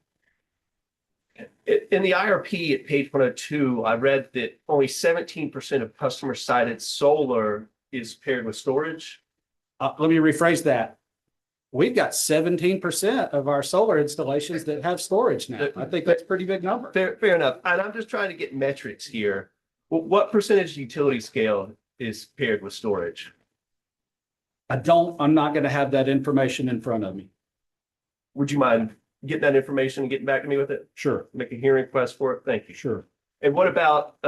In the IRP at page 102, I read that only 17% of customer sided solar is paired with storage. Let me rephrase that. We've got 17% of our solar installations that have storage now. I think that's a pretty big number. Fair enough. And I'm just trying to get metrics here. What percentage utility scale is paired with storage? I'm not going to have that information in front of me. Would you mind getting that information and getting back to me with it? Sure. Make a hearing request for it. Thank you. Sure. And what about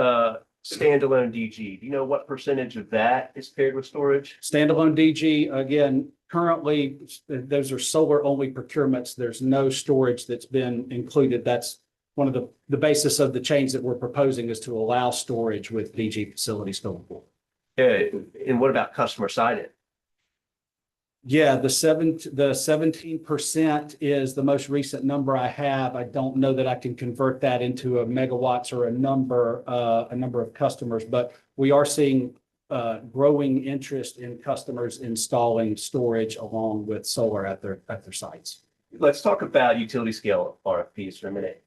standalone DG? Do you know what percentage of that is paired with storage? Standalone DG, again, currently, those are solar only procurements. There's no storage that's been included. That's one of the basis of the change that we're proposing is to allow storage with DG facilities going forward. And what about customer sided? Yeah, the 17% is the most recent number I have. I don't know that I can convert that into a megawatts or a number of customers, but we are seeing growing interest in customers installing storage along with solar at their sites. Let's talk about utility scale RFPs for a minute.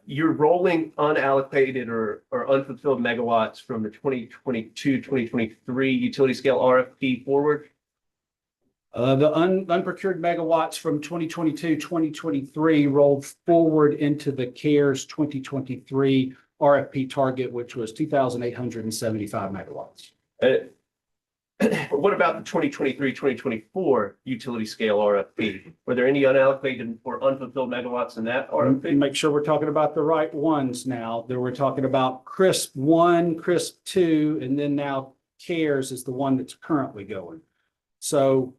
You're rolling unallocated or unfulfilled megawatts from the 2022-2023 utility scale RFP forward. The unprocured megawatts from 2022-2023 rolled forward into the CARES 2023 RFP target, which was 2,875 megawatts. What about the 2023-2024 utility scale RFP? Were there any unallocated or unfulfilled megawatts in that RFP? Make sure we're talking about the right ones now. We're talking about CRISP 1, CRISP 2, and then now CARES is the one that's currently going. So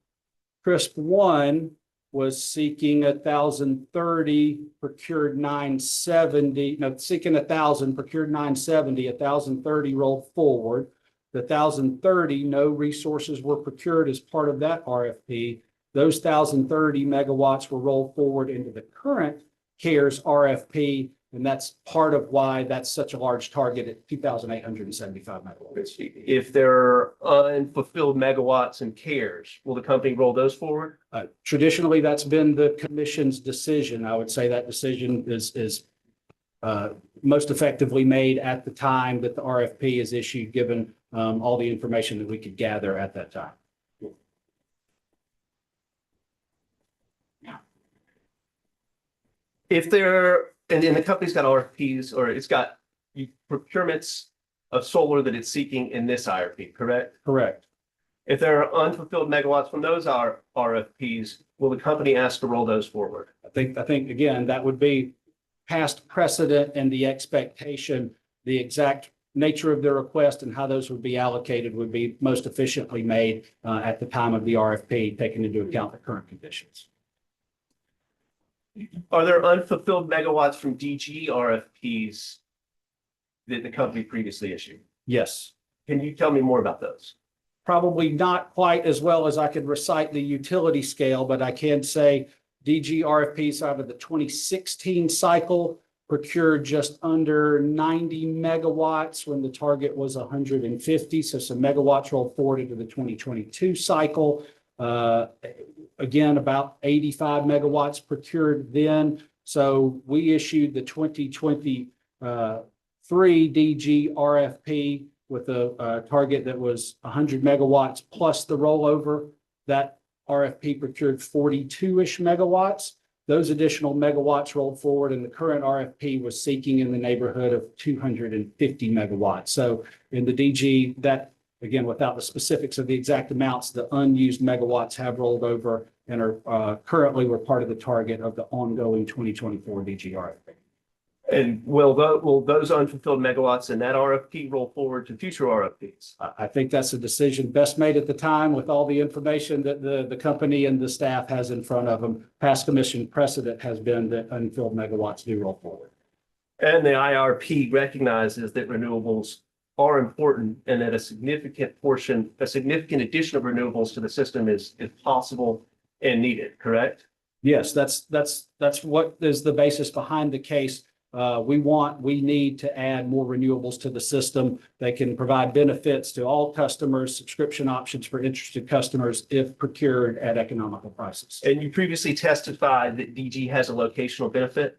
CRISP 1 was seeking 1,030, procured 970, no, seeking 1,000, procured 970, 1,030 rolled forward. The 1,030, no resources were procured as part of that RFP. Those 1,030 megawatts were rolled forward into the current CARES RFP, and that's part of why that's such a large target at 2,875 megawatts. If there are unfulfilled megawatts in CARES, will the company roll those forward? Traditionally, that's been the commission's decision. I would say that decision is most effectively made at the time that the RFP is issued, given all the information that we could gather at that time. If there, and the company's got RFPs, or it's got procurements of solar that it's seeking in this IRP, correct? Correct. If there are unfulfilled megawatts from those RFPs, will the company ask to roll those forward? I think again, that would be past precedent and the expectation. The exact nature of the request and how those would be allocated would be most efficiently made at the time of the RFP, taking into account the current conditions. Are there unfulfilled megawatts from DG RFPs that the company previously issued? Yes. Can you tell me more about those? Probably not quite as well as I could recite the utility scale, but I can say DG RFPs out of the 2016 cycle procured just under 90 megawatts when the target was 150. So some megawatts rolled forward into the 2022 cycle. Again, about 85 megawatts procured then. So we issued the 2023 DG RFP with a target that was 100 megawatts plus the rollover. That RFP procured 42-ish megawatts. Those additional megawatts rolled forward, and the current RFP was seeking in the neighborhood of 250 megawatts. So in the DG, that, again, without the specifics of the exact amounts, the unused megawatts have rolled over and are currently were part of the target of the ongoing 2024 DG RFP. And will those unfulfilled megawatts in that RFP roll forward to future RFPs? I think that's a decision best made at the time with all the information that the company and the staff has in front of them. Past commission precedent has been that unfilled megawatts do roll forward. And the IRP recognizes that renewables are important and that a significant addition of renewables to the system is possible and needed, correct? Yes, that's what is the basis behind the case. We need to add more renewables to the system. They can provide benefits to all customers, subscription options for interested customers if procured at economical prices. And you previously testified that DG has a locational benefit.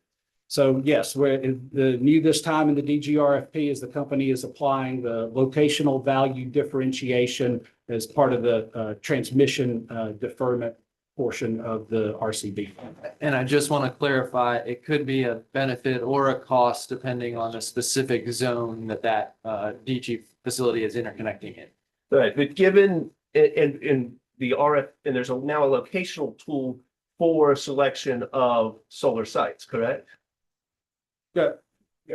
So yes, the new this time in the DG RFP is the company is applying the locational value differentiation as part of the transmission deferment portion of the RCB. And I just want to clarify, it could be a benefit or a cost depending on the specific zone that DG facility is interconnecting in. Right, but given in the RF, and there's now a locational tool for selection of solar sites, correct? Yeah,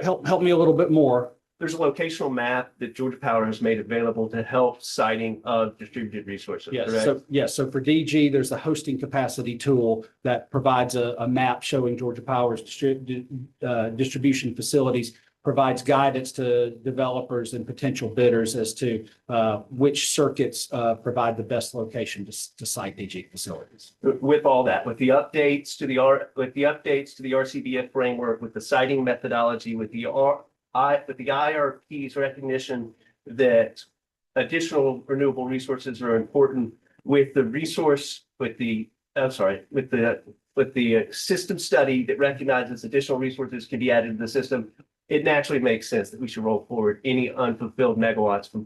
help me a little bit more. There's a locational map that Georgia Power has made available to help siting of distributed resources, correct? So for DG, there's the hosting capacity tool that provides a map showing Georgia Power's distribution facilities, provides guidance to developers and potential bidders as to which circuits provide the best location to site DG facilities. With all that, with the updates to the RCBF framework, with the siting methodology, with the IRP's recognition that additional renewable resources are important, with the system study that recognizes additional resources can be added to the system, it naturally makes sense that we should roll forward any unfulfilled megawatts from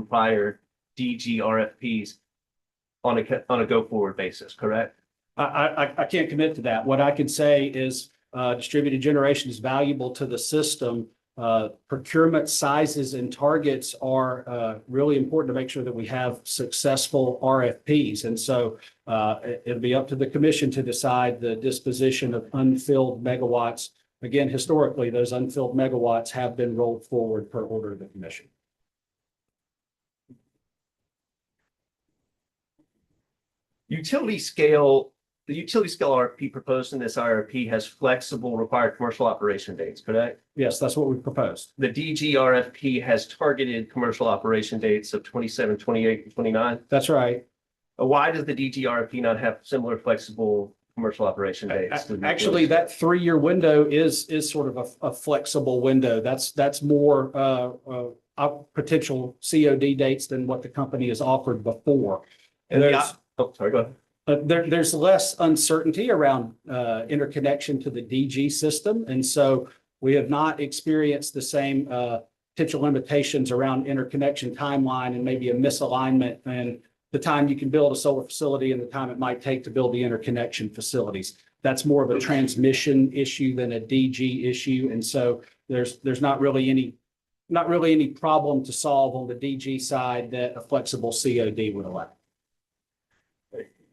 prior DG RFPs on a go forward basis, correct? I can't commit to that. What I can say is distributed generation is valuable to the system. Procurement sizes and targets are really important to make sure that we have successful RFPs. And so it'll be up to the commission to decide the disposition of unfilled megawatts. Again, historically, those unfilled megawatts have been rolled forward per order of the commission. Utility scale, the utility scale RFP proposed in this IRP has flexible required commercial operation dates, correct? Yes, that's what we proposed. The DG RFP has targeted commercial operation dates of 27, 28, and 29. That's right. Why does the DG RFP not have similar flexible commercial operation dates? Actually, that 3-year window is sort of a flexible window. That's more potential COD dates than what the company has offered before. And There's- sorry, go ahead. There's less uncertainty around interconnection to the DG system. And so we have not experienced the same potential limitations around interconnection timeline and maybe a misalignment in the time you can build a solar facility and the time it might take to build the interconnection facilities. That's more of a transmission issue than a DG issue. And so there's not really any problem to solve on the DG side that a flexible COD would allow.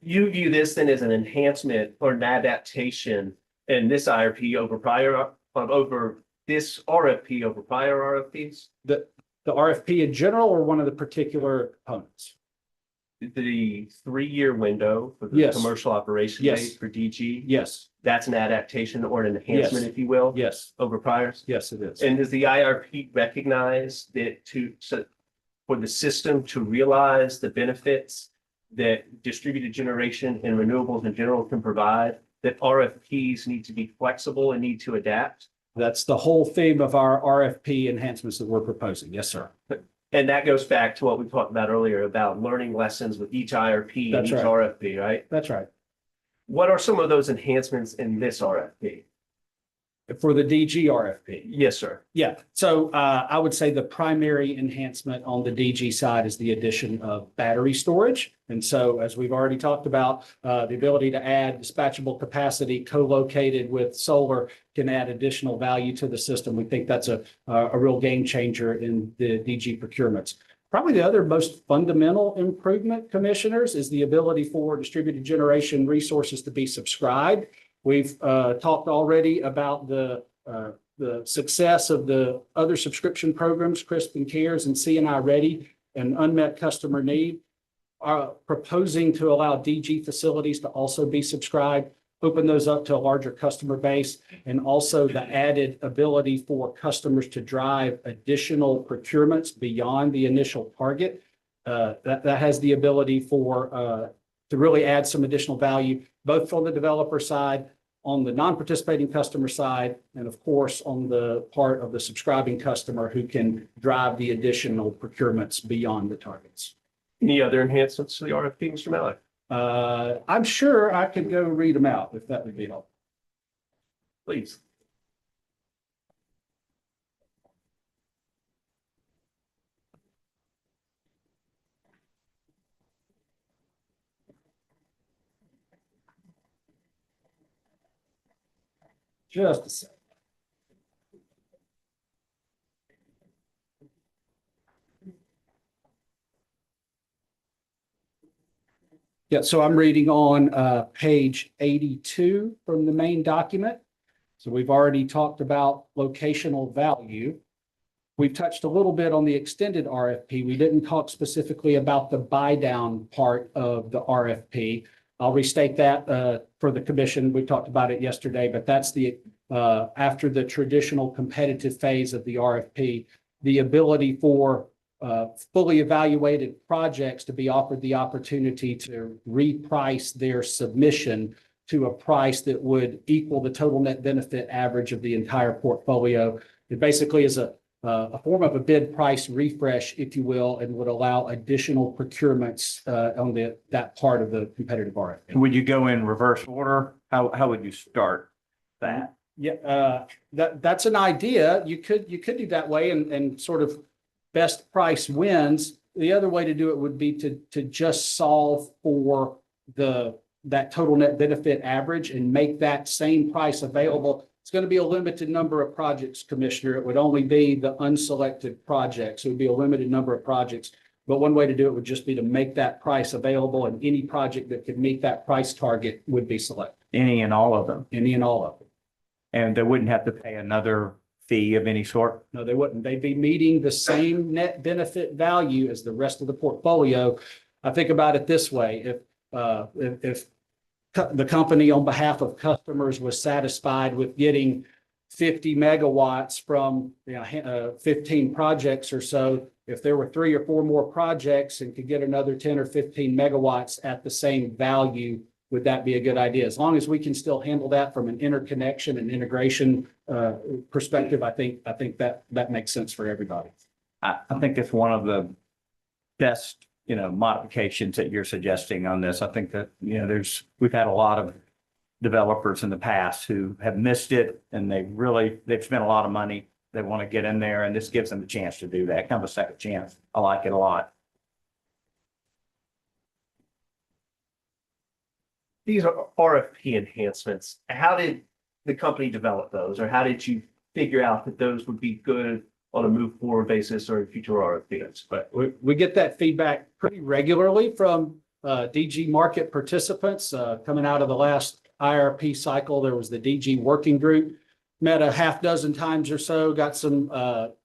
You view this then as an enhancement or an adaptation in this IRP over this RFP over prior RFPs? The RFP in general or one of the particular components? The 3-year window for the Yes. commercial operation Yes. date for DG? Yes. That's an adaptation or an enhancement, Yes. if you will? Yes. Over priors? Yes, it is. And does the IRP recognize that for the system to realize the benefits that distributed generation and renewables in general can provide, that RFPs need to be flexible and need to adapt? That's the whole theme of our RFP enhancements that we're proposing. Yes, sir. And that goes back to what we talked about earlier about learning lessons with each IRP and That's each right. RFP, right? That's right. What are some of those enhancements in this RFP? For the DG RFP. Yes, sir. Yeah, so I would say the primary enhancement on the DG side is the addition of battery storage. And so as we've already talked about, the ability to add dispatchable capacity co-located with solar can add additional value to the system. We think that's a real game changer in the DG procurements. Probably the other most fundamental improvement, commissioners, is the ability for distributed generation resources to be subscribed. We've talked already about the success of the other subscription programs, Crispin Cares and CNI Ready, and unmet customer need. Are proposing to allow DG facilities to also be subscribed, open those up to a larger customer base, and also the added ability for customers to drive additional procurements beyond the initial target. That has the ability to really add some additional value, both on the developer side, on the non-participating customer side, and of course, on the part of the subscribing customer who can drive the additional procurements beyond the targets. Any other enhancements to the RFP, Mr. Malik? I'm sure I could go read them out if that would be helpful. Please. Just a second. Yeah, so I'm reading on page 82 from the main document. So we've already talked about locational value. We've touched a little bit on the extended RFP. We didn't talk specifically about the buy down part of the RFP. I'll restate that for the commission. We talked about it yesterday, but that's the after the traditional competitive phase of the RFP, the ability for fully evaluated projects to be offered the opportunity to reprice their submission to a price that would equal the total net benefit average of the entire portfolio. It basically is a form of a bid price refresh, if you will, and would allow additional procurements on that part of the competitive RFP. Would you go in reverse order? How would you start that? Yeah, that's an idea. You could do that way and sort of best price wins. The other way to do it would be to just solve for that total net benefit average and make that same price available. It's going to be a limited number of projects, Commissioner. It would only be the unselected projects. It would be a limited number of projects. But one way to do it would just be to make that price available, and any project that could meet that price target would be selected. Any and all of them? Any and all of them. And they wouldn't have to pay another fee of any sort? No, they wouldn't. They'd be meeting the same net benefit value as the rest of the portfolio. I think about it this way. if the company on behalf of customers was satisfied with getting 50 megawatts from 15 projects or so, if there were 3 or 4 more projects and could get another 10 or 15 megawatts at the same value, would that be a good idea? As long as we can still handle that from an interconnection and integration perspective, I think that makes sense for everybody. I think it's one of the best, modifications that you're suggesting on this. I think that, we've had a lot of developers in the past who have missed it and they've spent a lot of money. They want to get in there and this gives them a chance to do that, kind of a second chance. I like it a lot. These are RFP enhancements. How did the company develop those, or how did you figure out that those would be good on a move forward basis or future RFPs? But we get that feedback pretty regularly from DG market participants. Coming out of the last IRP cycle, there was the DG working group, met a half dozen times or so, got some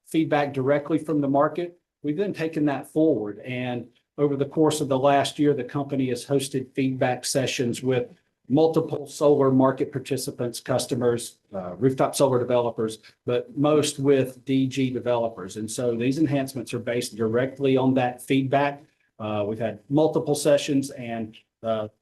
feedback directly from the market. We've then taken that forward, and over the course of the last year, the company has hosted feedback sessions with multiple solar market participants, customers, rooftop solar developers, but most with DG developers. And so these enhancements are based directly on that feedback. We've had multiple sessions, and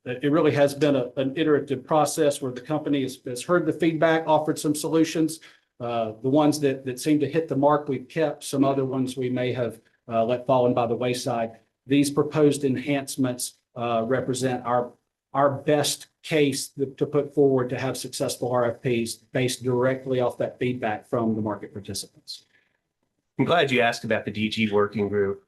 it really has been an iterative process where the company has heard the feedback, offered some solutions. The ones that seem to hit the mark, we've kept. Some other ones we may have let fallen by the wayside. These proposed enhancements represent our best case to put forward to have successful RFPs based directly off that feedback from the market participants. I'm glad you asked about the DG working group.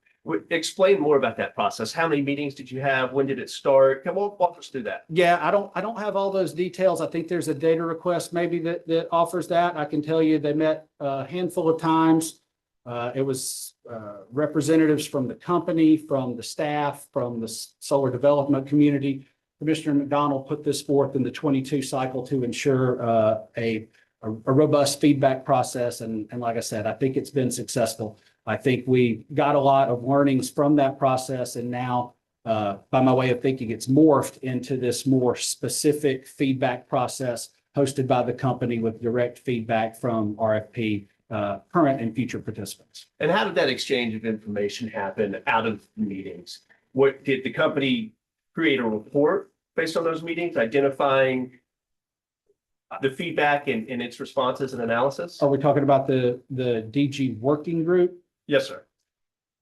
Explain more about that process. How many meetings did you have? When did it start? Come on, walk us through that. Yeah, I don't have all those details. I think there's a data request maybe that offers that. I can tell you they met a handful of times. It was representatives from the company, from the staff, from the solar development community. Commissioner McDonald put this forth in the 22 cycle to ensure a robust feedback process. And like I said, I think it's been successful. I think we got a lot of learnings from that process. And now, by my way of thinking, it's morphed into this more specific feedback process hosted by the company with direct feedback from RFP current and future participants. And how did that exchange of information happen out of the meetings? What did the company create a report based on those meetings, identifying the feedback and its responses and analysis? Are we talking about the DG working group? Yes, sir.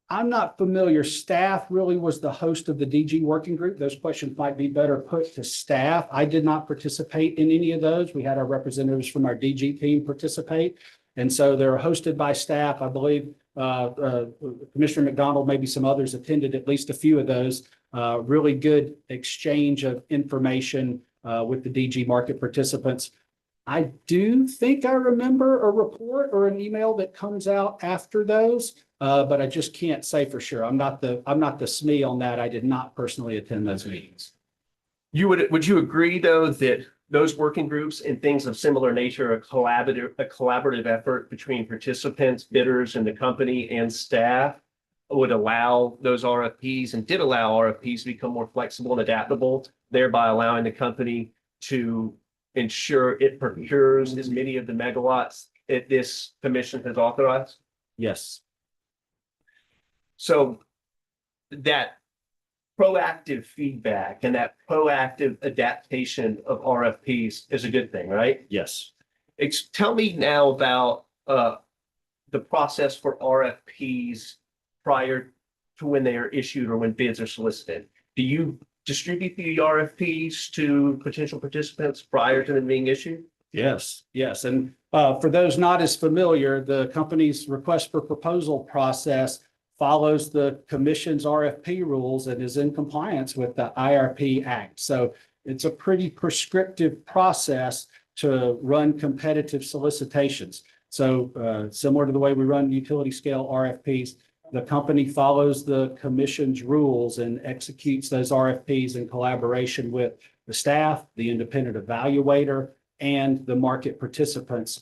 I'm not familiar. Staff really was the host of the DG working group. Those questions might be better put to staff. I did not participate in any of those. We had our representatives from our DG team participate. And so they're hosted by staff. I believe Commissioner McDonald, maybe some others attended at least a few of those. Really good exchange of information with the DG market participants. I do think I remember a report or an email that comes out after those, but I just can't say for sure. I'm not the SME on that. I did not personally attend those meetings. Would you agree, though, that those working groups and things of similar nature are a collaborative effort between participants, bidders, and the company and staff would allow those RFPs and did allow RFPs to become more flexible and adaptable, thereby allowing the company to ensure it procures as many of the megawatts that this commission has authorized? Yes. So that proactive feedback and that proactive adaptation of RFPs is a good thing, right? Yes. Tell me now about the process for RFPs prior to when they are issued or when bids are solicited. Do you distribute the RFPs to potential participants prior to them being issued? Yes, yes. And for those not as familiar, the company's request for proposal process follows the commission's RFP rules and is in compliance with the IRP Act. So it's a pretty prescriptive process to run competitive solicitations. So similar to the way we run utility scale RFPs, the company follows the commission's rules and executes those RFPs in collaboration with the staff, the independent evaluator, and the market participants.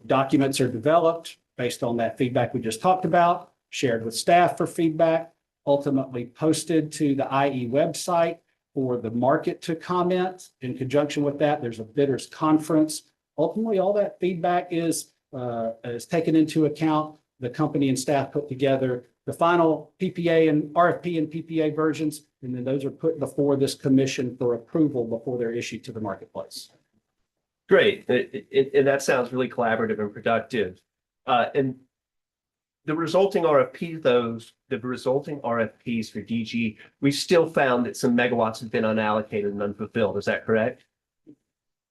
Documents are developed based on that feedback we just talked about, shared with staff for feedback, ultimately posted to the IE website for the market to comment. In conjunction with that, there's a bidders conference. Ultimately, all that feedback is taken into account. The company and staff put together the final PPA and RFP and PPA versions, and then those are put before this commission for approval before they're issued to the marketplace. Great. And that sounds really collaborative and productive. And the resulting RFPs for DG, we still found that some megawatts have been unallocated and unfulfilled. Is that correct?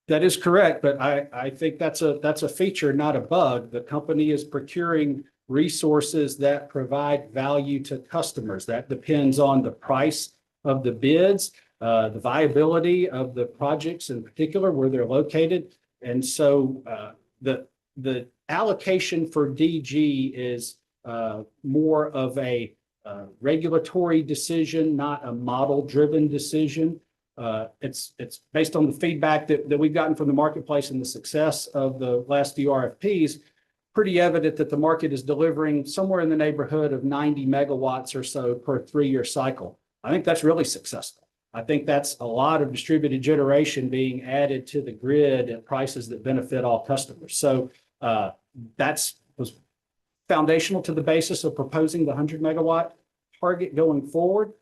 That is correct, but I think that's a feature, not a bug. The company is procuring resources that provide value to customers. That depends on the price of the bids, the viability of the projects in particular, where they're located. And so the allocation for DG is more of a regulatory decision, not a model-driven decision. It's based on the feedback that we've gotten from the marketplace and the success of the last few RFPs. Pretty evident that the market is delivering somewhere in the neighborhood of 90 megawatts or so per 3-year cycle. I think that's really successful. I think that's a lot of distributed generation being added to the grid at prices that benefit all customers. So that's was foundational to the basis of proposing the 100 megawatt target going forward.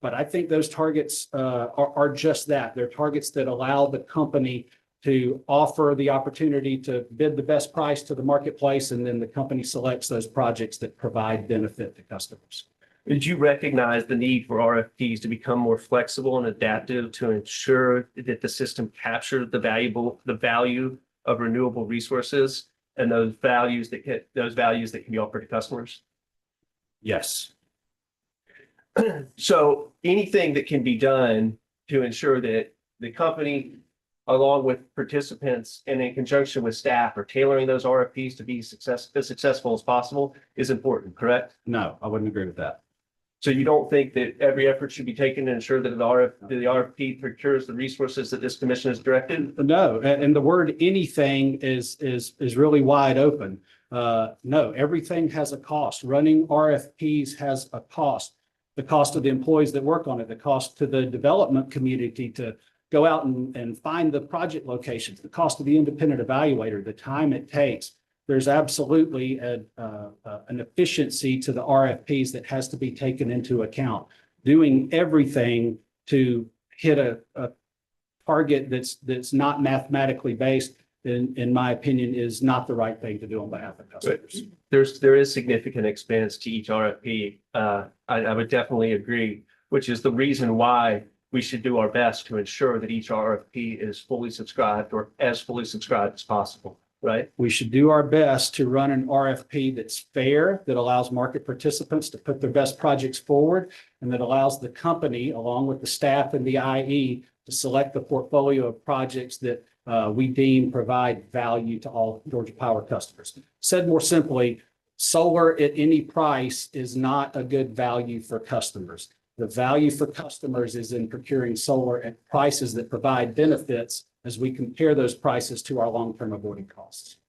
But I think those targets are just that. They're targets that allow the company to offer the opportunity to bid the best price to the marketplace, and then the company selects those projects that provide benefit to customers. Did you recognize the need for RFPs to become more flexible and adaptive to ensure that the system captured the value of renewable resources and those values that can be offered to customers? Yes. So anything that can be done to ensure that the company, along with participants and in conjunction with staff, are tailoring those RFPs to be as successful as possible is important, correct? No, I wouldn't agree with that. So you don't think that every effort should be taken to ensure that the RFP procures the resources that this commission has directed? No, and the word anything is really wide open. No, everything has a cost. Running RFPs has a cost. The cost of the employees that work on it, the cost to the development community to go out and find the project locations, the cost of the independent evaluator, the time it takes. There's absolutely an efficiency to the RFPs that has to be taken into account. Doing everything to hit a target that's not mathematically based, in my opinion, is not the right thing to do on behalf of customers. There is significant expense to each RFP. I would definitely agree, which is the reason why we should do our best to ensure that each RFP is fully subscribed or as fully subscribed as possible, right? We should do our best to run an RFP that's fair, that allows market participants to put their best projects forward, and that allows the company, along with the staff and the IE, to select the portfolio of projects that we deem provide value to all Georgia Power customers. Said more simply, solar at any price is not a good value for customers. The value for customers is in procuring solar at prices that provide benefits as we compare those prices to our long-term avoiding costs.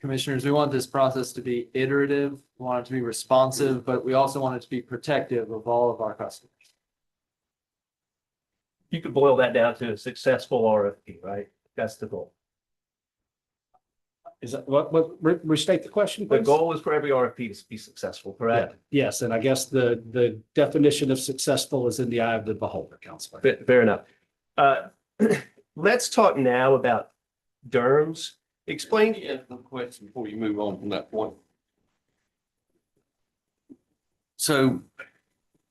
Commissioners, we want this process to be iterative, we want it to be responsive, but we also want it to be protective of all of our customers. You could boil that down to a successful RFP, right? That's the goal. Is that what restate the question, The please? goal is for every RFP to be successful, correct? Yes, and I guess the definition of successful is in the eye of the beholder, Councilor. Fair enough. Let's talk now about Derms. Explain. The question before you move on from that point. So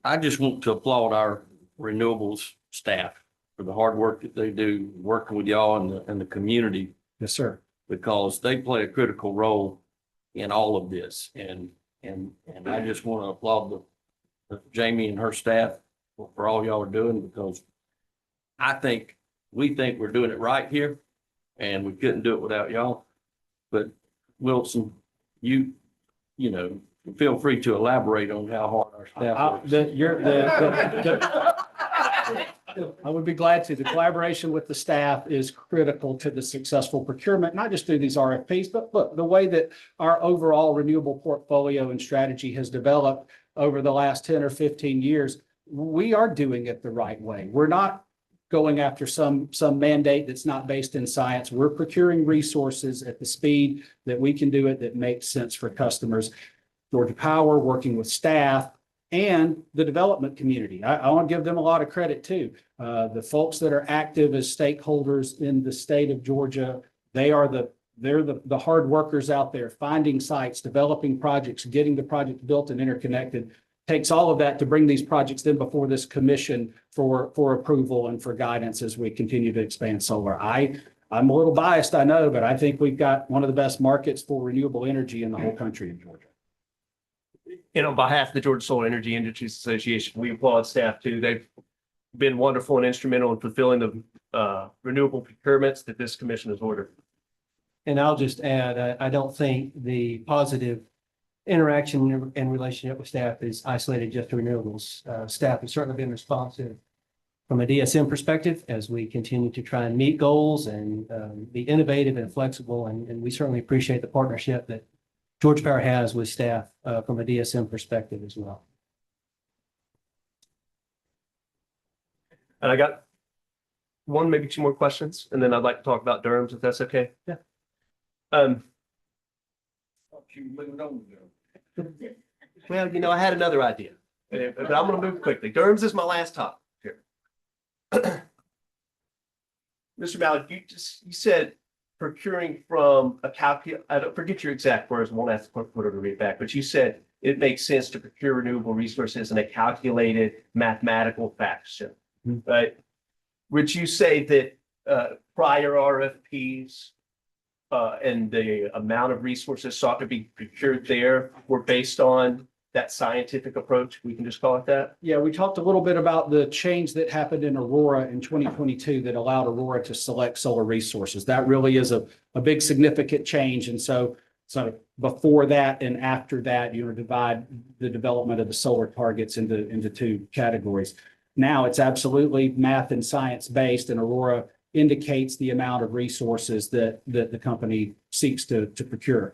I just want to applaud our renewables staff for the hard work that they do working with y'all and the community. Yes, sir. Because they play a critical role in all of this. And I just want to applaud Jamie and her staff for all y'all are doing, because we think we're doing it right here, and we couldn't do it without y'all. But Wilson, you know, feel free to elaborate on how hard our staff works. I would be glad to. The collaboration with the staff is critical to the successful procurement, not just through these RFPs, but look, the way that our overall renewable portfolio and strategy has developed over the last 10 or 15 years. we are doing it the right way. We're not going after some mandate that's not based in science. We're procuring resources at the speed that we can do it that makes sense for customers. Georgia Power, working with staff and the development community. I want to give them a lot of credit too. The folks that are active as stakeholders in the state of Georgia, they're the hard workers out there finding sites, developing projects, getting the project built and interconnected. Takes all of that to bring these projects in before this commission for approval and for guidance as we continue to expand solar. I'm a little biased, I know, but I think we've got one of the best markets for renewable energy in the whole country in Georgia. And on behalf of the Georgia Solar Energy Industries Association, we applaud staff too. They've been wonderful and instrumental in fulfilling the renewable procurements that this commission has ordered. And I'll just add, I don't think the positive interaction and relationship with staff is isolated just to renewables. Staff has certainly been responsive from a DSM perspective as we continue to try and meet goals and be innovative and flexible. And we certainly appreciate the partnership that Georgia Power has with staff from a DSM perspective as well. And I got one, maybe two more questions, and then I'd like to talk about Derms, if that's okay. Yeah. Well, I had another idea, but I'm going to move quickly. Derms is my last topic here. Mr. Mallard, you said procuring from a I don't forget your exact words. I won't ask the clerk to read it back, but you said it makes sense to procure renewable resources in a calculated mathematical fashion, right? Would you say that prior RFPs and the amount of resources sought to be procured there were based on that scientific approach? We can just call it that. Yeah, we talked a little bit about the change that happened in Aurora in 2022 that allowed Aurora to select solar resources. That really is a big significant change. And so before that and after that, divide the development of the solar targets into two categories. Now it's absolutely math and science based, and Aurora indicates the amount of resources that the company seeks to procure.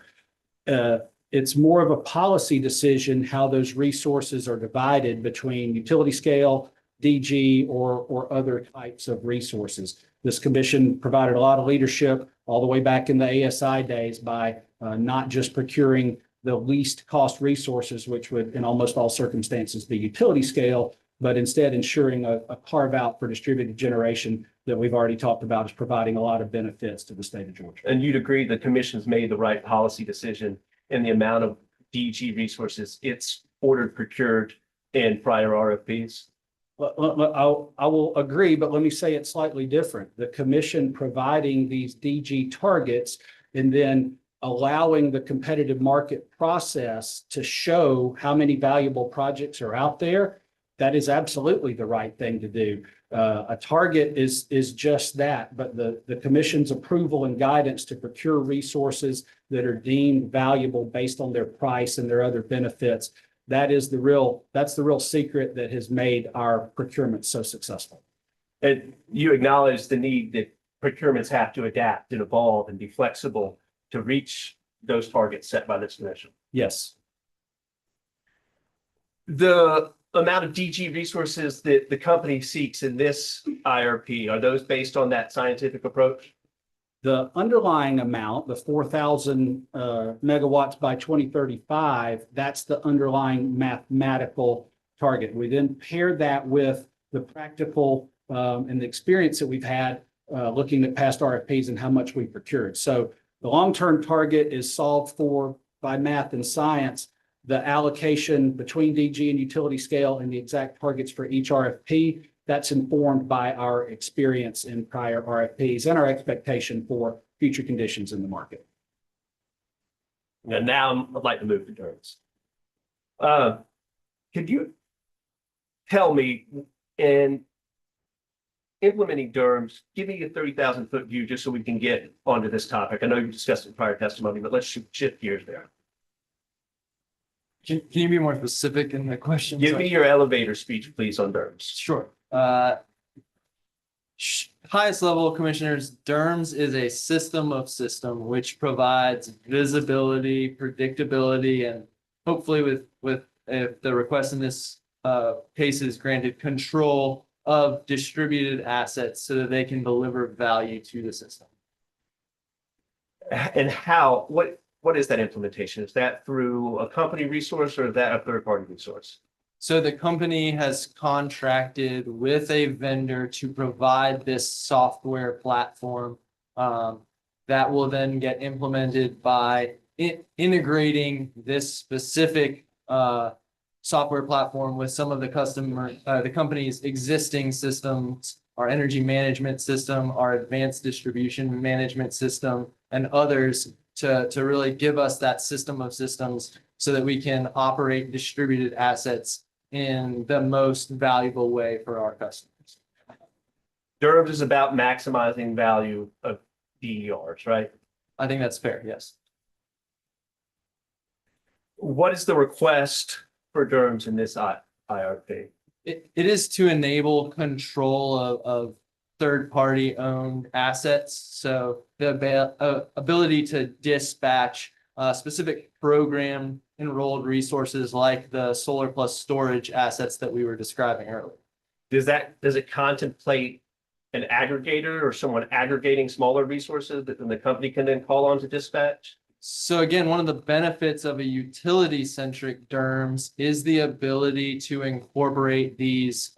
It's more of a policy decision how those resources are divided between utility scale, DG, or other types of resources. This commission provided a lot of leadership all the way back in the ASI days by not just procuring the least cost resources, which would in almost all circumstances be utility scale, but instead ensuring a carve out for distributed generation that we've already talked about is providing a lot of benefits to the state of Georgia. And you'd agree the commission's made the right policy decision in the amount of DG resources it's ordered procured in prior RFPs? I will agree, but let me say it slightly different. The commission providing these DG targets and then allowing the competitive market process to show how many valuable projects are out there, that is absolutely the right thing to do. A target is just that, but the commission's approval and guidance to procure resources that are deemed valuable based on their price and their other benefits, that's the real secret that has made our procurement so successful. And you acknowledge the need that procurements have to adapt and evolve and be flexible to reach those targets set by this commission. Yes. The amount of DG resources that the company seeks in this IRP, are those based on that scientific approach? The underlying amount, the 4,000 megawatts by 2035, that's the underlying mathematical target. We then paired that with the practical and the experience that we've had looking at past RFPs and how much we procured. So the long-term target is solved for by math and science. The allocation between DG and utility scale and the exact targets for each RFP, that's informed by our experience in prior RFPs and our expectation for future conditions in the market. And now I'd like to move to Derms. Could you tell me, in implementing Derms, give me a 30,000 foot view just so we can get onto this topic. I know you discussed it in prior testimony, but let's shift gears there. Can you be more specific in the question? Give me your elevator speech, please, on Derms. Sure. Highest level commissioners, Derms is a system of system which provides visibility, predictability, and hopefully with if the request in this cases granted control of distributed assets so that they can deliver value to the system. And what is that implementation? Is that through a company resource or is that a third-party resource? So the company has contracted with a vendor to provide this software platform that will then get implemented by integrating this specific software platform with some of the company's existing systems, our energy management system, our advanced distribution management system, and others to really give us that system of systems so that we can operate distributed assets in the most valuable way for our customers. Derms is about maximizing value of DERs, right? I think that's fair, yes. What is the request for Derms in this IRP? It is to enable control of third-party owned assets. So the ability to dispatch specific program enrolled resources like the solar plus storage assets that we were describing earlier. Does it contemplate an aggregator or someone aggregating smaller resources that then the company can then call on to dispatch? So again, one of the benefits of a utility-centric DERMS is the ability to incorporate these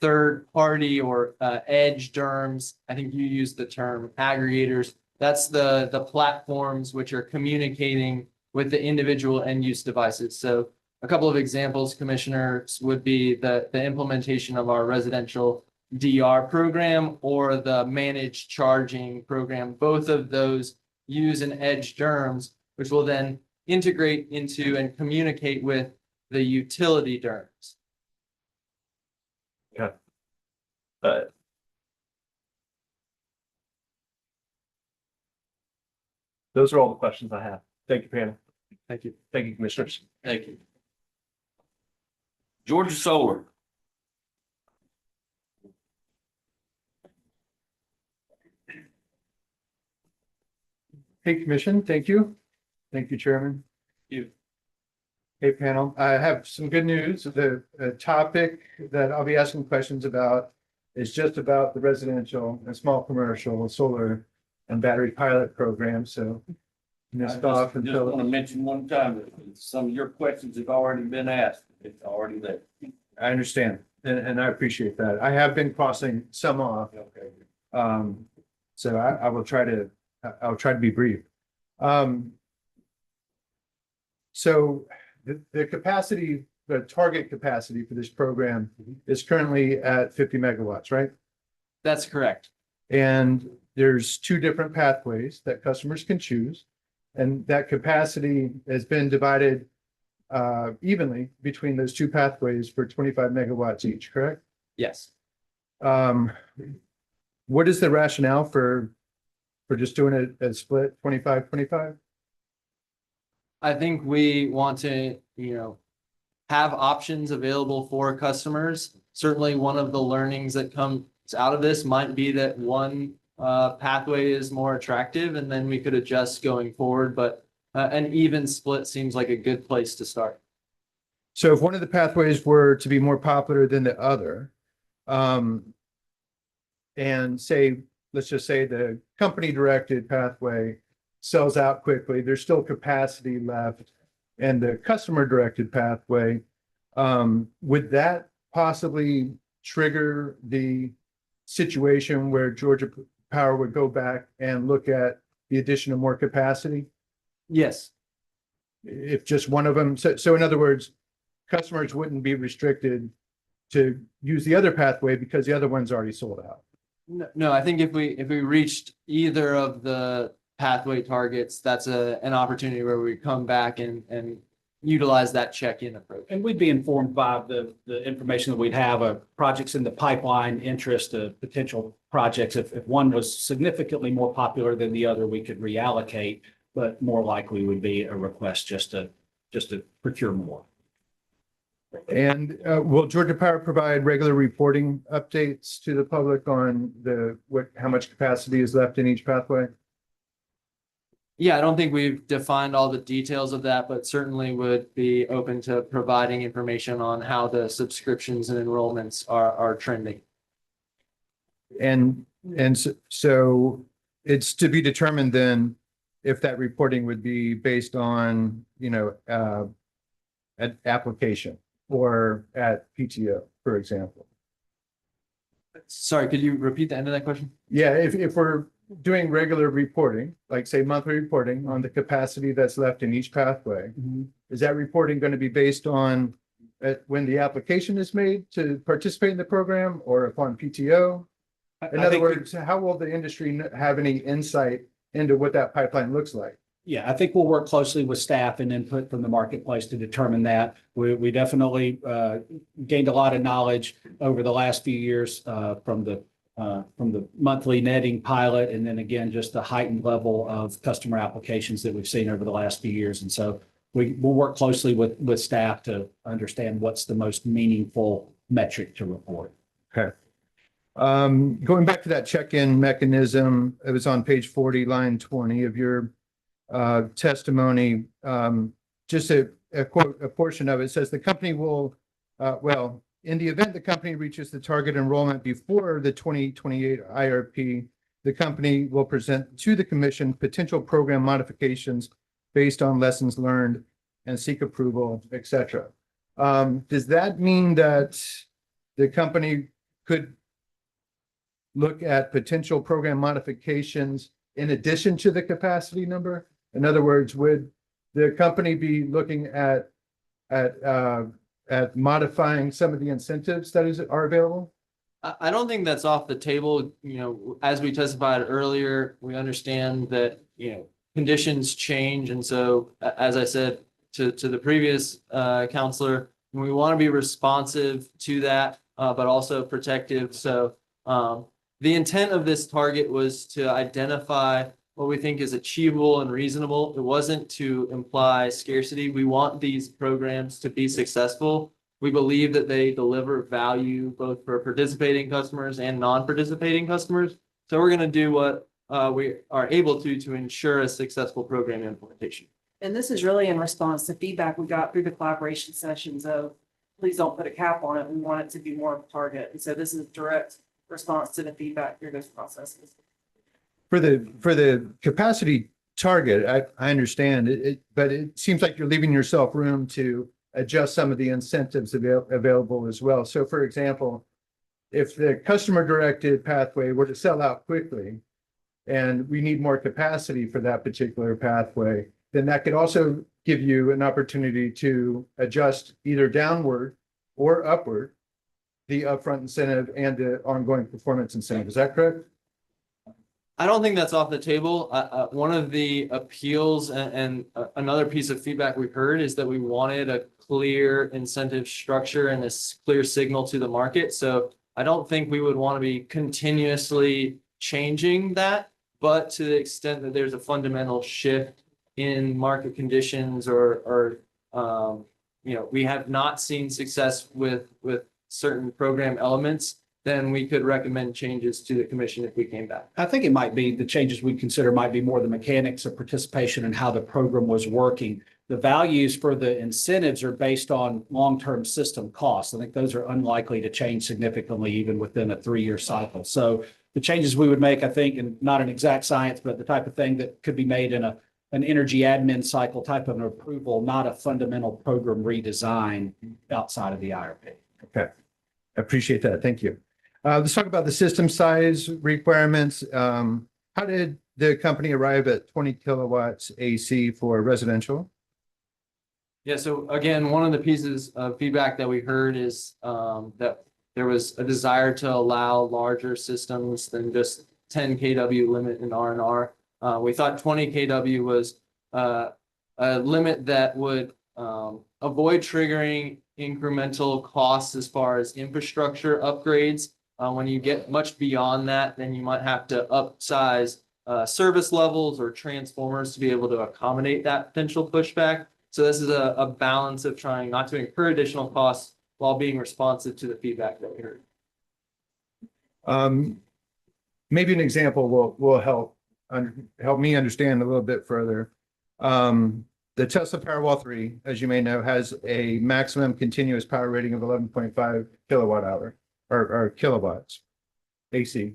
third-party or edge DERMS. I think you used the term aggregators. That's the platforms which are communicating with the individual end-use devices. So a couple of examples, commissioners, would be the implementation of our residential DR program or the managed charging program. Both of those use an edge DERMS, which will then integrate into and communicate with the utility DERMS. Yeah. Those are all the questions I have. Thank you, panel. Thank you. Thank you, commissioners. Thank you. Georgia Solar. Hey, Commission, thank you. Thank you, Chairman. You. Hey, panel, I have some good news. The topic that I'll be asking questions about is just about the residential and small commercial solar and battery pilot program, so. Just want to mention one time that some of your questions have already been asked. It's already there. I understand, and I appreciate that. I have been crossing some off. Okay. So I will try to, I'll try to be brief. So the capacity, the target capacity for this program is currently at 50 megawatts, right? That's correct. And there's two different pathways that customers can choose. And that capacity has been divided evenly between those two pathways for 25 megawatts each, correct? Yes. What is the rationale for just doing it as split 25, 25? I think we want to, have options available for customers. Certainly one of the learnings that comes out of this might be that one pathway is more attractive and then we could adjust going forward, but an even split seems like a good place to start. So if one of the pathways were to be more popular than the other, and say, let's just say the company directed pathway sells out quickly, there's still capacity left, and the customer directed pathway, would that possibly trigger the situation where Georgia Power would go back and look at the addition of more capacity? Yes. If just one of them, so in other words, customers wouldn't be restricted to use the other pathway because the other one's already sold out. No, I think if we reached either of the pathway targets, that's an opportunity where we come back and utilize that check-in approach. And we'd be informed by the information that we'd have of projects in the pipeline, interest of potential projects. If one was significantly more popular than the other, we could reallocate, but more likely would be a request just to procure more. And will Georgia Power provide regular reporting updates to the public on how much capacity is left in each pathway? Yeah, I don't think we've defined all the details of that, but certainly would be open to providing information on how the subscriptions and enrollments are trending. And so it's to be determined then if that reporting would be based on, at application or at PTO, for example. Sorry, could you repeat the end of that question? Yeah, if we're doing regular reporting, like say monthly reporting on the capacity that's left in each pathway, is that reporting going to be based on when the application is made to participate in the program or upon PTO? In other words, how will the industry have any insight into what that pipeline looks like? Yeah, I think we'll work closely with staff and input from the marketplace to determine that. We definitely gained a lot of knowledge over the last few years from the monthly netting pilot, and then again, just the heightened level of customer applications that we've seen over the last few years. And so we'll work closely with staff to understand what's the most meaningful metric to report. Okay. Going back to that check-in mechanism, it was on page 40, line 20 of your testimony. Just a quote, a portion of it says the company will, in the event the company reaches the target enrollment before the 2028 IRP, the company will present to the commission potential program modifications based on lessons learned and seek approval, et cetera. Does that mean that the company could look at potential program modifications in addition to the capacity number? In other words, would the company be looking at modifying some of the incentives that are available? I don't think that's off the table. As we testified earlier, we understand that, conditions change. And so, as I said to the previous counselor, we want to be responsive to that, but also protective. So the intent of this target was to identify what we think is achievable and reasonable. It wasn't to imply scarcity. We want these programs to be successful. We believe that they deliver value both for participating customers and non-participating customers. So we're going to do what we are able to ensure a successful program implementation. And this is really in response to feedback we got through the collaboration sessions of, please don't put a cap on it. We want it to be more of a target. And so this is direct response to the feedback through those processes. For the capacity target, I understand it, but it seems like you're leaving yourself room to adjust some of the incentives available as well. So for example, if the customer directed pathway were to sell out quickly and we need more capacity for that particular pathway, then that could also give you an opportunity to adjust either downward or upward the upfront incentive and the ongoing performance incentive. Is that correct? I don't think that's off the table. One of the appeals and another piece of feedback we heard is that we wanted a clear incentive structure and this clear signal to the market. So I don't think we would want to be continuously changing that, but to the extent that there's a fundamental shift in market conditions or we have not seen success with certain program elements, then we could recommend changes to the commission if we came back. I think it might be, the changes we consider might be more the mechanics of participation and how the program was working. The values for the incentives are based on long-term system costs. I think those are unlikely to change significantly even within a 3-year cycle. So the changes we would make, I think, and not an exact science, but the type of thing that could be made in an energy admin cycle type of an approval, not a fundamental program redesign outside of the IRP. Okay, I appreciate that. Thank you. Let's talk about the system size requirements. How did the company arrive at 20 kilowatts AC for residential? Yeah, so again, one of the pieces of feedback that we heard is that there was a desire to allow larger systems than just 10 kW limit in R&R. We thought 20 kW was a limit that would avoid triggering incremental costs as far as infrastructure upgrades. When you get much beyond that, then you might have to upsize service levels or transformers to be able to accommodate that potential pushback. So this is a balance of trying not to incur additional costs while being responsive to the feedback that we heard. Maybe an example will help help me understand a little bit further. The Tesla Powerwall 3, as you may know, has a maximum continuous power rating of 11.5 kilowatt hour or kilowatts AC,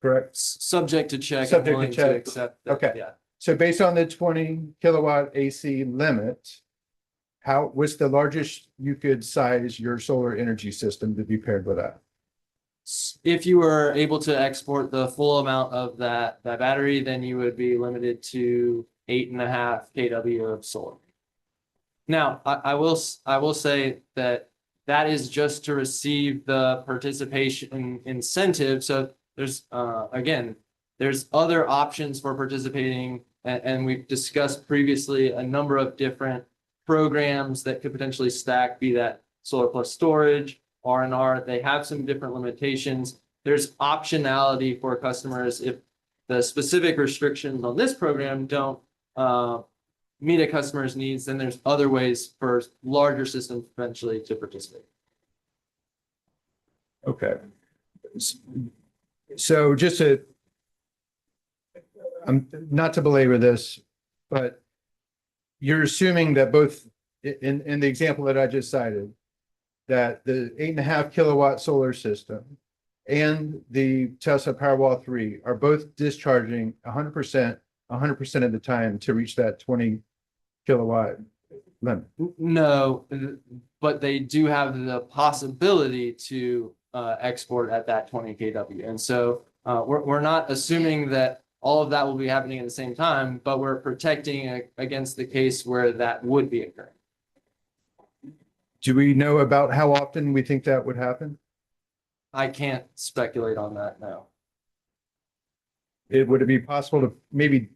correct? Subject to check. I'm Subject to willing to check. accept that, Okay. yeah. So based on the 20 kilowatt AC limit, what's the largest you could size your solar energy system to be paired with that? If you were able to export the full amount of that battery, then you would be limited to 8.5 kW of solar. Now, I will say that is just to receive the participation incentive. So there's again, there's other options for participating, and we've discussed previously a number of different programs that could potentially stack, be that solar plus storage, R&R. They have some different limitations. There's optionality for customers if the specific restrictions on this program don't meet a customer's needs, then there's other ways for larger systems eventually to participate. Okay. So just to, not to belabor this, but you're assuming that both in the example that I just cited, that the 8.5 kilowatt solar system and the Tesla Powerwall 3 are both discharging 100% of the time to reach that 20 kilowatt limit. No, but they do have the possibility to export at that 20 kW. And so we're not assuming that all of that will be happening at the same time, but we're protecting against the case where that would be occurring. Do we know about how often we think that would happen? I can't speculate on that now. Would it be possible to maybe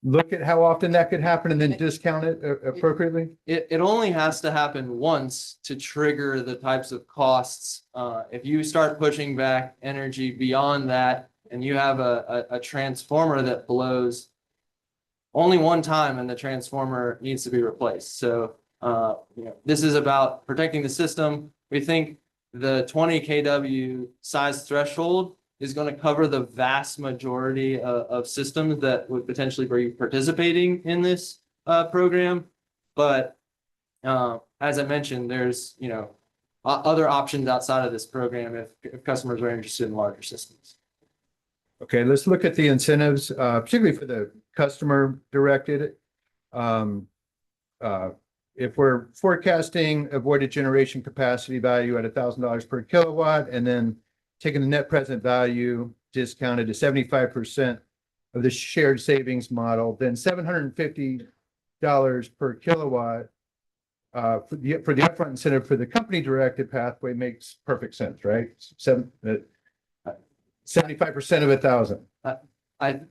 look at how often that could happen and then discount it appropriately? It only has to happen once to trigger the types of costs. If you start pushing back energy beyond that, and you have a transformer that blows only one time and the transformer needs to be replaced. So this is about protecting the system. We think the 20 kW size threshold is going to cover the vast majority of systems that would potentially be participating in this program. But as I mentioned, there's other options outside of this program if customers are interested in larger systems. Okay, let's look at the incentives, particularly for the customer directed. If we're forecasting avoided generation capacity value at $1,000 per kilowatt, and then taking the net present value discounted to 75% of the shared savings model, then $750 per kilowatt for the upfront incentive for the company directed pathway makes perfect sense, right? 75% of 1,000.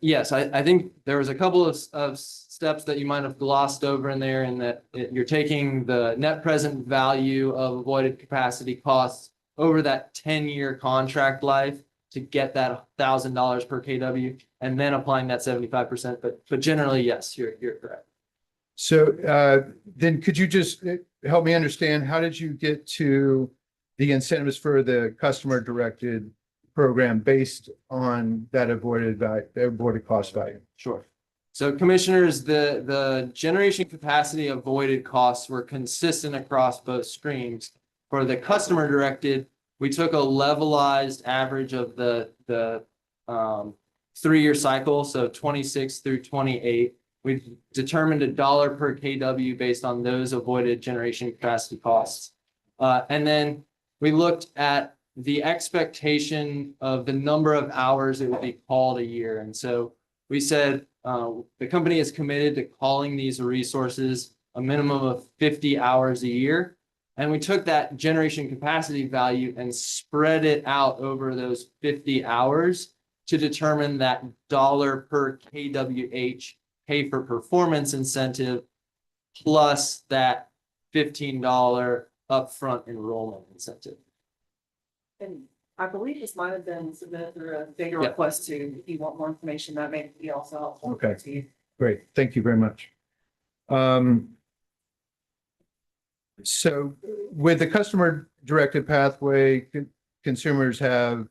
Yes, I think there was a couple of steps that you might have glossed over in there, in that you're taking the net present value of avoided capacity costs over that 10-year contract life to get that $1,000 per kW, and then applying that 75%. But generally, yes, you're correct. So then could you just help me understand, how did you get to the incentives for the customer directed program based on that avoided value, avoided cost value? Sure. So commissioners, the generation capacity avoided costs were consistent across both streams. For the customer directed, we took a levelized average of the 3-year cycle, so 26 through 28. We determined $1 per kW based on those avoided generation capacity costs. And then we looked at the expectation of the number of hours it would be called a year. And so we said the company is committed to calling these resources a minimum of 50 hours a year. And we took that generation capacity value and spread it out over those 50 hours to determine that $1 per kWh pay for performance incentive plus that $15 upfront enrollment incentive. And I believe this might have been submitted through a data request too. If you want more information, that may be also helpful. Okay, great. Thank you very much. So with the customer directed pathway, consumers have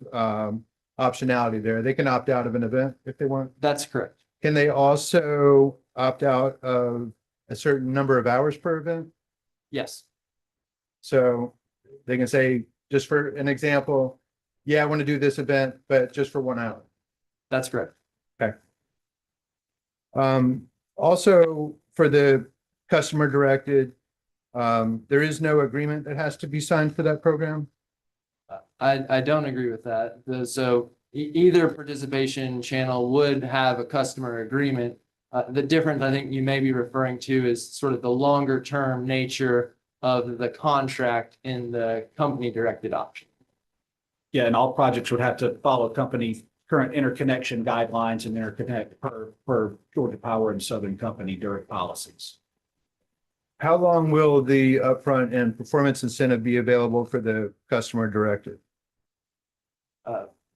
optionality there. They can opt out of an event if they want. That's correct. Can they also opt out of a certain number of hours per event? Yes, So they can say, just for an example, yeah, I want to do this event, but just for 1 hour. that's correct. Also for the customer directed, there is no agreement that has to be signed for that program. I don't agree with that. So either participation channel would have a customer agreement. The difference I think you may be referring to is sort of the longer term nature of the contract in the company directed option. Yeah, and all projects would have to follow company current interconnection guidelines and interconnect per Georgia Power and Southern Company direct policies. How long will the upfront and performance incentive be available for the customer directed?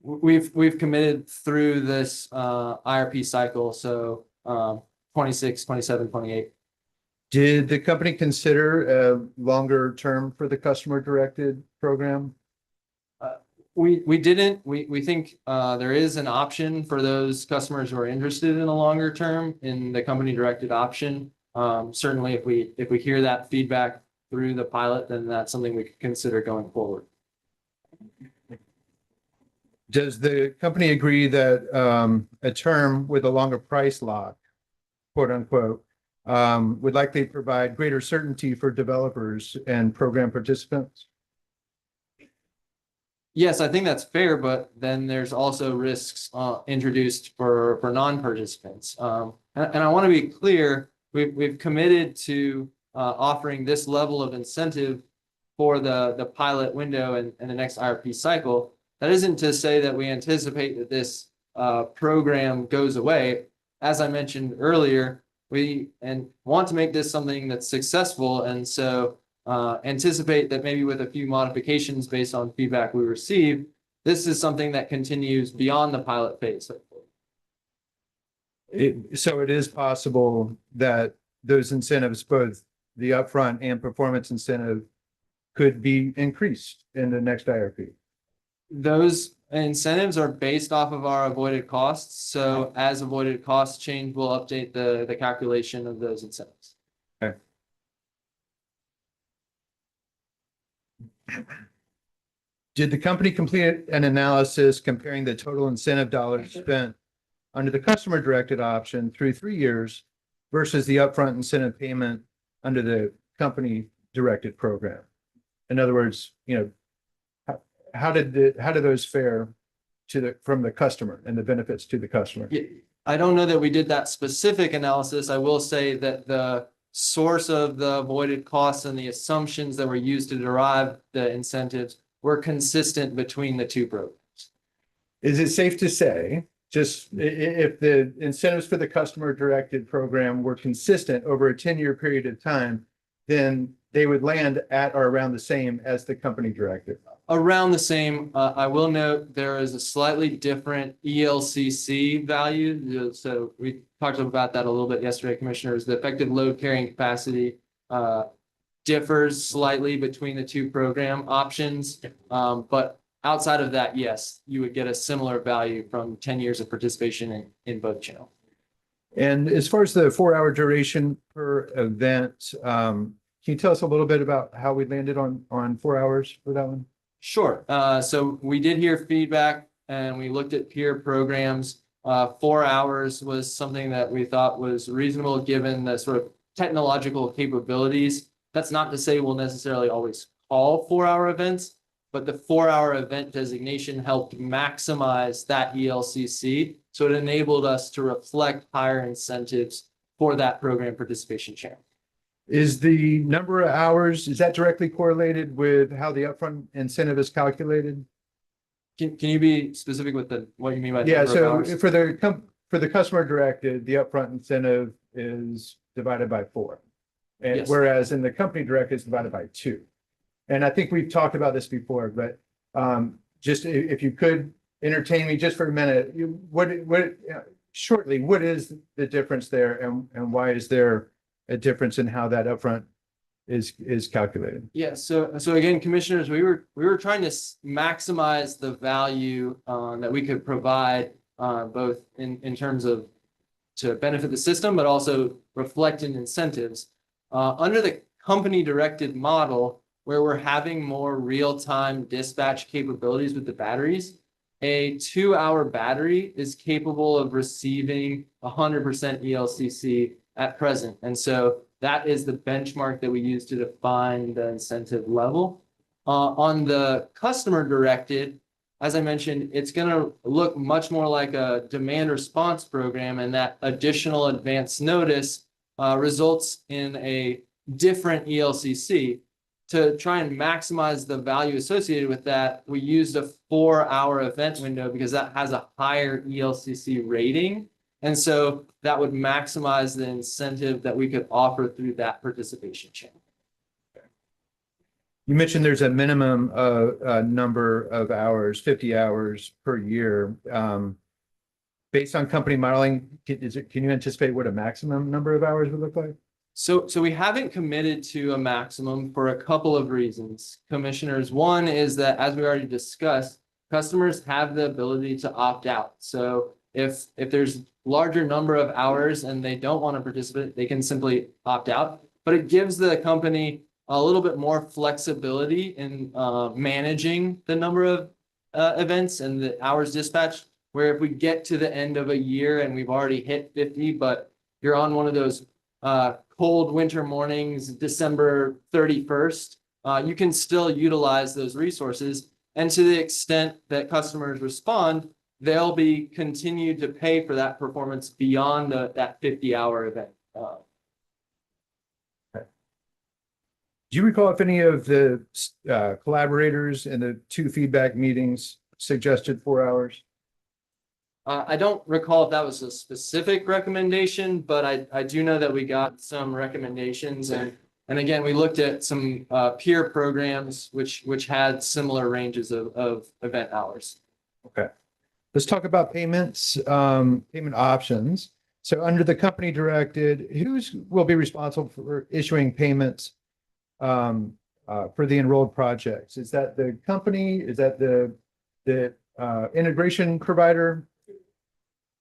We've committed through this IRP cycle, so 26, 27, 28. Did the company consider a longer term for the customer directed program? We didn't. We think there is an option for those customers who are interested in a longer term in the company directed option. Certainly if we hear that feedback through the pilot, then that's something we could consider going forward. Does the company agree that a term with a longer price lock, quote unquote, would likely provide greater certainty for developers and program participants? Yes, I think that's fair, but then there's also risks introduced for non-participants. And I want to be clear, we've committed to offering this level of incentive for the pilot window and the next IRP cycle. That isn't to say that we anticipate that this program goes away. As I mentioned earlier, we want to make this something that's successful, and so anticipate that maybe with a few modifications based on feedback we receive, this is something that continues beyond the pilot phase. So it is possible that those incentives, both the upfront and performance incentive, could be increased in the next IRP. Those incentives are based off of our avoided costs. So as avoided costs change, we'll update the calculation of those incentives. Okay. Did the company complete an analysis comparing the total incentive dollars spent under the customer directed option through 3 years versus the upfront incentive payment under the company directed program? In other words, how did those fare from the customer and the benefits to the customer? I don't know that we did that specific analysis. I will say that the source of the avoided costs and the assumptions that were used to derive the incentives were consistent between the two programs. Is it safe to say, just if the incentives for the customer directed program were consistent over a 10-year period of time, then they would land at or around the same as the company directed? Around the same. I will note there is a slightly different ELCC value. So we talked about that a little bit yesterday, commissioners. The effective load carrying capacity differs slightly between the two program options. But outside of that, yes, you would get a similar value from 10 years of participation in both channels. And as far as the 4-hour duration per event, can you tell us a little bit about how we landed on 4 hours for that one? Sure. So we did hear feedback and we looked at peer programs. 4 hours was something that we thought was reasonable given the sort of technological capabilities. That's not to say we'll necessarily always call 4-hour events, but the 4-hour event designation helped maximize that ELCC. So it enabled us to reflect higher incentives for that program participation channel. Is the number of hours, is that directly correlated with how the upfront incentive is calculated? Can you be specific with what you mean by? Yeah, so for the customer directed, the upfront incentive is divided by 4. And Yes. whereas in the company directed, it's divided by 2. And I think we've talked about this before, but just if you could entertain me just for a minute, shortly, what is the difference there and why is there a difference in how that upfront is calculated? Yeah, so again, commissioners, we were trying to maximize the value that we could provide both in terms of to benefit the system, but also reflect in incentives. Under the company directed model, where we're having more real-time dispatch capabilities with the batteries, a 2-hour battery is capable of receiving 100% ELCC at present. And so that is the benchmark that we use to define the incentive level. On the customer directed, as I mentioned, it's going to look much more like a demand response program, and that additional advance notice results in a different ELCC. To try and maximize the value associated with that, we used a 4-hour event window because that has a higher ELCC rating. And so that would maximize the incentive that we could offer through that participation channel. You mentioned there's a minimum number of hours, 50 hours per year. Based on company modeling, can you anticipate what a maximum number of hours would look like? So we haven't committed to a maximum for a couple of reasons, commissioners. One is that, as we already discussed, customers have the ability to opt out. So if there's larger number of hours and they don't want to participate, they can simply opt out. But it gives the company a little bit more flexibility in managing the number of events and the hours dispatched, where if we get to the end of a year and we've already hit 50, but you're on one of those cold winter mornings, December 31st, you can still utilize those resources. And to the extent that customers respond, they'll be continued to pay for that performance beyond that 50-hour event. Do you recall if any of the collaborators in the 2 feedback meetings suggested 4 hours? I don't recall if that was a specific recommendation, but I do know that we got some recommendations, and again, we looked at some peer programs which had similar ranges of event hours. Okay, let's talk about payments, payment options. So under the company directed, will be responsible for issuing payments for the enrolled projects? Is that the company? Is that the integration provider?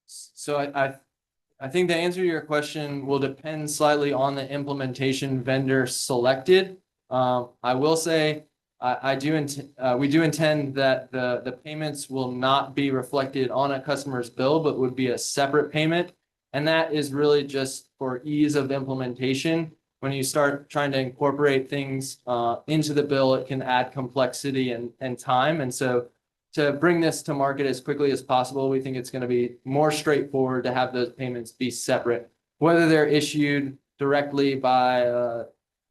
So I think the answer to your question will depend slightly on the implementation vendor selected. I will say we do intend that the payments will not be reflected on a customer's bill, but would be a separate payment. And that is really just for ease of implementation. When you start trying to incorporate things into the bill, it can add complexity and time. And so to bring this to market as quickly as possible, we think it's going to be more straightforward to have those payments be separate, whether they're issued directly by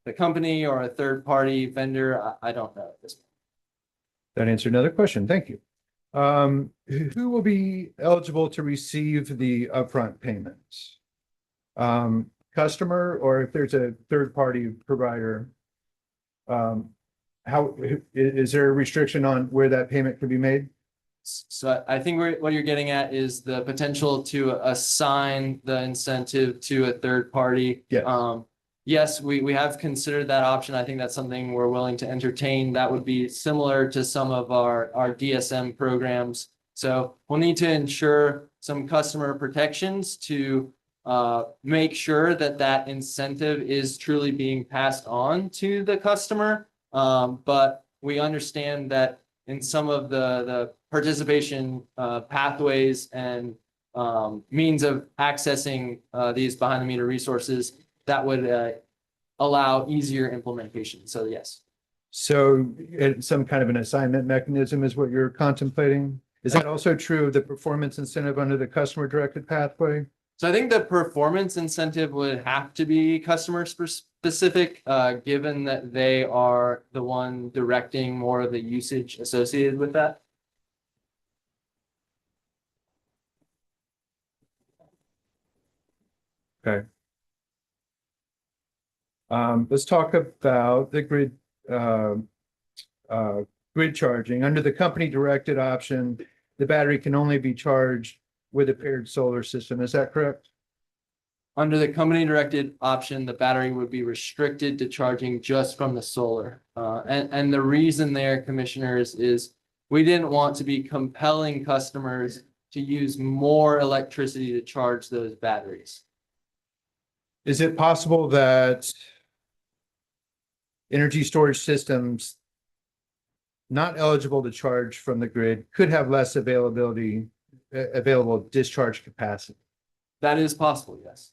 the company or a third-party vendor. I don't know at this point. That answered another question. Thank you. Who will be eligible to receive the upfront payments? Customer, or if there's a third-party provider? How is there a restriction on where that payment can be made? So I think what you're getting at is the potential to assign the incentive to a third party. Yes. Yes, we have considered that option. I think that's something we're willing to entertain. That would be similar to some of our DSM programs. So we'll need to ensure some customer protections to make sure that incentive is truly being passed on to the customer. But we understand that in some of the participation pathways and means of accessing these behind the meter resources, that would allow easier implementation. So yes. So some kind of an assignment mechanism is what you're contemplating? Is that also true of the performance incentive under the customer directed pathway? So I think the performance incentive would have to be customer specific, given that they are the one directing more of the usage associated with that. Okay. Let's talk about the grid charging. Under the company directed option, the battery can only be charged with a paired solar system. Is that correct? Under the company directed option, the battery would be restricted to charging just from the solar. And the reason there, commissioners, is we didn't want to be compelling customers to use more electricity to charge those batteries. Is it possible that energy storage systems not eligible to charge from the grid could have less available discharge capacity? That is possible, yes.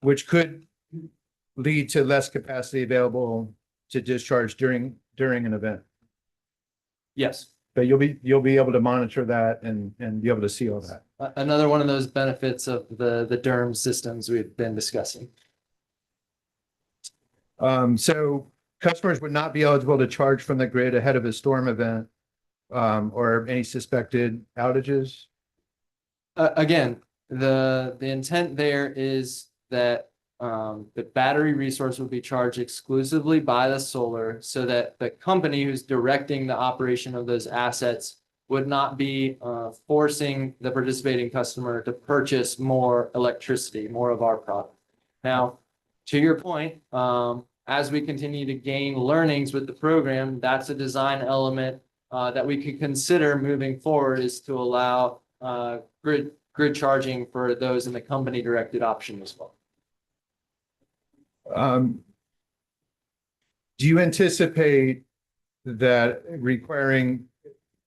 Which could lead to less capacity available to discharge during an event. Yes. But you'll be able to monitor that and be able to see all that. Another one of those benefits of the Derms systems we've been discussing. So customers would not be eligible to charge from the grid ahead of a storm event, or any suspected outages. Again, the intent there is that the battery resource will be charged exclusively by the solar, so that the company who's directing the operation of those assets would not be forcing the participating customer to purchase more electricity, more of our product. Now, to your point, as we continue to gain learnings with the program, that's a design element that we could consider moving forward, is to allow grid charging for those in the company directed option as well. Do you anticipate that requiring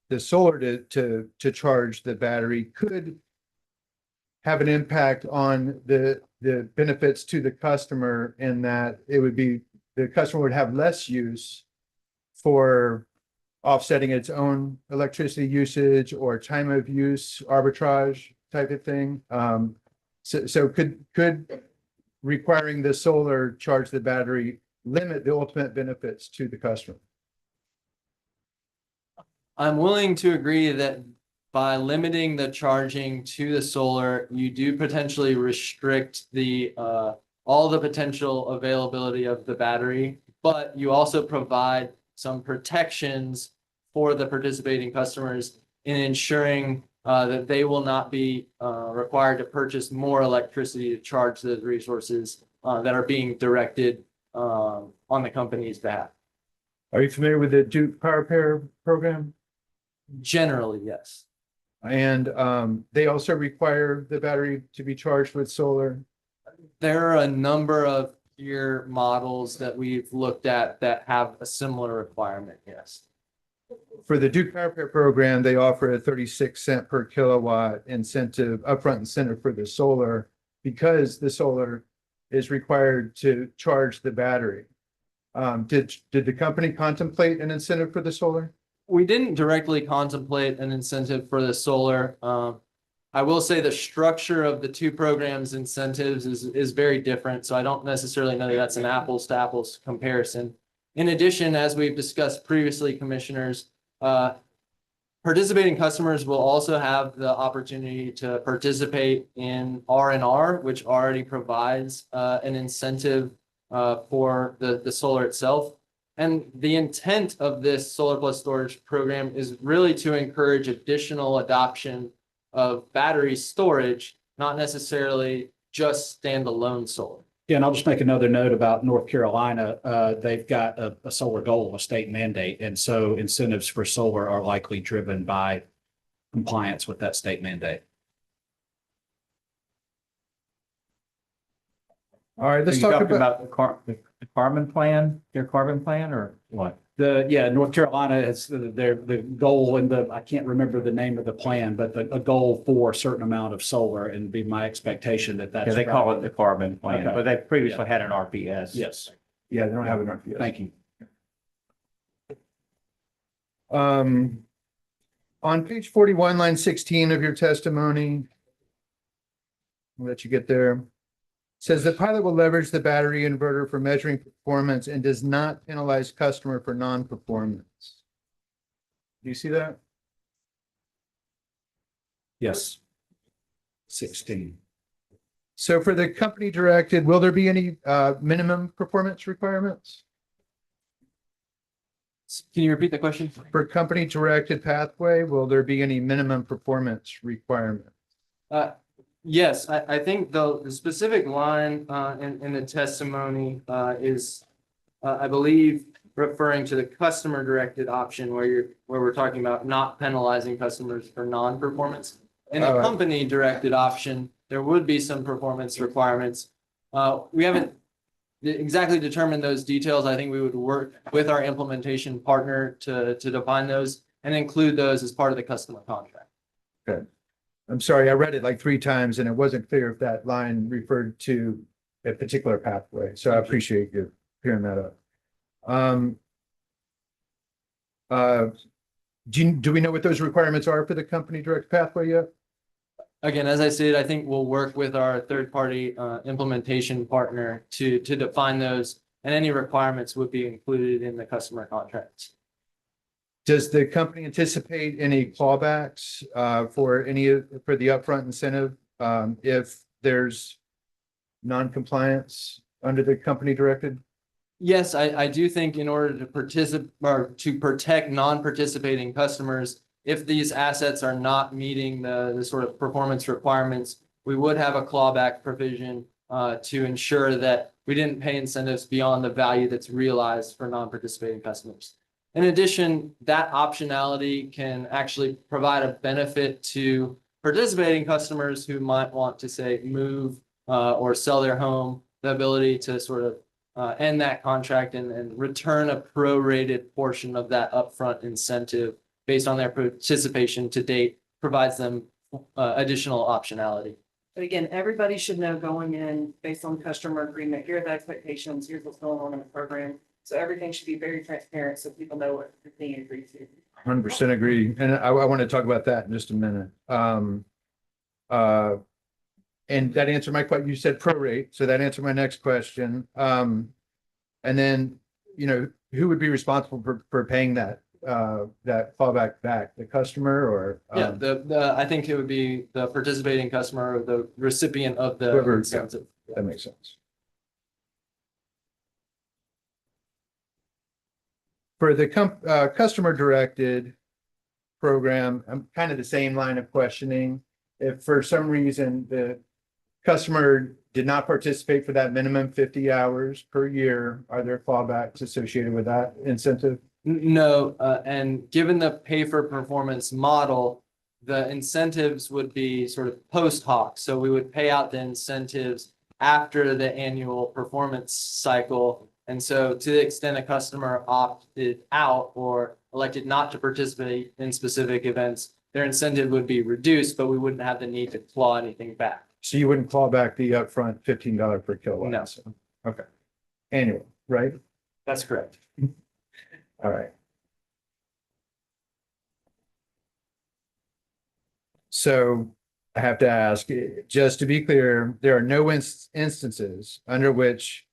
the solar to charge the battery could have an impact on the benefits to the customer, in that the customer would have less use for offsetting its own electricity usage or time of use arbitrage type of thing? So could requiring the solar charge the battery limit the ultimate benefits to the customer? I'm willing to agree that by limiting the charging to the solar, you do potentially restrict the all the potential availability of the battery, but you also provide some protections for the participating customers in ensuring that they will not be required to purchase more electricity to charge those resources that are being directed on the company's behalf. Are you familiar with the Duke Power Pair program? Generally, yes. And they also require the battery to be charged with solar? There are a number of year models that we've looked at that have a similar requirement, yes. For the Duke Power Pair program, they offer a 36 cent per kilowatt incentive, upfront incentive for the solar, because the solar is required to charge the battery. Did the company contemplate an incentive for the solar? We didn't directly contemplate an incentive for the solar. I will say the structure of the two programs' incentives is very different, so I don't necessarily know that that's an apples to apples comparison. In addition, as we've discussed previously, commissioners, participating customers will also have the opportunity to participate in R&R, which already provides an incentive for the solar itself. And the intent of this Solar Plus Storage program is really to encourage additional adoption of battery storage, not necessarily just standalone solar. Yeah, and I'll just make another note about North Carolina. They've got a solar goal, a state mandate, and so incentives for solar are likely driven by compliance with that state mandate. All right, let's Are you talk talking about the carbon plan, their carbon plan, or what? North Carolina is the goal, and I can't remember the name of the plan, but a goal for a certain amount of solar, and be my expectation that that's. Yeah, they call it the carbon plan, Okay. but they previously had an RPS. Yes. Yeah, they don't have an RPS. Thank you. On page 41, line 16 of your testimony, I'll let you get there. Says the pilot will leverage the battery inverter for measuring performance and does not penalize customer for non-performance. Do you see that? Yes. 16. So for the company directed, will there be any minimum performance requirements? Can you repeat the question? For company directed pathway, will there be any minimum performance requirement? Yes, I think the specific line in the testimony is, I believe, referring to the customer directed option where we're talking about not penalizing customers for non-performance. In the All right. company directed option, there would be some performance requirements. We haven't exactly determined those details. I think we would work with our implementation partner to define those and include those as part of the customer contract. Good. I'm sorry, I read it like 3 times and it wasn't clear if that line referred to a particular pathway. So I appreciate you clearing that up. Do we know what those requirements are for the company direct pathway yet? Again, as I said, I think we'll work with our third-party implementation partner to define those, and any requirements would be included in the customer contracts. Does the company anticipate any clawbacks for the upfront incentive if there's non-compliance under the company directed? Yes, I do think in order to participate or to protect non-participating customers, if these assets are not meeting the sort of performance requirements, we would have a clawback provision to ensure that we didn't pay incentives beyond the value that's realized for non-participating customers. In addition, that optionality can actually provide a benefit to participating customers who might want to, say, move or sell their home, the ability to sort of end that contract and return a prorated portion of that upfront incentive based on their participation to date provides them additional optionality. But again, everybody should know going in based on customer agreement, here are the expectations, here's what's going on in the program. So everything should be very transparent so people know what they're being agreed to. 100% agree. And I want to talk about that in just a minute. And that answered my question. You said prorate, so that answered my next question. And then, who would be responsible for paying that fallback back? The customer or? Yeah, I think it would be the participating customer or the recipient of the Whoever, incentive. That makes sense. For the customer directed program, I'm kind of the same line of questioning. If for some reason the customer did not participate for that minimum 50 hours per year, are there clawbacks associated with that incentive? No, and given the pay for performance model, the incentives would be sort of post hoc. So we would pay out the incentives after the annual performance cycle. And so to the extent a customer opted out or elected not to participate in specific events, their incentive would be reduced, but we wouldn't have the need to claw anything back. So you wouldn't claw back the upfront $15 per kilowatt? No. Okay. Annual, right? That's correct. All right. So I have to ask, just to be clear, there are no instances under which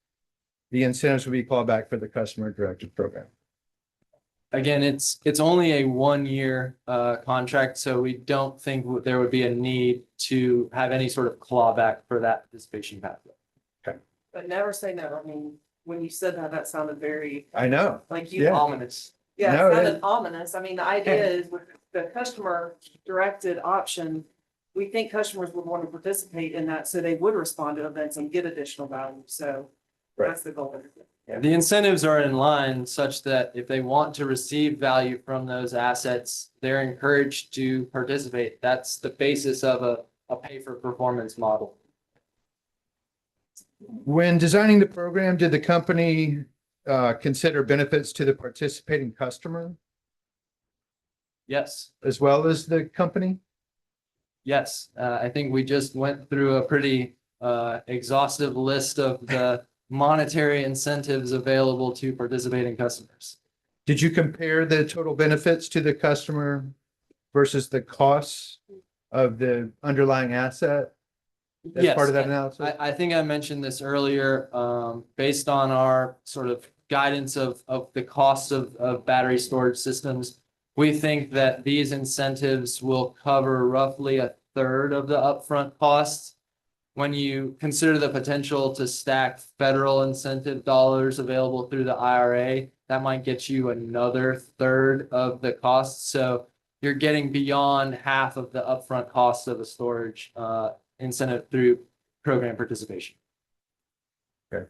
the incentives would be clawed back for the customer directed program. Again, it's only a 1-year contract, so we don't think there would be a need to have any sort of clawback for that participation pathway. Okay. But never say never. I mean, when you said that, that sounded very. I know. Like you. Yeah. Ominous. Yeah, No, it it sounded is. ominous. I mean, the idea is with the customer directed option, we think customers would want to participate in that, so they would respond to events and get additional value. So that's the goal. The incentives are in line such that if they want to receive value from those assets, they're encouraged to participate. That's the basis of a pay for performance model. When designing the program, did the company consider benefits to the participating customer Yes, as well as the company? yes. I think we just went through a pretty exhaustive list of the monetary incentives available to participating customers. Did you compare the total benefits to the customer versus the costs of the underlying asset as Yes, part of that analysis? I think I mentioned this earlier, based on our sort of guidance of the costs of battery storage systems. We think that these incentives will cover roughly 1/3 of the upfront costs. When you consider the potential to stack federal incentive dollars available through the IRA, that might get you another 1/3 of the cost. So you're getting beyond half of the upfront cost of a storage incentive through program participation. Okay.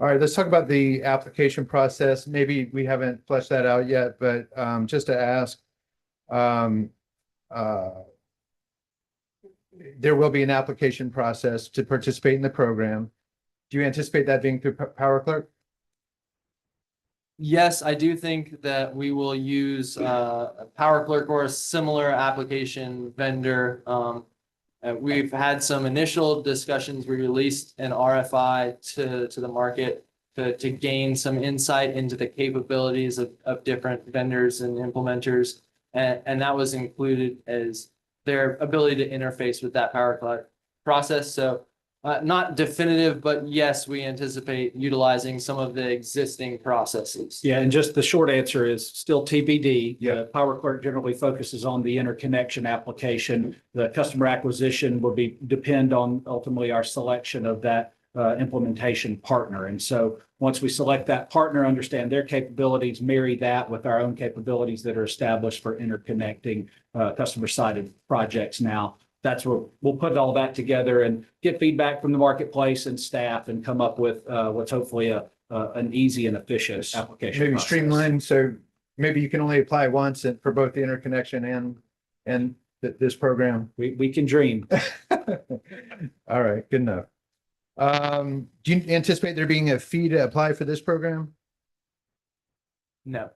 All right, let's talk about the application process. Maybe we haven't fleshed that out yet, but just to ask, there will be an application process to participate in the program. Do you anticipate that being through Power Clerk? Yes, I do think that we will use a Power Clerk or a similar application vendor. We've had some initial discussions. We released an RFI to the market to gain some insight into the capabilities of different vendors and implementers. And that was included as their ability to interface with that Power Clerk process. So not definitive, but yes, we anticipate utilizing some of the existing processes. Yeah, and just the short answer is still TBD. Yeah. Power Clerk generally focuses on the interconnection application. The customer acquisition will depend on ultimately our selection of that implementation partner. And so once we select that partner, understand their capabilities, marry that with our own capabilities that are established for interconnecting customer-sided projects now. That's where we'll put all that together and get feedback from the marketplace and staff and come up with what's hopefully an easy and efficient application. Maybe process. streamlined, so maybe you can only apply once and for both the interconnection and this program. We can dream. All right, good enough. Do you anticipate there being a fee to apply for this program? No.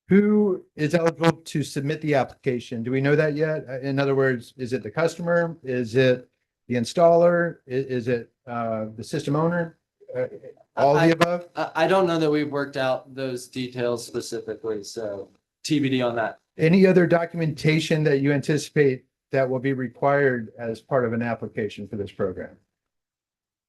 Who is eligible to submit the application? Do we know that yet? In other words, is it the customer? Is it the installer? Is it the system owner? All of the above? I don't know that we've worked out those details specifically, so TBD on that. Any other documentation that you anticipate that will be required as part of an application for this program?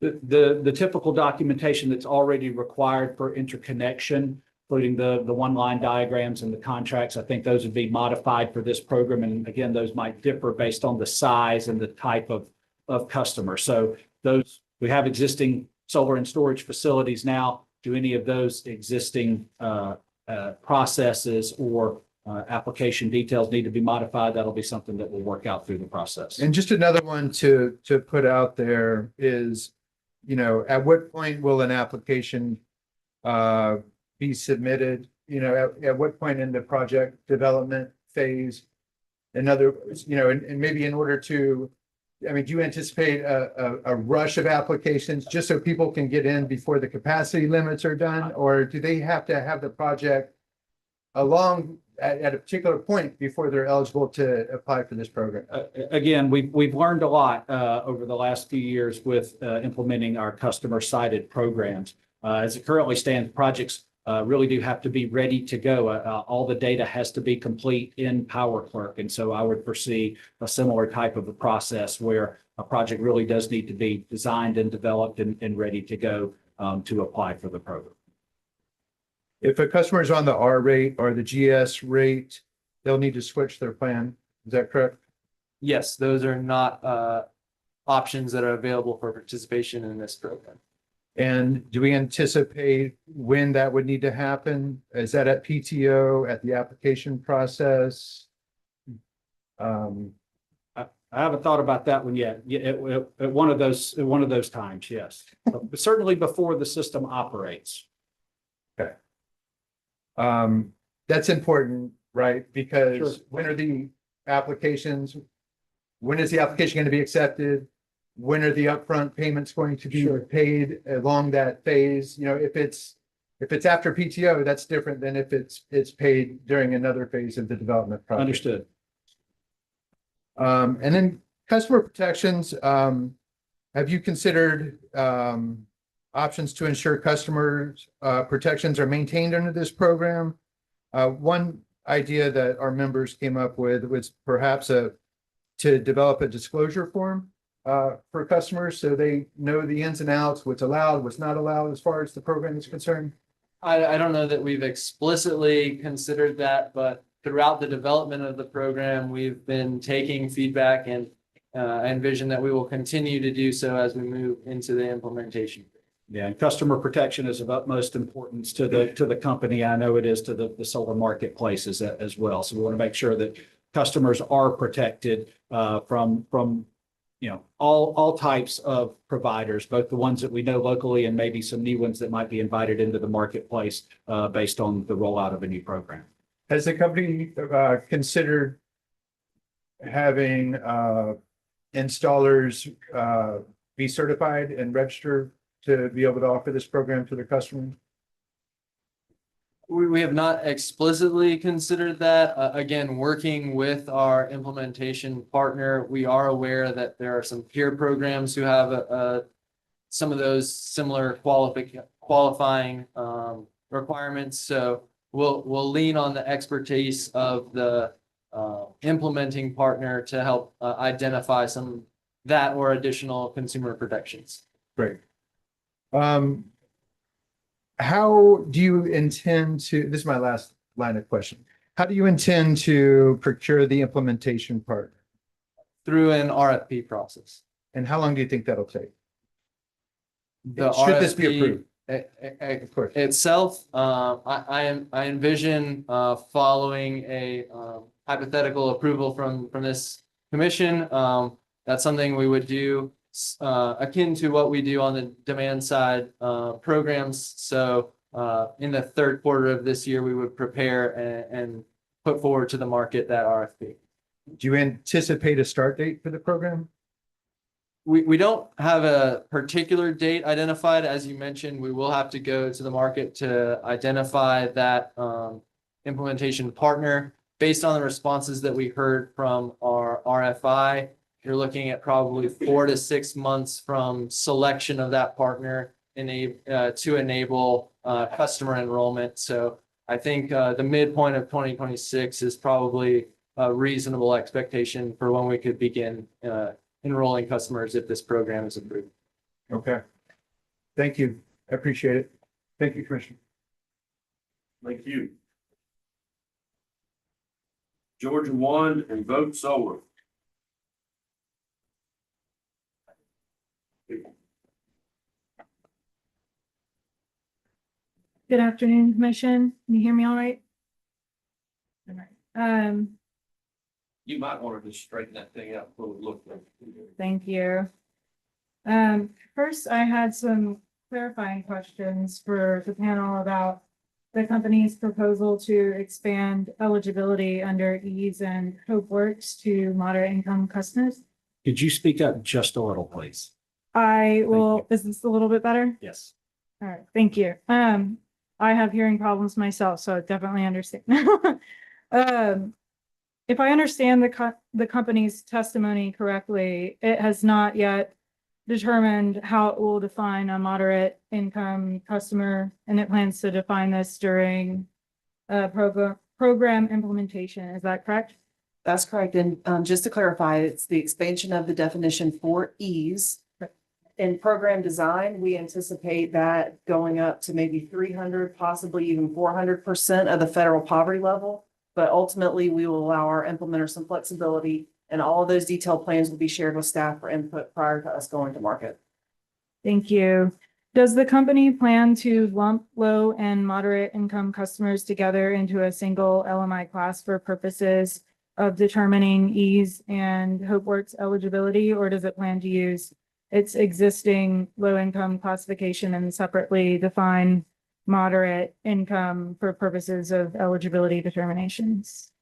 The typical documentation that's already required for interconnection, including the one-line diagrams and the contracts. I think those would be modified for this program. And again, those might differ based on the size and the type of customer. So those, we have existing solar and storage facilities now. Do any of those existing processes or application details need to be modified? That'll be something that we'll work out through the process. And just another one to put out there is, you know, at what point will an application be submitted? You know, at what point in the project development phase? In other, you know, and maybe in order to, I mean, do you anticipate a rush of applications just so people can get in before the capacity limits are done? Or do they have to have the project along at a particular point before they're eligible to apply for this program? Again, we've learned a lot over the last few years with implementing our customer-sided programs. As it currently stands, projects really do have to be ready to go. All the data has to be complete in Power Clerk. And so I would foresee a similar type of a process where a project really does need to be designed and developed and ready to go to apply for the program. If a customer is on the R rate or the GS rate, they'll need to switch their plan. Is that correct? Yes, those are not options that are available for participation in this program. And do we anticipate when that would need to happen? Is that at PTO, at the application process? I haven't thought about that one yet. At one of those times, yes. But certainly before the system operates. Okay. That's important, right? Because Sure. when are the applications? When is the application going to be accepted? When are the upfront payments going to be paid along that phase? You know, if it's after PTO, that's different than if it's paid during another phase of the development process. Understood. And then customer protections, have you considered options to ensure customers protections are maintained under this program? One idea that our members came up with was perhaps to develop a disclosure form for customers so they know the ins and outs, what's allowed, what's not allowed as far as the program is concerned. I don't know that we've explicitly considered that, but throughout the development of the program, we've been taking feedback and envision that we will continue to do so as we move into the implementation. Yeah, and customer protection is of utmost importance to the company. I know it is to the solar marketplaces as well. So we want to make sure that customers are protected from all types of providers, both the ones that we know locally and maybe some new ones that might be invited into the marketplace based on the rollout of a new program. Has the company considered having installers be certified and registered to be able to offer this program to their customers? We have not explicitly considered that. Again, working with our implementation partner, we are aware that there are some peer programs who have some of those similar qualifying requirements. So we'll lean on the expertise of the implementing partner to help identify some that or additional consumer protections. Great. How do you intend to, this is my last line of question. How do you intend to procure the implementation partner? Through an RFP process. And how long do you think that'll take? The Should this be RFP approved? Of course. itself, I envision following a hypothetical approval from this commission. That's something we would do akin to what we do on the demand side programs. So in the third quarter of this year, we would prepare and put forward to the market that RFP. Do you anticipate a start date for the program? We don't have a particular date identified. As you mentioned, we will have to go to the market to identify that implementation partner. Based on the responses that we heard from our RFI, you're looking at probably 4 to 6 months from selection of that partner to enable customer enrollment. So I think the midpoint of 2026 is probably a reasonable expectation for when we could begin enrolling customers if this program is approved. Okay. Thank you. I appreciate it. Thank you, Commissioner. Thank you. Georgia One and Vote Solar. Good afternoon, Commission. Can you hear me all right? All right. You might want to just straighten that thing out before we look. Thank you. First, I had some clarifying questions for the panel about the company's proposal to expand eligibility under EASE and HopeWorks to moderate income customers. Could you speak up just a little, please? I will, is this a little bit better? Yes. All right, thank you. I have hearing problems myself, so I definitely understand. If I understand the company's testimony correctly, it has not yet determined how it will define a moderate income customer, and it plans to define this during program implementation. Is that correct? That's correct. And just to clarify, it's the expansion of the definition for ease. In program design, we anticipate that going up to maybe 300, possibly even 400% of the federal poverty level. But ultimately, we will allow our implementer some flexibility, and all of those detailed plans will be shared with staff for input prior to us going to market. Thank you. Does the company plan to lump low and moderate income customers together into a single LMI class for purposes of determining ease and HopeWorks eligibility, or does it plan to use its existing low income classification and separately define moderate income for purposes of eligibility determinations?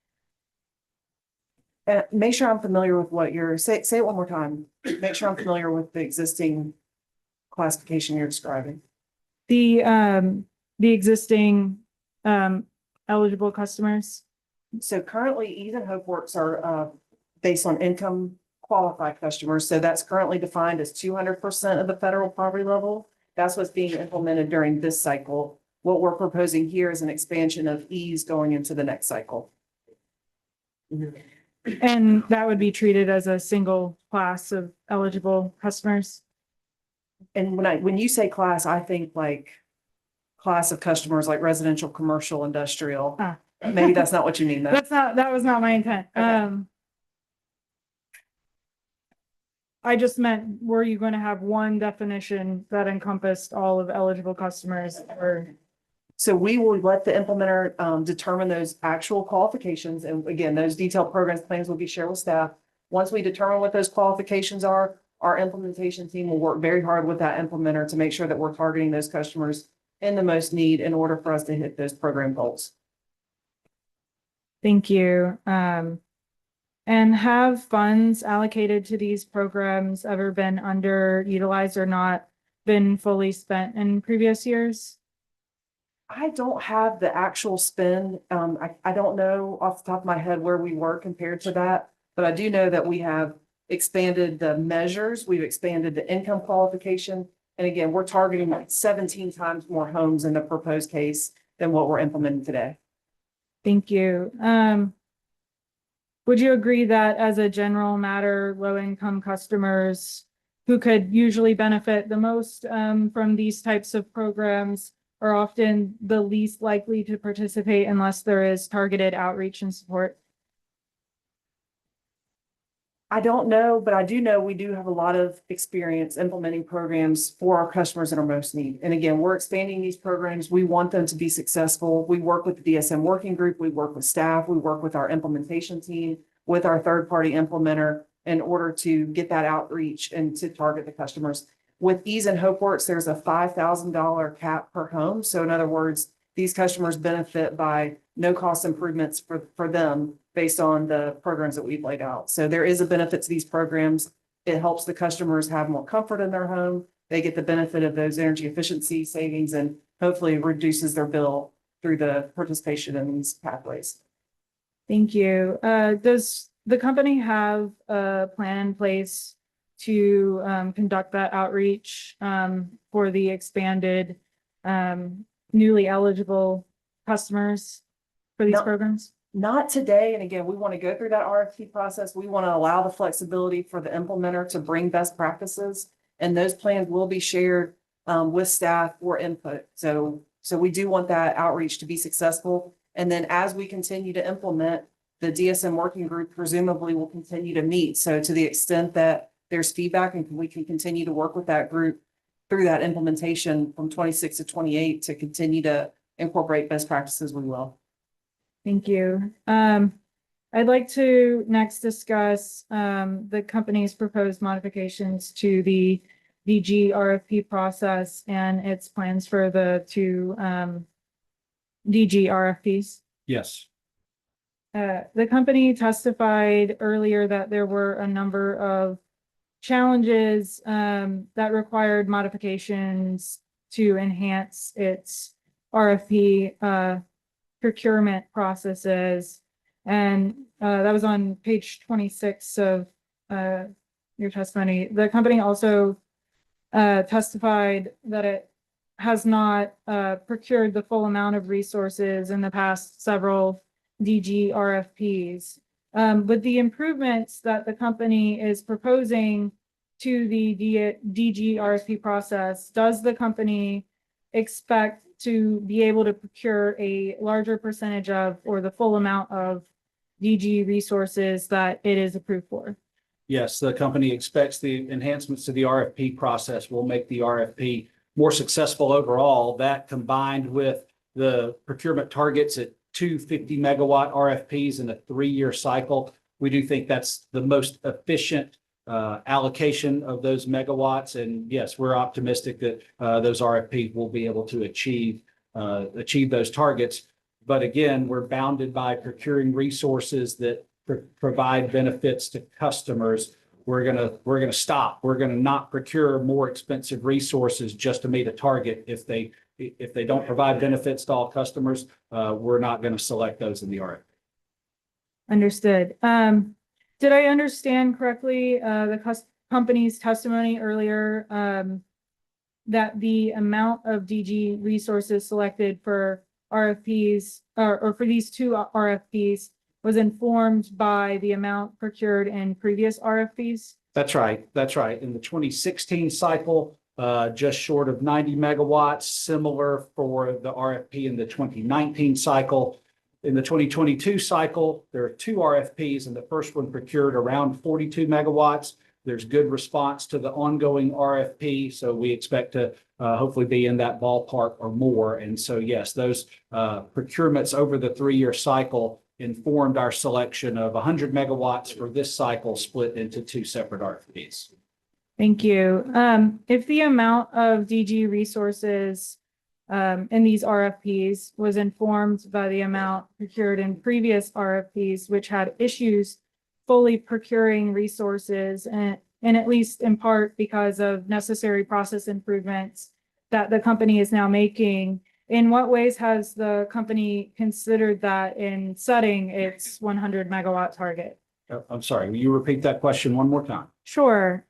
Make sure I'm familiar with what you're say it one more time. Make sure I'm familiar with the existing classification you're describing. The existing eligible customers. So currently, Ease and HopeWorks are based on income qualified customers. So that's currently defined as 200% of the federal poverty level. That's what's being implemented during this cycle. What we're proposing here is an expansion of Ease going into the next cycle. And that would be treated as a single class of eligible customers. And when you say class, I think like class of customers like residential, commercial, industrial. Maybe that's not what you mean though. That was not my intent. Okay. I just meant, were you going to have one definition that encompassed all of eligible customers, or? So we will let the implementer determine those actual qualifications. And again, those detailed programs plans will be shared with staff. Once we determine what those qualifications are, our implementation team will work very hard with that implementer to make sure that we're targeting those customers in the most need in order for us to hit those program goals. Thank you. And have funds allocated to these programs ever been underutilized or not been fully spent in previous years? I don't have the actual spend. I don't know off the top of my head where we were compared to that, but I do know that we have expanded the measures. We've expanded the income qualification. And again, we're targeting like 17 times more homes in the proposed case than what we're implementing today. Thank you. Would you agree that as a general matter, low-income customers who could usually benefit the most from these types of programs are often the least likely to participate unless there is targeted outreach and support? I don't know, but I do know we do have a lot of experience implementing programs for our customers in our most need. And again, we're expanding these programs. We want them to be successful. We work with the DSM working group. We work with staff. We work with our implementation team, with our third-party implementer in order to get that outreach and to target the customers. With Ease and HopeWorks, there's a $5,000 cap per home. So in other words, these customers benefit by no cost improvements for them based on the programs that we've laid out. So there is a benefit to these programs. It helps the customers have more comfort in their home. They get the benefit of those energy efficiency savings and hopefully reduces their bill through the participation in these pathways. Thank you. Does the company have a plan in place to conduct that outreach for the expanded newly eligible customers for these programs? Not today. And again, we want to go through that RFP process. We want to allow the flexibility for the implementer to bring best practices. And those plans will be shared with staff for input. So we do want that outreach to be successful. And then as we continue to implement, the DSM working group presumably will continue to meet. So to the extent that there's feedback and we can continue to work with that group through that implementation from 26 to 28 to continue to incorporate best practices, we will. Thank you. I'd like to next discuss the company's proposed modifications to the DG RFP process and its plans for the two DG RFPs. Yes. The company testified earlier that there were a number of challenges that required modifications to enhance its RFP procurement processes. And that was on page 26 of your testimony. The company also testified that it has not procured the full amount of resources in the past several DG RFPs. With the improvements that the company is proposing to the DG RFP process, does the company expect to be able to procure a larger percentage of or the full amount of DG resources that it is approved for? Yes, the company expects the enhancements to the RFP process will make the RFP more successful overall. That combined with the procurement targets at 250 megawatt RFPs in a 3-year cycle, we do think that's the most efficient allocation of those megawatts. And yes, we're optimistic that those RFPs will be able to achieve those targets. But again, we're bounded by procuring resources that provide benefits to customers. We're gonna stop. We're gonna not procure more expensive resources just to meet a target. If they don't provide benefits to all customers, we're not going to select those in the RFP. Understood. Did I understand correctly the company's testimony earlier that the amount of DG resources selected for RFPs or for these two RFPs was informed by the amount procured in previous RFPs? That's right. That's right. In the 2016 cycle, just short of 90 megawatts, similar for the RFP in the 2019 cycle. In the 2022 cycle, there are two RFPs, and the first one procured around 42 megawatts. There's good response to the ongoing RFP, so we expect to hopefully be in that ballpark or more. And so, yes, those procurements over the 3-year cycle informed our selection of 100 megawatts for this cycle split into two separate RFPs. Thank you. If the amount of DG resources in these RFPs was informed by the amount procured in previous RFPs, which had issues fully procuring resources and at least in part because of necessary process improvements that the company is now making, in what ways has the company considered that in setting its 100 megawatt target? I'm sorry, will you repeat that question one more time? Sure.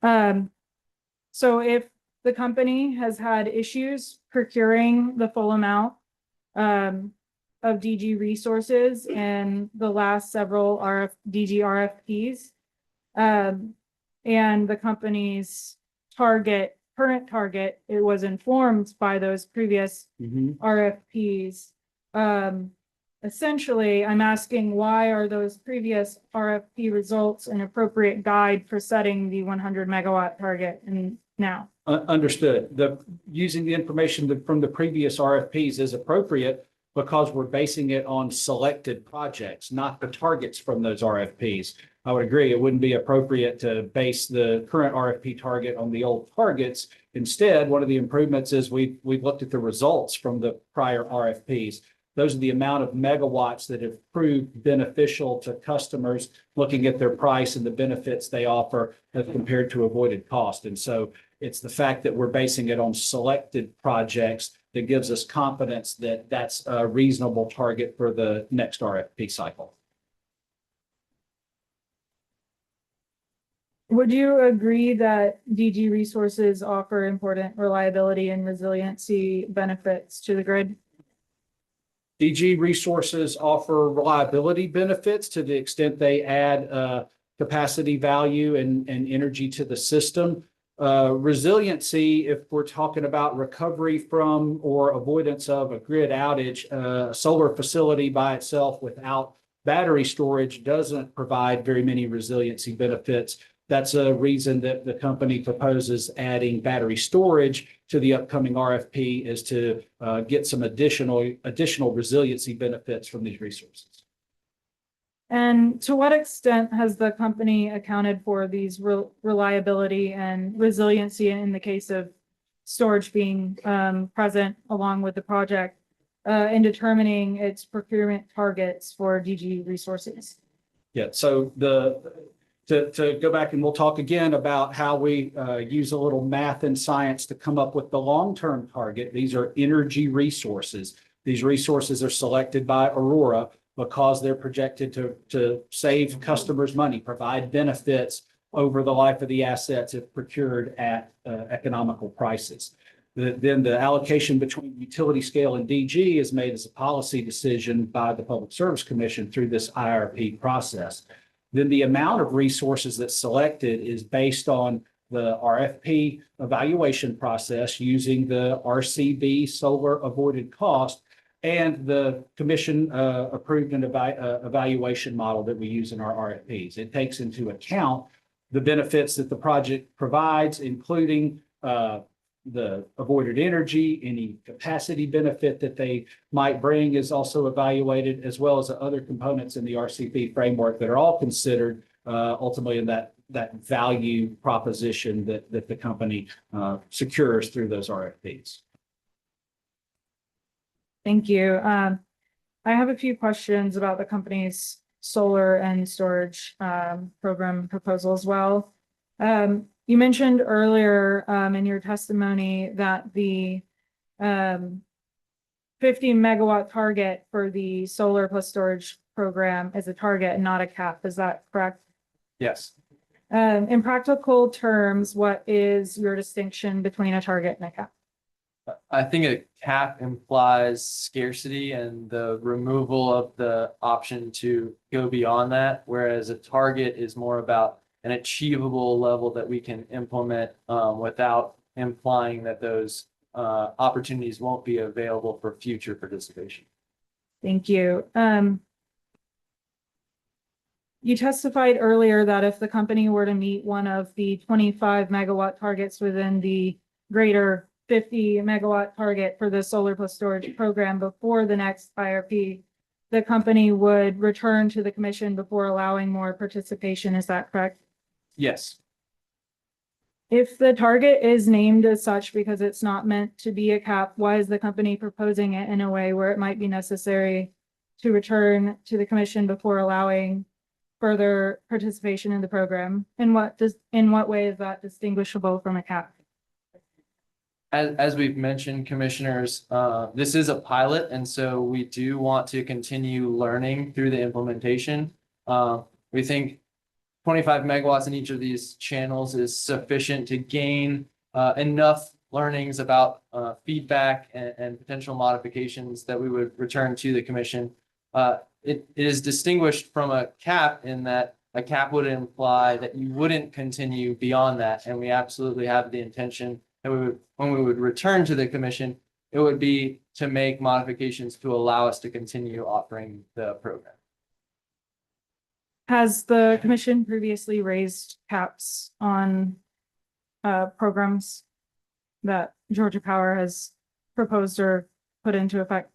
So if the company has had issues procuring the full amount of DG resources in the last several DG RFPs, and the company's current target, it was informed by those previous RFPs. Essentially, I'm asking, why are those previous RFP results an appropriate guide for setting the 100 megawatt target and now? Understood. Using the information from the previous RFPs is appropriate because we're basing it on selected projects, not the targets from those RFPs. I would agree, it wouldn't be appropriate to base the current RFP target on the old targets. Instead, one of the improvements is we've looked at the results from the prior RFPs. Those are the amount of megawatts that have proved beneficial to customers, looking at their price and the benefits they offer as compared to avoided cost. And so it's the fact that we're basing it on selected projects that gives us confidence that that's a reasonable target for the next RFP cycle. Would you agree that DG resources offer important reliability and resiliency benefits to the grid? DG resources offer reliability benefits to the extent they add capacity value and energy to the system. Resiliency, if we're talking about recovery from or avoidance of a grid outage, a solar facility by itself without battery storage doesn't provide very many resiliency benefits. That's a reason that the company proposes adding battery storage to the upcoming RFP, is to get some additional resiliency benefits from these resources. And to what extent has the company accounted for these reliability and resiliency in the case of storage being present along with the project in determining its procurement targets for DG resources? Yeah, so to go back and we'll talk again about how we use a little math and science to come up with the long-term target. These are energy resources. These resources are selected by Aurora because they're projected to save customers money, provide benefits over the life of the assets if procured at economical prices. Then the allocation between utility scale and DG is made as a policy decision by the Public Service Commission through this IRP process. Then the amount of resources that's selected is based on the RFP evaluation process using the RCB solar avoided cost and the commission approved an evaluation model that we use in our RFPs. It takes into account the benefits that the project provides, including the avoided energy, any capacity benefit that they might bring is also evaluated, as well as other components in the RCP framework that are all considered ultimately in that value proposition that the company secures through those RFPs. Thank you. I have a few questions about the company's solar and storage program proposal as well. You mentioned earlier in your testimony that the 50 megawatt target for the solar plus storage program is a target and not a cap. Is that correct? Yes. In practical terms, what is your distinction between a target and a cap? I think a cap implies scarcity and the removal of the option to go beyond that, whereas a target is more about an achievable level that we can implement without implying that those opportunities won't be available for future participation. Thank you. You testified earlier that if the company were to meet one of the 25 megawatt targets within the greater 50 megawatt target for the solar plus storage program before the next IRP the company would return to the commission before allowing more participation. Is that correct? Yes. If the target is named as such because it's not meant to be a cap, why is the company proposing it in a way where it might be necessary to return to the commission before allowing further participation in the program? In what way is that distinguishable from a cap? As we've mentioned, commissioners, this is a pilot, and so we do want to continue learning through the implementation. We think 25 megawatts in each of these channels is sufficient to gain enough learnings about feedback and potential modifications that we would return to the commission. It is distinguished from a cap in that a cap would imply that you wouldn't continue beyond that, and we absolutely have the intention that when we would return to the commission, it would be to make modifications to allow us to continue offering the program. Has the commission previously raised caps on programs that Georgia Power has proposed or put into effect?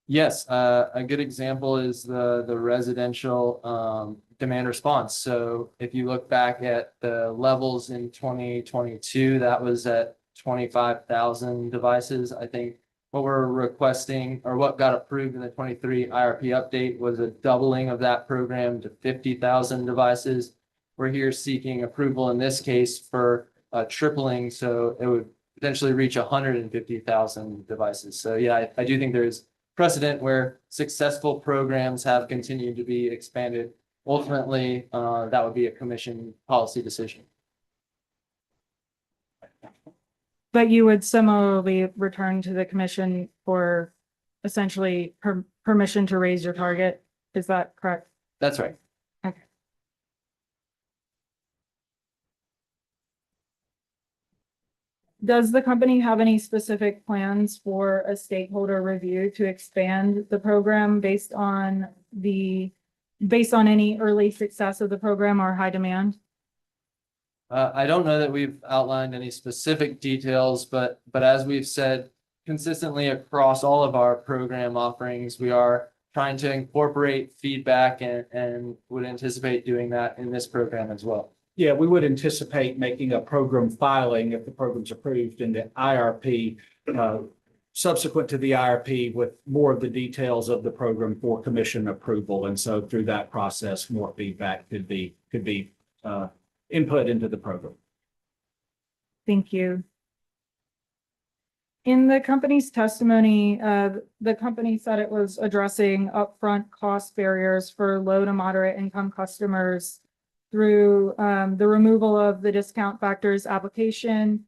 Yes, a good example is the residential demand response. So if you look back at the levels in 2022, that was at 25,000 devices. I think what we're requesting or what got approved in the 23 IRP update was a doubling of that program to 50,000 devices. We're here seeking approval in this case for tripling, so it would potentially reach 150,000 devices. So yeah, I do think there's precedent where successful programs have continued to be expanded. Ultimately, that would be a commission policy decision. But you would similarly return to the commission for essentially permission to raise your target. Is that correct? That's right. Okay. Does the company have any specific plans for a stakeholder review to expand the program based on any early success of the program or high demand? I don't know that we've outlined any specific details, but as we've said consistently across all of our program offerings, we are trying to incorporate feedback and would anticipate doing that in this program as well. Yeah, we would anticipate making a program filing if the program's approved in the IRP, subsequent to the IRP with more of the details of the program for commission approval. And so through that process, more feedback could be input into the program. Thank you. In the company's testimony, the company said it was addressing upfront cost barriers for low to moderate income customers through the removal of the discount factors application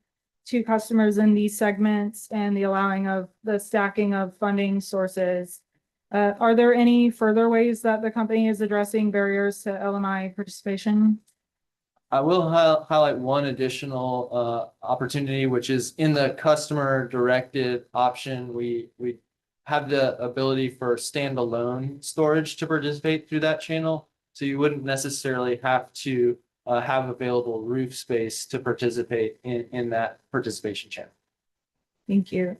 to customers in these segments and the allowing of the stacking of funding sources. Are there any further ways that the company is addressing barriers to LMI participation? I will highlight one additional opportunity, which is in the customer directed option. We have the ability for standalone storage to participate through that channel. So you wouldn't necessarily have to have available roof space to participate in that participation channel. Thank you.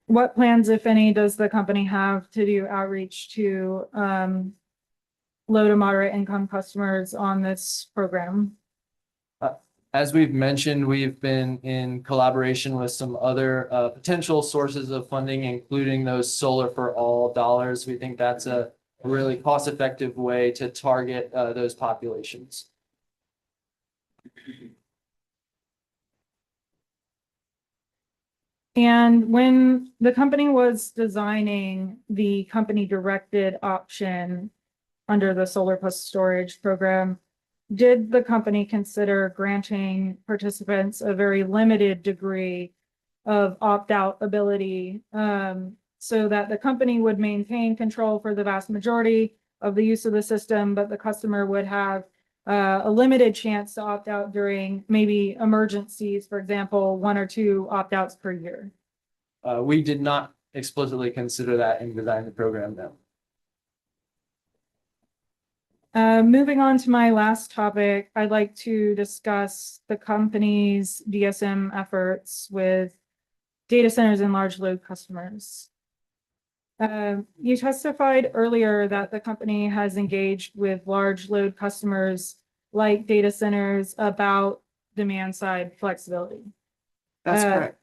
What plans, if any, does the company have to do outreach to low to moderate income customers on this program? As we've mentioned, we've been in collaboration with some other potential sources of funding, including those solar for all dollars. We think that's a really cost-effective way to target those populations. And when the company was designing the company directed option under the solar plus storage program, did the company consider granting participants a very limited degree of opt-out ability so that the company would maintain control for the vast majority of the use of the system, but the customer would have a limited chance to opt out during maybe emergencies, for example, 1 or 2 opt-outs per year? We did not explicitly consider that in designing the program, no. Moving on to my last topic, I'd like to discuss the company's DSM efforts with data centers and large load customers. You testified earlier that the company has engaged with large load customers like data centers about demand side flexibility. That's correct.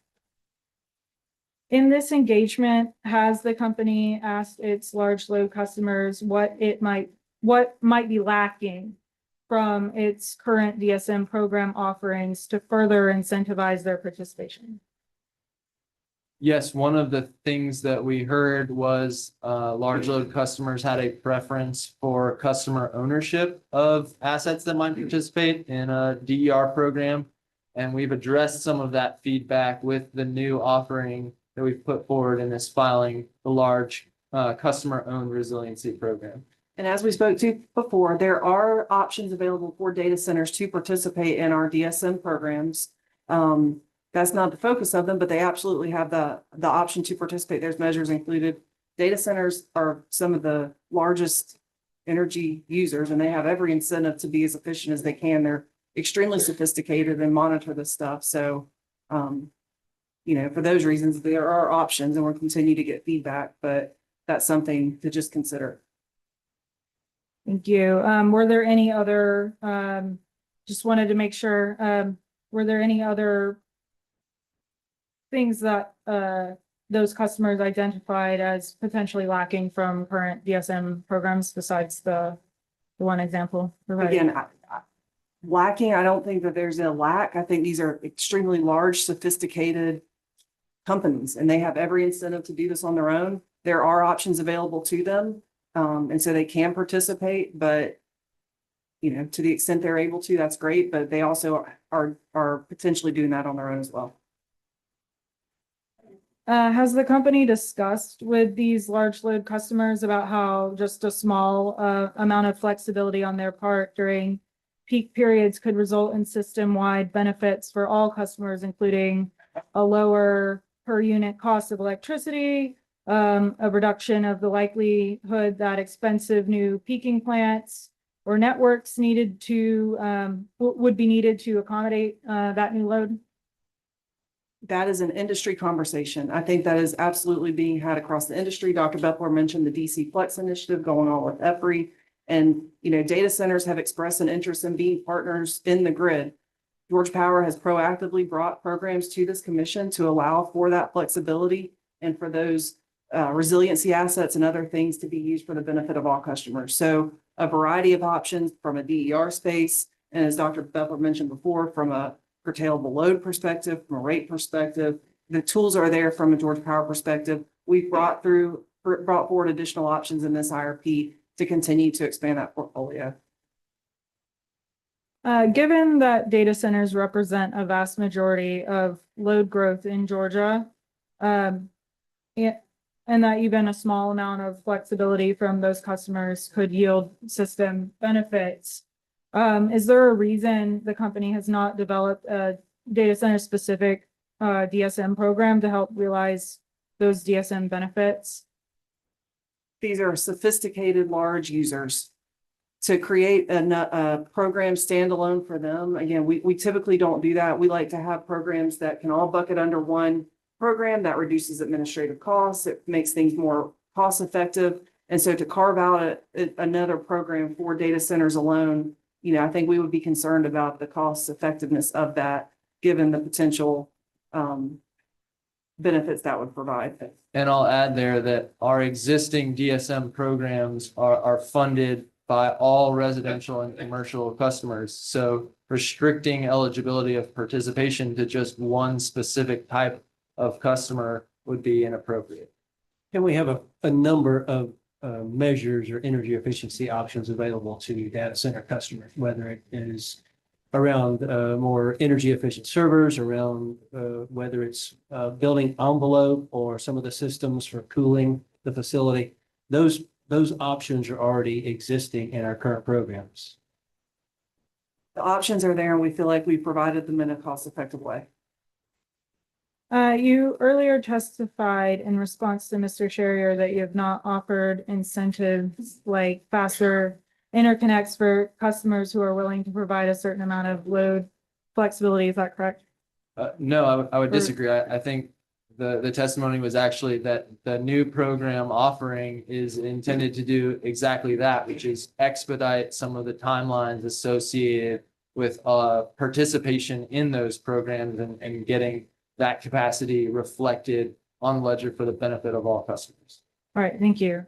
In this engagement, has the company asked its large load customers what might be lacking from its current DSM program offerings to further incentivize their participation? Yes, one of the things that we heard was large load customers had a preference for customer ownership of assets that might participate in a DER program. And we've addressed some of that feedback with the new offering that we've put forward in this filing, the large customer-owned resiliency program. And as we spoke to before, there are options available for data centers to participate in our DSM programs. That's not the focus of them, but they absolutely have the option to participate. There's measures included. Data centers are some of the largest energy users, and they have every incentive to be as efficient as they can. They're extremely sophisticated and monitor this stuff. So, for those reasons, there are options, and we'll continue to get feedback, but that's something to just consider. Thank you. Were there any other, just wanted to make sure, were there any other things that those customers identified as potentially lacking from current DSM programs besides the one example provided? Again, lacking, I don't think that there's a lack. I think these are extremely large, sophisticated companies, and they have every incentive to do this on their own. There are options available to them, and so they can participate, but to the extent they're able to, that's great, but they also are potentially doing that on their own as well. Has the company discussed with these large load customers about how just a small amount of flexibility on their part during peak periods could result in system-wide benefits for all customers, including a lower per unit cost of electricity, a reduction of the likelihood that expensive new peaking plants or networks would be needed to accommodate that new load? That is an industry conversation. I think that is absolutely being had across the industry. Dr. Bepler mentioned the DC Flex initiative going on with EPRI. And, data centers have expressed an interest in being partners in the grid. Georgia Power has proactively brought programs to this commission to allow for that flexibility and for those resiliency assets and other things to be used for the benefit of all customers. So a variety of options from a DER space. And as Dr. Bepler mentioned before, from a curtailable load perspective, from a rate perspective, the tools are there from a Georgia Power perspective. We've brought forward additional options in this IRP to continue to expand that portfolio. Given that data centers represent a vast majority of load growth in Georgia, and that even a small amount of flexibility from those customers could yield system benefits, is there a reason the company has not developed a data center specific DSM program to help realize those DSM benefits? These are sophisticated large users. To create a program standalone for them, again, we typically don't do that. We like to have programs that can all bucket under one program that reduces administrative costs. It makes things more cost effective. And so to carve out another program for data centers alone, I think we would be concerned about the cost effectiveness of that, given the potential benefits that would provide. And I'll add there that our existing DSM programs are funded by all residential and commercial customers. So restricting eligibility of participation to just one specific type of customer would be inappropriate. And we have a number of measures or energy efficiency options available to data center customers, whether it is around more energy efficient servers, around whether it's building envelope or some of the systems for cooling the facility. Those options are already existing in our current programs. The options are there, and we feel like we provided them in a cost-effective way. You earlier testified in response to Mr. Sherrier that you have not offered incentives like faster interconnects for customers who are willing to provide a certain amount of load flexibility. Is that correct? No, I would disagree. I think the testimony was actually that the new program offering is intended to do exactly that, which is expedite some of the timelines associated with participation in those programs and getting that capacity reflected on ledger for the benefit of all customers. All right, thank you.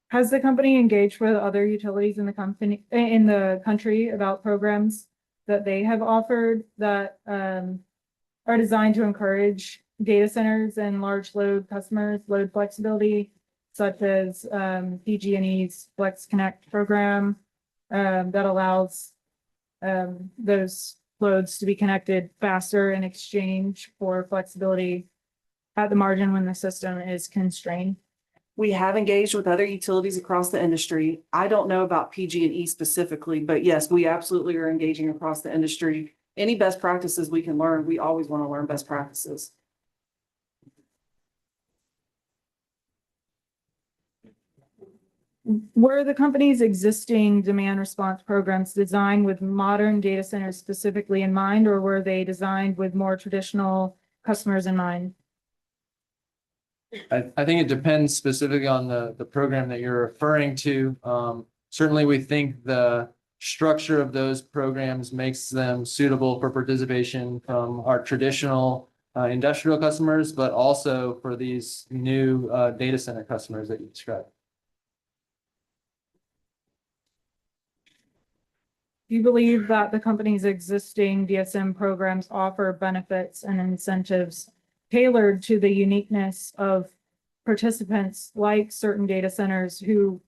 Has the company engaged with other utilities in the country about programs that they have offered that are designed to encourage data centers and large load customers, load flexibility, such as PG&E's Flex Connect program that allows those loads to be connected faster in exchange for flexibility at the margin when the system is constrained? We have engaged with other utilities across the industry. I don't know about PG&E specifically, but yes, we absolutely are engaging across the industry. Any best practices we can learn, we always want to learn best practices. Were the company's existing demand response programs designed with modern data centers specifically in mind, or were they designed with more traditional customers in mind? I think it depends specifically on the program that you're referring to. Certainly, we think the structure of those programs makes them suitable for participation from our traditional industrial customers, but also for these new data center customers that you described. Do you believe that the company's existing DSM programs offer benefits and incentives tailored to the uniqueness of participants like certain data centers who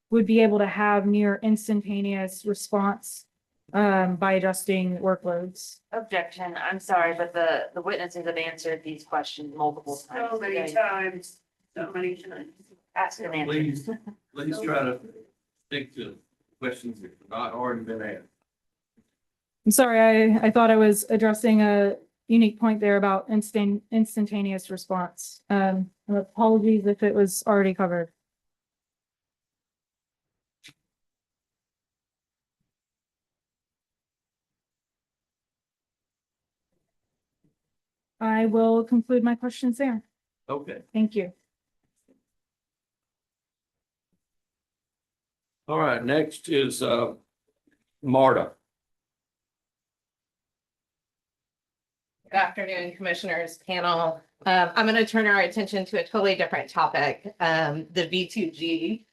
would be able to have near instantaneous response by adjusting workloads? Objection. I'm sorry, but the witnesses have answered these questions multiple times. So many times, so many times. Ask and answer. Please try to stick to questions that have not already been asked. I'm sorry, I thought I was addressing a unique point there about instantaneous response. Apologies if it was already covered. I will conclude my questions there. Okay. Thank you. All right, next is Marta. Good afternoon, Commissioners panel. I'm going to turn our attention to a totally different topic, the V2G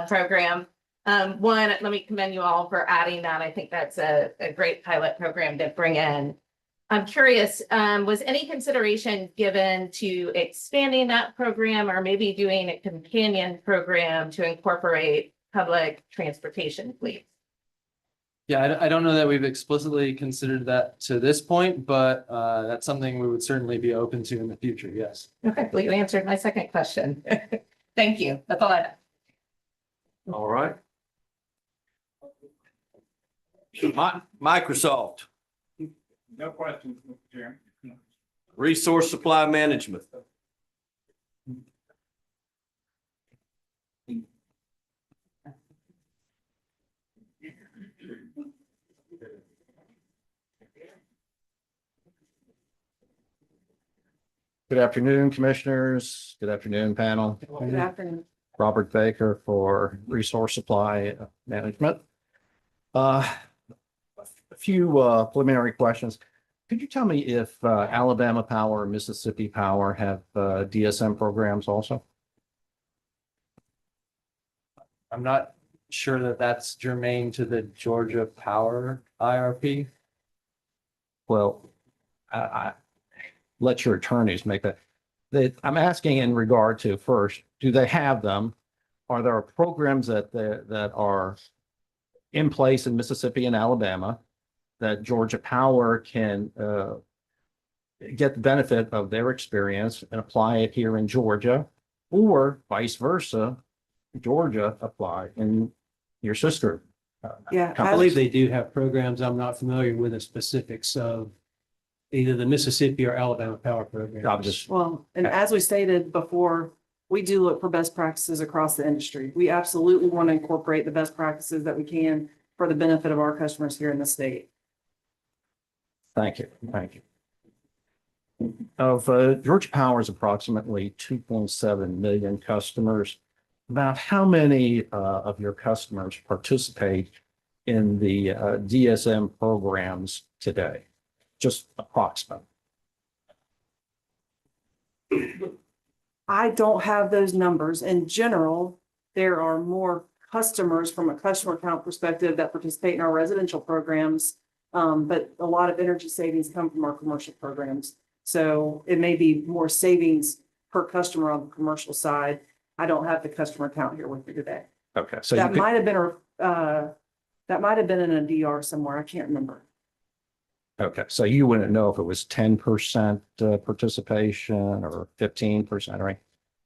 program. One, let me commend you all for adding that. I think that's a great pilot program to bring in. I'm curious, was any consideration given to expanding that program or maybe doing a companion program to incorporate public transportation fleets? Yeah, I don't know that we've explicitly considered that to this point, but that's something we would certainly be open to in the future, yes. Okay, well, you answered my second question. Thank you. That's all I have. All right. Microsoft. No questions, Mr. Chairman. Resource Supply Management. Good afternoon, Commissioners. Good afternoon, panel. Good afternoon. Robert Baker for Resource Supply Management. A few preliminary questions. Could you tell me if Alabama Power and Mississippi Power have DSM programs also? I'm not sure that that's germane to the Georgia Power IRP. Well, I let your attorneys make that. I'm asking in regard to, first, do they have them? Are there programs that are in place in Mississippi and Alabama that Georgia Power can get the benefit of their experience and apply it here in Georgia, or vice versa, Georgia apply in your sister? Yeah, I believe they do have programs. I'm not familiar with the specifics of either the Mississippi or Alabama Power programs. Well, and as we stated before, we do look for best practices across the industry. We absolutely want to incorporate the best practices that we can for the benefit of our customers here in the state. Thank you. Thank you. Of Georgia Power's approximately 2.7 million customers, about how many of your customers participate in the DSM programs today? Just approximate. I don't have those numbers. In general, there are more customers from a customer count perspective that participate in our residential programs. But a lot of energy savings come from our commercial programs. So it may be more savings per customer on the commercial side. I don't have the customer count here with me today. Okay, so That might have been in a DR somewhere. I can't remember. okay, so you wouldn't know if it was 10% participation or 15%, right?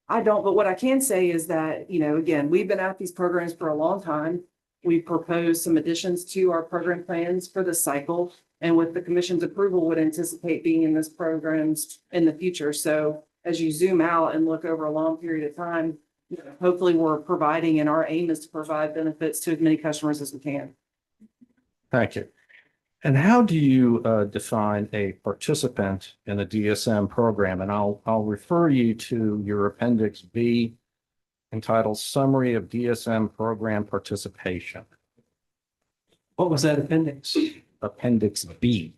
I don't, but what I can say is that, again, we've been at these programs for a long time. We've proposed some additions to our program plans for this cycle, and with the commission's approval, would anticipate being in this programs in the future. So as you zoom out and look over a long period of time, hopefully we're providing, and our aim is to provide benefits to as many customers as we can. Thank you. And how do you define a participant in a DSM program? And I'll refer you to your Appendix B entitled Summary of DSM Program Participation. What was that appendix? Appendix B.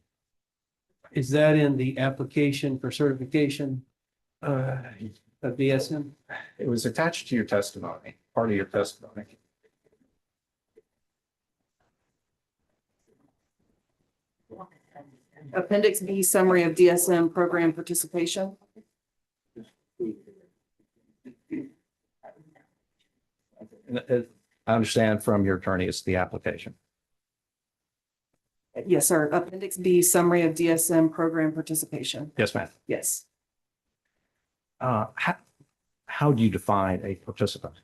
Is that in the application for certification of DSM? It was attached to your testimony, part of your testimony. Appendix B, Summary of DSM Program Participation. I understand from your attorney, it's the application. Yes, sir. Appendix B, Summary of DSM Program Participation. Yes, ma'am. Yes. How do you define a participant?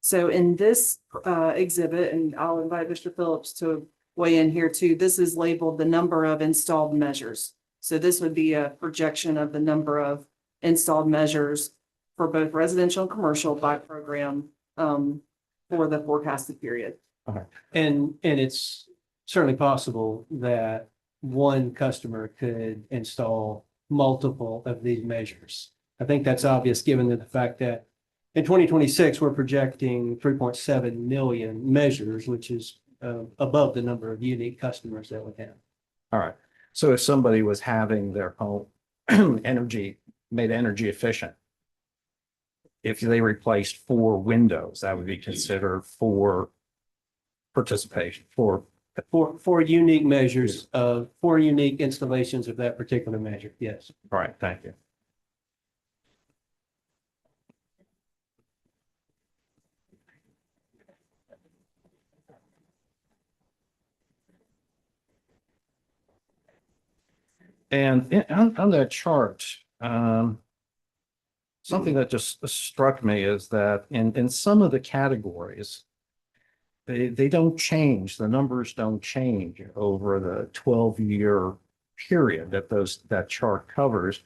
So in this exhibit, and I'll invite Mr. Phillips to weigh in here too, this is labeled the number of installed measures. So this would be a projection of the number of installed measures for both residential and commercial by program for the forecasted period. Okay. And it's certainly possible that one customer could install multiple of these measures. I think that's obvious given the fact that in 2026, we're projecting 3.7 million measures, which is above the number of unique customers that we have. All right. So if somebody was having their home made energy efficient, if they replaced 4 windows, that would be considered for participation, for unique measures of 4 unique installations of that particular measure. Yes. All right. Thank you. And on that chart, something that just struck me is that in some of the categories, they don't change. The numbers don't change over the 12-year period that chart covers.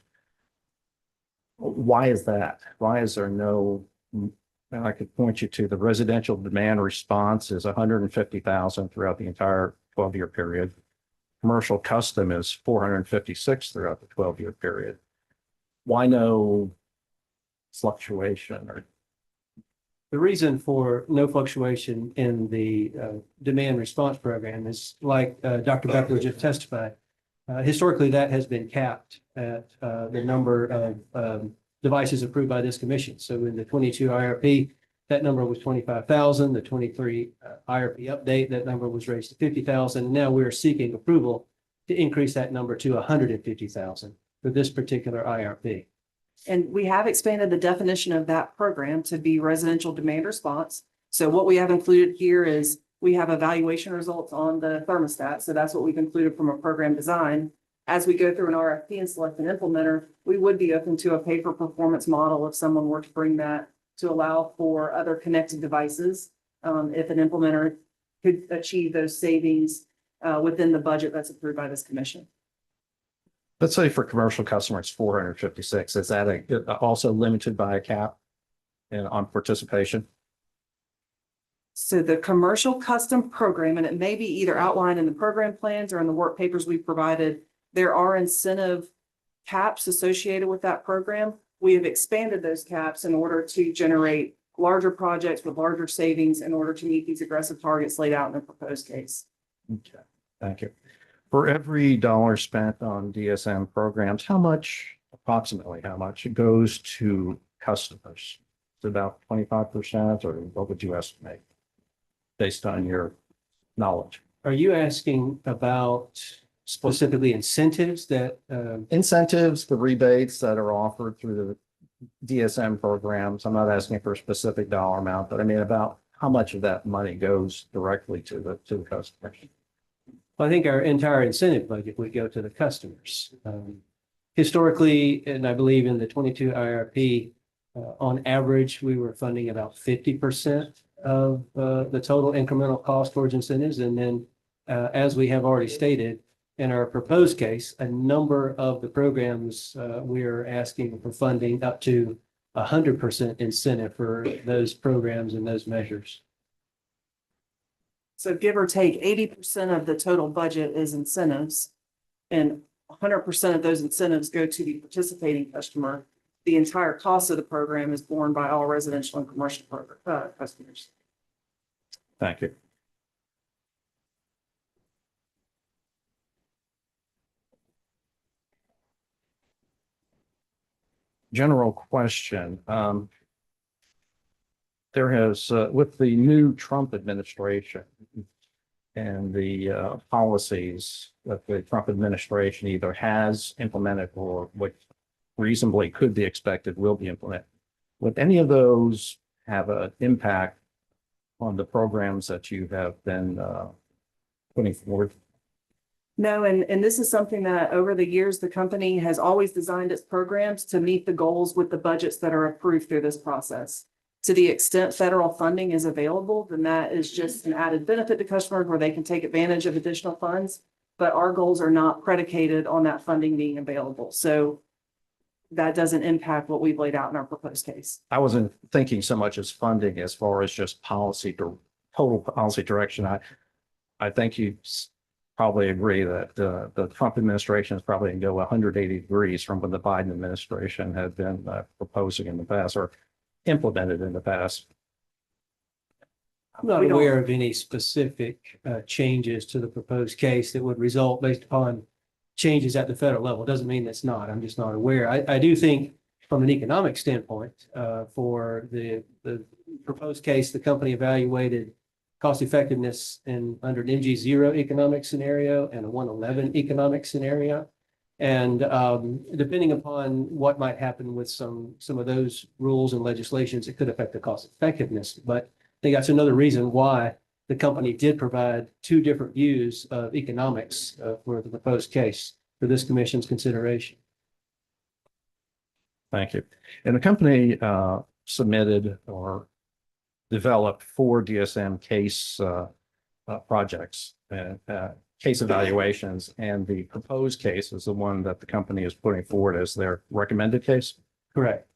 Why is that? Why is there no? And I could point you to the residential demand response is 150,000 throughout the entire 12-year period. Commercial custom is 456 throughout the 12-year period. Why no fluctuation? Or the reason for no fluctuation in the demand response program is like Dr. Becker just testified. Historically, that has been capped at the number of devices approved by this commission. So in the 22 IRP, that number was 25,000. The 23 IRP update, that number was raised to 50,000. Now we're seeking approval to increase that number to 150,000 for this particular IRP. And we have expanded the definition of that program to be residential demand response. So what we have included here is we have evaluation results on the thermostat. So that's what we've included from a program design. As we go through an RFP and select an implementer, we would be open to a pay for performance model if someone were to bring that to allow for other connected devices. If an implementer could achieve those savings within the budget that's approved by this commission. let's say for commercial customers, 456, is that also limited by a cap on participation? So the commercial custom program, and it may be either outlined in the program plans or in the work papers we provided, there are incentive caps associated with that program. We have expanded those caps in order to generate larger projects with larger savings in order to meet these aggressive targets laid out in the proposed case. Okay, thank you. For every dollar spent on DSM programs, approximately how much goes to customers? It's about 25%, or what would you estimate based on your knowledge? Are you asking about specifically incentives that, Incentives, the rebates that are offered through the DSM programs. I'm not asking for a specific dollar amount, but I mean about how much of that money goes directly to the customers. I think our entire incentive budget would go to the customers. Historically, and I believe in the 22 IRP, on average, we were funding about 50% of the total incremental cost towards incentives. And then, as we have already stated, in our proposed case, a number of the programs, we are asking for funding up to 100% incentive for those programs and those measures. So give or take 80% of the total budget is incentives, and 100% of those incentives go to the participating customer. The entire cost of the program is borne by all residential and commercial customers. Thank you. General question. There has, with the new Trump administration and the policies that the Trump administration either has implemented or what reasonably could be expected will be implemented, would any of those have an impact on the programs that you have been putting forward? No, and this is something that over the years, the company has always designed its programs to meet the goals with the budgets that are approved through this process. To the extent federal funding is available, then that is just an added benefit to customers where they can take advantage of additional funds. But our goals are not predicated on that funding being available. So that doesn't impact what we've laid out in our proposed case. I wasn't thinking so much as funding as far as just policy, total policy direction. I think you probably agree that the Trump administration is probably going to go 180 degrees from what the Biden administration had been proposing in the past or implemented in the past. I'm not aware of any specific changes to the proposed case that would result based upon changes at the federal level. It doesn't mean that's not. I'm just not aware. I do think from an economic standpoint, for the proposed case, the company evaluated cost effectiveness under an NG0 economic scenario and a 111 economic scenario. And depending upon what might happen with some of those rules and legislations, it could affect the cost effectiveness. But I think that's another reason why the company did provide two different views of economics for the proposed case for this commission's consideration. Thank you. And the company submitted or developed 4 DSM case projects, case evaluations, and the proposed case is the one that the company is putting forward as their recommended case? Correct.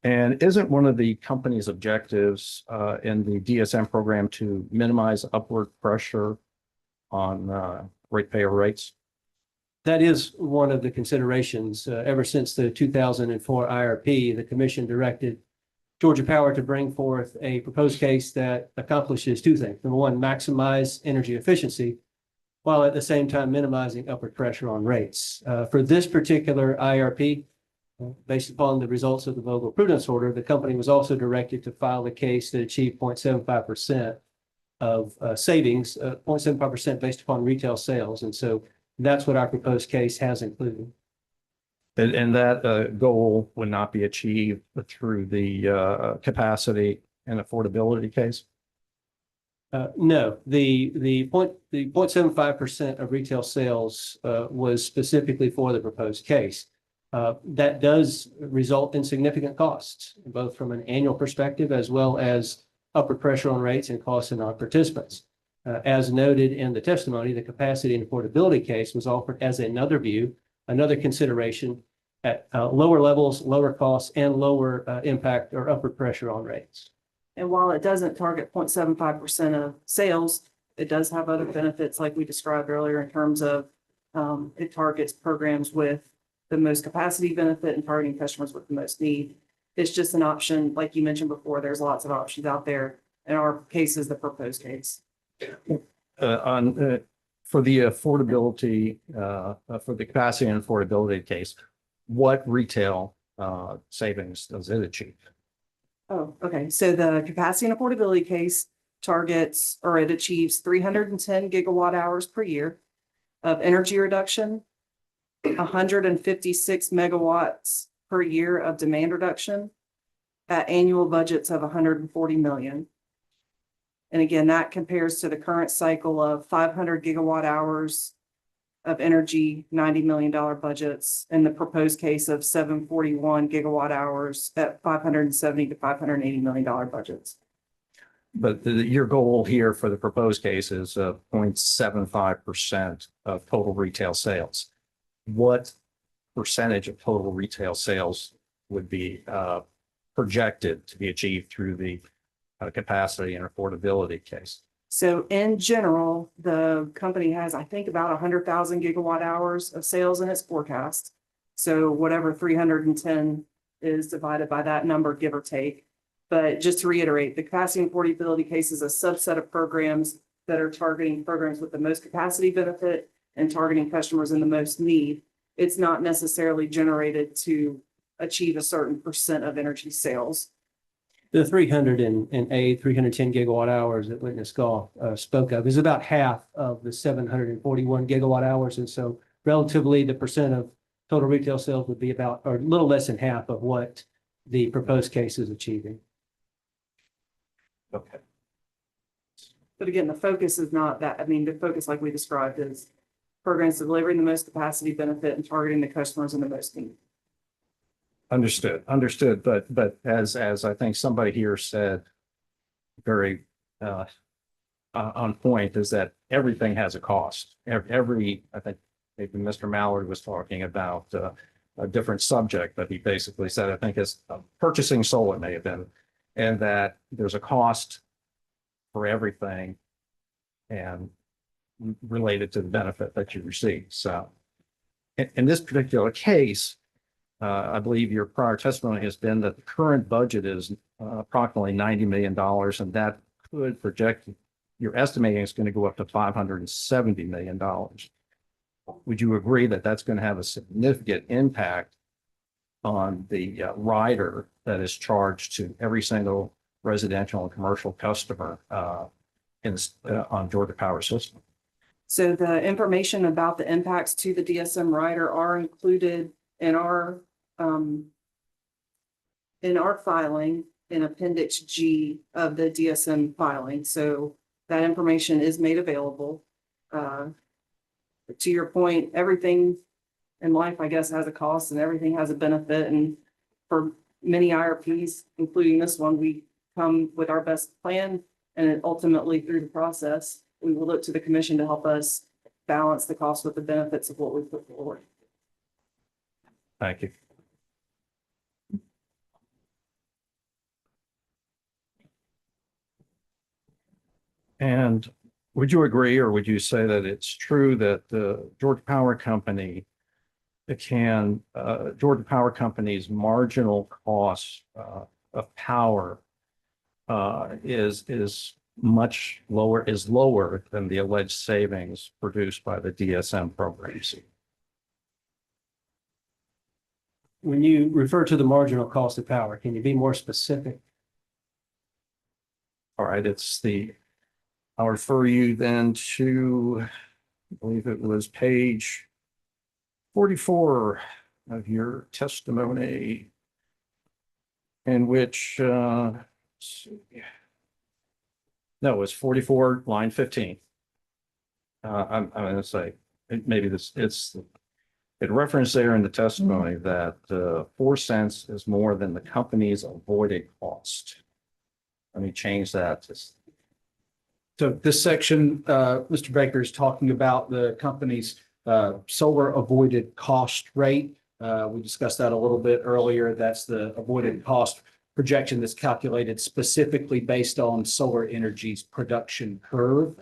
And isn't one of the company's objectives in the DSM program to minimize upward pressure on ratepayer rates? That is one of the considerations. Ever since the 2004 IRP, the commission directed Georgia Power to bring forth a proposed case that accomplishes two things. Number one, maximize energy efficiency, while at the same time minimizing upward pressure on rates. For this particular IRP, based upon the results of the Vogel prudence order, the company was also directed to file a case that achieved 0.75% of savings, 0.75% based upon retail sales. And so that's what our proposed case has included. And that goal would not be achieved through the capacity and affordability case? No, the 0.75% of retail sales was specifically for the proposed case. That does result in significant costs, both from an annual perspective as well as upward pressure on rates and costs in our participants. As noted in the testimony, the capacity and affordability case was offered as another view, another consideration at lower levels, lower costs, and lower impact or upward pressure on rates. And while it doesn't target 0.75% of sales, it does have other benefits like we described earlier in terms of it targets programs with the most capacity benefit and targeting customers with the most need. It's just an option, like you mentioned before, there's lots of options out there. In our case is the proposed case. For the affordability, for the capacity and affordability case, what retail savings does it achieve? Oh, okay. So the capacity and affordability case targets, or it achieves 310 gigawatt hours per year of energy reduction, 156 megawatts per year of demand reduction at annual budgets of 140 million. And again, that compares to the current cycle of 500 gigawatt hours of energy, $90 million budgets, and the proposed case of 741 gigawatt hours at 570 to $580 million budgets. But your goal here for the proposed case is 0.75% of total retail sales. What percentage of total retail sales would be projected to be achieved through the capacity and affordability case? So in general, the company has, I think, about 100,000 gigawatt hours of sales in its forecast. So whatever 310 is divided by that number, give or take. But just to reiterate, the capacity and affordability case is a subset of programs that are targeting programs with the most capacity benefit and targeting customers in the most need. It's not necessarily generated to achieve a certain percent of energy sales. The 310 gigawatt hours that Witness Golf spoke of is about half of the 741 gigawatt hours. And so relatively the percent of total retail sales would be about, or a little less than half of what the proposed case is achieving. Okay. But again, the focus is not that. I mean, the focus, like we described, is programs delivering the most capacity benefit and targeting the customers in the most need. Understood. But as I think somebody here said, very on point, is that everything has a cost. I think maybe Mr. Mallard was talking about a different subject, but he basically said, I think it's purchasing solar may have been, and that there's a cost for everything and related to the benefit that you receive. So in this particular case, I believe your prior testimony has been that the current budget is approximately $90 million, and that could project, you're estimating it's going to go up to $570 million. Would you agree that that's going to have a significant impact on the rider that is charged to every single residential and commercial customer on Georgia Power System? So the information about the impacts to the DSM rider are included in our filing in Appendix G of the DSM filing. So that information is made available. To your point, everything in life, I guess, has a cost and everything has a benefit. And for many IRPs, including this one, we come with our best plan, and ultimately through the process, we will look to the commission to help us balance the cost with the benefits of what we put forward. Thank you. And would you agree, or would you say that it's true that the Georgia Power Company Georgia Power Company's marginal cost of power is much lower, is lower than the alleged savings produced by the DSM programs? When you refer to the marginal cost of power, can you be more specific? All right, I'll refer you then to, I believe it was page 44 of your testimony, in which, no, it's 44, line 15. I'm going to say, maybe it referenced there in the testimony that 4 cents is more than the company's avoided cost. Let me change that to. So this section, Mr. Baker is talking about the company's solar avoided cost rate. We discussed that a little bit earlier. That's the avoided cost projection that's calculated specifically based on solar energy's production curve.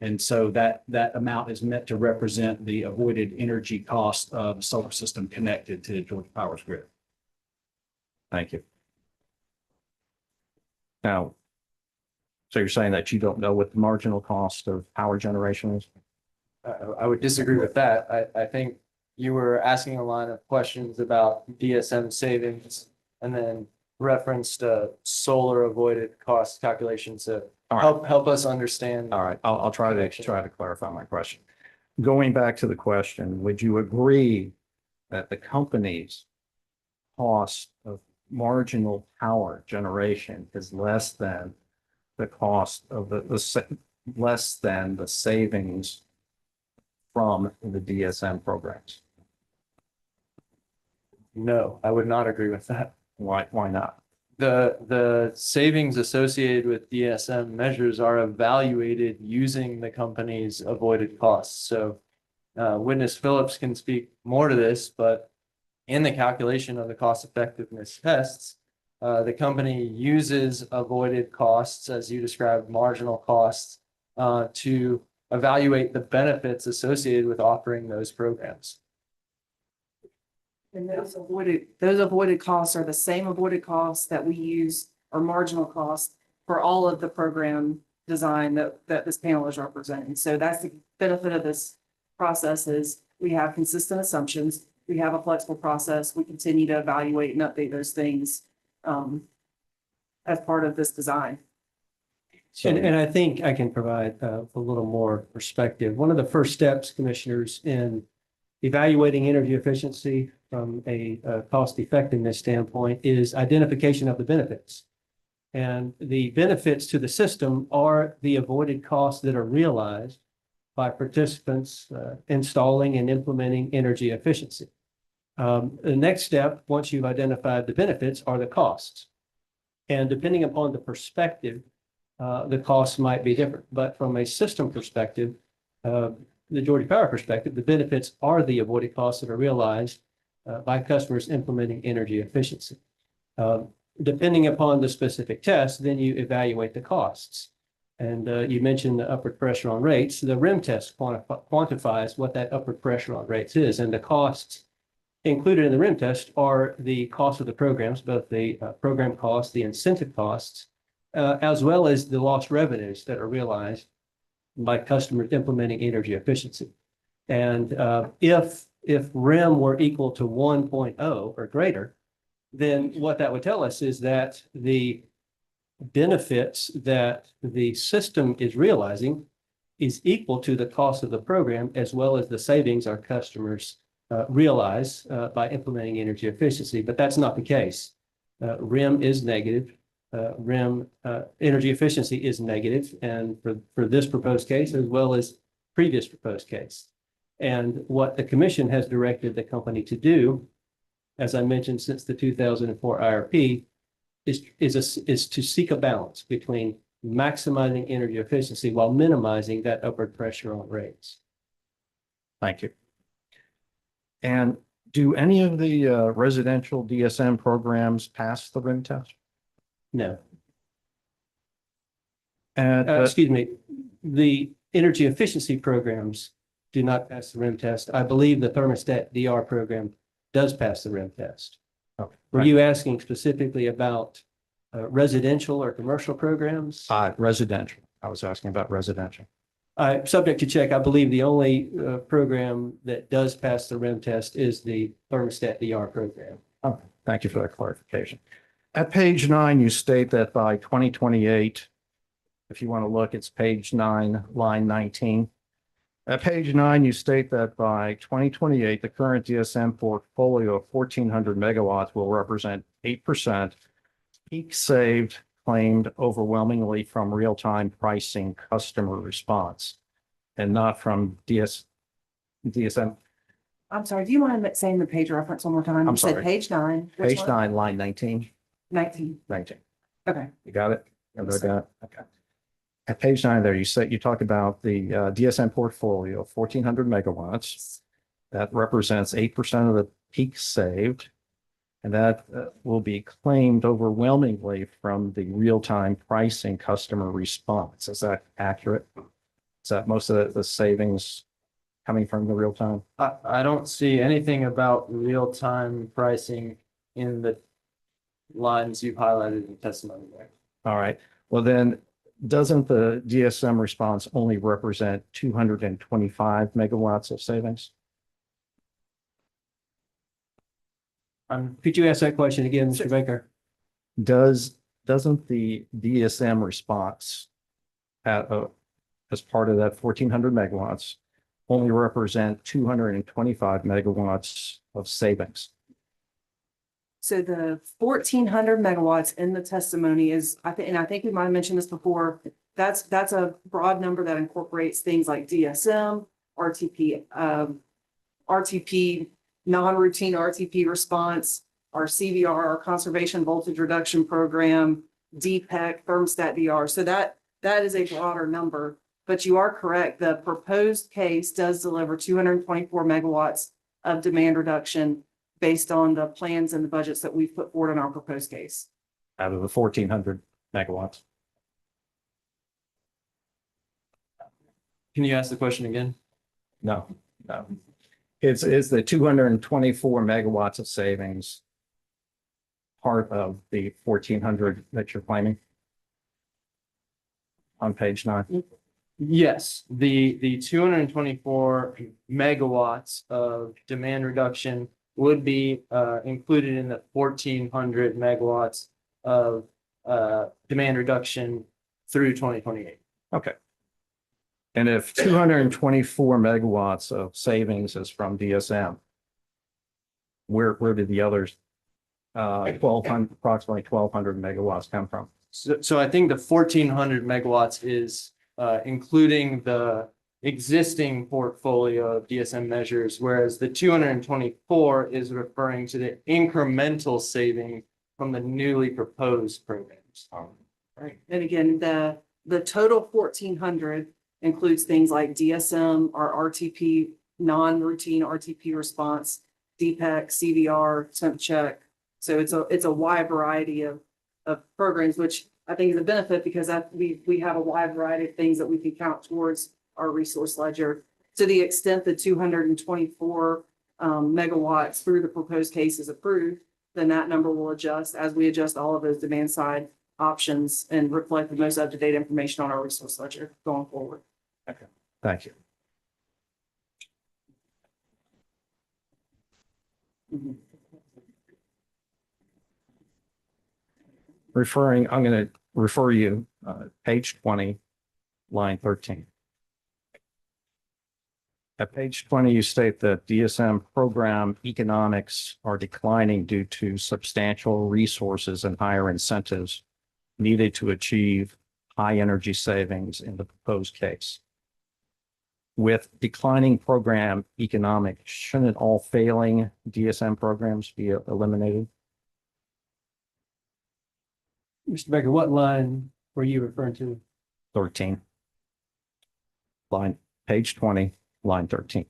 And so that amount is meant to represent the avoided energy cost of a solar system connected to Georgia Power's grid. Thank you. Now, so you're saying that you don't know what the marginal cost of power generation is? I would disagree with that. I think you were asking a line of questions about DSM savings and then referenced solar avoided cost calculations to help us understand. All right, I'll try to clarify my question. Going back to the question, would you agree that the company's cost of marginal power generation is less than the cost of less than the savings from the DSM programs? No, I would not agree with that. Why not? The savings associated with DSM measures are evaluated using the company's avoided costs. So witness Phillips can speak more to this, but in the calculation of the cost effectiveness tests, the company uses avoided costs, as you described, marginal costs, to evaluate the benefits associated with offering those programs. And those avoided costs are the same avoided costs that we use, or marginal costs, for all of the program design that this panel is representing. So that's the benefit of this process is we have consistent assumptions. We have a flexible process. We continue to evaluate and update those things as part of this design. And I think I can provide a little more perspective. One of the first steps, commissioners, in evaluating energy efficiency from a cost effectiveness standpoint is identification of the benefits. And the benefits to the system are the avoided costs that are realized by participants installing and implementing energy efficiency. The next step, once you've identified the benefits, are the costs. And depending upon the perspective, the costs might be different. But from a system perspective, the Georgia Power perspective, the benefits are the avoided costs that are realized by customers implementing energy efficiency. Depending upon the specific test, then you evaluate the costs. And you mentioned the upward pressure on rates. The RIM test quantifies what that upward pressure on rates is. And the costs included in the RIM test are the cost of the programs, both the program costs, the incentive costs, as well as the lost revenues that are realized by customers implementing energy efficiency. And if RIM were equal to 1.0 or greater, then what that would tell us is that the benefits that the system is realizing is equal to the cost of the program, as well as the savings our customers realize by implementing energy efficiency. But that's not the case. RIM is negative. RIM energy efficiency is negative, and for this proposed case as well as previous proposed case. And what the commission has directed the company to do, as I mentioned, since the 2004 IRP, is to seek a balance between maximizing energy efficiency while minimizing that upward pressure on rates. Thank you. And do any of the residential DSM programs pass the RIM test? No. And excuse me, the energy efficiency programs do not pass the RIM test. I believe the thermostat DR program does pass the RIM test. Okay. Were you asking specifically about residential or commercial programs? Residential. I was asking about residential. Subject to check, I believe the only program that does pass the RIM test is the thermostat DR program. Okay. Thank you for that clarification. At page 9, you state that by 2028, if you want to look, it's page 9, line 19. At page 9, you state that by 2028, the current DSM portfolio of 1,400 megawatts will represent 8% peak saved claimed overwhelmingly from real-time pricing customer response and not from DSM. I'm sorry, do you mind saying the page reference one more time? I'm You said sorry. page 9. Which Page one? 9, line 19. 19. 19. Okay. You got it? You got it? Okay. At page 9 there, you talk about the DSM portfolio of 1,400 megawatts. That represents 8% of the peak saved. And that will be claimed overwhelmingly from the real-time pricing customer response. Is that accurate? Is that most of the savings coming from the real time? I don't see anything about real-time pricing in the lines you've highlighted in testimony there. All right, well then, doesn't the DSM response only represent 225 megawatts of savings? Could you ask that question again, Mr. Baker? Doesn't the DSM response as part of that 1,400 megawatts only represent 225 megawatts of savings? So the 1,400 megawatts in the testimony is, and I think we might have mentioned this before, that's a broad number that incorporates things like DSM, RTP, non-routine RTP response, our CVR, our conservation voltage reduction program, DPEC, thermostat DR. So that is a broader number, but you are correct. The proposed case does deliver 224 megawatts of demand reduction based on the plans and the budgets that we've put forward in our proposed case. Out of the 1,400 megawatts? Can you ask the question again? No. Is the 224 megawatts of savings part of the 1,400 that you're claiming on page 9? Yes, the 224 megawatts of demand reduction would be included in the 1,400 megawatts of demand reduction through 2028. Okay. And if 224 megawatts of savings is from DSM, where did the others 1,200, approximately 1,200 megawatts come from? So I think the 1,400 megawatts is including the existing portfolio of DSM measures, whereas the 224 is referring to the incremental saving from the newly proposed programs. Right. And again, the total 1,400 includes things like DSM, our RTP, non-routine RTP response, DPEC, CVR, temp check. So it's a wide variety of programs, which I think is a benefit because we have a wide variety of things that we can count towards our resource ledger. To the extent the 224 megawatts through the proposed case is approved, then that number will adjust as we adjust all of those demand side options and reflect the most up-to-date information on our resource ledger going forward. Okay, thank you. I'm going to refer you page 20, line 13. At page 20, you state that DSM program economics are declining due to substantial resources and higher incentives needed to achieve high energy savings in the proposed case. With declining program economics, shouldn't all failing DSM programs be eliminated? Mr. Baker, what line were you referring to? 13. Page 20, line 13.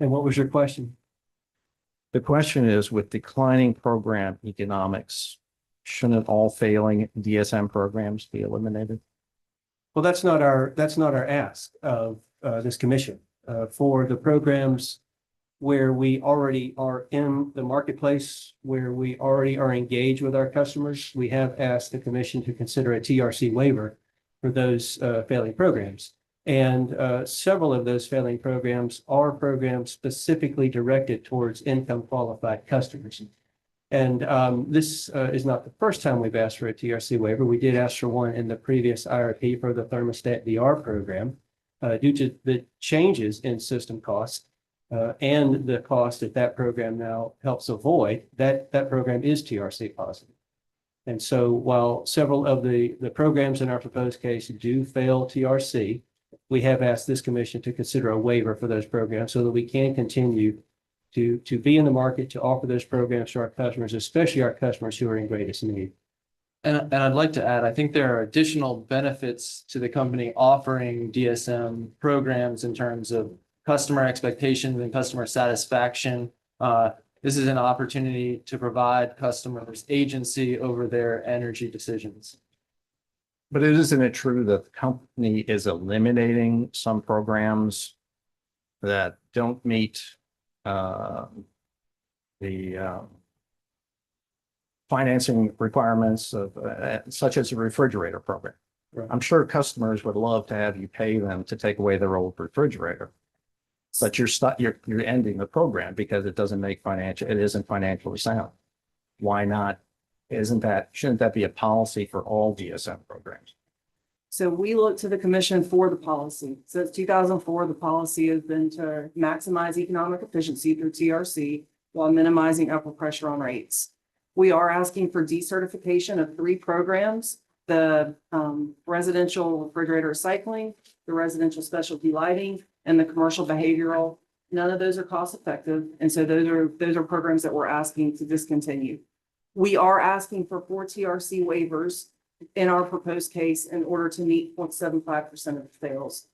And what was your question? The question is, with declining program economics, shouldn't all failing DSM programs be eliminated? Well, that's not our ask of this commission. For the programs where we already are in the marketplace, where we already are engaged with our customers, we have asked the commission to consider a TRC waiver for those failing programs. And several of those failing programs are programs specifically directed towards income qualified customers. And this is not the first time we've asked for a TRC waiver. We did ask for one in the previous IRP for the thermostat DR program due to the changes in system costs and the cost that program now helps avoid. That program is TRC positive. And so while several of the programs in our proposed case do fail TRC, we have asked this commission to consider a waiver for those programs so that we can continue to be in the market to offer those programs to our customers, especially our customers who are in greatest need. And I'd like to add, I think there are additional benefits to the company offering DSM programs in terms of customer expectations and customer satisfaction. This is an opportunity to provide customers agency over their energy decisions. But isn't it true that the company is eliminating some programs that don't meet the financing requirements of such as a refrigerator program? Right. I'm sure customers would love to have you pay them to take away their old refrigerator. But you're ending the program because it isn't financially sound. Why not? Shouldn't that be a policy for all DSM programs? So we look to the commission for the policy. Since 2004, the policy has been to maximize economic efficiency through TRC while minimizing upward pressure on rates. We are asking for decertification of 3 programs: the residential refrigerator recycling, the residential specialty lighting, and the commercial behavioral. None of those are cost effective. And so those are programs that we're asking to discontinue. We are asking for 4 TRC waivers in our proposed case in order to meet 0.75% of the fails.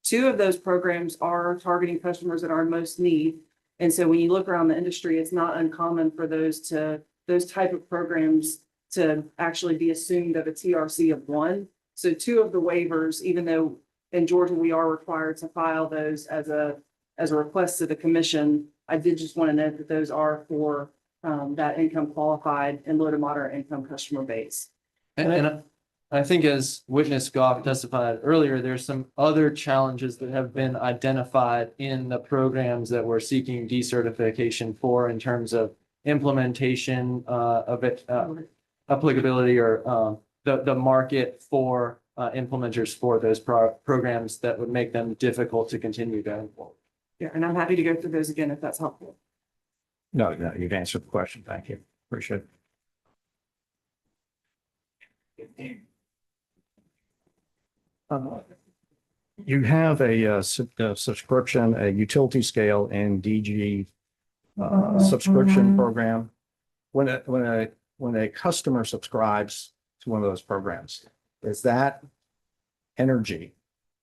2 of those programs are targeting customers that are in most need. And so when you look around the industry, it's not uncommon for those type of programs to actually be assumed of a TRC of 1. So 2 of the waivers, even though in Georgia, we are required to file those as a request to the commission, I did just want to note that those are for that income qualified and low to moderate income customer base. And I think as witness Goff testified earlier, there's some other challenges that have been identified in the programs that we're seeking decertification for in terms of implementation of it, applicability or the market for implementers for those programs that would make them difficult to continue going forward. Yeah, and I'm happy to go through those again if that's helpful. No, you've answered the question. Thank you. Appreciate it. You have a subscription, a utility scale and DG subscription program. When a customer subscribes to one of those programs, is that energy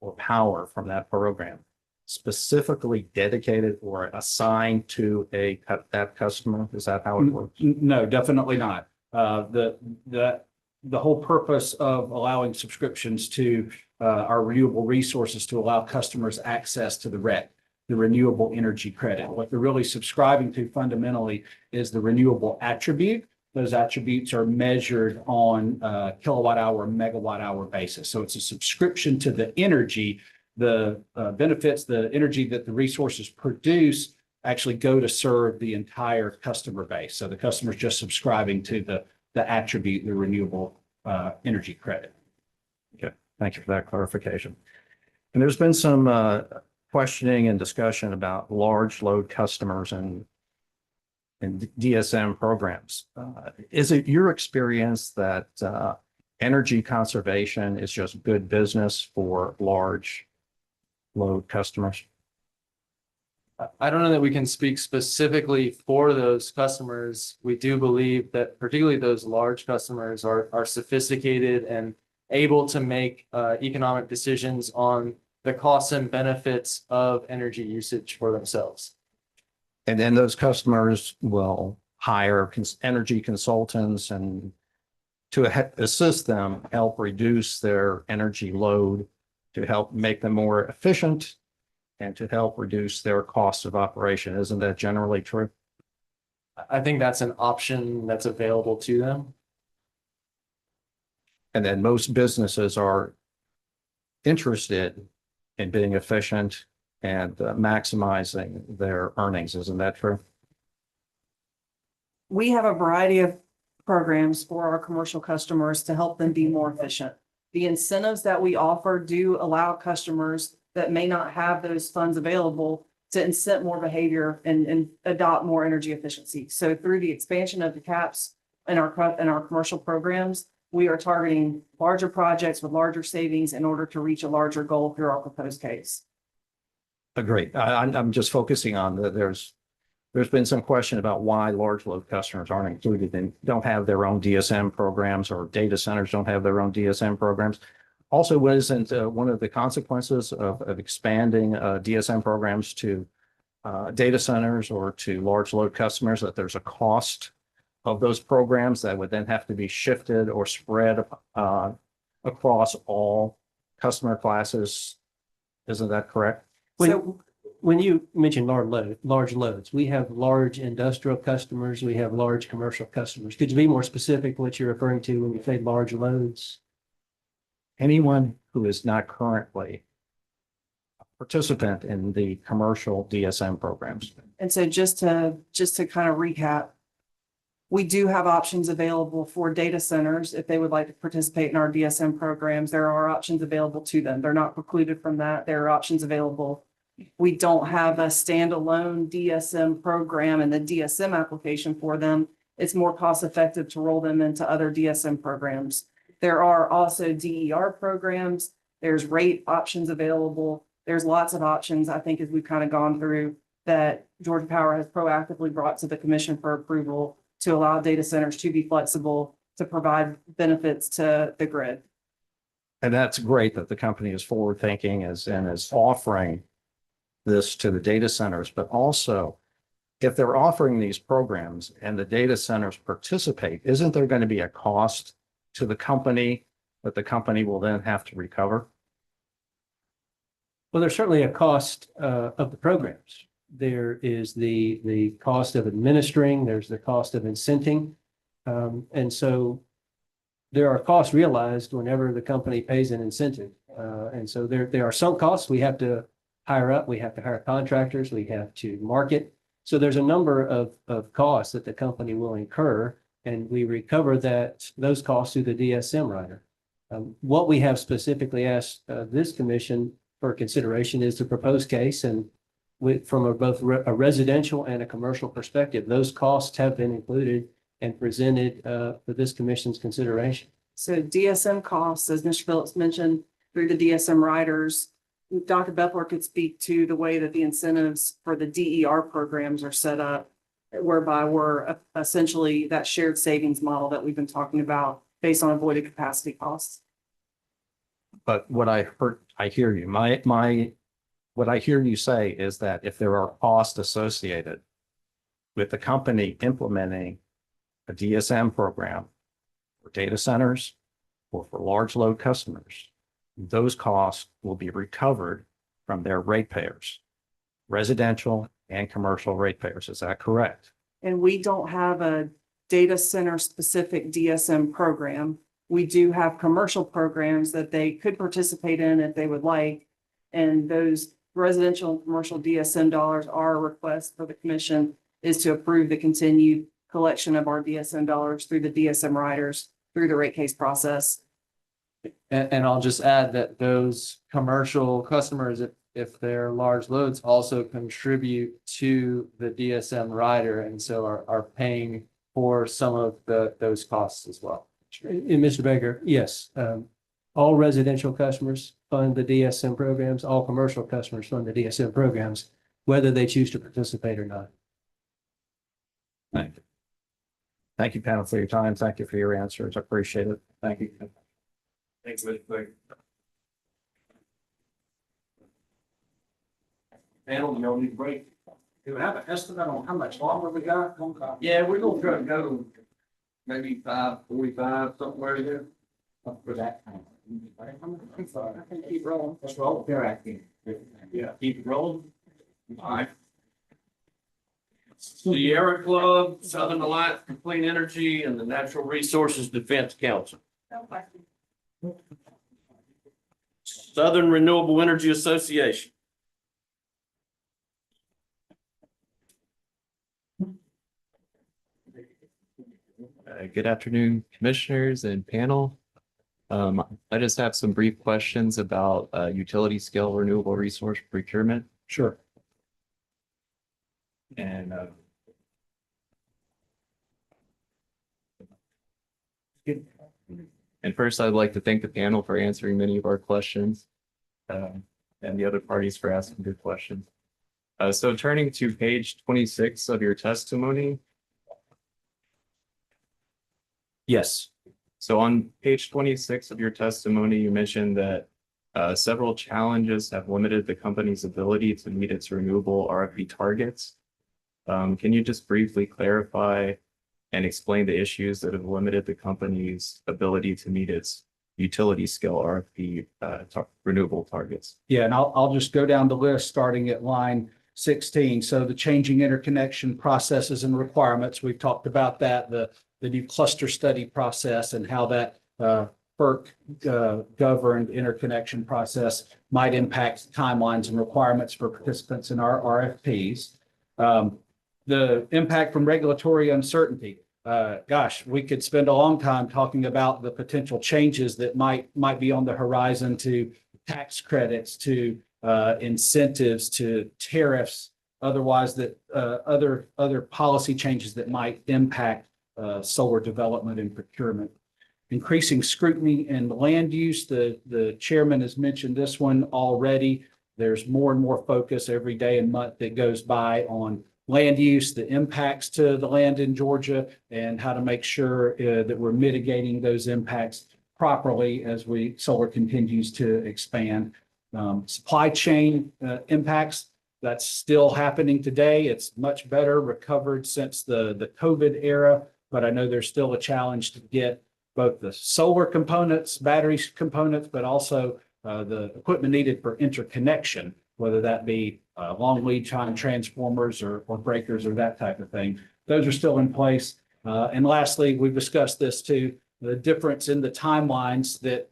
or power from that program specifically dedicated or assigned to that customer? Is that how it works? No, definitely not. The whole purpose of allowing subscriptions to our renewable resources to allow customers access to the REC, the renewable energy credit. What they're really subscribing to fundamentally is the renewable attribute. Those attributes are measured on kilowatt hour, megawatt hour basis. So it's a subscription to the energy. The benefits, the energy that the resources produce actually go to serve the entire customer base. So the customer's just subscribing to the attribute, the renewable energy credit. Okay, thank you for that clarification. And there's been some questioning and discussion about large load customers and DSM programs. Is it your experience that energy conservation is just good business for large load customers? I don't know that we can speak specifically for those customers. We do believe that particularly those large customers are sophisticated and able to make economic decisions on the costs and benefits of energy usage for themselves. And then those customers will hire energy consultants and to assist them, help reduce their energy load, to help make them more efficient, and to help reduce their cost of operation. Isn't that generally true? I think that's an option that's available to them. And then most businesses are interested in being efficient and maximizing their earnings. Isn't that true? We have a variety of programs for our commercial customers to help them be more efficient. The incentives that we offer do allow customers that may not have those funds available to incent more behavior and adopt more energy efficiency. So through the expansion of the caps in our commercial programs, we are targeting larger projects with larger savings in order to reach a larger goal through our proposed case. Agree. I'm just focusing on there's been some question about why large load customers aren't included and don't have their own DSM programs, or data centers don't have their own DSM programs. Also, isn't one of the consequences of expanding DSM programs to data centers or to large load customers that there's a cost of those programs that would then have to be shifted or spread across all customer classes. Isn't that correct? When you mention large loads, we have large industrial customers, we have large commercial customers. Could you be more specific what you're referring to when you say large loads? Anyone who is not currently a participant in the commercial DSM programs. And so just to kind of recap, we do have options available for data centers if they would like to participate in our DSM programs. There are options available to them. They're not precluded from that. There are options available. We don't have a standalone DSM program and the DSM application for them. It's more cost effective to roll them into other DSM programs. There are also DER programs. There's rate options available. There's lots of options, I think, as we've kind of gone through that Georgia Power has proactively brought to the commission for approval to allow data centers to be flexible to provide benefits to the grid. And that's great that the company is forward thinking and is offering this to the data centers, but also if they're offering these programs and the data centers participate, isn't there going to be a cost to the company that the company will then have to recover? Well, there's certainly a cost of the programs. There is the cost of administering, there's the cost of incenting. And so there are costs realized whenever the company pays an incentive. And so there are some costs we have to hire up, we have to hire contractors, we have to market. So there's a number of costs that the company will incur, and we recover those costs through the DSM rider. What we have specifically asked this commission for consideration is the proposed case, and from both a residential and a commercial perspective, those costs have been included and presented for this commission's consideration. So DSM costs, as Mr. Phillips mentioned, through the DSM riders, Dr. Bethler could speak to the way that the incentives for the DER programs are set up, whereby we're essentially that shared savings model that we've been talking about based on avoided capacity costs. But what I hear you. What I hear you say is that if there are costs associated with the company implementing a DSM program for data centers or for large load customers, those costs will be recovered from their ratepayers, residential and commercial ratepayers. Is that correct? And we don't have a data center specific DSM program. We do have commercial programs that they could participate in if they would like. And those residential and commercial DSM dollars, our request for the commission is to approve the continued collection of our DSM dollars through the DSM riders through the rate case process. And I'll just add that those commercial customers, if they're large loads, also contribute to the DSM rider, and so are paying for some of those costs as well. And Mr. Baker, yes, all residential customers fund the DSM programs, all commercial customers fund the DSM programs, whether they choose to participate or not. Thank you. Thank you, panel, for your time. Thank you for your answers. I appreciate it. Thank you. Thanks, Mr. Baker. Panel, you don't need a break. Do we have an estimate on how much longer we got? Yeah, we're gonna try to go maybe 5:45, somewhere there. For that. I'm sorry. I can keep rolling. Let's roll. There, I can. Yeah, keep it rolling. All right. Sierra Club, Southern Alliance for Clean Energy, and the Natural Resources Defense Council. No question. Southern Renewable Energy Association. Good afternoon, commissioners and panel. I just have some brief questions about utility scale renewable resource procurement. Sure. And first, I'd like to thank the panel for answering many of our questions, and the other parties for asking good questions. So turning to page 26 of your testimony. Yes. So on page 26 of your testimony, you mentioned that several challenges have limited the company's ability to meet its renewable RFP targets. Can you just briefly clarify and explain the issues that have limited the company's ability to meet its utility scale RFP renewable targets. Yeah, and I'll just go down the list, starting at line 16. So the changing interconnection processes and requirements, we've talked about that, the new cluster study process and how that FERC governed interconnection process might impact timelines and requirements for participants in our RFPs. The impact from regulatory uncertainty. Gosh, we could spend a long time talking about the potential changes that might be on the horizon to tax credits, to incentives, to tariffs, otherwise that other policy changes that might impact solar development and procurement. Increasing scrutiny and land use. The chairman has mentioned this one already. There's more and more focus every day and month that goes by on land use, the impacts to the land in Georgia, and how to make sure that we're mitigating those impacts properly as solar continues to expand. Supply chain impacts, that's still happening today. It's much better recovered since the COVID era, but I know there's still a challenge to get both the solar components, battery components, but also the equipment needed for interconnection, whether that be long lead time transformers or breakers or that type of thing. Those are still in place. And lastly, we've discussed this too, the difference in the timelines that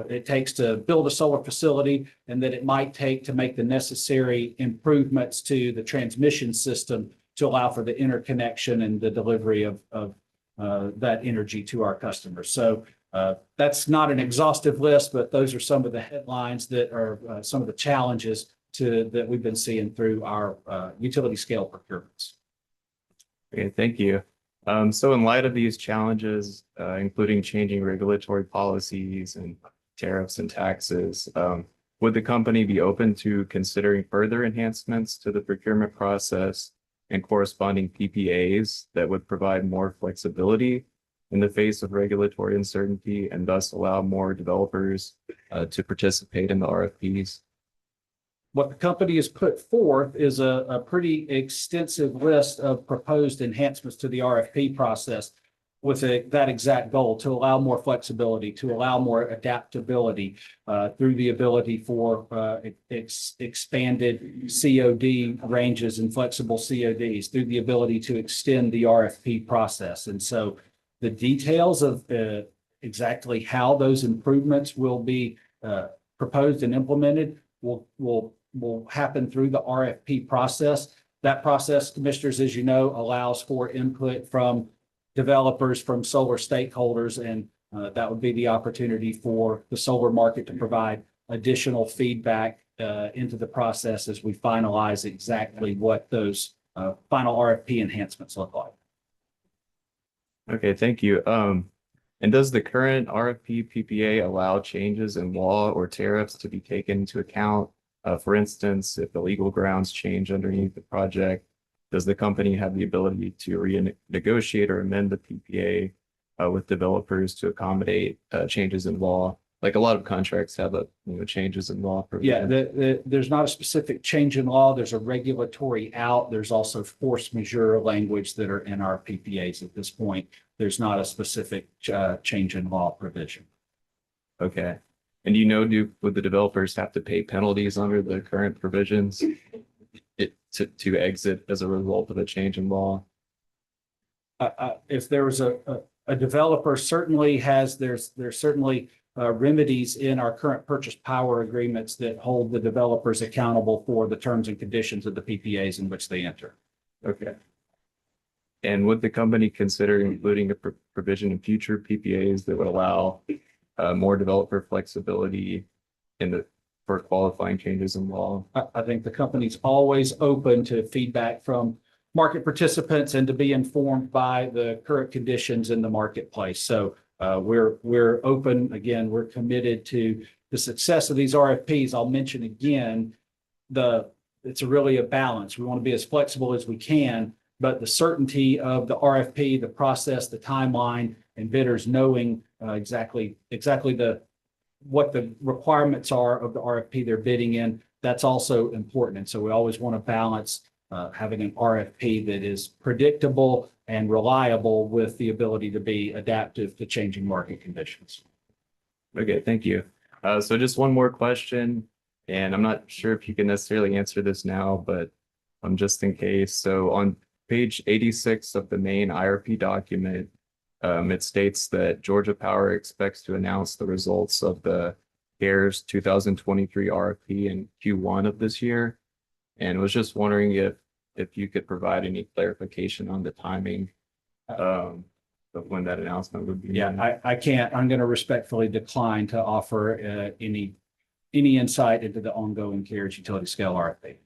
it takes to build a solar facility and that it might take to make the necessary improvements to the transmission system to allow for the interconnection and the delivery of that energy to our customers. So that's not an exhaustive list, but those are some of the headlines that are some of the challenges that we've been seeing through our utility scale procurements. Okay, thank you. So in light of these challenges, including changing regulatory policies and tariffs and taxes, would the company be open to considering further enhancements to the procurement process and corresponding PPAs that would provide more flexibility in the face of regulatory uncertainty and thus allow more developers to participate in the RFPs? What the company has put forth is a pretty extensive list of proposed enhancements to the RFP process with that exact goal, to allow more flexibility, to allow more adaptability through the ability for expanded COD ranges and flexible CODs, through the ability to extend the RFP process. And so the details of exactly how those improvements will be proposed and implemented will happen through the RFP process. That process, commissioners, as you know, allows for input from developers, from solar stakeholders, and that would be the opportunity for the solar market to provide additional feedback into the process as we finalize exactly what those final RFP enhancements look like. Okay, thank you. And does the current RFP PPA allow changes in law or tariffs to be taken into account? For instance, if the legal grounds change underneath the project, does the company have the ability to renegotiate or amend the PPA with developers to accommodate changes in law? Like a lot of contracts have changes in law. Yeah, there's not a specific change in law. There's a regulatory out. There's also force majeure language that are in our PPAs at this point. There's not a specific change in law provision. Okay. And would the developers have to pay penalties under the current provisions to exit as a result of a change in law? If there was a developer, certainly there's certainly remedies in our current purchase power agreements that hold the developers accountable for the terms and conditions of the PPAs in which they enter. Okay. And would the company consider including a provision in future PPAs that would allow more developer flexibility for qualifying changes in law? I think the company's always open to feedback from market participants and to be informed by the current conditions in the marketplace. So we're open. Again, we're committed to the success of these RFPs. I'll mention again, it's really a balance. We want to be as flexible as we can, but the certainty of the RFP, the process, the timeline, and bidders knowing exactly what the requirements are of the RFP they're bidding in, that's also important. And so we always want to balance having an RFP that is predictable and reliable with the ability to be adaptive to changing market conditions. Okay, thank you. So just one more question, and I'm not sure if you can necessarily answer this now, but just in case. So on page 86 of the main IRP document, it states that Georgia Power expects to announce the results of the CARES 2023 RFP in Q1 of this year. And was just wondering if you could provide any clarification on the timing of when that announcement would be. Yeah, I can't. I'm going to respectfully decline to offer any insight into the ongoing CARES utility scale RFP.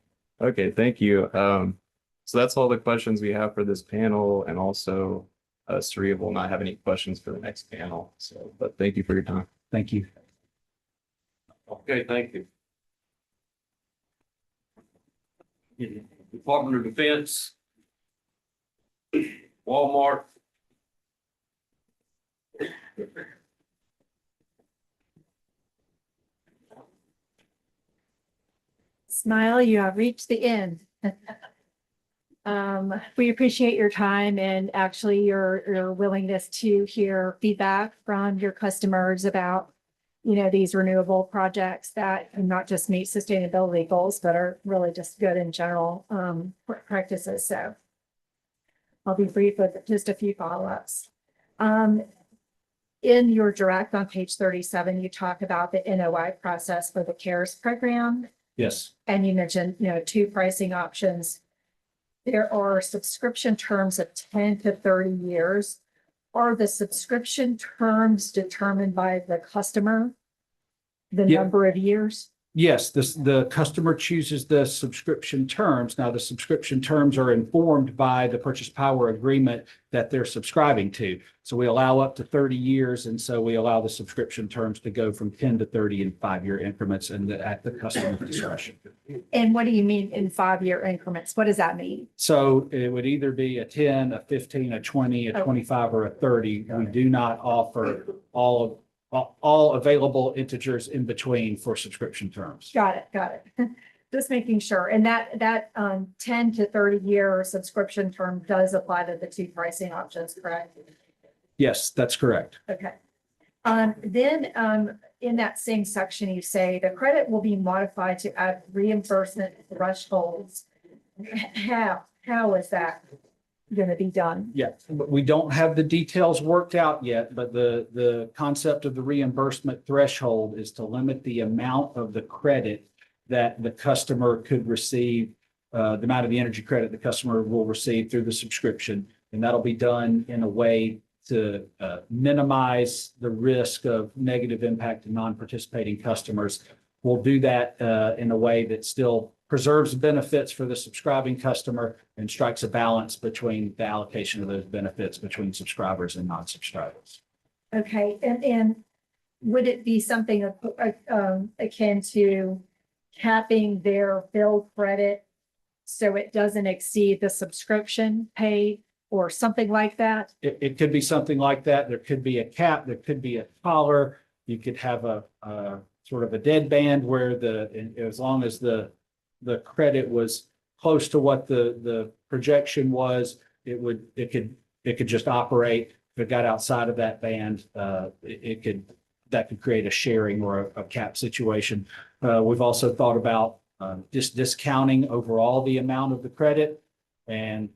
Okay, thank you. So that's all the questions we have for this panel, and also Saria will not have any questions for the next panel. So, but thank you for your time. Thank you. Okay, thank you. Department of Defense, Walmart. Smile, you have reached the end. We appreciate your time and actually your willingness to hear feedback from your customers about, these renewable projects that not just meet sustainability goals, but are really just good in general practices. So I'll be brief with just a few follow-ups. In your direct on page 37, you talk about the NOI process for the CARES program. Yes. And you mentioned, 2 pricing options. There are subscription terms of 10 to 30 years. Are the subscription terms determined by the customer? The number of years? Yes, the customer chooses the subscription terms. Now, the subscription terms are informed by the purchase power agreement that they're subscribing to. So we allow up to 30 years. And so we allow the subscription terms to go from 10 to 30 in 5-year increments and at the customer's discretion. And what do you mean in 5-year increments? What does that mean? So it would either be a 10, a 15, a 20, a 25, or a 30. We do not offer all available integers in between for subscription terms. Got it. Just making sure. And that 10 to 30 year subscription term does apply to the 2 pricing options, correct? Yes, that's correct. Okay. Then in that same section, you say the credit will be modified to add reimbursement thresholds. How is that going to be done? Yeah, but we don't have the details worked out yet, but the concept of the reimbursement threshold is to limit the amount of the credit that the customer could receive, the amount of the energy credit the customer will receive through the subscription. And that'll be done in a way to minimize the risk of negative impact to non-participating customers. We'll do that in a way that still preserves benefits for the subscribing customer and strikes a balance between the allocation of those benefits between subscribers and non-subscribers. Okay, and would it be something akin to capping their bill credit so it doesn't exceed the subscription paid or something like that? It could be something like that. There could be a cap, there could be a collar. You could have a sort of a dead band where as long as the credit was close to what the projection was, it could just operate. If it got outside of that band, that could create a sharing or a cap situation. We've also thought about just discounting overall the amount of the credit, and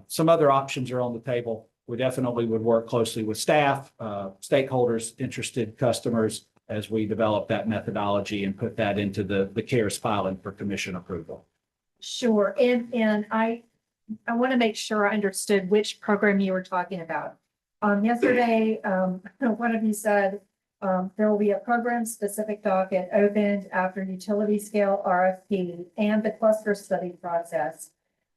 some other options are on the table. We definitely would work closely with staff, stakeholders, interested customers as we develop that methodology and put that into the CARES filing for commission approval. Sure. And I want to make sure I understood which program you were talking about. Yesterday, one of you said there will be a program specific docket opened after utility scale RFP and the cluster study process.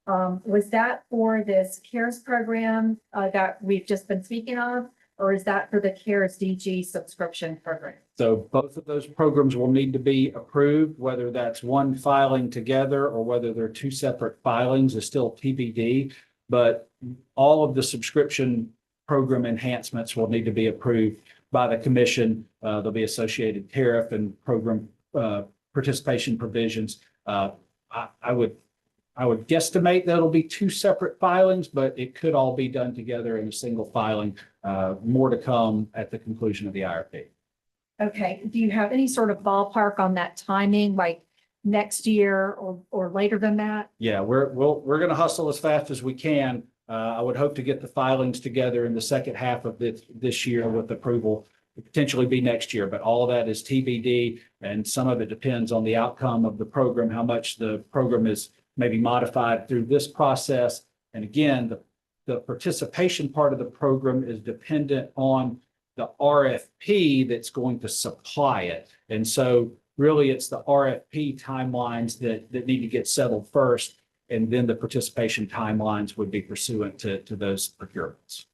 Was that for this CARES program that we've just been speaking of, or is that for the CARES DG subscription program? So both of those programs will need to be approved, whether that's one filing together or whether they're 2 separate filings is still TBD. But all of the subscription program enhancements will need to be approved by the commission. There'll be associated tariff and program participation provisions. I would guesstimate that'll be 2 separate filings, but it could all be done together in a single filing. More to come at the conclusion of the IRP. Okay, do you have any sort of ballpark on that timing, like next year or later than that? Yeah, we're gonna hustle as fast as we can. I would hope to get the filings together in the second half of this year with approval. Potentially be next year, but all of that is TBD, and some of it depends on the outcome of the program, how much the program is maybe modified through this process. And again, the participation part of the program is dependent on the RFP that's going to supply it. And so really it's the RFP timelines that need to get settled first. And then the participation timelines would be pursuant to those procurements.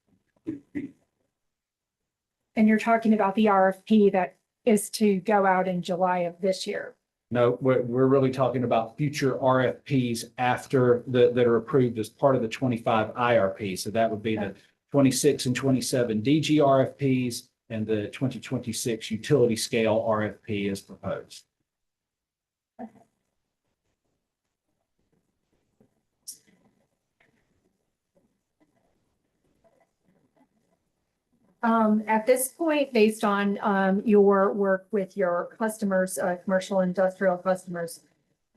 And you're talking about the RFP that is to go out in July of this year. No, we're really talking about future RFPs after that are approved as part of the 25 IRP. So that would be the 26 and 27 DG RFPs and the 2026 utility scale RFP as proposed. At this point, based on your work with your customers, commercial industrial customers,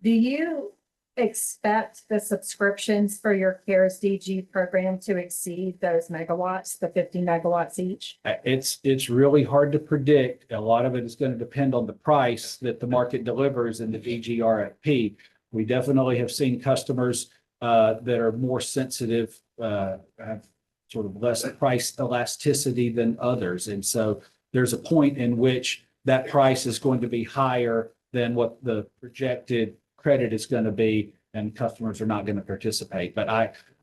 do you expect the subscriptions for your CARES DG program to exceed those megawatts, the 50 megawatts each? It's really hard to predict. A lot of it is going to depend on the price that the market delivers in the DG RFP. We definitely have seen customers that are more sensitive, have sort of less price elasticity than others. And so there's a point in which that price is going to be higher than what the projected credit is going to be, and customers are not going to participate. But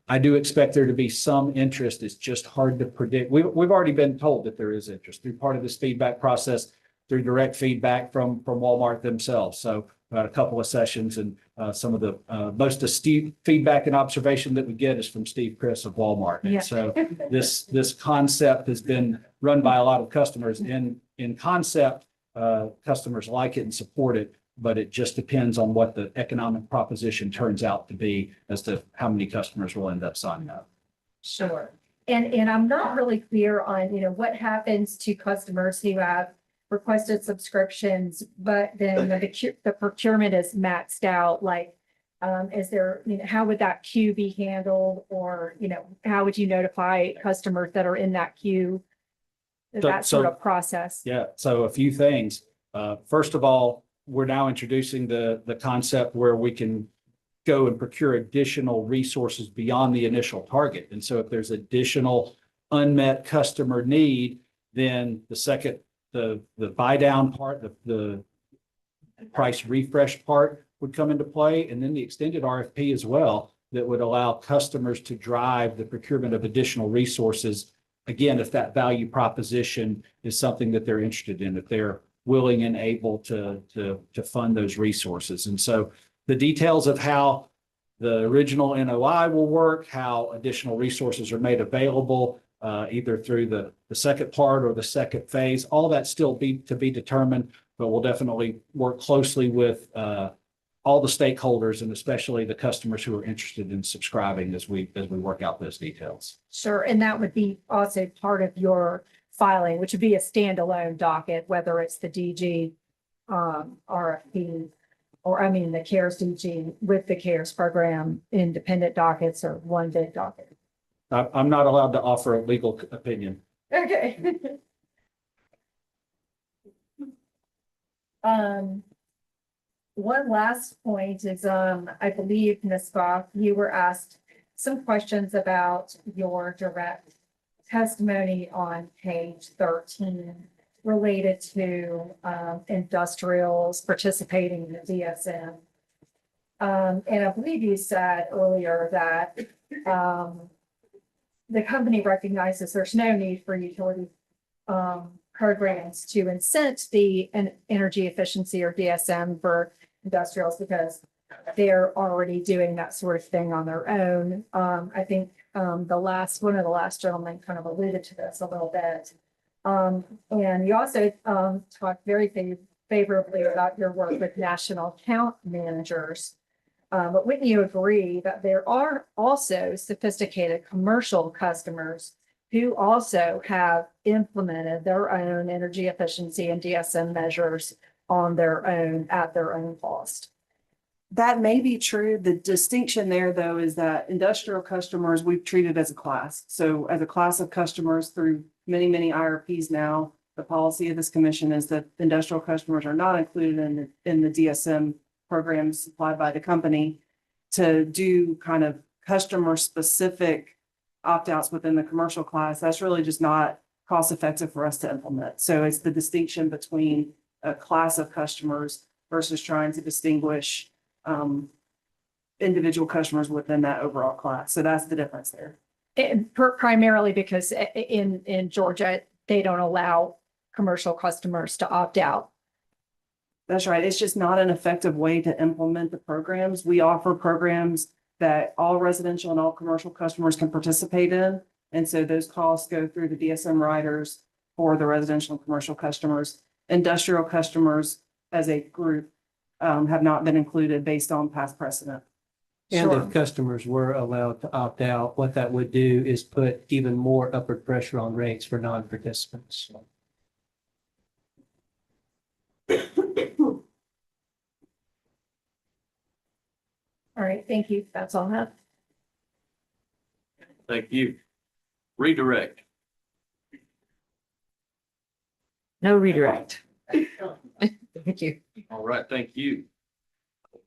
I do expect there to be some interest. It's just hard to predict. We've already been told that there is interest through part of this feedback process, through direct feedback from Walmart themselves. So about a couple of sessions, and some of the most astute feedback and observation that we get is from Steve Chris of Walmart. Yeah. And so this concept has been run by a lot of customers. In concept, customers like it and support it, but it just depends on what the economic proposition turns out to be as to how many customers will end up signing up. Sure. And I'm not really clear on, what happens to customers who have requested subscriptions, but then the procurement is maxed out. Like, is there, how would that queue be handled? Or, how would you notify customers that are in that queue? That sort of process. Yeah, so a few things. First of all, we're now introducing the concept where we can go and procure additional resources beyond the initial target. And so if there's additional unmet customer need, then the buy down part, the price refresh part would come into play, and then the extended RFP as well, that would allow customers to drive the procurement of additional resources. Again, if that value proposition is something that they're interested in, if they're willing and able to fund those resources. And so the details of how the original NOI will work, how additional resources are made available, either through the second part or the second phase, all that still to be determined, but we'll definitely work closely with all the stakeholders, and especially the customers who are interested in subscribing as we work out those details. Sure. And that would be also part of your filing, which would be a standalone docket, whether it's the DG RFP, or the CARES DG with the CARES program, independent dockets, or one big docket. I'm not allowed to offer a legal opinion. Okay. One last point is, I believe, Ms. Goff, you were asked some questions about your direct testimony on page 13 related to industrials participating in the DSM. And I believe you said earlier that the company recognizes there's no need for utility programs to incent the energy efficiency or DSM for industrials because they're already doing that sort of thing on their own. I think one of the last gentlemen kind of alluded to this a little bit. And you also talked very favorably about your work with national account managers. But wouldn't you agree that there are also sophisticated commercial customers who also have implemented their own energy efficiency and DSM measures on their own, at their own cost. That may be true. The distinction there, though, is that industrial customers, we've treated as a class. So as a class of customers through many, many IRPs now, the policy of this commission is that industrial customers are not included in the DSM programs supplied by the company to do kind of customer specific opt-outs within the commercial class. That's really just not cost effective for us to implement. So it's the distinction between a class of customers versus trying to distinguish individual customers within that overall class. So that's the difference there. Primarily because in Georgia, they don't allow commercial customers to opt out. That's right. It's just not an effective way to implement the programs. We offer programs that all residential and all commercial customers can participate in. And so those costs go through the DSM riders for the residential and commercial customers. Industrial customers as a group have not been included based on past precedent. And Sure. if customers were allowed to opt out, what that would do is put even more upward pressure on rates for non-participants. All right, thank you. That's all I have. Thank you. Redirect. No redirect. Thank you. All right, thank you.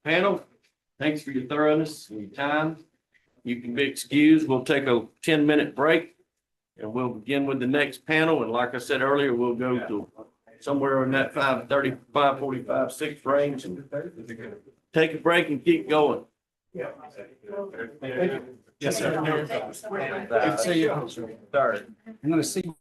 Panel, thanks for your thoroughness and your time. You can be excused. We'll take a 10-minute break and we'll begin with the next panel. And like I said earlier, we'll go to somewhere in that 5:30, 5:45, 6 range and take a break and keep going. Yes, sir. Good to see you. Third. I'm going to see.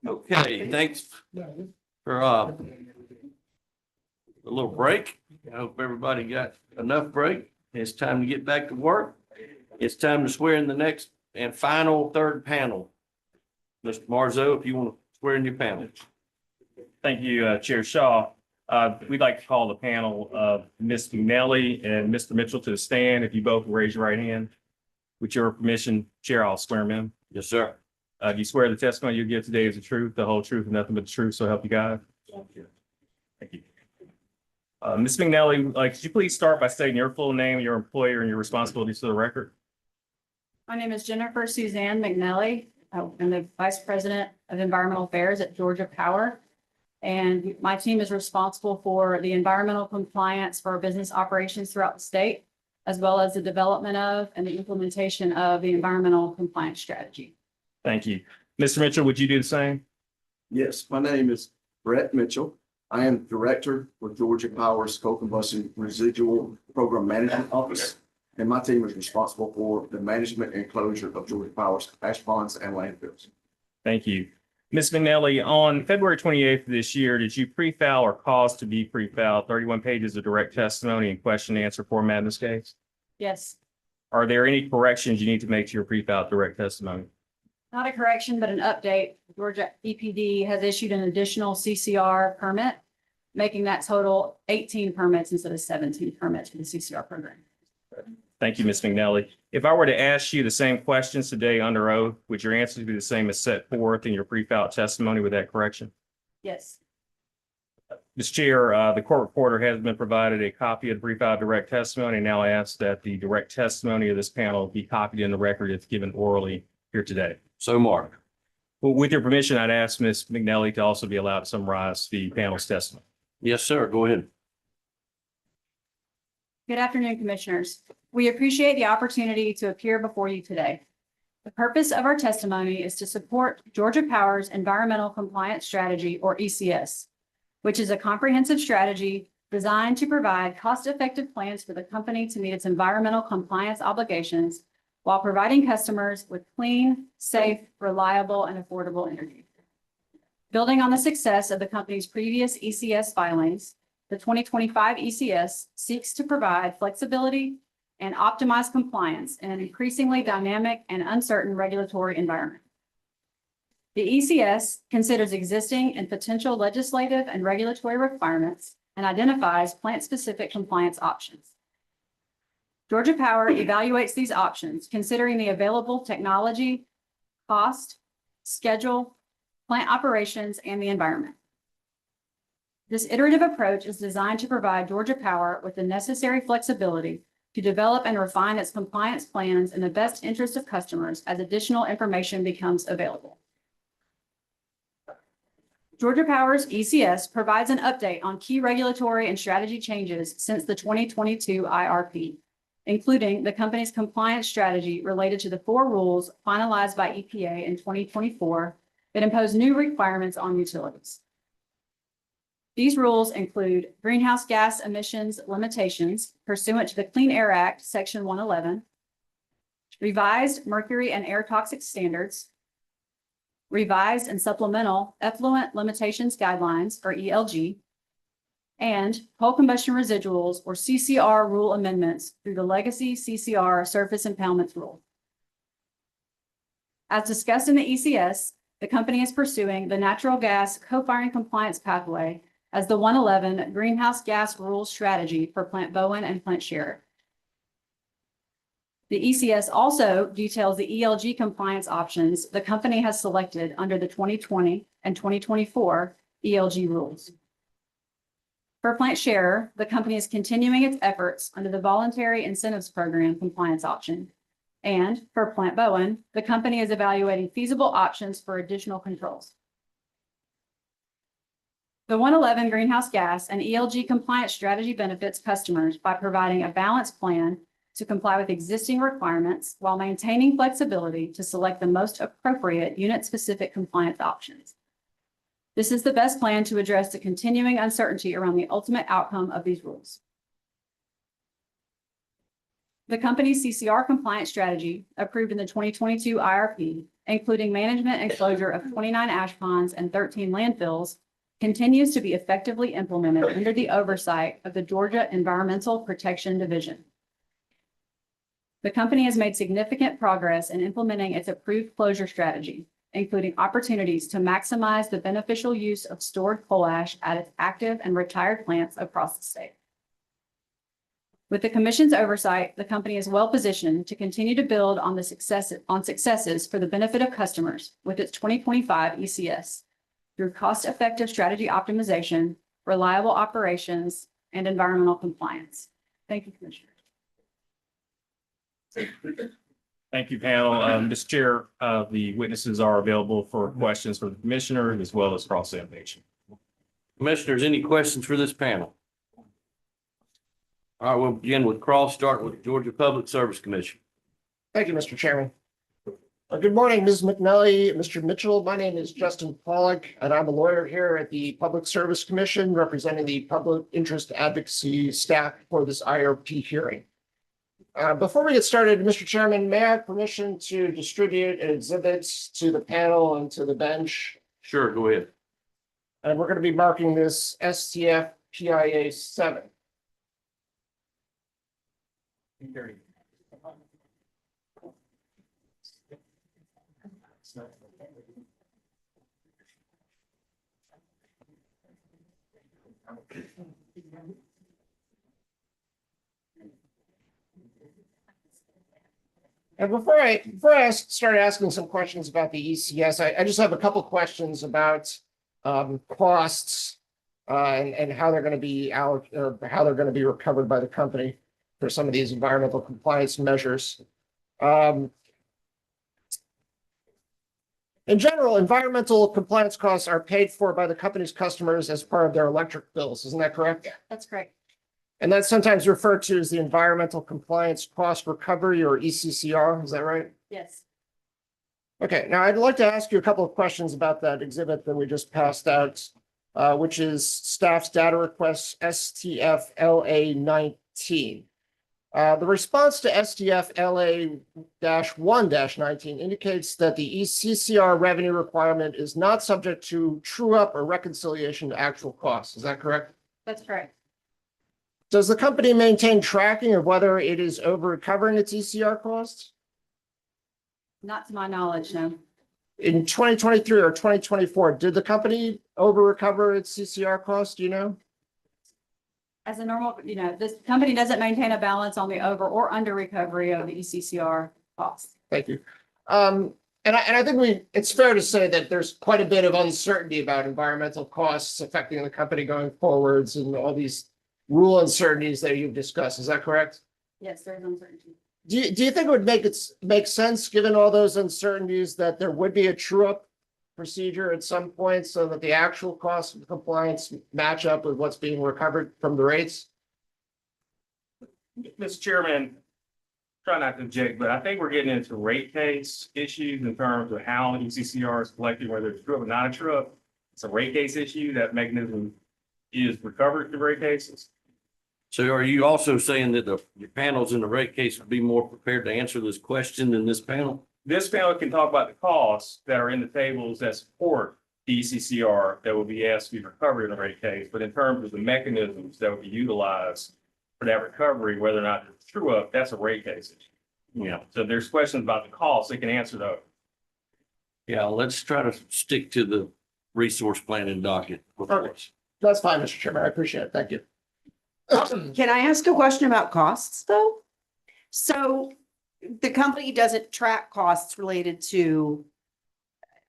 Okay, thanks for a little break. I hope everybody got enough break. It's time to get back to work. It's time to swear in the next and final third panel. Mr. Marzo, if you want to swear in your panel. Thank you, Chair Shaw. We'd like to call the panel of Ms. McNally and Mr. Mitchell to the stand. If you both will raise your right hand. With your permission, Chair, I'll swear them in. Yes, sir. Do you swear the testimony you give today is the truth, the whole truth, and nothing but the truth, so help you God? Thank you. Ms. McNally, could you please start by stating your full name, your employer, and your responsibilities to the record? My name is Jennifer Suzanne McNally. I'm the Vice President of Environmental Affairs at Georgia Power. And my team is responsible for the environmental compliance for our business operations throughout the state, as well as the development of and the implementation of the environmental compliance strategy. Thank you. Mr. Mitchell, would you do the same? Yes, my name is Brett Mitchell. I am Director with Georgia Power's Coal Combustion Residual Program Management Office, and my team is responsible for the management and closure of Georgia Power's ash ponds and landfills. Thank you. Ms. McNally, on February 28th of this year, did you pre-file or cause to be pre-filed 31 pages of direct testimony and question and answer format in this case? Yes, Are there any corrections you need to make to your pre-filed direct testimony? not a correction, but an update. Georgia EPD has issued an additional CCR permit, making that total 18 permits instead of 17 permits for the CCR program. Thank you, Ms. McNally. If I were to ask you the same questions today under oath, would your answers be the same as set forth in your pre-filed testimony with that correction? Yes, Mr. Chair, the court reporter has been provided a copy of the pre-filed direct testimony. And now I ask that the direct testimony of this panel be copied in the record if given orally here today. So mark. Well, with your permission, I'd ask Ms. McNally to also be allowed to summarize the panel's testimony. Yes, sir. Go ahead. good afternoon, Commissioners. We appreciate the opportunity to appear before you today. The purpose of our testimony is to support Georgia Power's Environmental Compliance Strategy, or ECS, which is a comprehensive strategy designed to provide cost-effective plans for the company to meet its environmental compliance obligations while providing customers with clean, safe, reliable, and affordable energy. Building on the success of the company's previous ECS filings, the 2025 ECS seeks to provide flexibility and optimize compliance in an increasingly dynamic and uncertain regulatory environment. The ECS considers existing and potential legislative and regulatory requirements and identifies plant-specific compliance options. Georgia Power evaluates these options, considering the available technology, cost, schedule, plant operations, and the environment. This iterative approach is designed to provide Georgia Power with the necessary flexibility to develop and refine its compliance plans in the best interest of customers as additional information becomes available. Georgia Power's ECS provides an update on key regulatory and strategy changes since the 2022 IRP, including the company's compliance strategy related to the 4 rules finalized by EPA in 2024 that impose new requirements on utilities. These rules include greenhouse gas emissions limitations pursuant to the Clean Air Act, Section 111, revised mercury and air toxic standards, revised and supplemental effluent limitations guidelines, or ELG, and coal combustion residuals, or CCR rule amendments through the legacy CCR surface impoundments rule. As discussed in the ECS, the company is pursuing the natural gas co-firing compliance pathway as the 111 greenhouse gas rules strategy for Plant Bowen and Plant Sheriff. The ECS also details the ELG compliance options the company has selected under the 2020 and 2024 ELG rules. For Plant Share, the company is continuing its efforts under the Voluntary Incentives Program compliance option. And for Plant Bowen, the company is evaluating feasible options for additional controls. The 111 greenhouse gas and ELG compliance strategy benefits customers by providing a balanced plan to comply with existing requirements while maintaining flexibility to select the most appropriate unit-specific compliance options. This is the best plan to address the continuing uncertainty around the ultimate outcome of these rules. The company's CCR compliance strategy approved in the 2022 IRP, including management and closure of 29 ash ponds and 13 landfills, continues to be effectively implemented under the oversight of the Georgia Environmental Protection Division. The company has made significant progress in implementing its approved closure strategy, including opportunities to maximize the beneficial use of stored coal ash at its active and retired plants across the state. With the commission's oversight, the company is well positioned to continue to build on successes for the benefit of customers with its 2025 ECS through cost-effective strategy optimization, reliable operations, and environmental compliance. Thank you, Commissioner. Thank you, panel. Mr. Chair, the witnesses are available for questions for the commissioner as well as cross-examination. Commissioners, any questions for this panel? All right, we'll begin with cross, start with Georgia Public Service Commission. Thank you, Mr. Chairman. Good morning, Ms. McNally, Mr. Mitchell. My name is Justin Pollock, and I'm a lawyer here at the Public Service Commission representing the public interest advocacy staff for this IRP hearing. Before we get started, Mr. Chairman, may I have permission to distribute exhibits to the panel and to the bench? Sure, go ahead. And we're going to be marking this STF PIA 7. And before I start asking some questions about the ECS, I just have a couple questions about costs and how they're going to be out, or how they're going to be recovered by the company for some of these environmental compliance measures. In general, environmental compliance costs are paid for by the company's customers as part of their electric bills. Isn't that correct? That's correct. And that's sometimes referred to as the environmental compliance cost recovery, or ECCR. Is that right? Yes. Okay, now I'd like to ask you a couple of questions about that exhibit that we just passed out, which is staff's data request STF LA 19. The response to STF LA-1-19 indicates that the ECCR revenue requirement is not subject to true up or reconciliation to actual costs. Is that correct? That's correct. Does the company maintain tracking of whether it is over recovering its ECR costs? Not to my knowledge, no. In 2023 or 2024, did the company over recover its CCR costs? Do you know? As a normal, this company doesn't maintain a balance on the over or under recovery of the ECCR costs. Thank you. And I think it's fair to say that there's quite a bit of uncertainty about environmental costs affecting the company going forwards and all these rule uncertainties that you've discussed. Is that correct? Yes, there's uncertainty. Do you think it would make sense, given all those uncertainties, that there would be a true-up procedure at some point so that the actual costs of compliance match up with what's being recovered from the rates? Mr. Chairman, try not to object, but I think we're getting into rate case issues in terms of how ECCR is collected, whether it's true up or not a true up. It's a rate case issue. That mechanism is recovered through rate cases. So are you also saying that the panels in the rate case would be more prepared to answer this question than this panel? This panel can talk about the costs that are in the tables that support the ECCR that will be asked to be recovered in a rate case. But in terms of the mechanisms that will be utilized for that recovery, whether or not it's true up, that's a rate case issue. Yeah. So if there's questions about the costs, they can answer those. Yeah, let's try to stick to the resource planning docket. Perfect. That's fine, Mr. Chairman. I appreciate it. Thank you. Can I ask a question about costs, though? So the company doesn't track costs related to,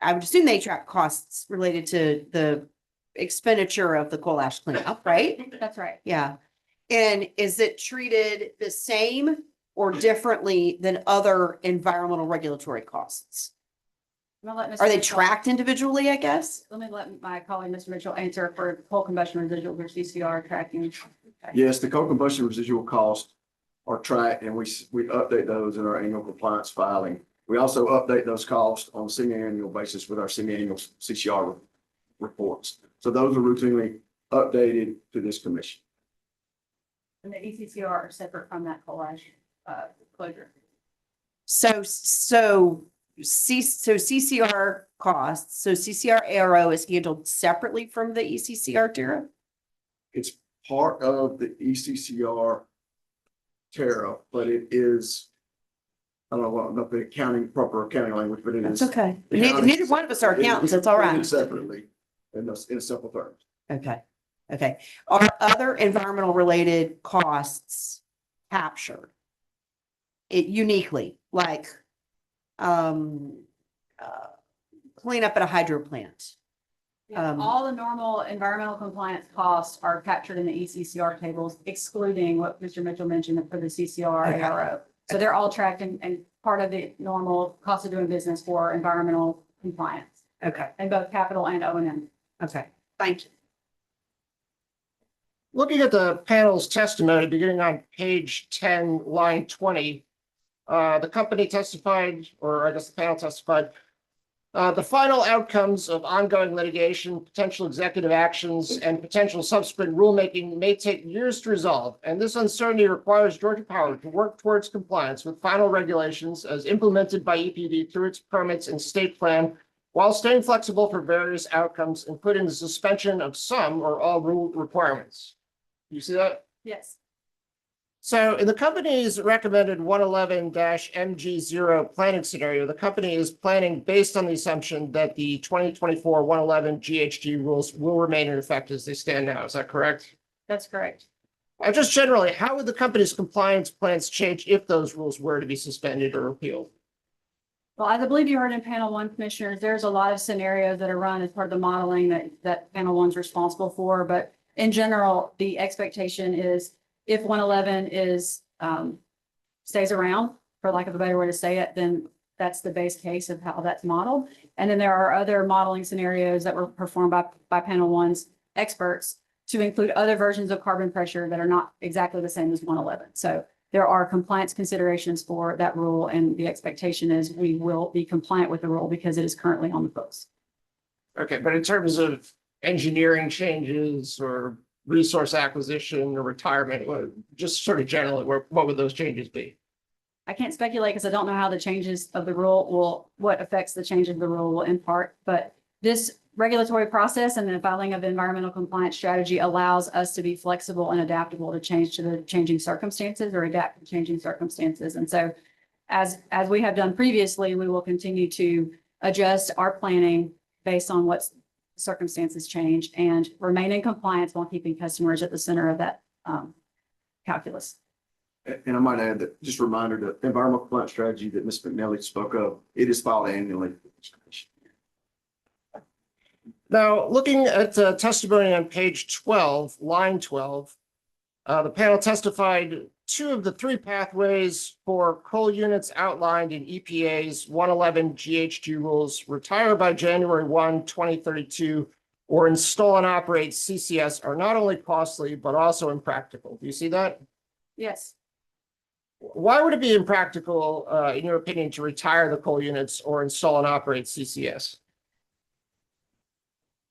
I would assume they track costs related to the expenditure of the coal ash cleanup, right? That's right. Yeah. And is it treated the same or differently than other environmental regulatory costs? Are they tracked individually, I guess? Let me let my colleague, Mr. Mitchell, answer for coal combustion residual versus CCR tracking. Yes, the coal combustion residual costs are tracked, and we update those in our annual compliance filing. We also update those costs on a semi-annual basis with our semi-annual CCR reports. So those are routinely updated to this commission. And the ECCR are separate from that coal ash. closure. So CCR costs, so CCR Aero is handled separately from the ECCR tariff? It's part of the ECCR tariff, but it is, I don't know the proper accounting language, but it is. That's okay. Neither one of us are accountants, that's all right. Separately, in simple terms. Okay, okay. Are other environmental related costs captured? It uniquely, like, clean up at a hydro plant? All the normal environmental compliance costs are captured in the ECCR tables, excluding what Mr. Mitchell mentioned for the CCR Okay. ARO. So they're all tracked and part of the normal cost of doing business for environmental compliance. Okay. In both capital and O&M. Okay, thank you. Looking at the panel's testimony, beginning on page 10, line 20, the company testified, or I guess the panel testified, the final outcomes of ongoing litigation, potential executive actions, and potential subsequent rulemaking may take years to resolve, and this uncertainty requires Georgia Power to work towards compliance with final regulations as implemented by EPD through its permits and state plan, while staying flexible for various outcomes, including the suspension of some or all rule requirements. You see that? Yes. So in the company's recommended 111-MG0 planning scenario, the company is planning based on the assumption that the 2024 111 GHG rules will remain in effect as they stand now. Is that correct? That's correct. Just generally, how would the company's compliance plans change if those rules were to be suspended or repealed? Well, as I believe you heard in panel one, commissioners, there's a lot of scenarios that are run as part of the modeling that panel one's responsible for. But in general, the expectation is if 111 is stays around, for lack of a better way to say it, then that's the base case of how that's modeled. And then there are other modeling scenarios that were performed by panel one's experts to include other versions of carbon pressure that are not exactly the same as 111. So there are compliance considerations for that rule, and the expectation is we will be compliant with the rule because it is currently on the books. Okay, but in terms of engineering changes or resource acquisition or retirement, just sort of generally, what would those changes be? I can't speculate because I don't know how the changes of the rule what affects the change of the rule will impart, but this regulatory process and the filing of the environmental compliance strategy allows us to be flexible and adaptable to change to the changing circumstances or adapt to changing circumstances. And so as we have done previously, we will continue to adjust our planning based on what's circumstances change and remain in compliance while keeping customers at the center of that calculus. And I might add that, just a reminder, the environmental compliance strategy that Ms. McNally spoke of, it is filed annually. Now, looking at testimony on page 12, line 12, the panel testified 2 of the 3 pathways for coal units outlined in EPA's 111 GHG rules retire by January 1, 2032, or install and operate CCS are not only costly, but also impractical. Do you see that? Yes. Why would it be impractical, in your opinion, to retire the coal units or install and operate CCS?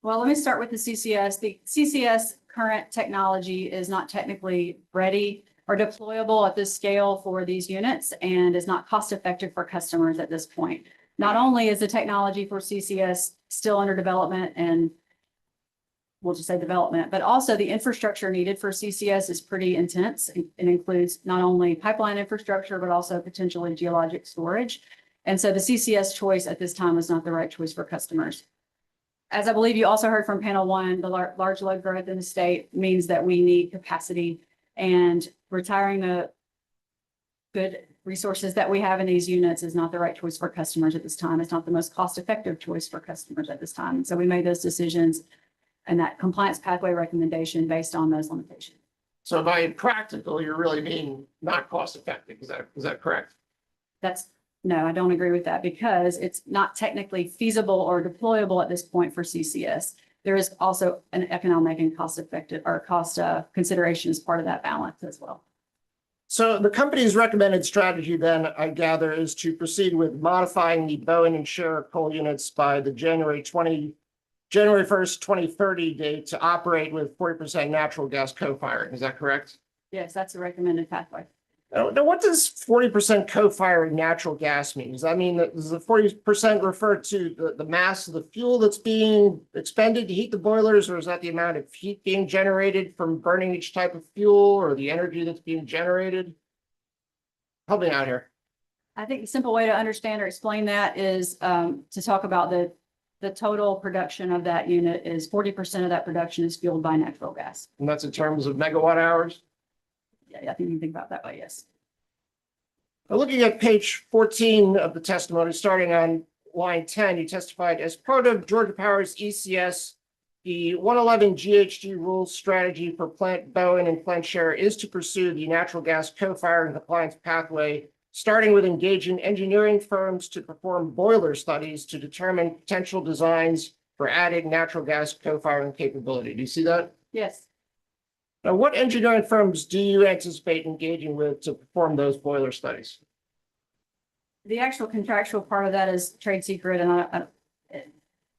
Well, let me start with the CCS. The CCS current technology is not technically ready or deployable at this scale for these units and is not cost effective for customers at this point. Not only is the technology for CCS still under development and we'll just say development, but also the infrastructure needed for CCS is pretty intense. It includes not only pipeline infrastructure, but also potentially geologic storage. And so the CCS choice at this time is not the right choice for customers. As I believe you also heard from panel one, the large load growth in the state means that we need capacity, and retiring the good resources that we have in these units is not the right choice for customers at this time. It's not the most cost-effective choice for customers at this time. And so we made those decisions and that compliance pathway recommendation based on those limitations. So by impractical, you're really mean not cost effective. Is that correct? No, I don't agree with that because it's not technically feasible or deployable at this point for CCS. There is also an economic and cost effective or cost consideration as part of that balance as well. So the company's recommended strategy then, I gather, is to proceed with modifying the Bowen and Share coal units by the January 1st, 2030 date to operate with 40% natural gas co-firing. Is that correct? Yes, that's the recommended pathway. Now, what does 40% co-firing natural gas mean? Does that mean that, does the 40% refer to the mass of the fuel that's being expended to heat the boilers, or is that the amount of heat being generated from burning each type of fuel, or the energy that's being generated? Help me out here. I think the simple way to understand or explain that is to talk about the total production of that unit is 40% of that production is fueled by natural gas. And that's in terms of megawatt hours? Yeah, I think you can think about it that way, yes. Now, looking at page 14 of the testimony, starting on line 10, you testified as part of Georgia Power's ECS, the 111 GHG rules strategy for Plant Bowen and Plant Share is to pursue the natural gas co-firing compliance pathway, starting with engaging engineering firms to perform boiler studies to determine potential designs for adding natural gas co-firing capability. Do you see that? Yes. Now, what engineering firms do you anticipate engaging with to perform those boiler studies? The actual contractual part of that is trade secret, and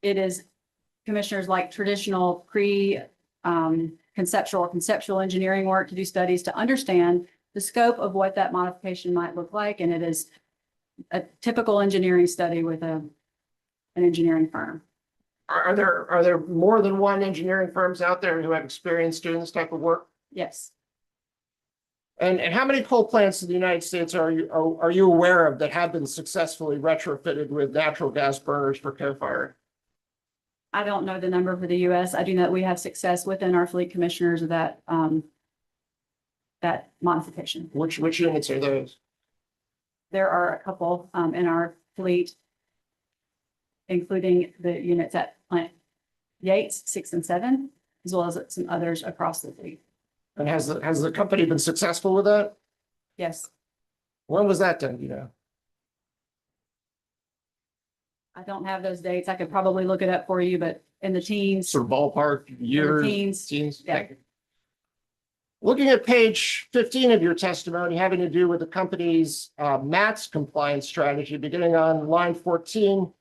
it is commissioners like traditional conceptual or conceptual engineering work to do studies to understand the scope of what that modification might look like. And it is a typical engineering study with an engineering firm. Are there more than one engineering firms out there who have experience doing this type of work? Yes. And how many coal plants in the United States are you aware of that have been successfully retrofitted with natural gas burners for co-firing? I don't know the number for the US. I do know that we have success within our fleet commissioners of that modification. Which units are those? There are a couple in our fleet, including the units at Plant Yates 6 and 7, as well as some others across the fleet. And has the company been successful with that? Yes. When was that done, you know? I don't have those dates. I could probably look it up for you, but in the teens. Sort of ballpark years? Teens. Yeah. Looking at page 15 of your testimony having to do with the company's MATS compliance strategy, beginning on line 14,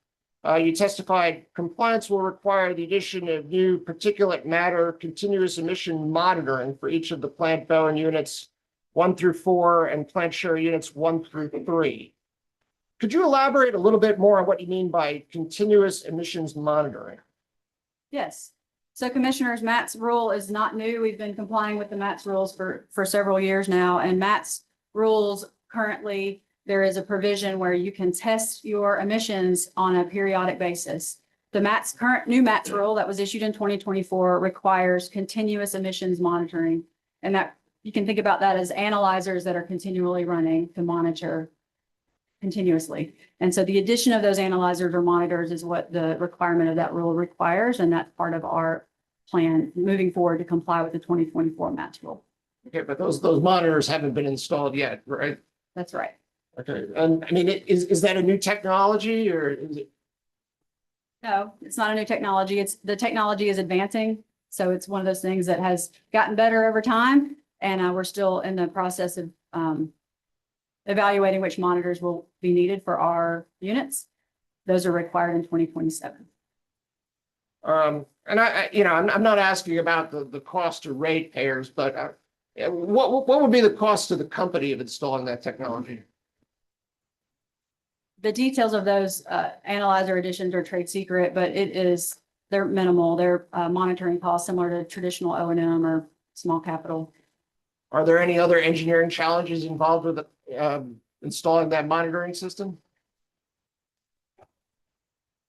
you testified compliance will require the addition of new particulate matter continuous emission monitoring for each of the Plant Bowen units 1 through 4 and Plant Share units 1 through 3. Could you elaborate a little bit more on what you mean by continuous emissions monitoring? Yes. So commissioners, MATS rule is not new. We've been complying with the MATS rules for several years now. And MATS rules currently, there is a provision where you can test your emissions on a periodic basis. The new MATS rule that was issued in 2024 requires continuous emissions monitoring. And that you can think about that as analyzers that are continually running to monitor continuously. And so the addition of those analyzers or monitors is what the requirement of that rule requires. And that's part of our plan moving forward to comply with the 2024 MATS rule. Okay, but those monitors haven't been installed yet, right? That's right. Okay, and I mean, is that a new technology or is it? No, it's not a new technology. The technology is advancing. So it's one of those things that has gotten better over time. And we're still in the process of evaluating which monitors will be needed for our units. Those are required in 2027. And I'm not asking about the cost to ratepayers, but what would be the cost to the company of installing that technology? The details of those analyzer additions are trade secret, but they're minimal. They're monitoring costs similar to traditional O&M or small capital. Are there any other engineering challenges involved with installing that monitoring system?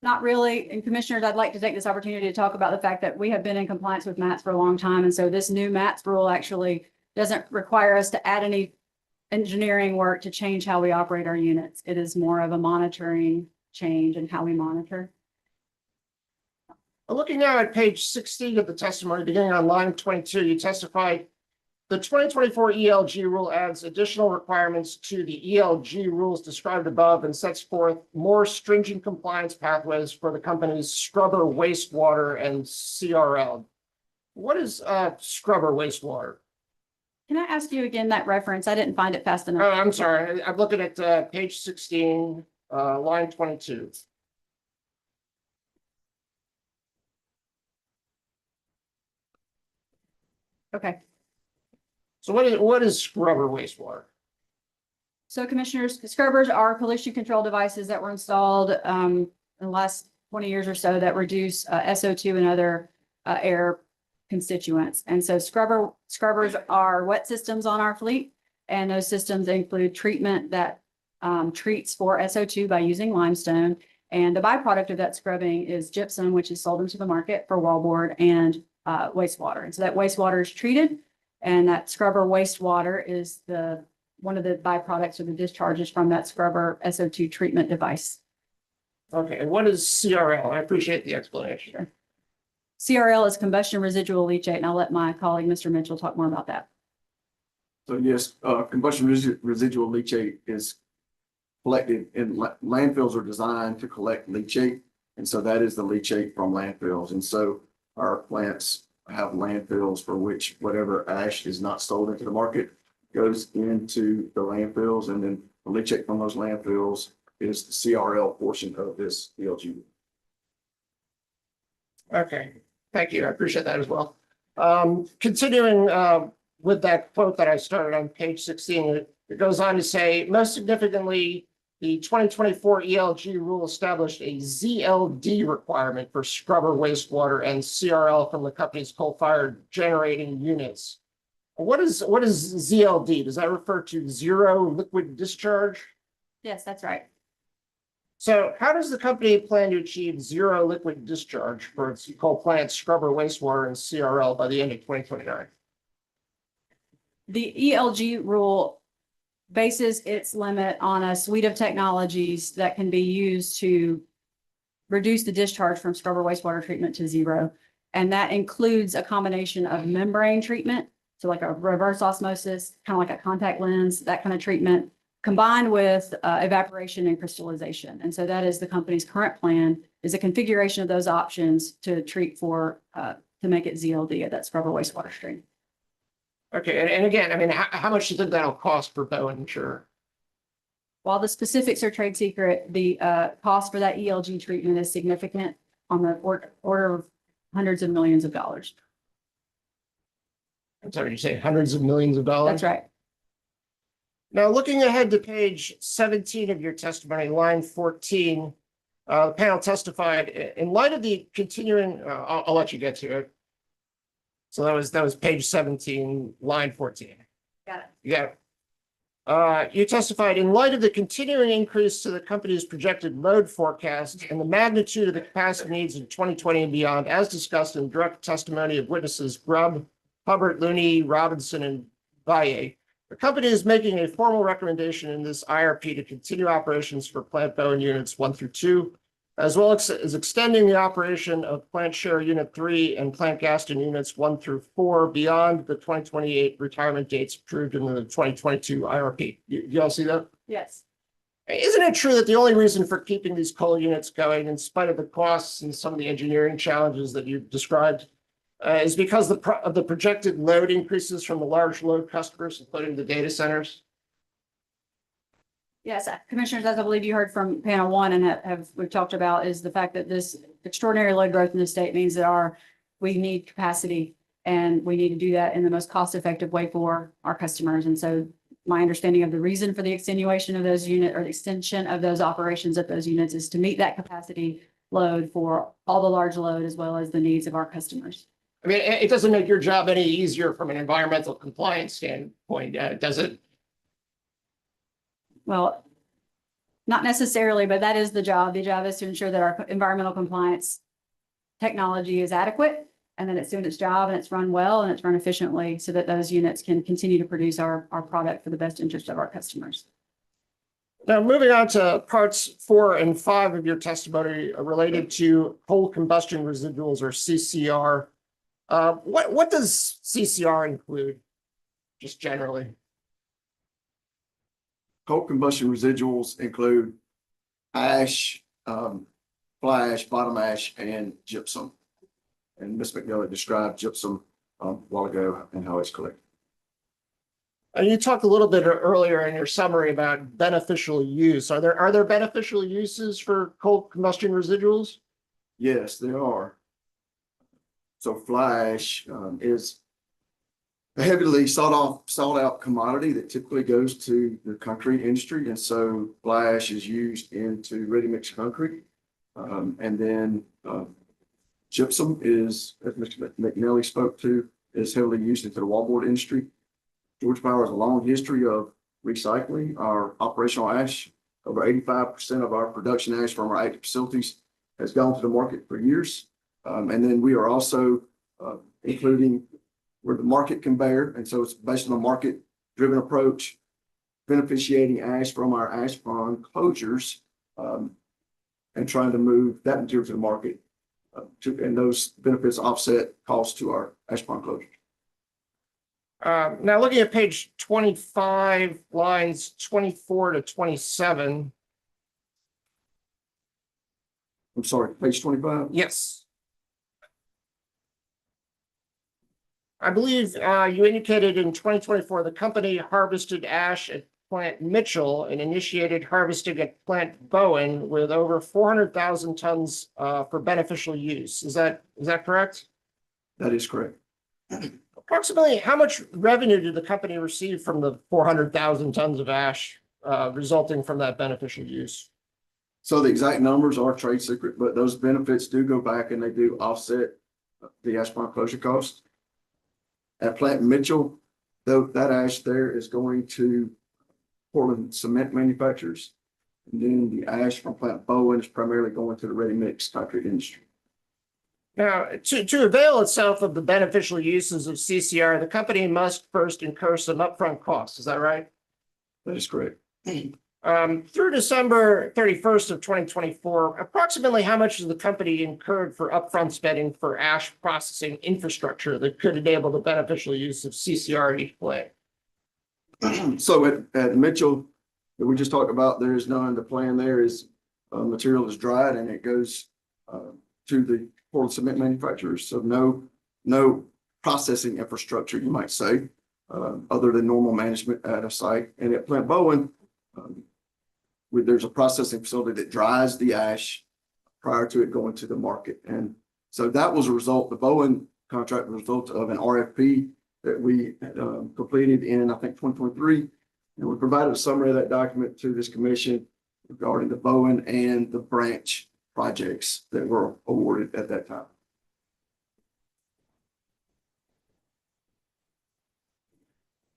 Not really. And commissioners, I'd like to take this opportunity to talk about the fact that we have been in compliance with MATS for a long time. And so this new MATS rule actually doesn't require us to add any engineering work to change how we operate our units. It is more of a monitoring change in how we monitor. Looking now at page 16 of the testimony, beginning on line 22, you testified the 2024 ELG rule adds additional requirements to the ELG rules described above and sets forth more stringent compliance pathways for the company's scrubber wastewater and CRL. What is scrubber wastewater? Can I ask you again that reference? I didn't find it fast enough. Oh, I'm sorry. I'm looking at page 16, line 22. Okay. So what is scrubber wastewater? So commissioners, scrubbers are pollution control devices that were installed in the last 20 years or so that reduce SO2 and other air constituents. And so scrubbers are wet systems on our fleet. And those systems include treatment that treats for SO2 by using limestone. And the byproduct of that scrubbing is gypsum, which is sold into the market for wallboard and wastewater. And so that wastewater is treated, and that scrubber wastewater is one of the byproducts or the discharges from that scrubber SO2 treatment device. Okay, and what is CRL? I appreciate the explanation. CRL is combustion residual leachate, and I'll let my colleague, Mr. Mitchell, talk more about that. So yes, combustion residual leachate is collected in landfills are designed to collect leachate. And so that is the leachate from landfills. And so our plants have landfills for which whatever ash is not sold into the market goes into the landfills. And then the leachate from those landfills is the CRL portion of this ELG. Okay, thank you. I appreciate that as well. Continuing with that quote that I started on page 16, it goes on to say, most significantly, the 2024 ELG rule established a ZLD requirement for scrubber wastewater and CRL from the company's coal-fired generating units. What is ZLD? Does that refer to zero liquid discharge? Yes, that's right. So how does the company plan to achieve zero liquid discharge for its coal plant scrubber wastewater and CRL by the end of 2029? The ELG rule bases its limit on a suite of technologies that can be used to reduce the discharge from scrubber wastewater treatment to zero. And that includes a combination of membrane treatment, so like a reverse osmosis, kind of like a contact lens, that kind of treatment, combined with evaporation and crystallization. And so that is the company's current plan, is a configuration of those options to treat for, to make it ZLD at that scrubber wastewater stream. Okay, and again, I mean, how much do you think that'll cost for Bowen Insurer? While the specifics are trade secret, the cost for that ELG treatment is significant, on the order of hundreds of millions of dollars. I'm sorry, you say hundreds of millions of dollars? That's right. Now, looking ahead to page 17 of your testimony, line 14, the panel testified, in light of the continuing, I'll let you get to it. So that was page 17, line 14. Got it. You got it. You testified, in light of the continuing increase to the company's projected load forecast and the magnitude of the capacity needs in 2020 and beyond, as discussed in direct testimony of witnesses Grubb, Hubbard, Looney, Robinson, and Valle, the company is making a formal recommendation in this IRP to continue operations for Plant Bowen units 1 through 2, as well as extending the operation of Plant Share Unit 3 and Plant Gaston units 1 through 4 beyond the 2028 retirement dates approved in the 2022 IRP. You all see that? Yes. Isn't it true that the only reason for keeping these coal units going, in spite of the costs and some of the engineering challenges that you've described, is because of the projected load increases from the large load customers, including the data centers? Yes, commissioners, as I believe you heard from panel one and we've talked about, is the fact that this extraordinary load growth in the state means that we need capacity, and we need to do that in the most cost-effective way for our customers. And so my understanding of the reason for the extenuation of those units, or the extension of those operations at those units, is to meet that capacity load for all the large load as well as the needs of our customers. I mean, it doesn't make your job any easier from an environmental compliance standpoint, does it? Well, not necessarily, but that is the job. The job is to ensure that our environmental compliance technology is adequate, and that it's doing its job and it's run well and it's run efficiently, so that those units can continue to produce our product for the best interest of our customers. Now, moving on to parts 4 and 5 of your testimony related to coal combustion residuals, or CCR. What does CCR include, just generally? Coal combustion residuals include ash, fly ash, bottom ash, and gypsum. And Ms. McNally described gypsum a while ago and how it's collected. And you talked a little bit earlier in your summary about beneficial use. Are there beneficial uses for coal combustion residuals? Yes, there are. So fly ash is a heavily sought out commodity that typically goes to the concrete industry. And so fly ash is used into ready mix concrete. And then gypsum is, as Mr. McNally spoke to, is heavily used into the wallboard industry. Georgia Power has a long history of recycling our operational ash. Over 85% of our production ash from our active facilities has gone to the market for years. And then we are also including where the market can bear. And so it's based on a market-driven approach, beneficiating ash from our ash pond closures and trying to move that material to the market. And those benefits offset costs to our ash pond closures. Now looking at page 25, lines 24 to 27. I'm sorry, page 25? Yes. I believe you indicated in 2024, the company harvested ash at Plant Mitchell and initiated harvesting at Plant Bowen with over 400,000 tons for beneficial use. Is that correct? That is correct. Approximately how much revenue did the company receive from the 400,000 tons of ash resulting from that beneficial use? So the exact numbers are trade secret, but those benefits do go back and they do offset the ash pond closure cost. At Plant Mitchell, though, that ash there is going to Portland cement manufacturers. And then the ash from Plant Bowen is primarily going to the ready mix concrete industry. Now, to avail itself of the beneficial uses of CCR, the company must first incur some upfront costs. Is that right? That is correct. Through December 31st of 2024, approximately how much has the company incurred for upfront spending for ash processing infrastructure that could enable the beneficial use of CCR at each plant? So at Mitchell, that we just talked about, there is none. The plan there is material is dried and it goes to the Portland cement manufacturers. So no processing infrastructure, you might say, other than normal management at a site. And at Plant Bowen, there's a processing facility that dries the ash prior to it going to the market. And so that was a result, the Bowen contract was a result of an RFP that we completed in, I think, 2023. And we provided a summary of that document to this commission regarding the Bowen and the branch projects that were awarded at that time.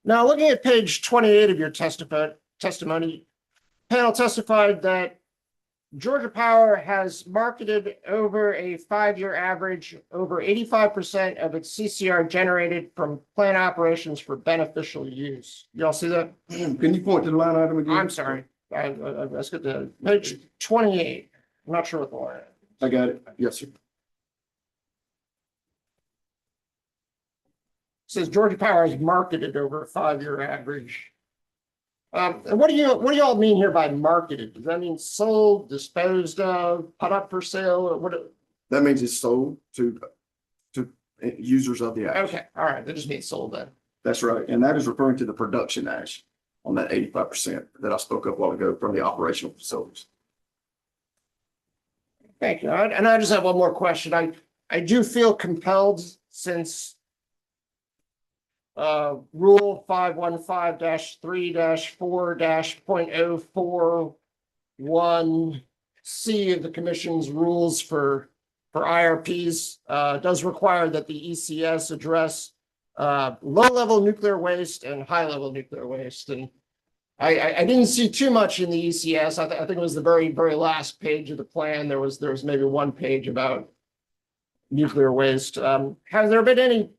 Now, looking at page 28 of your testimony, panel testified that Georgia Power has marketed over a 5-year average over 85% of its CCR generated from plant operations for beneficial use. Y'all see that? Can you point to the line item again? I'm sorry. Let's get to page 28. I'm not sure what the line is. I got it. Yes, sir. Says Georgia Power has marketed over a 5-year average. And what do y'all mean here by marketed? Does that mean sold, disposed of, put up for sale, or what? That means it's sold to users of the ash. Okay, all right. That just means sold then. That's right. And that is referring to the production ash on that 85% that I spoke of a while ago from the operational facilities. Thank you. And I just have one more question. I do feel compelled since Rule 515-3-4-.041C of the Commission's rules for IRPs does require that the ECS address low-level nuclear waste and high-level nuclear waste. And I didn't see too much in the ECS. I think it was the very, very last page of the plan. There was maybe one page about nuclear waste. Has there been any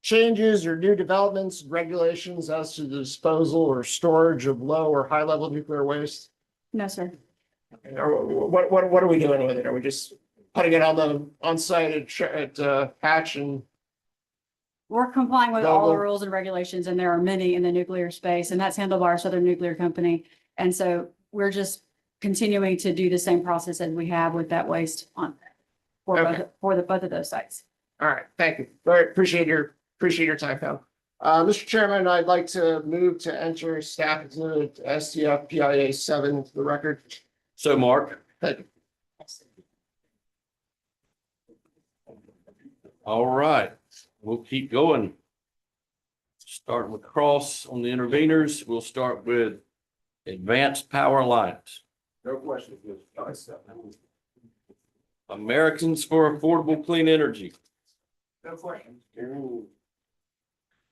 changes or new developments, regulations as to the disposal or storage of low or high level nuclear waste? No, sir. What are we doing with it? Are we just putting it on site at Hatch and? We're complying with all the rules and regulations, and there are many in the nuclear space, and that's handled by our Southern Nuclear Company. And so we're just continuing to do the same process as we have with that waste on for both of those sites. All right, thank you. Very appreciate your time, Phil. Mr. Chairman, I'd like to move to enter staff exhibit STF PIA 7 to the record. So, Mark. Thank you. All right, we'll keep going. Starting with cross on the interveners, we'll start with Advanced Power Alliance. No questions. Americans for Affordable Clean Energy. No questions.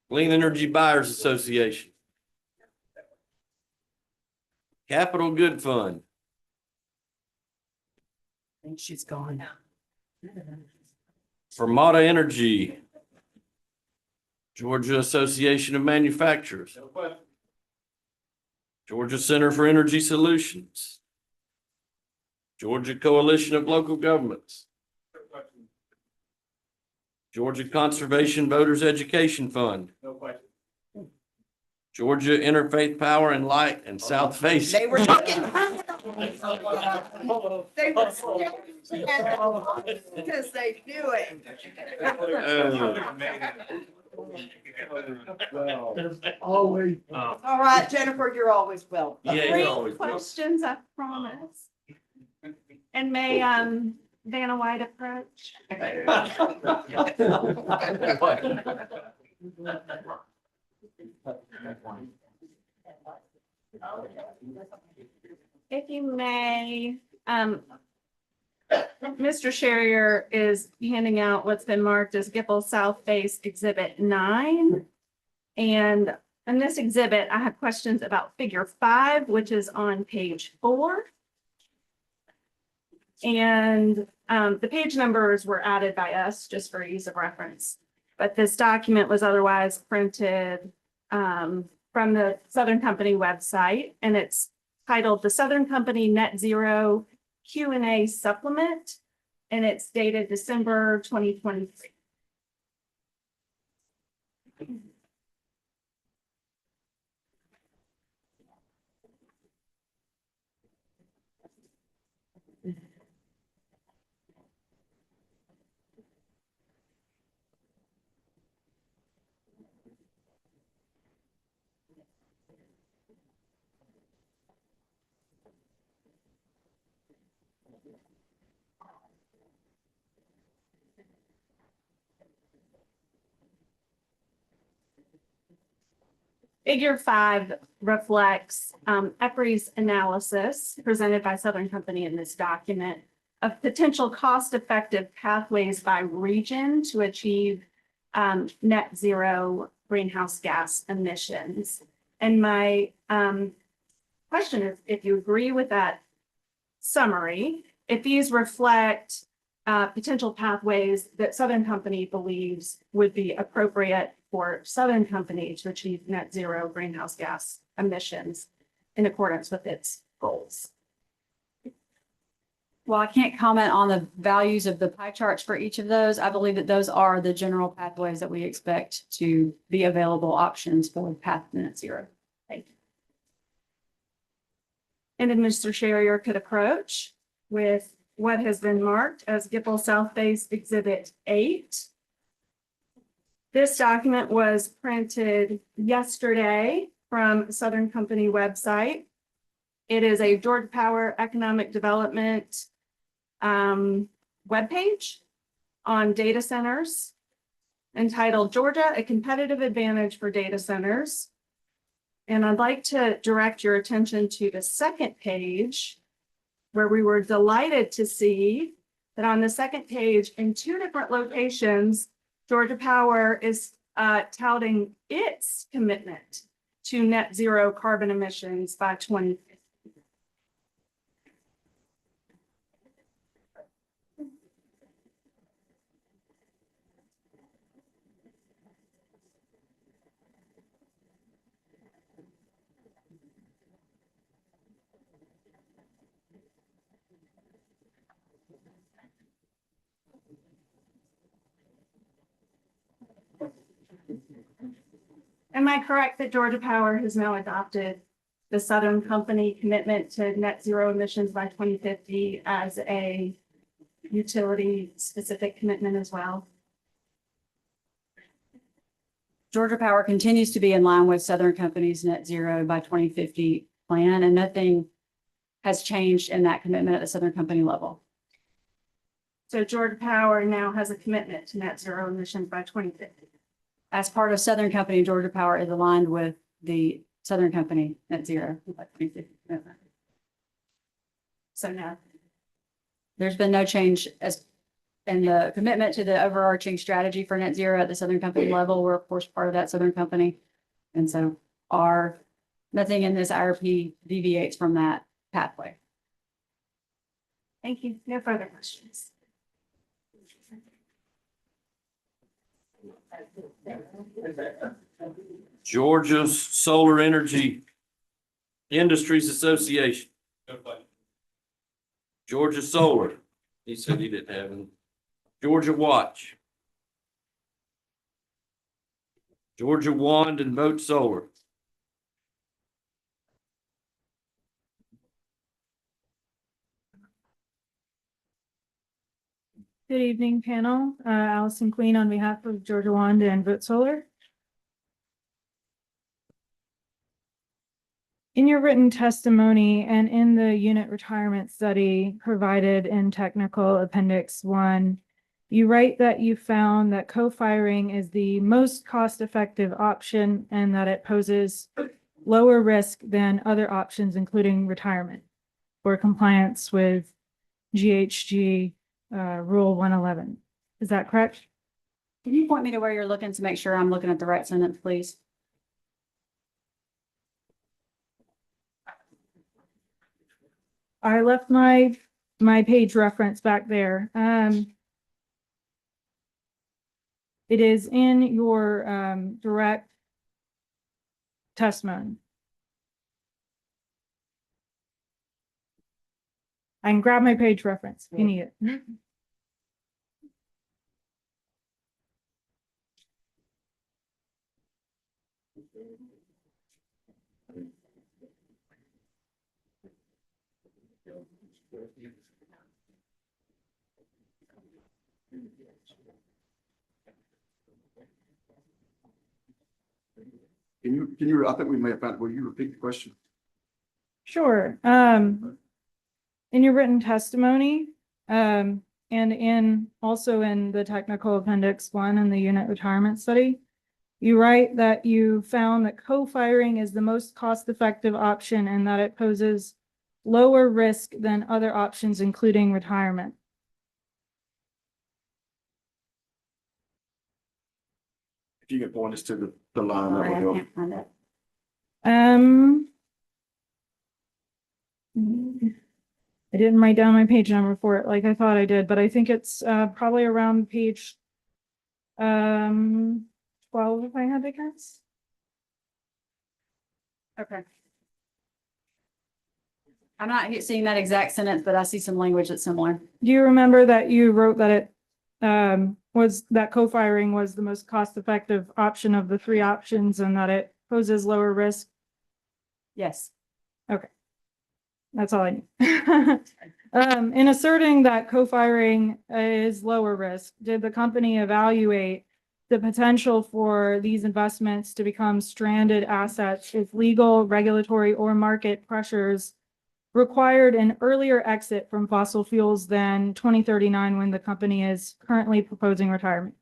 Clean Energy Buyers Association. Capital Good Fund. I think she's gone. Fermata Energy. Georgia Association of Manufacturers. Georgia Center for Energy Solutions. Georgia Coalition of Local Governments. Georgia Conservation Voters Education Fund. No question. Georgia Interfaith Power and Light and South Face. They were talking. They were because they knew it. Always. All right, Jennifer, you're always welcome. Yeah, Three you're always welcome. questions, I promise. And may, Vanna White approach? If you may, Mr. Sherrier is handing out what's been marked as Gipple South Face Exhibit 9. And in this exhibit, I have questions about Figure 5, which is on page 4. And the page numbers were added by us just for ease of reference. But this document was otherwise printed from the Southern Company website, and it's titled The Southern Company Net Zero Q&A Supplement, and it's dated December 2023. Figure 5 reflects EPRI's analysis presented by Southern Company in this document of potential cost-effective pathways by region to achieve net zero greenhouse gas emissions. And my question is, if you agree with that summary, if these reflect potential pathways that Southern Company believes would be appropriate for Southern Company to achieve net zero greenhouse gas emissions in accordance with its goals. While I can't comment on the values of the pie charts for each of those, I believe that those are the general pathways that we expect to be available options for the path to net zero. Thank you. And then Mr. Sherrier could approach with what has been marked as Gipple South Face Exhibit 8. This document was printed yesterday from Southern Company website. It is a Georgia Power Economic Development webpage on data centers entitled Georgia, a Competitive Advantage for Data Centers. And I'd like to direct your attention to the second page, where we were delighted to see that on the second page in 2 different locations, Georgia Power is touting its commitment to net zero carbon emissions by 2050. Am I correct that Georgia Power has now adopted the Southern Company commitment to net zero emissions by 2050 as a utility-specific commitment as well? Georgia Power continues to be in line with Southern Company's net zero by 2050 plan, and nothing has changed in that commitment at the Southern Company level. So Georgia Power now has a commitment to net zero emissions by 2050. as part of Southern Company, Georgia Power is aligned with the Southern Company net zero. So now there's been no change as in the commitment to the overarching strategy for net zero at the Southern Company level. We're of course part of that Southern Company. And so nothing in this IRP deviates from that pathway. Thank you. No further questions. Georgia Solar Energy Industries Association. Georgia Solar, he said he didn't have any. Georgia Watch. Georgia Wand and Vote Solar. Good evening, panel. Allison Queen on behalf of Georgia Wanda and Vote Solar. In your written testimony and in the unit retirement study provided in technical appendix 1, you write that you found that co-firing is the most cost-effective option and that it poses lower risk than other options, including retirement, for compliance with GHG Rule 111. Is that correct? Can you point me to where you're looking to make sure I'm looking at the right sentence, please? I left my page reference back there. It is in your direct testimony. I can grab my page reference if you need it. I think we may have found, will you repeat the question? Sure. In your written testimony, and also in the technical appendix 1 in the unit retirement study, you write that you found that co-firing is the most cost-effective option and that it poses lower risk than other options, including retirement. If you can point us to the line, that would I help. can't find it. I didn't write down my page number for it like I thought I did, but I think it's probably around page 12 if I had to guess. Okay. I'm not seeing that exact sentence, but I see some language that's similar. Do you remember that you wrote that it was that co-firing was the most cost-effective option of the 3 options and that it poses lower risk? Yes. Okay. That's all I need. In asserting that co-firing is lower risk, did the company evaluate the potential for these investments to become stranded assets if legal, regulatory, or market pressures required an earlier exit from fossil fuels than 2039 when the company is currently proposing retirement?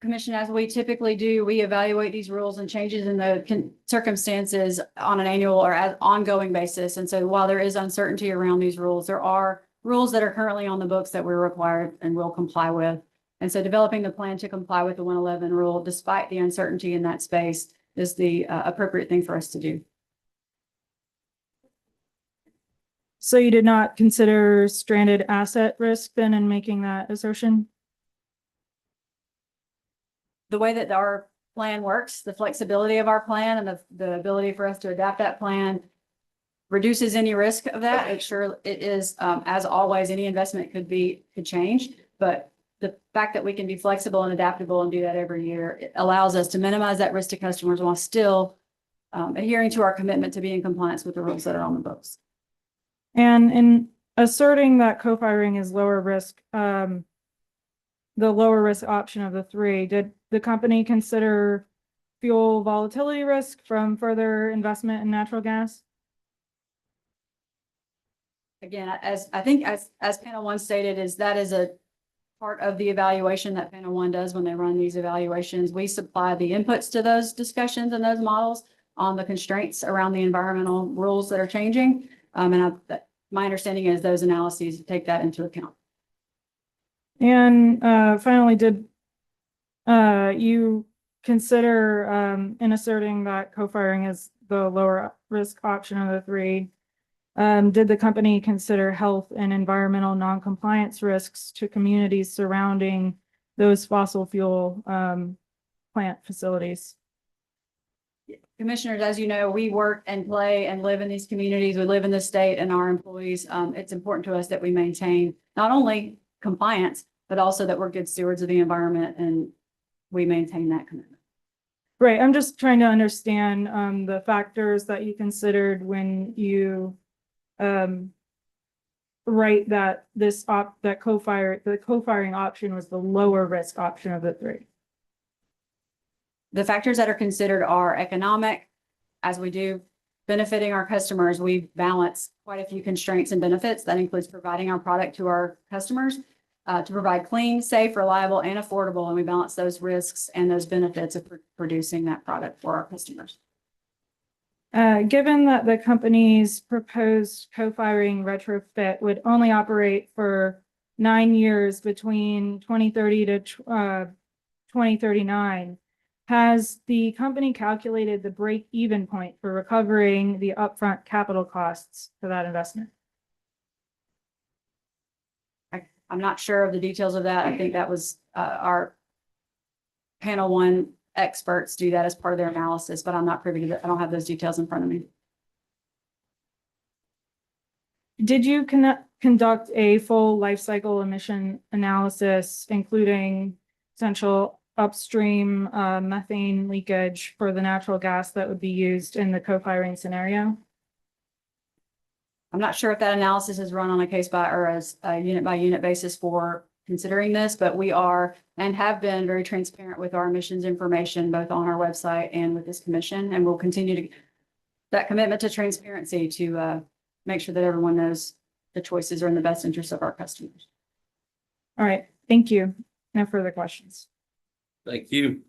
Commission, as we typically do, we evaluate these rules and changes in the circumstances on an annual or as ongoing basis. And so while there is uncertainty around these rules, there are rules that are currently on the books that we're required and will comply with. And so developing the plan to comply with the 111 rule, despite the uncertainty in that space, is the appropriate thing for us to do. So you did not consider stranded asset risk then in making that assertion? The way that our plan works, the flexibility of our plan and the ability for us to adapt that plan reduces any risk of that. It sure it is, as always, any investment could change, but the fact that we can be flexible and adaptable and do that every year, it allows us to minimize that risk to customers while still adhering to our commitment to be in compliance with the rules that are on the books. And in asserting that co-firing is lower risk, the lower risk option of the 3, did the company consider fuel volatility risk from further investment in natural gas? Again, as I think as panel 1 stated, that is a part of the evaluation that panel one does when they run these evaluations. We supply the inputs to those discussions and those models on the constraints around the environmental rules that are changing. My understanding is those analyses take that into account. And finally, did you consider in asserting that co-firing is the lower risk option of the three? Did the company consider health and environmental non-compliance risks to communities surrounding those fossil fuel plant facilities? Commissioners, as you know, we work and play and live in these communities. We live in the state and our employees. It's important to us that we maintain not only compliance, but also that we're good stewards of the environment and we maintain that commitment. Right. I'm just trying to understand the factors that you considered when you write that the co-firing option was the lower risk option of the three. The factors that are considered are economic, as we do benefiting our customers. We balance quite a few constraints and benefits. That includes providing our product to our customers to provide clean, safe, reliable, and affordable. And we balance those risks and those benefits of producing that product for our customers. Given that the company's proposed co-firing retrofit would only operate for 9 years between 2030 to 2039, has the company calculated the break-even point for recovering the upfront capital costs for that investment? I'm not sure of the details of that. I think that was our panel one experts do that as part of their analysis, but I'm not privy to that. I don't have those details in front of me. Did you conduct a full life cycle emission analysis, including potential upstream methane leakage for the natural gas that would be used in the co-firing scenario? I'm not sure if that analysis is run on a case by or as a unit by unit basis for considering this, but we are and have been very transparent with our emissions information, both on our website and with this commission. And we'll continue to that commitment to transparency to make sure that everyone knows the choices are in the best interest of our customers. All right. Thank you. No further questions. Thank you.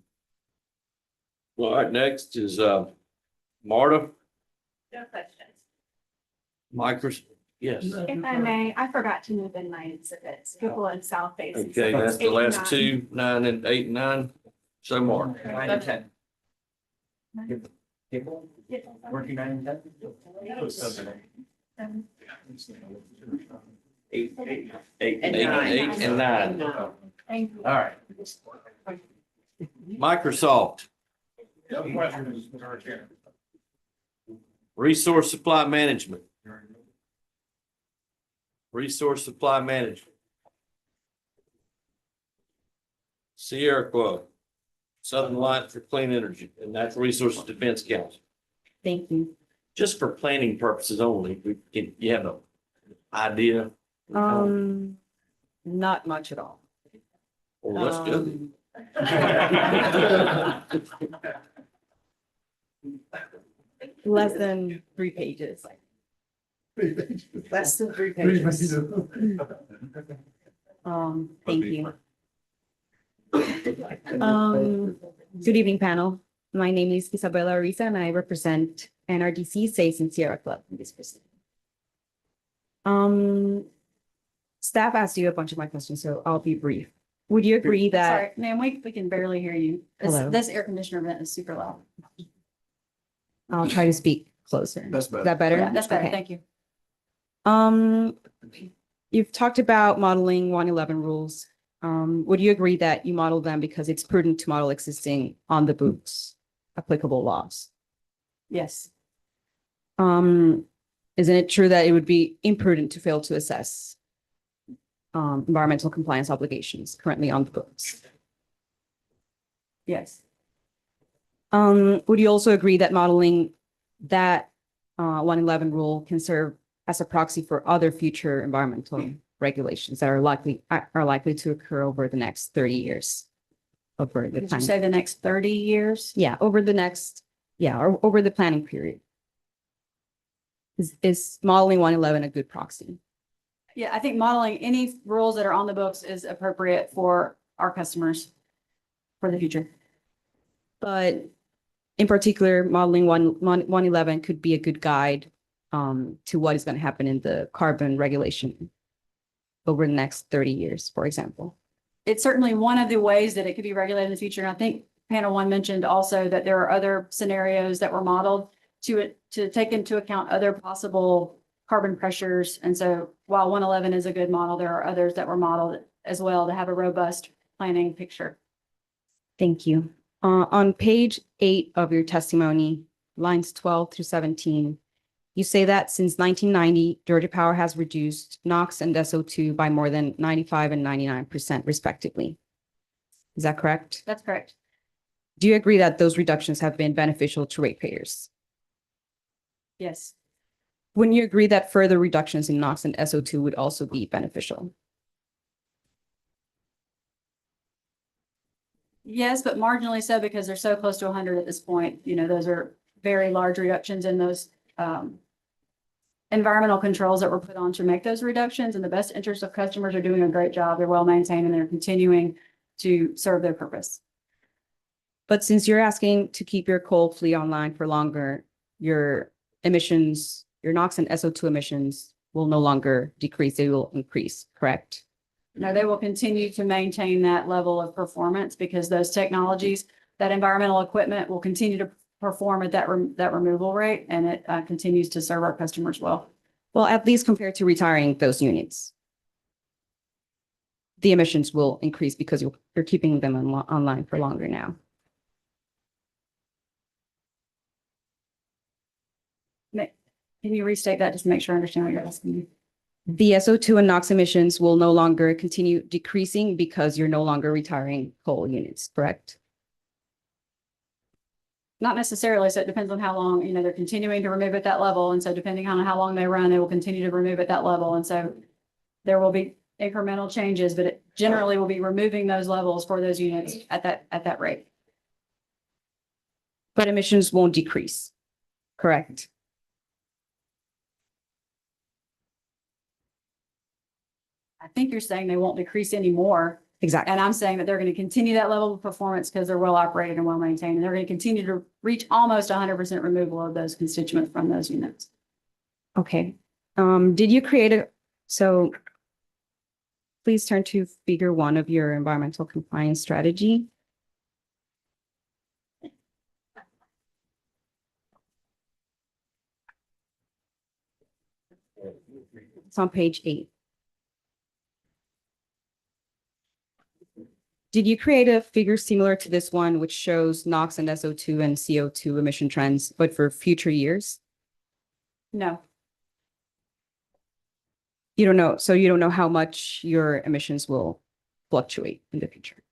All right, next is Marta. No questions. Yes. If I may, I forgot to move in my exhibits, Google and South Bay. Okay, that's the last two, 9 and 8 and 9. So Marta. 9 and 10. Working 9 and 10? 8 and 9. Thank you. All right. Microsoft. Resource supply management. Resource supply management. Sierra Club. Southern Alliance for Clean Energy and Natural Resources Defense Council. Thank you. Just for planning purposes only, you have an idea? Not much at all. Well, that's good. Less than 3 pages. Less than 3 pages. Thank you. Good evening, panel. My name is Isabella Ariza, and I represent NRDC Safe and Sierra Club in this proceeding. Staff asked you a bunch of my questions, so I'll be brief. Would you agree that? Sorry, ma'am, we can barely hear you. Hello. This air conditioner vent is super loud. I'll try to speak closer. That's better. Is that better? Yeah, that's better. Okay. Thank you. You've talked about modeling 111 rules. Would you agree that you model them because it's prudent to model existing on the books applicable laws? Yes. Isn't it true that it would be imprudent to fail to assess environmental compliance obligations currently on the books? Yes. Would you also agree that modeling that 111 rule can serve as a proxy for other future environmental regulations that are likely to occur over the next 30 years? Did you say the next 30 years? Yeah, over the planning period. Is modeling 111 a good proxy? Yeah, I think modeling any rules that are on the books is appropriate for our customers for the future. But in particular, modeling 111 could be a good guide to what is going to happen in the carbon regulation over the next 30 years, for example. It's certainly one of the ways that it could be regulated in the future. And I think panel one mentioned also that there are other scenarios that were modeled to take into account other possible carbon pressures. And so while 111 is a good model, there are others that were modeled as well to have a robust planning picture. Thank you. On page 8 of your testimony, lines 12 through 17, you say that since 1990, Georgia Power has reduced NOx and SO2 by more than 95% and 99% respectively. Is that correct? That's correct. Do you agree that those reductions have been beneficial to ratepayers? Yes. Wouldn't you agree that further reductions in NOx and SO2 would also be beneficial? Yes, but marginally so because they're so close to 100 at this point. You know, those are very large reductions in those environmental controls that were put on to make those reductions. In the best interest of customers are doing a great job. They're well maintained and they're continuing to serve their purpose. But since you're asking to keep your coal fleet online for longer, your emissions, your NOx and SO2 emissions will no longer decrease, they will increase, correct? No, they will continue to maintain that level of performance because those technologies, that environmental equipment will continue to perform at that removal rate, and it continues to serve our customers well. Well, at least compared to retiring those units, the emissions will increase because you're keeping them online for longer now. Can you restate that just to make sure I understand what you're asking me? The SO2 and NOx emissions will no longer continue decreasing because you're no longer retiring coal units, correct? Not necessarily. So it depends on how long, they're continuing to remove at that level. And so depending on how long they run, they will continue to remove at that level. And so there will be incremental changes, but it generally will be removing those levels for those units at that rate. But emissions won't decrease, correct? I think you're saying they won't decrease anymore. Exactly. And I'm saying that they're going to continue that level of performance because they're well operated and well maintained. And they're going to continue to reach almost 100% removal of those constituents from those units. Okay. Did you create so please turn to figure 1 of your environmental compliance strategy. It's on page 8. Did you create a figure similar to this one, which shows NOx and SO2 and CO2 emission trends, but for future years? No. You don't know. So you don't know how much your emissions will fluctuate in the future.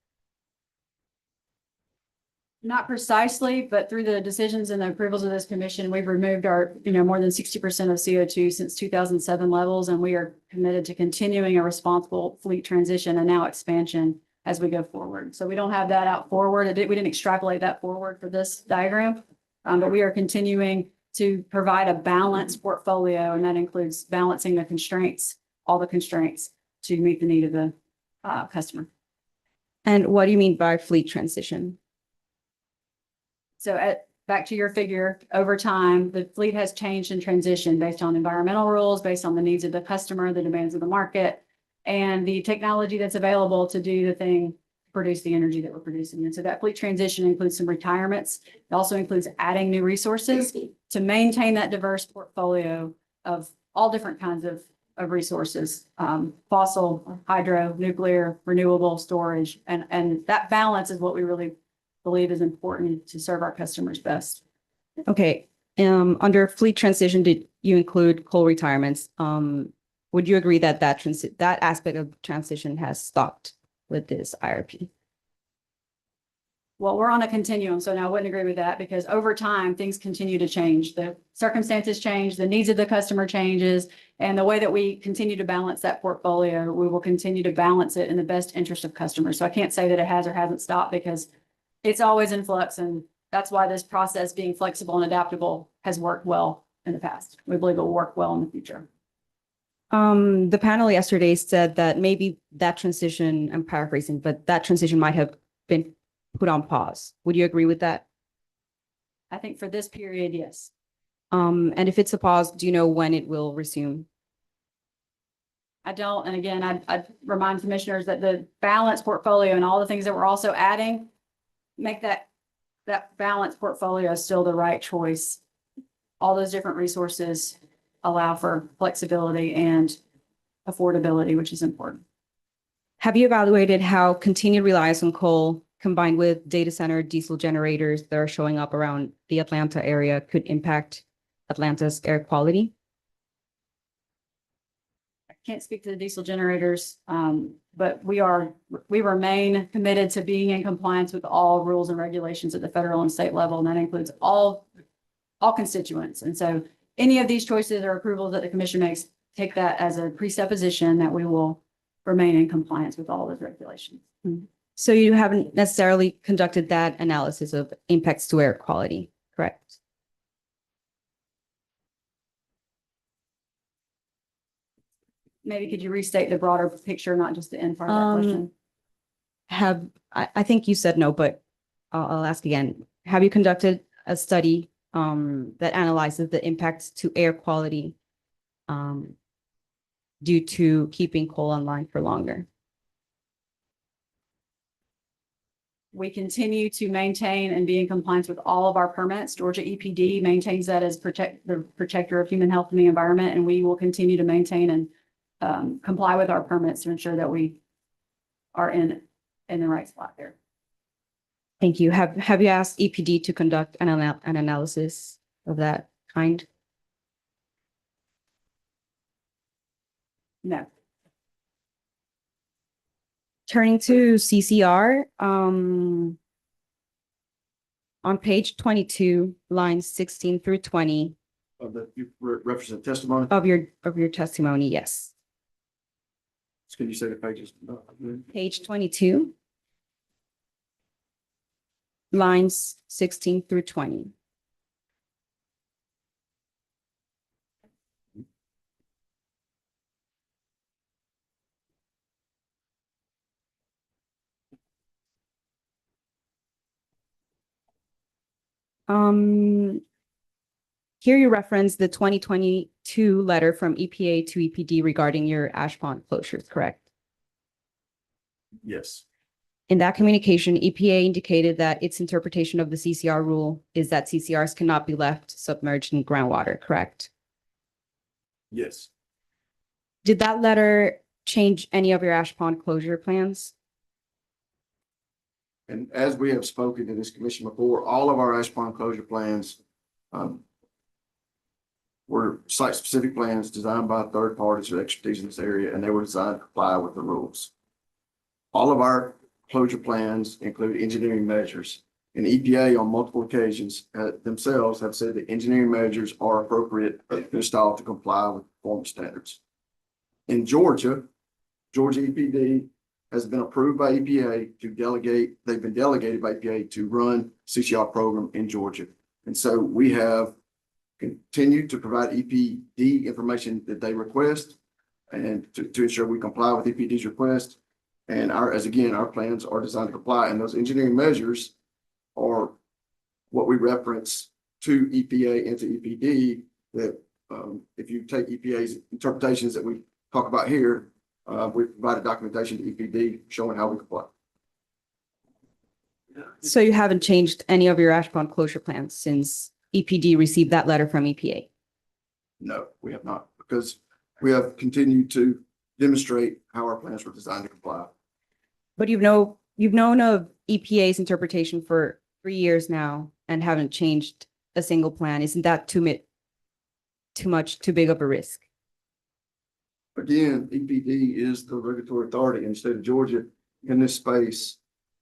Not precisely, but through the decisions and the approvals of this commission, we've removed our, more than 60% of CO2 since 2007 levels, and we are committed to continuing a responsible fleet transition and now expansion as we go forward. So we don't have that out forward. We didn't extrapolate that forward for this diagram, but we are continuing to provide a balanced portfolio, and that includes balancing the constraints, all the constraints to meet the need of the customer. And what do you mean by fleet transition? So back to your figure, over time, the fleet has changed and transitioned based on environmental rules, based on the needs of the customer, the demands of the market, and the technology that's available to do the thing, produce the energy that we're producing. And so that fleet transition includes some retirements. It also includes adding new resources to maintain that diverse portfolio of all different kinds of resources, fossil, hydro, nuclear, renewable, storage. And that balance is what we really believe is important to serve our customers best. Okay. Under fleet transition, did you include coal retirements? Would you agree that that aspect of transition has stopped with this IRP? Well, we're on a continuum, so now I wouldn't agree with that because over time, things continue to change. The circumstances change, the needs of the customer changes, and the way that we continue to balance that portfolio, we will continue to balance it in the best interest of customers. So I can't say that it has or hasn't stopped because it's always in flux, and that's why this process being flexible and adaptable has worked well in the past. We believe it will work well in the future. The panel yesterday said that maybe that transition, I'm paraphrasing, but that transition might have been put on pause. Would you agree with that? I think for this period, yes. And if it's a pause, do you know when it will resume? I don't, and again, I remind commissioners that the balanced portfolio and all the things that we're also adding make that balanced portfolio still the right choice. All those different resources allow for flexibility and affordability, which is important. Have you evaluated how continued reliance on coal combined with data center diesel generators that are showing up around the Atlanta area could impact Atlanta's air quality? I can't speak to the diesel generators, but we remain committed to being in compliance with all rules and regulations at the federal and state level, and that includes all constituents. And so any of these choices or approvals that the commission makes, take that as a presupposition that we will remain in compliance with all those regulations. So you haven't necessarily conducted that analysis of impacts to air quality, correct? Maybe could you restate the broader picture, not just the end part of that question? I think you said no, but I'll ask again. Have you conducted a study that analyzes the impacts to air quality due to keeping coal online for longer? We continue to maintain and be in compliance with all of our permits. Georgia EPD maintains that as the protector of human health and the environment, and we will continue to maintain and comply with our permits to ensure that we are in the right spot there. Thank you. Have you asked EPD to conduct an analysis of that kind? No. Turning to CCR, on page 22, lines 16 through 20 You represent testimony? of your testimony, yes. Can you say the pages? Page 22, lines 16 through 20. Here you reference the 2022 letter from EPA to EPD regarding your ash pond closures, correct? Yes. In that communication, EPA indicated that its interpretation of the CCR rule is that CCRs cannot be left submerged in groundwater, correct? Yes. Did that letter change any of your ash pond closure plans? And as we have spoken to this commission before, all of our ash pond closure plans were site-specific plans designed by third parties with expertise in this area, and they were designed to comply with the rules. All of our closure plans include engineering measures, and EPA on multiple occasions themselves have said that engineering measures are appropriate and installed to comply with performance standards. In Georgia EPD has been approved by EPA to delegate, they've been delegated by EPA to run CCR program in Georgia. And so we have continued to provide EPD information that they request and to ensure we comply with EPD's request. And our plans are designed to comply, and those engineering measures are what we reference to EPA and to EPD that if you take EPA's interpretations that we talk about here, we provided documentation to EPD showing how we comply. So you haven't changed any of your ash pond closure plans since EPD received that letter from EPA? No, we have not, because we have continued to demonstrate how our plans were designed to comply. But you've known of EPA's interpretation for 3 years now and haven't changed a single plan. Isn't that too big of a risk? Again, EPD is the regulatory authority in the state of Georgia in this space.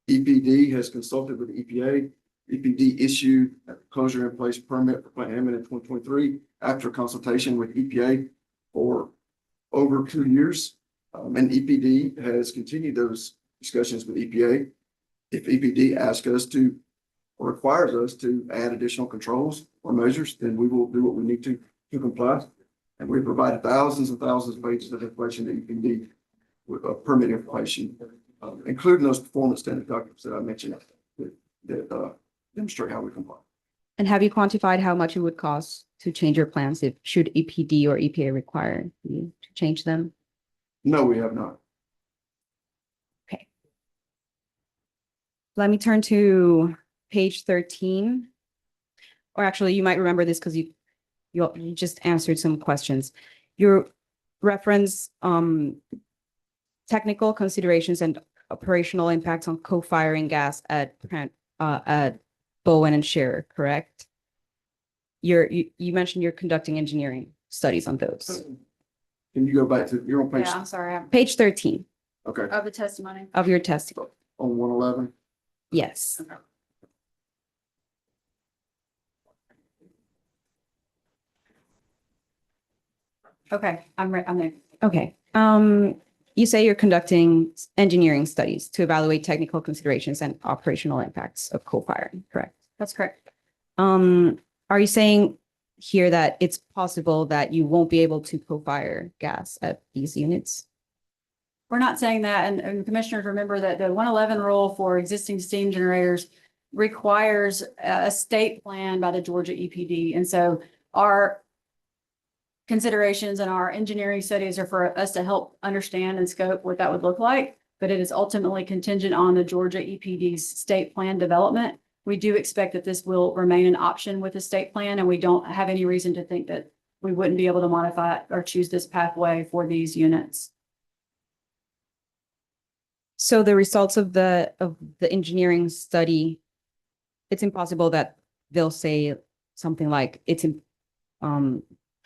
EPD has consulted with EPA. EPD issued a closure in place permit for Plant Hammond in 2023 after consultation with EPA for over 2 years. And EPD has continued those discussions with EPA. If EPD asks us to or requires us to add additional controls or measures, then we will do what we need to comply. And we provided thousands and thousands of pages of information that you can need with permit information, including those performance standard documents that I mentioned that demonstrate how we comply. And have you quantified how much it would cost to change your plans if should EPD or EPA require you to change them? No, we have not. Let me turn to page 13. Or actually, you might remember this because you just answered some questions. Your reference technical considerations and operational impacts on co-firing gas at Bowen and Scherer, correct? You mentioned you're conducting engineering studies on those. Can you go back to, you're on page, Yeah, I'm sorry, Page 13 okay, of the testimony. of your testimony. on 111? Yes. Okay, I'm there. Okay. You say you're conducting engineering studies to evaluate technical considerations and operational impacts of co-firing, correct? That's correct. Are you saying here that it's possible that you won't be able to co-fire gas at these units? We're not saying that, and commissioners, remember that the 111 rule for existing steam generators requires a state plan by the Georgia EPD. And so our considerations and our engineering studies are for us to help understand and scope what that would look like, but it is ultimately contingent on the Georgia EPD's state plan development. We do expect that this will remain an option with the state plan, and we don't have any reason to think that we wouldn't be able to modify it or choose this pathway for these units. So the results of the engineering study, it's impossible that they'll say something like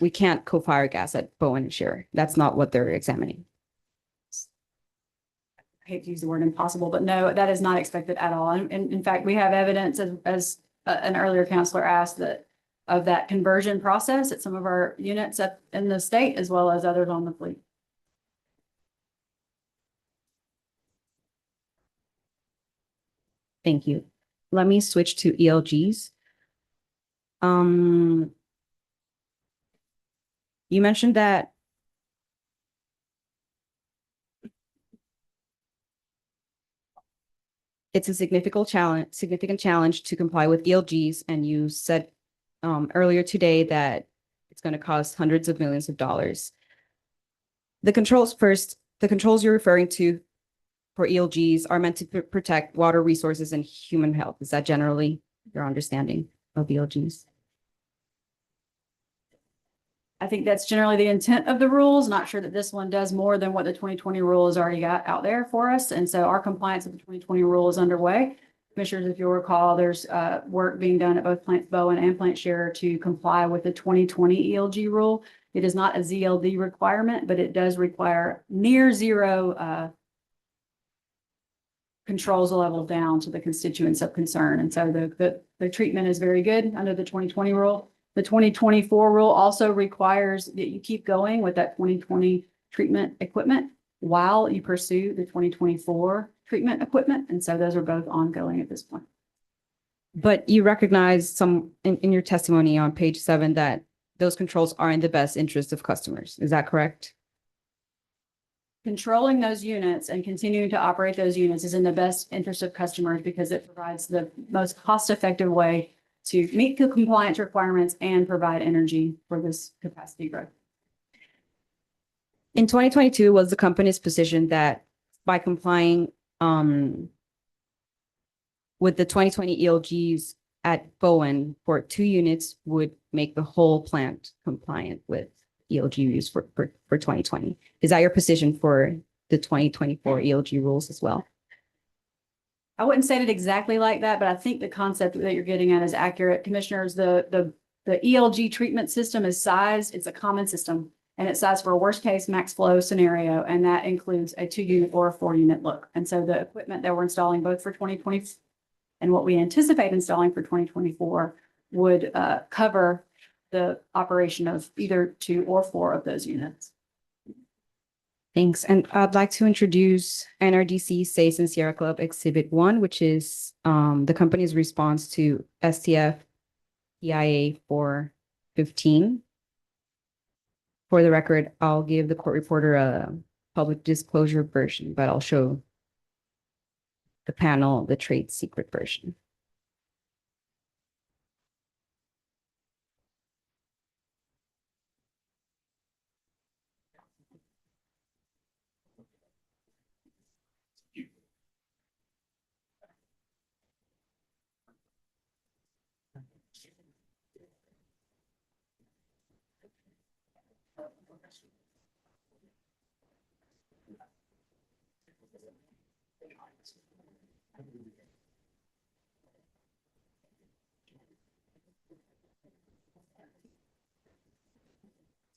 we can't co-fire gas at Bowen and Scherer. That's not what they're examining. I hate to use the word impossible, but no, that is not expected at all. And in fact, we have evidence as an earlier counselor asked of that conversion process at some of our units in the state as well as others on the fleet. Thank you. Let me switch to ELGs. You mentioned that it's a significant challenge to comply with ELGs, and you said earlier today that it's going to cost hundreds of millions of dollars. The controls you're referring to for ELGs are meant to protect water resources and human health. Is that generally your understanding of ELGs? I think that's generally the intent of the rules. Not sure that this one does more than what the 2020 rule has already got out there for us. And so our compliance with the 2020 rule is underway. Commissioners, if you'll recall, there's work being done at both Plant Bowen and Plant Scherer to comply with the 2020 ELG rule. It is not a ZLD requirement, but it does require near zero controls level down to the constituents of concern. And so the treatment is very good under the 2020 rule. The 2024 rule also requires that you keep going with that 2020 treatment equipment while you pursue the 2024 treatment equipment. And so those are both ongoing at this point. But you recognize in your testimony on page 7 that those controls are in the best interest of customers. Is that correct? Controlling those units and continuing to operate those units is in the best interest of customers because it provides the most cost-effective way to meet the compliance requirements and provide energy for this capacity growth. In 2022, was the company's position that by complying with the 2020 ELGs at Bowen for 2 units would make the whole plant compliant with ELG use for 2020. Is that your position for the 2024 ELG rules as well? I wouldn't say it exactly like that, but I think the concept that you're getting at is accurate. Commissioners, the ELG treatment system is sized, it's a common system, and it's sized for a worst case max flow scenario, and that includes a 2-unit or a 4-unit look. And so the equipment that we're installing both for 2020 and what we anticipate installing for 2024 would cover the operation of either 2 or 4 of those units. Thanks. And I'd like to introduce NRDC States and Sierra Club Exhibit 1, which is the company's response to STF EIA 415. For the record, I'll give the court reporter a public disclosure version, but I'll show the panel the trade secret version.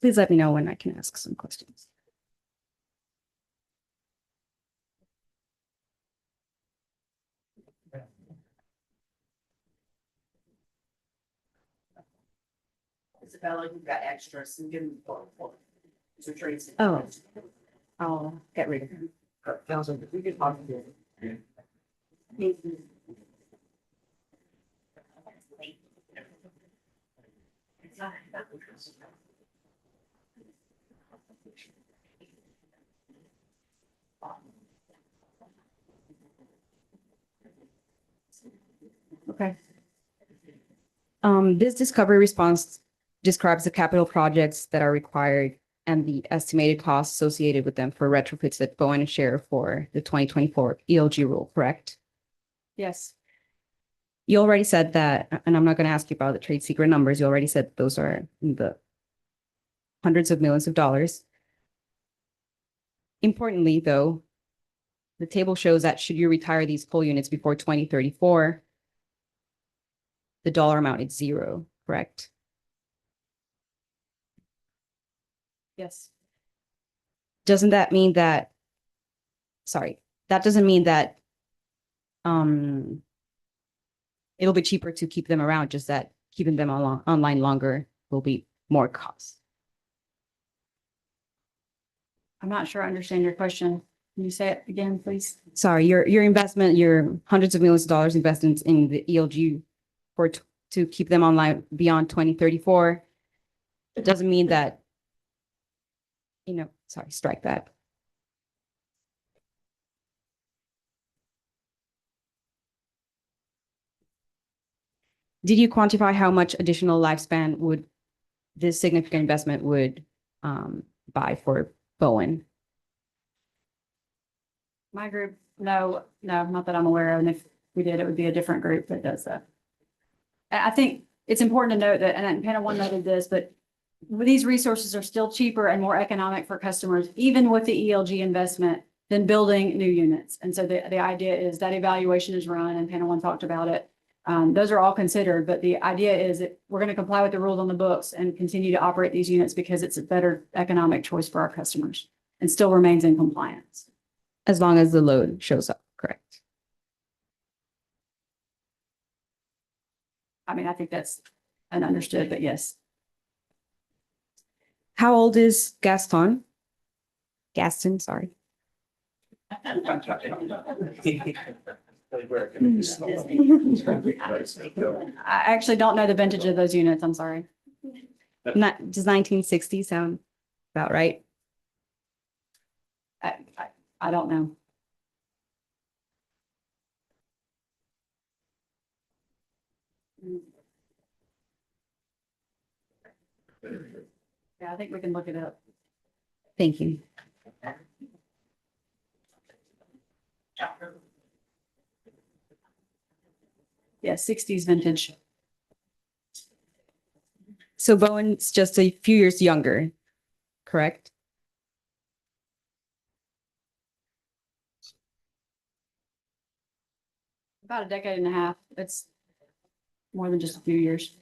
Please let me know when I can ask some questions. Isabella, you've got extras and give them. So Tracy. Oh, I'll get rid of them. Sounds like we could talk to you. Okay. This discovery response describes the capital projects that are required and the estimated costs associated with them for retrofits that Bowen and share for the 2024 ELG rule, correct? Yes. You already said that, and I'm not going to ask you about the trade secret numbers. You already said those are in the hundreds of millions of dollars. Importantly, though, the table shows that should you retire these coal units before 2034, the dollar amount is zero, correct? Yes. Doesn't that mean that, sorry, that doesn't mean that it'll be cheaper to keep them around, just that keeping them online longer will be more cost. I'm not sure I understand your question. Can you say it again, please? Sorry, your investment, your hundreds of millions of dollars investments in the ELG to keep them online beyond 2034 doesn't mean that, sorry, strike that. Did you quantify how much additional lifespan would this significant investment would buy for Bowen? My group, no, not that I'm aware of. And if we did, it would be a different group that does that. I think it's important to note that, and panel one noted this, but these resources are still cheaper and more economic for customers, even with the ELG investment, than building new units. And so the idea is that evaluation is run, and panel one talked about it. Those are all considered, but the idea is that we're going to comply with the rules on the books and continue to operate these units because it's a better economic choice for our customers and still remains in compliance. As long as the load shows up, correct? I mean, I think that's an understood, but yes. How old is Gaston, sorry. I actually don't know the vintage of those units. I'm sorry. Does 1960 sound about right? I don't know. Yeah, I think we can look it up. Thank you. Yeah, 60s vintage. So Bowen's just a few years younger, correct? About a decade and a half. It's more than just a few years.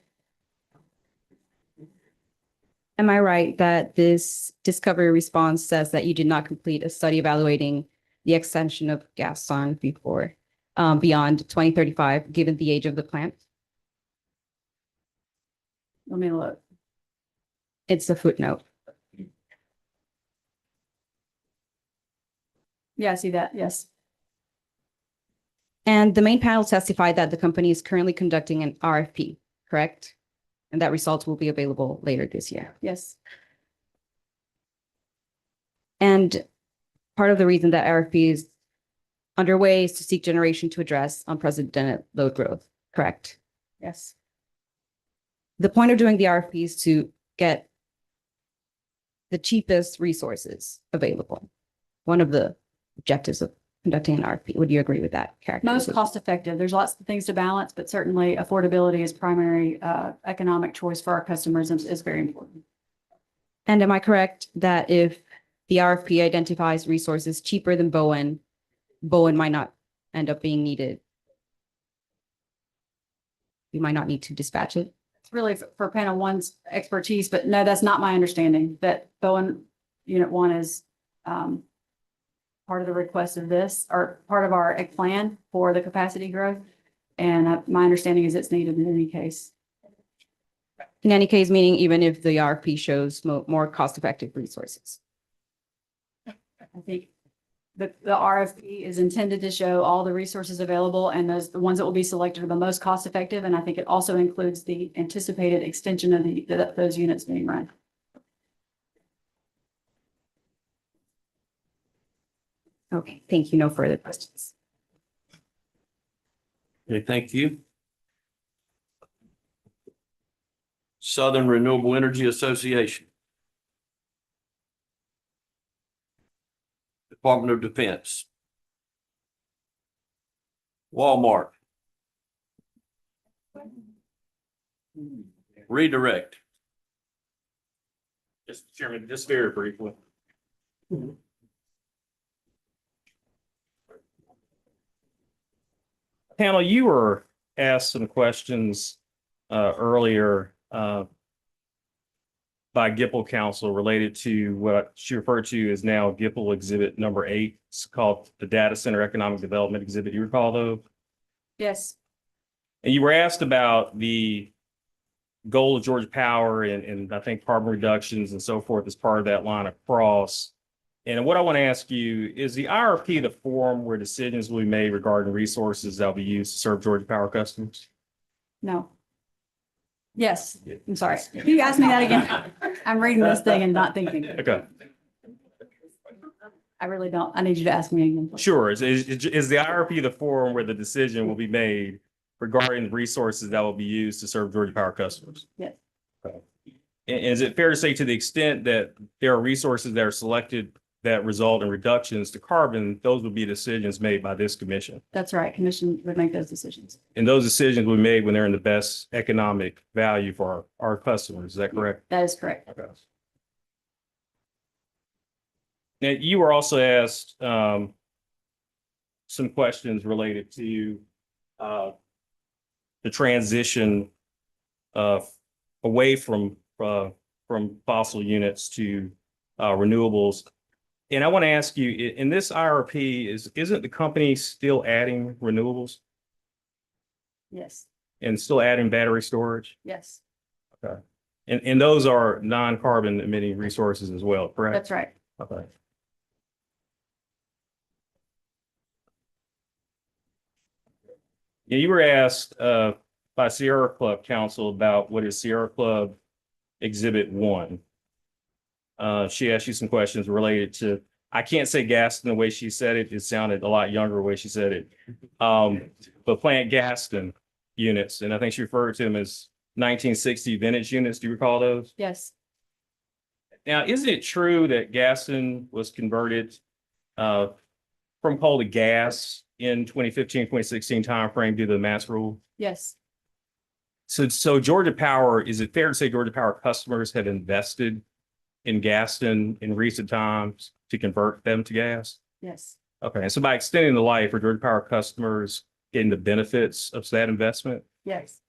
Am I right that this discovery response says that you did not complete a study evaluating the extension of Gaston before beyond 2035, given the age of the plant? Let me look. It's a footnote. Yeah, I see that. Yes. And the main panel testified that the company is currently conducting an RFP, correct? And that results will be available later this year. Yes. And part of the reason that RFP is underway is to seek generation to address unprecedented load growth, correct? Yes. The point of doing the RFP is to get the cheapest resources available. One of the objectives of conducting an RFP. Would you agree with that Most characterization? cost effective. There's lots of things to balance, but certainly affordability is primary economic choice for our customers and is very important. And am I correct that if the RFP identifies resources cheaper than Bowen, Bowen might not end up being needed? We might not need to dispatch it. It's really for panel one's expertise, but no, that's not my understanding, that Bowen Unit 1 is part of the request of this, or part of our plan for the capacity growth. And my understanding is it's needed in any case. In any case, meaning even if the RFP shows more cost-effective resources. I think the RFP is intended to show all the resources available, and the ones that will be selected are the most cost effective. And I think it also includes the anticipated extension of those units being run. Okay, thank you. No further questions. Okay, thank you. Southern Renewable Energy Association. Department of Defense. Walmart. Redirect. Mr. Chairman, just very briefly. Panel, you were asked some questions earlier by GIPL counsel related to what she referred to as now GIPL Exhibit number 8. It's called the Data Center Economic Development Exhibit. You recall those? Yes. And you were asked about the goal of Georgia Power and I think carbon reductions and so forth as part of that line across. And what I want to ask you is the IRP the forum where decisions will be made regarding resources that will be used to serve Georgia Power customers? No. Yes. I'm sorry. Can you ask me that again? I'm reading this thing and not thinking. Okay. I really don't. I need you to ask me again. Sure. Is the IRP the forum where the decision will be made regarding the resources that will be used to serve Georgia Power customers? Yes. Okay. And is it fair to say to the extent that there are resources that are selected that result in reductions to carbon, those would be decisions made by this commission? That's right. Commission would make those decisions. And those decisions will be made when they're in the best economic value for our customers. Is that correct? That is correct. Okay. Now, you were also asked some questions related to the transition away from fossil units to renewables. And I want to ask you, in this IRP, isn't the company still adding renewables Yes. and still adding battery storage? Yes. Okay. And those are non-carbon emitting resources as well, correct? That's right. Okay. Yeah, you were asked by Sierra Club Council about what is Sierra Club Exhibit 1. She asked you some questions related to, I can't say Gaston the way she said it. It sounded a lot younger the way she said it. But plant Gaston units, and I think she referred to them as 1960 vintage units. Do you recall those? Yes. Now, isn't it true that Gaston was converted from coal to gas in 2015, 2016 timeframe due to the MATS rule? Yes. So Georgia Power, is it fair to say Georgia Power customers have invested in Gaston in recent times to convert them to gas? Yes. Okay, and so by extending the life, are Georgia Power customers getting the benefits of that investment? Yes.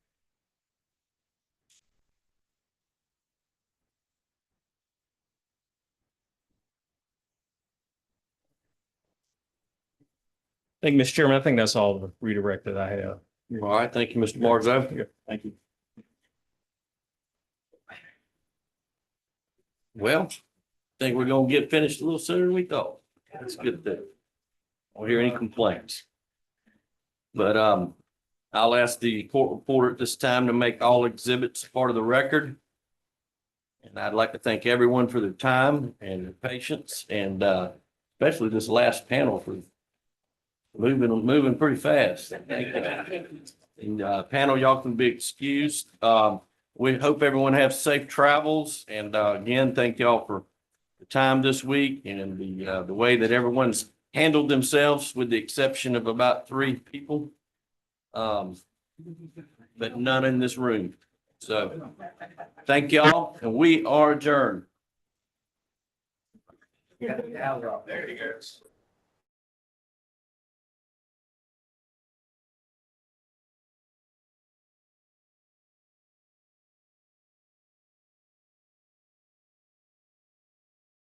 Thank you, Mr. Chairman. I think that's all the redirect that I have. All right, thank you, Mr. Marzo. Thank you. Well, I think we're gonna get finished a little sooner than we thought. That's a good thing. I don't hear any complaints. But I'll ask the court reporter at this time to make all exhibits part of the record. And I'd like to thank everyone for their time and their patience, and especially this last panel for moving pretty fast. And panel, y'all can be excused. We hope everyone has safe travels. And again, thank y'all for the time this week and the way that everyone's handled themselves, with the exception of about 3 people. But none in this room. So thank y'all, and we are adjourned. There he goes.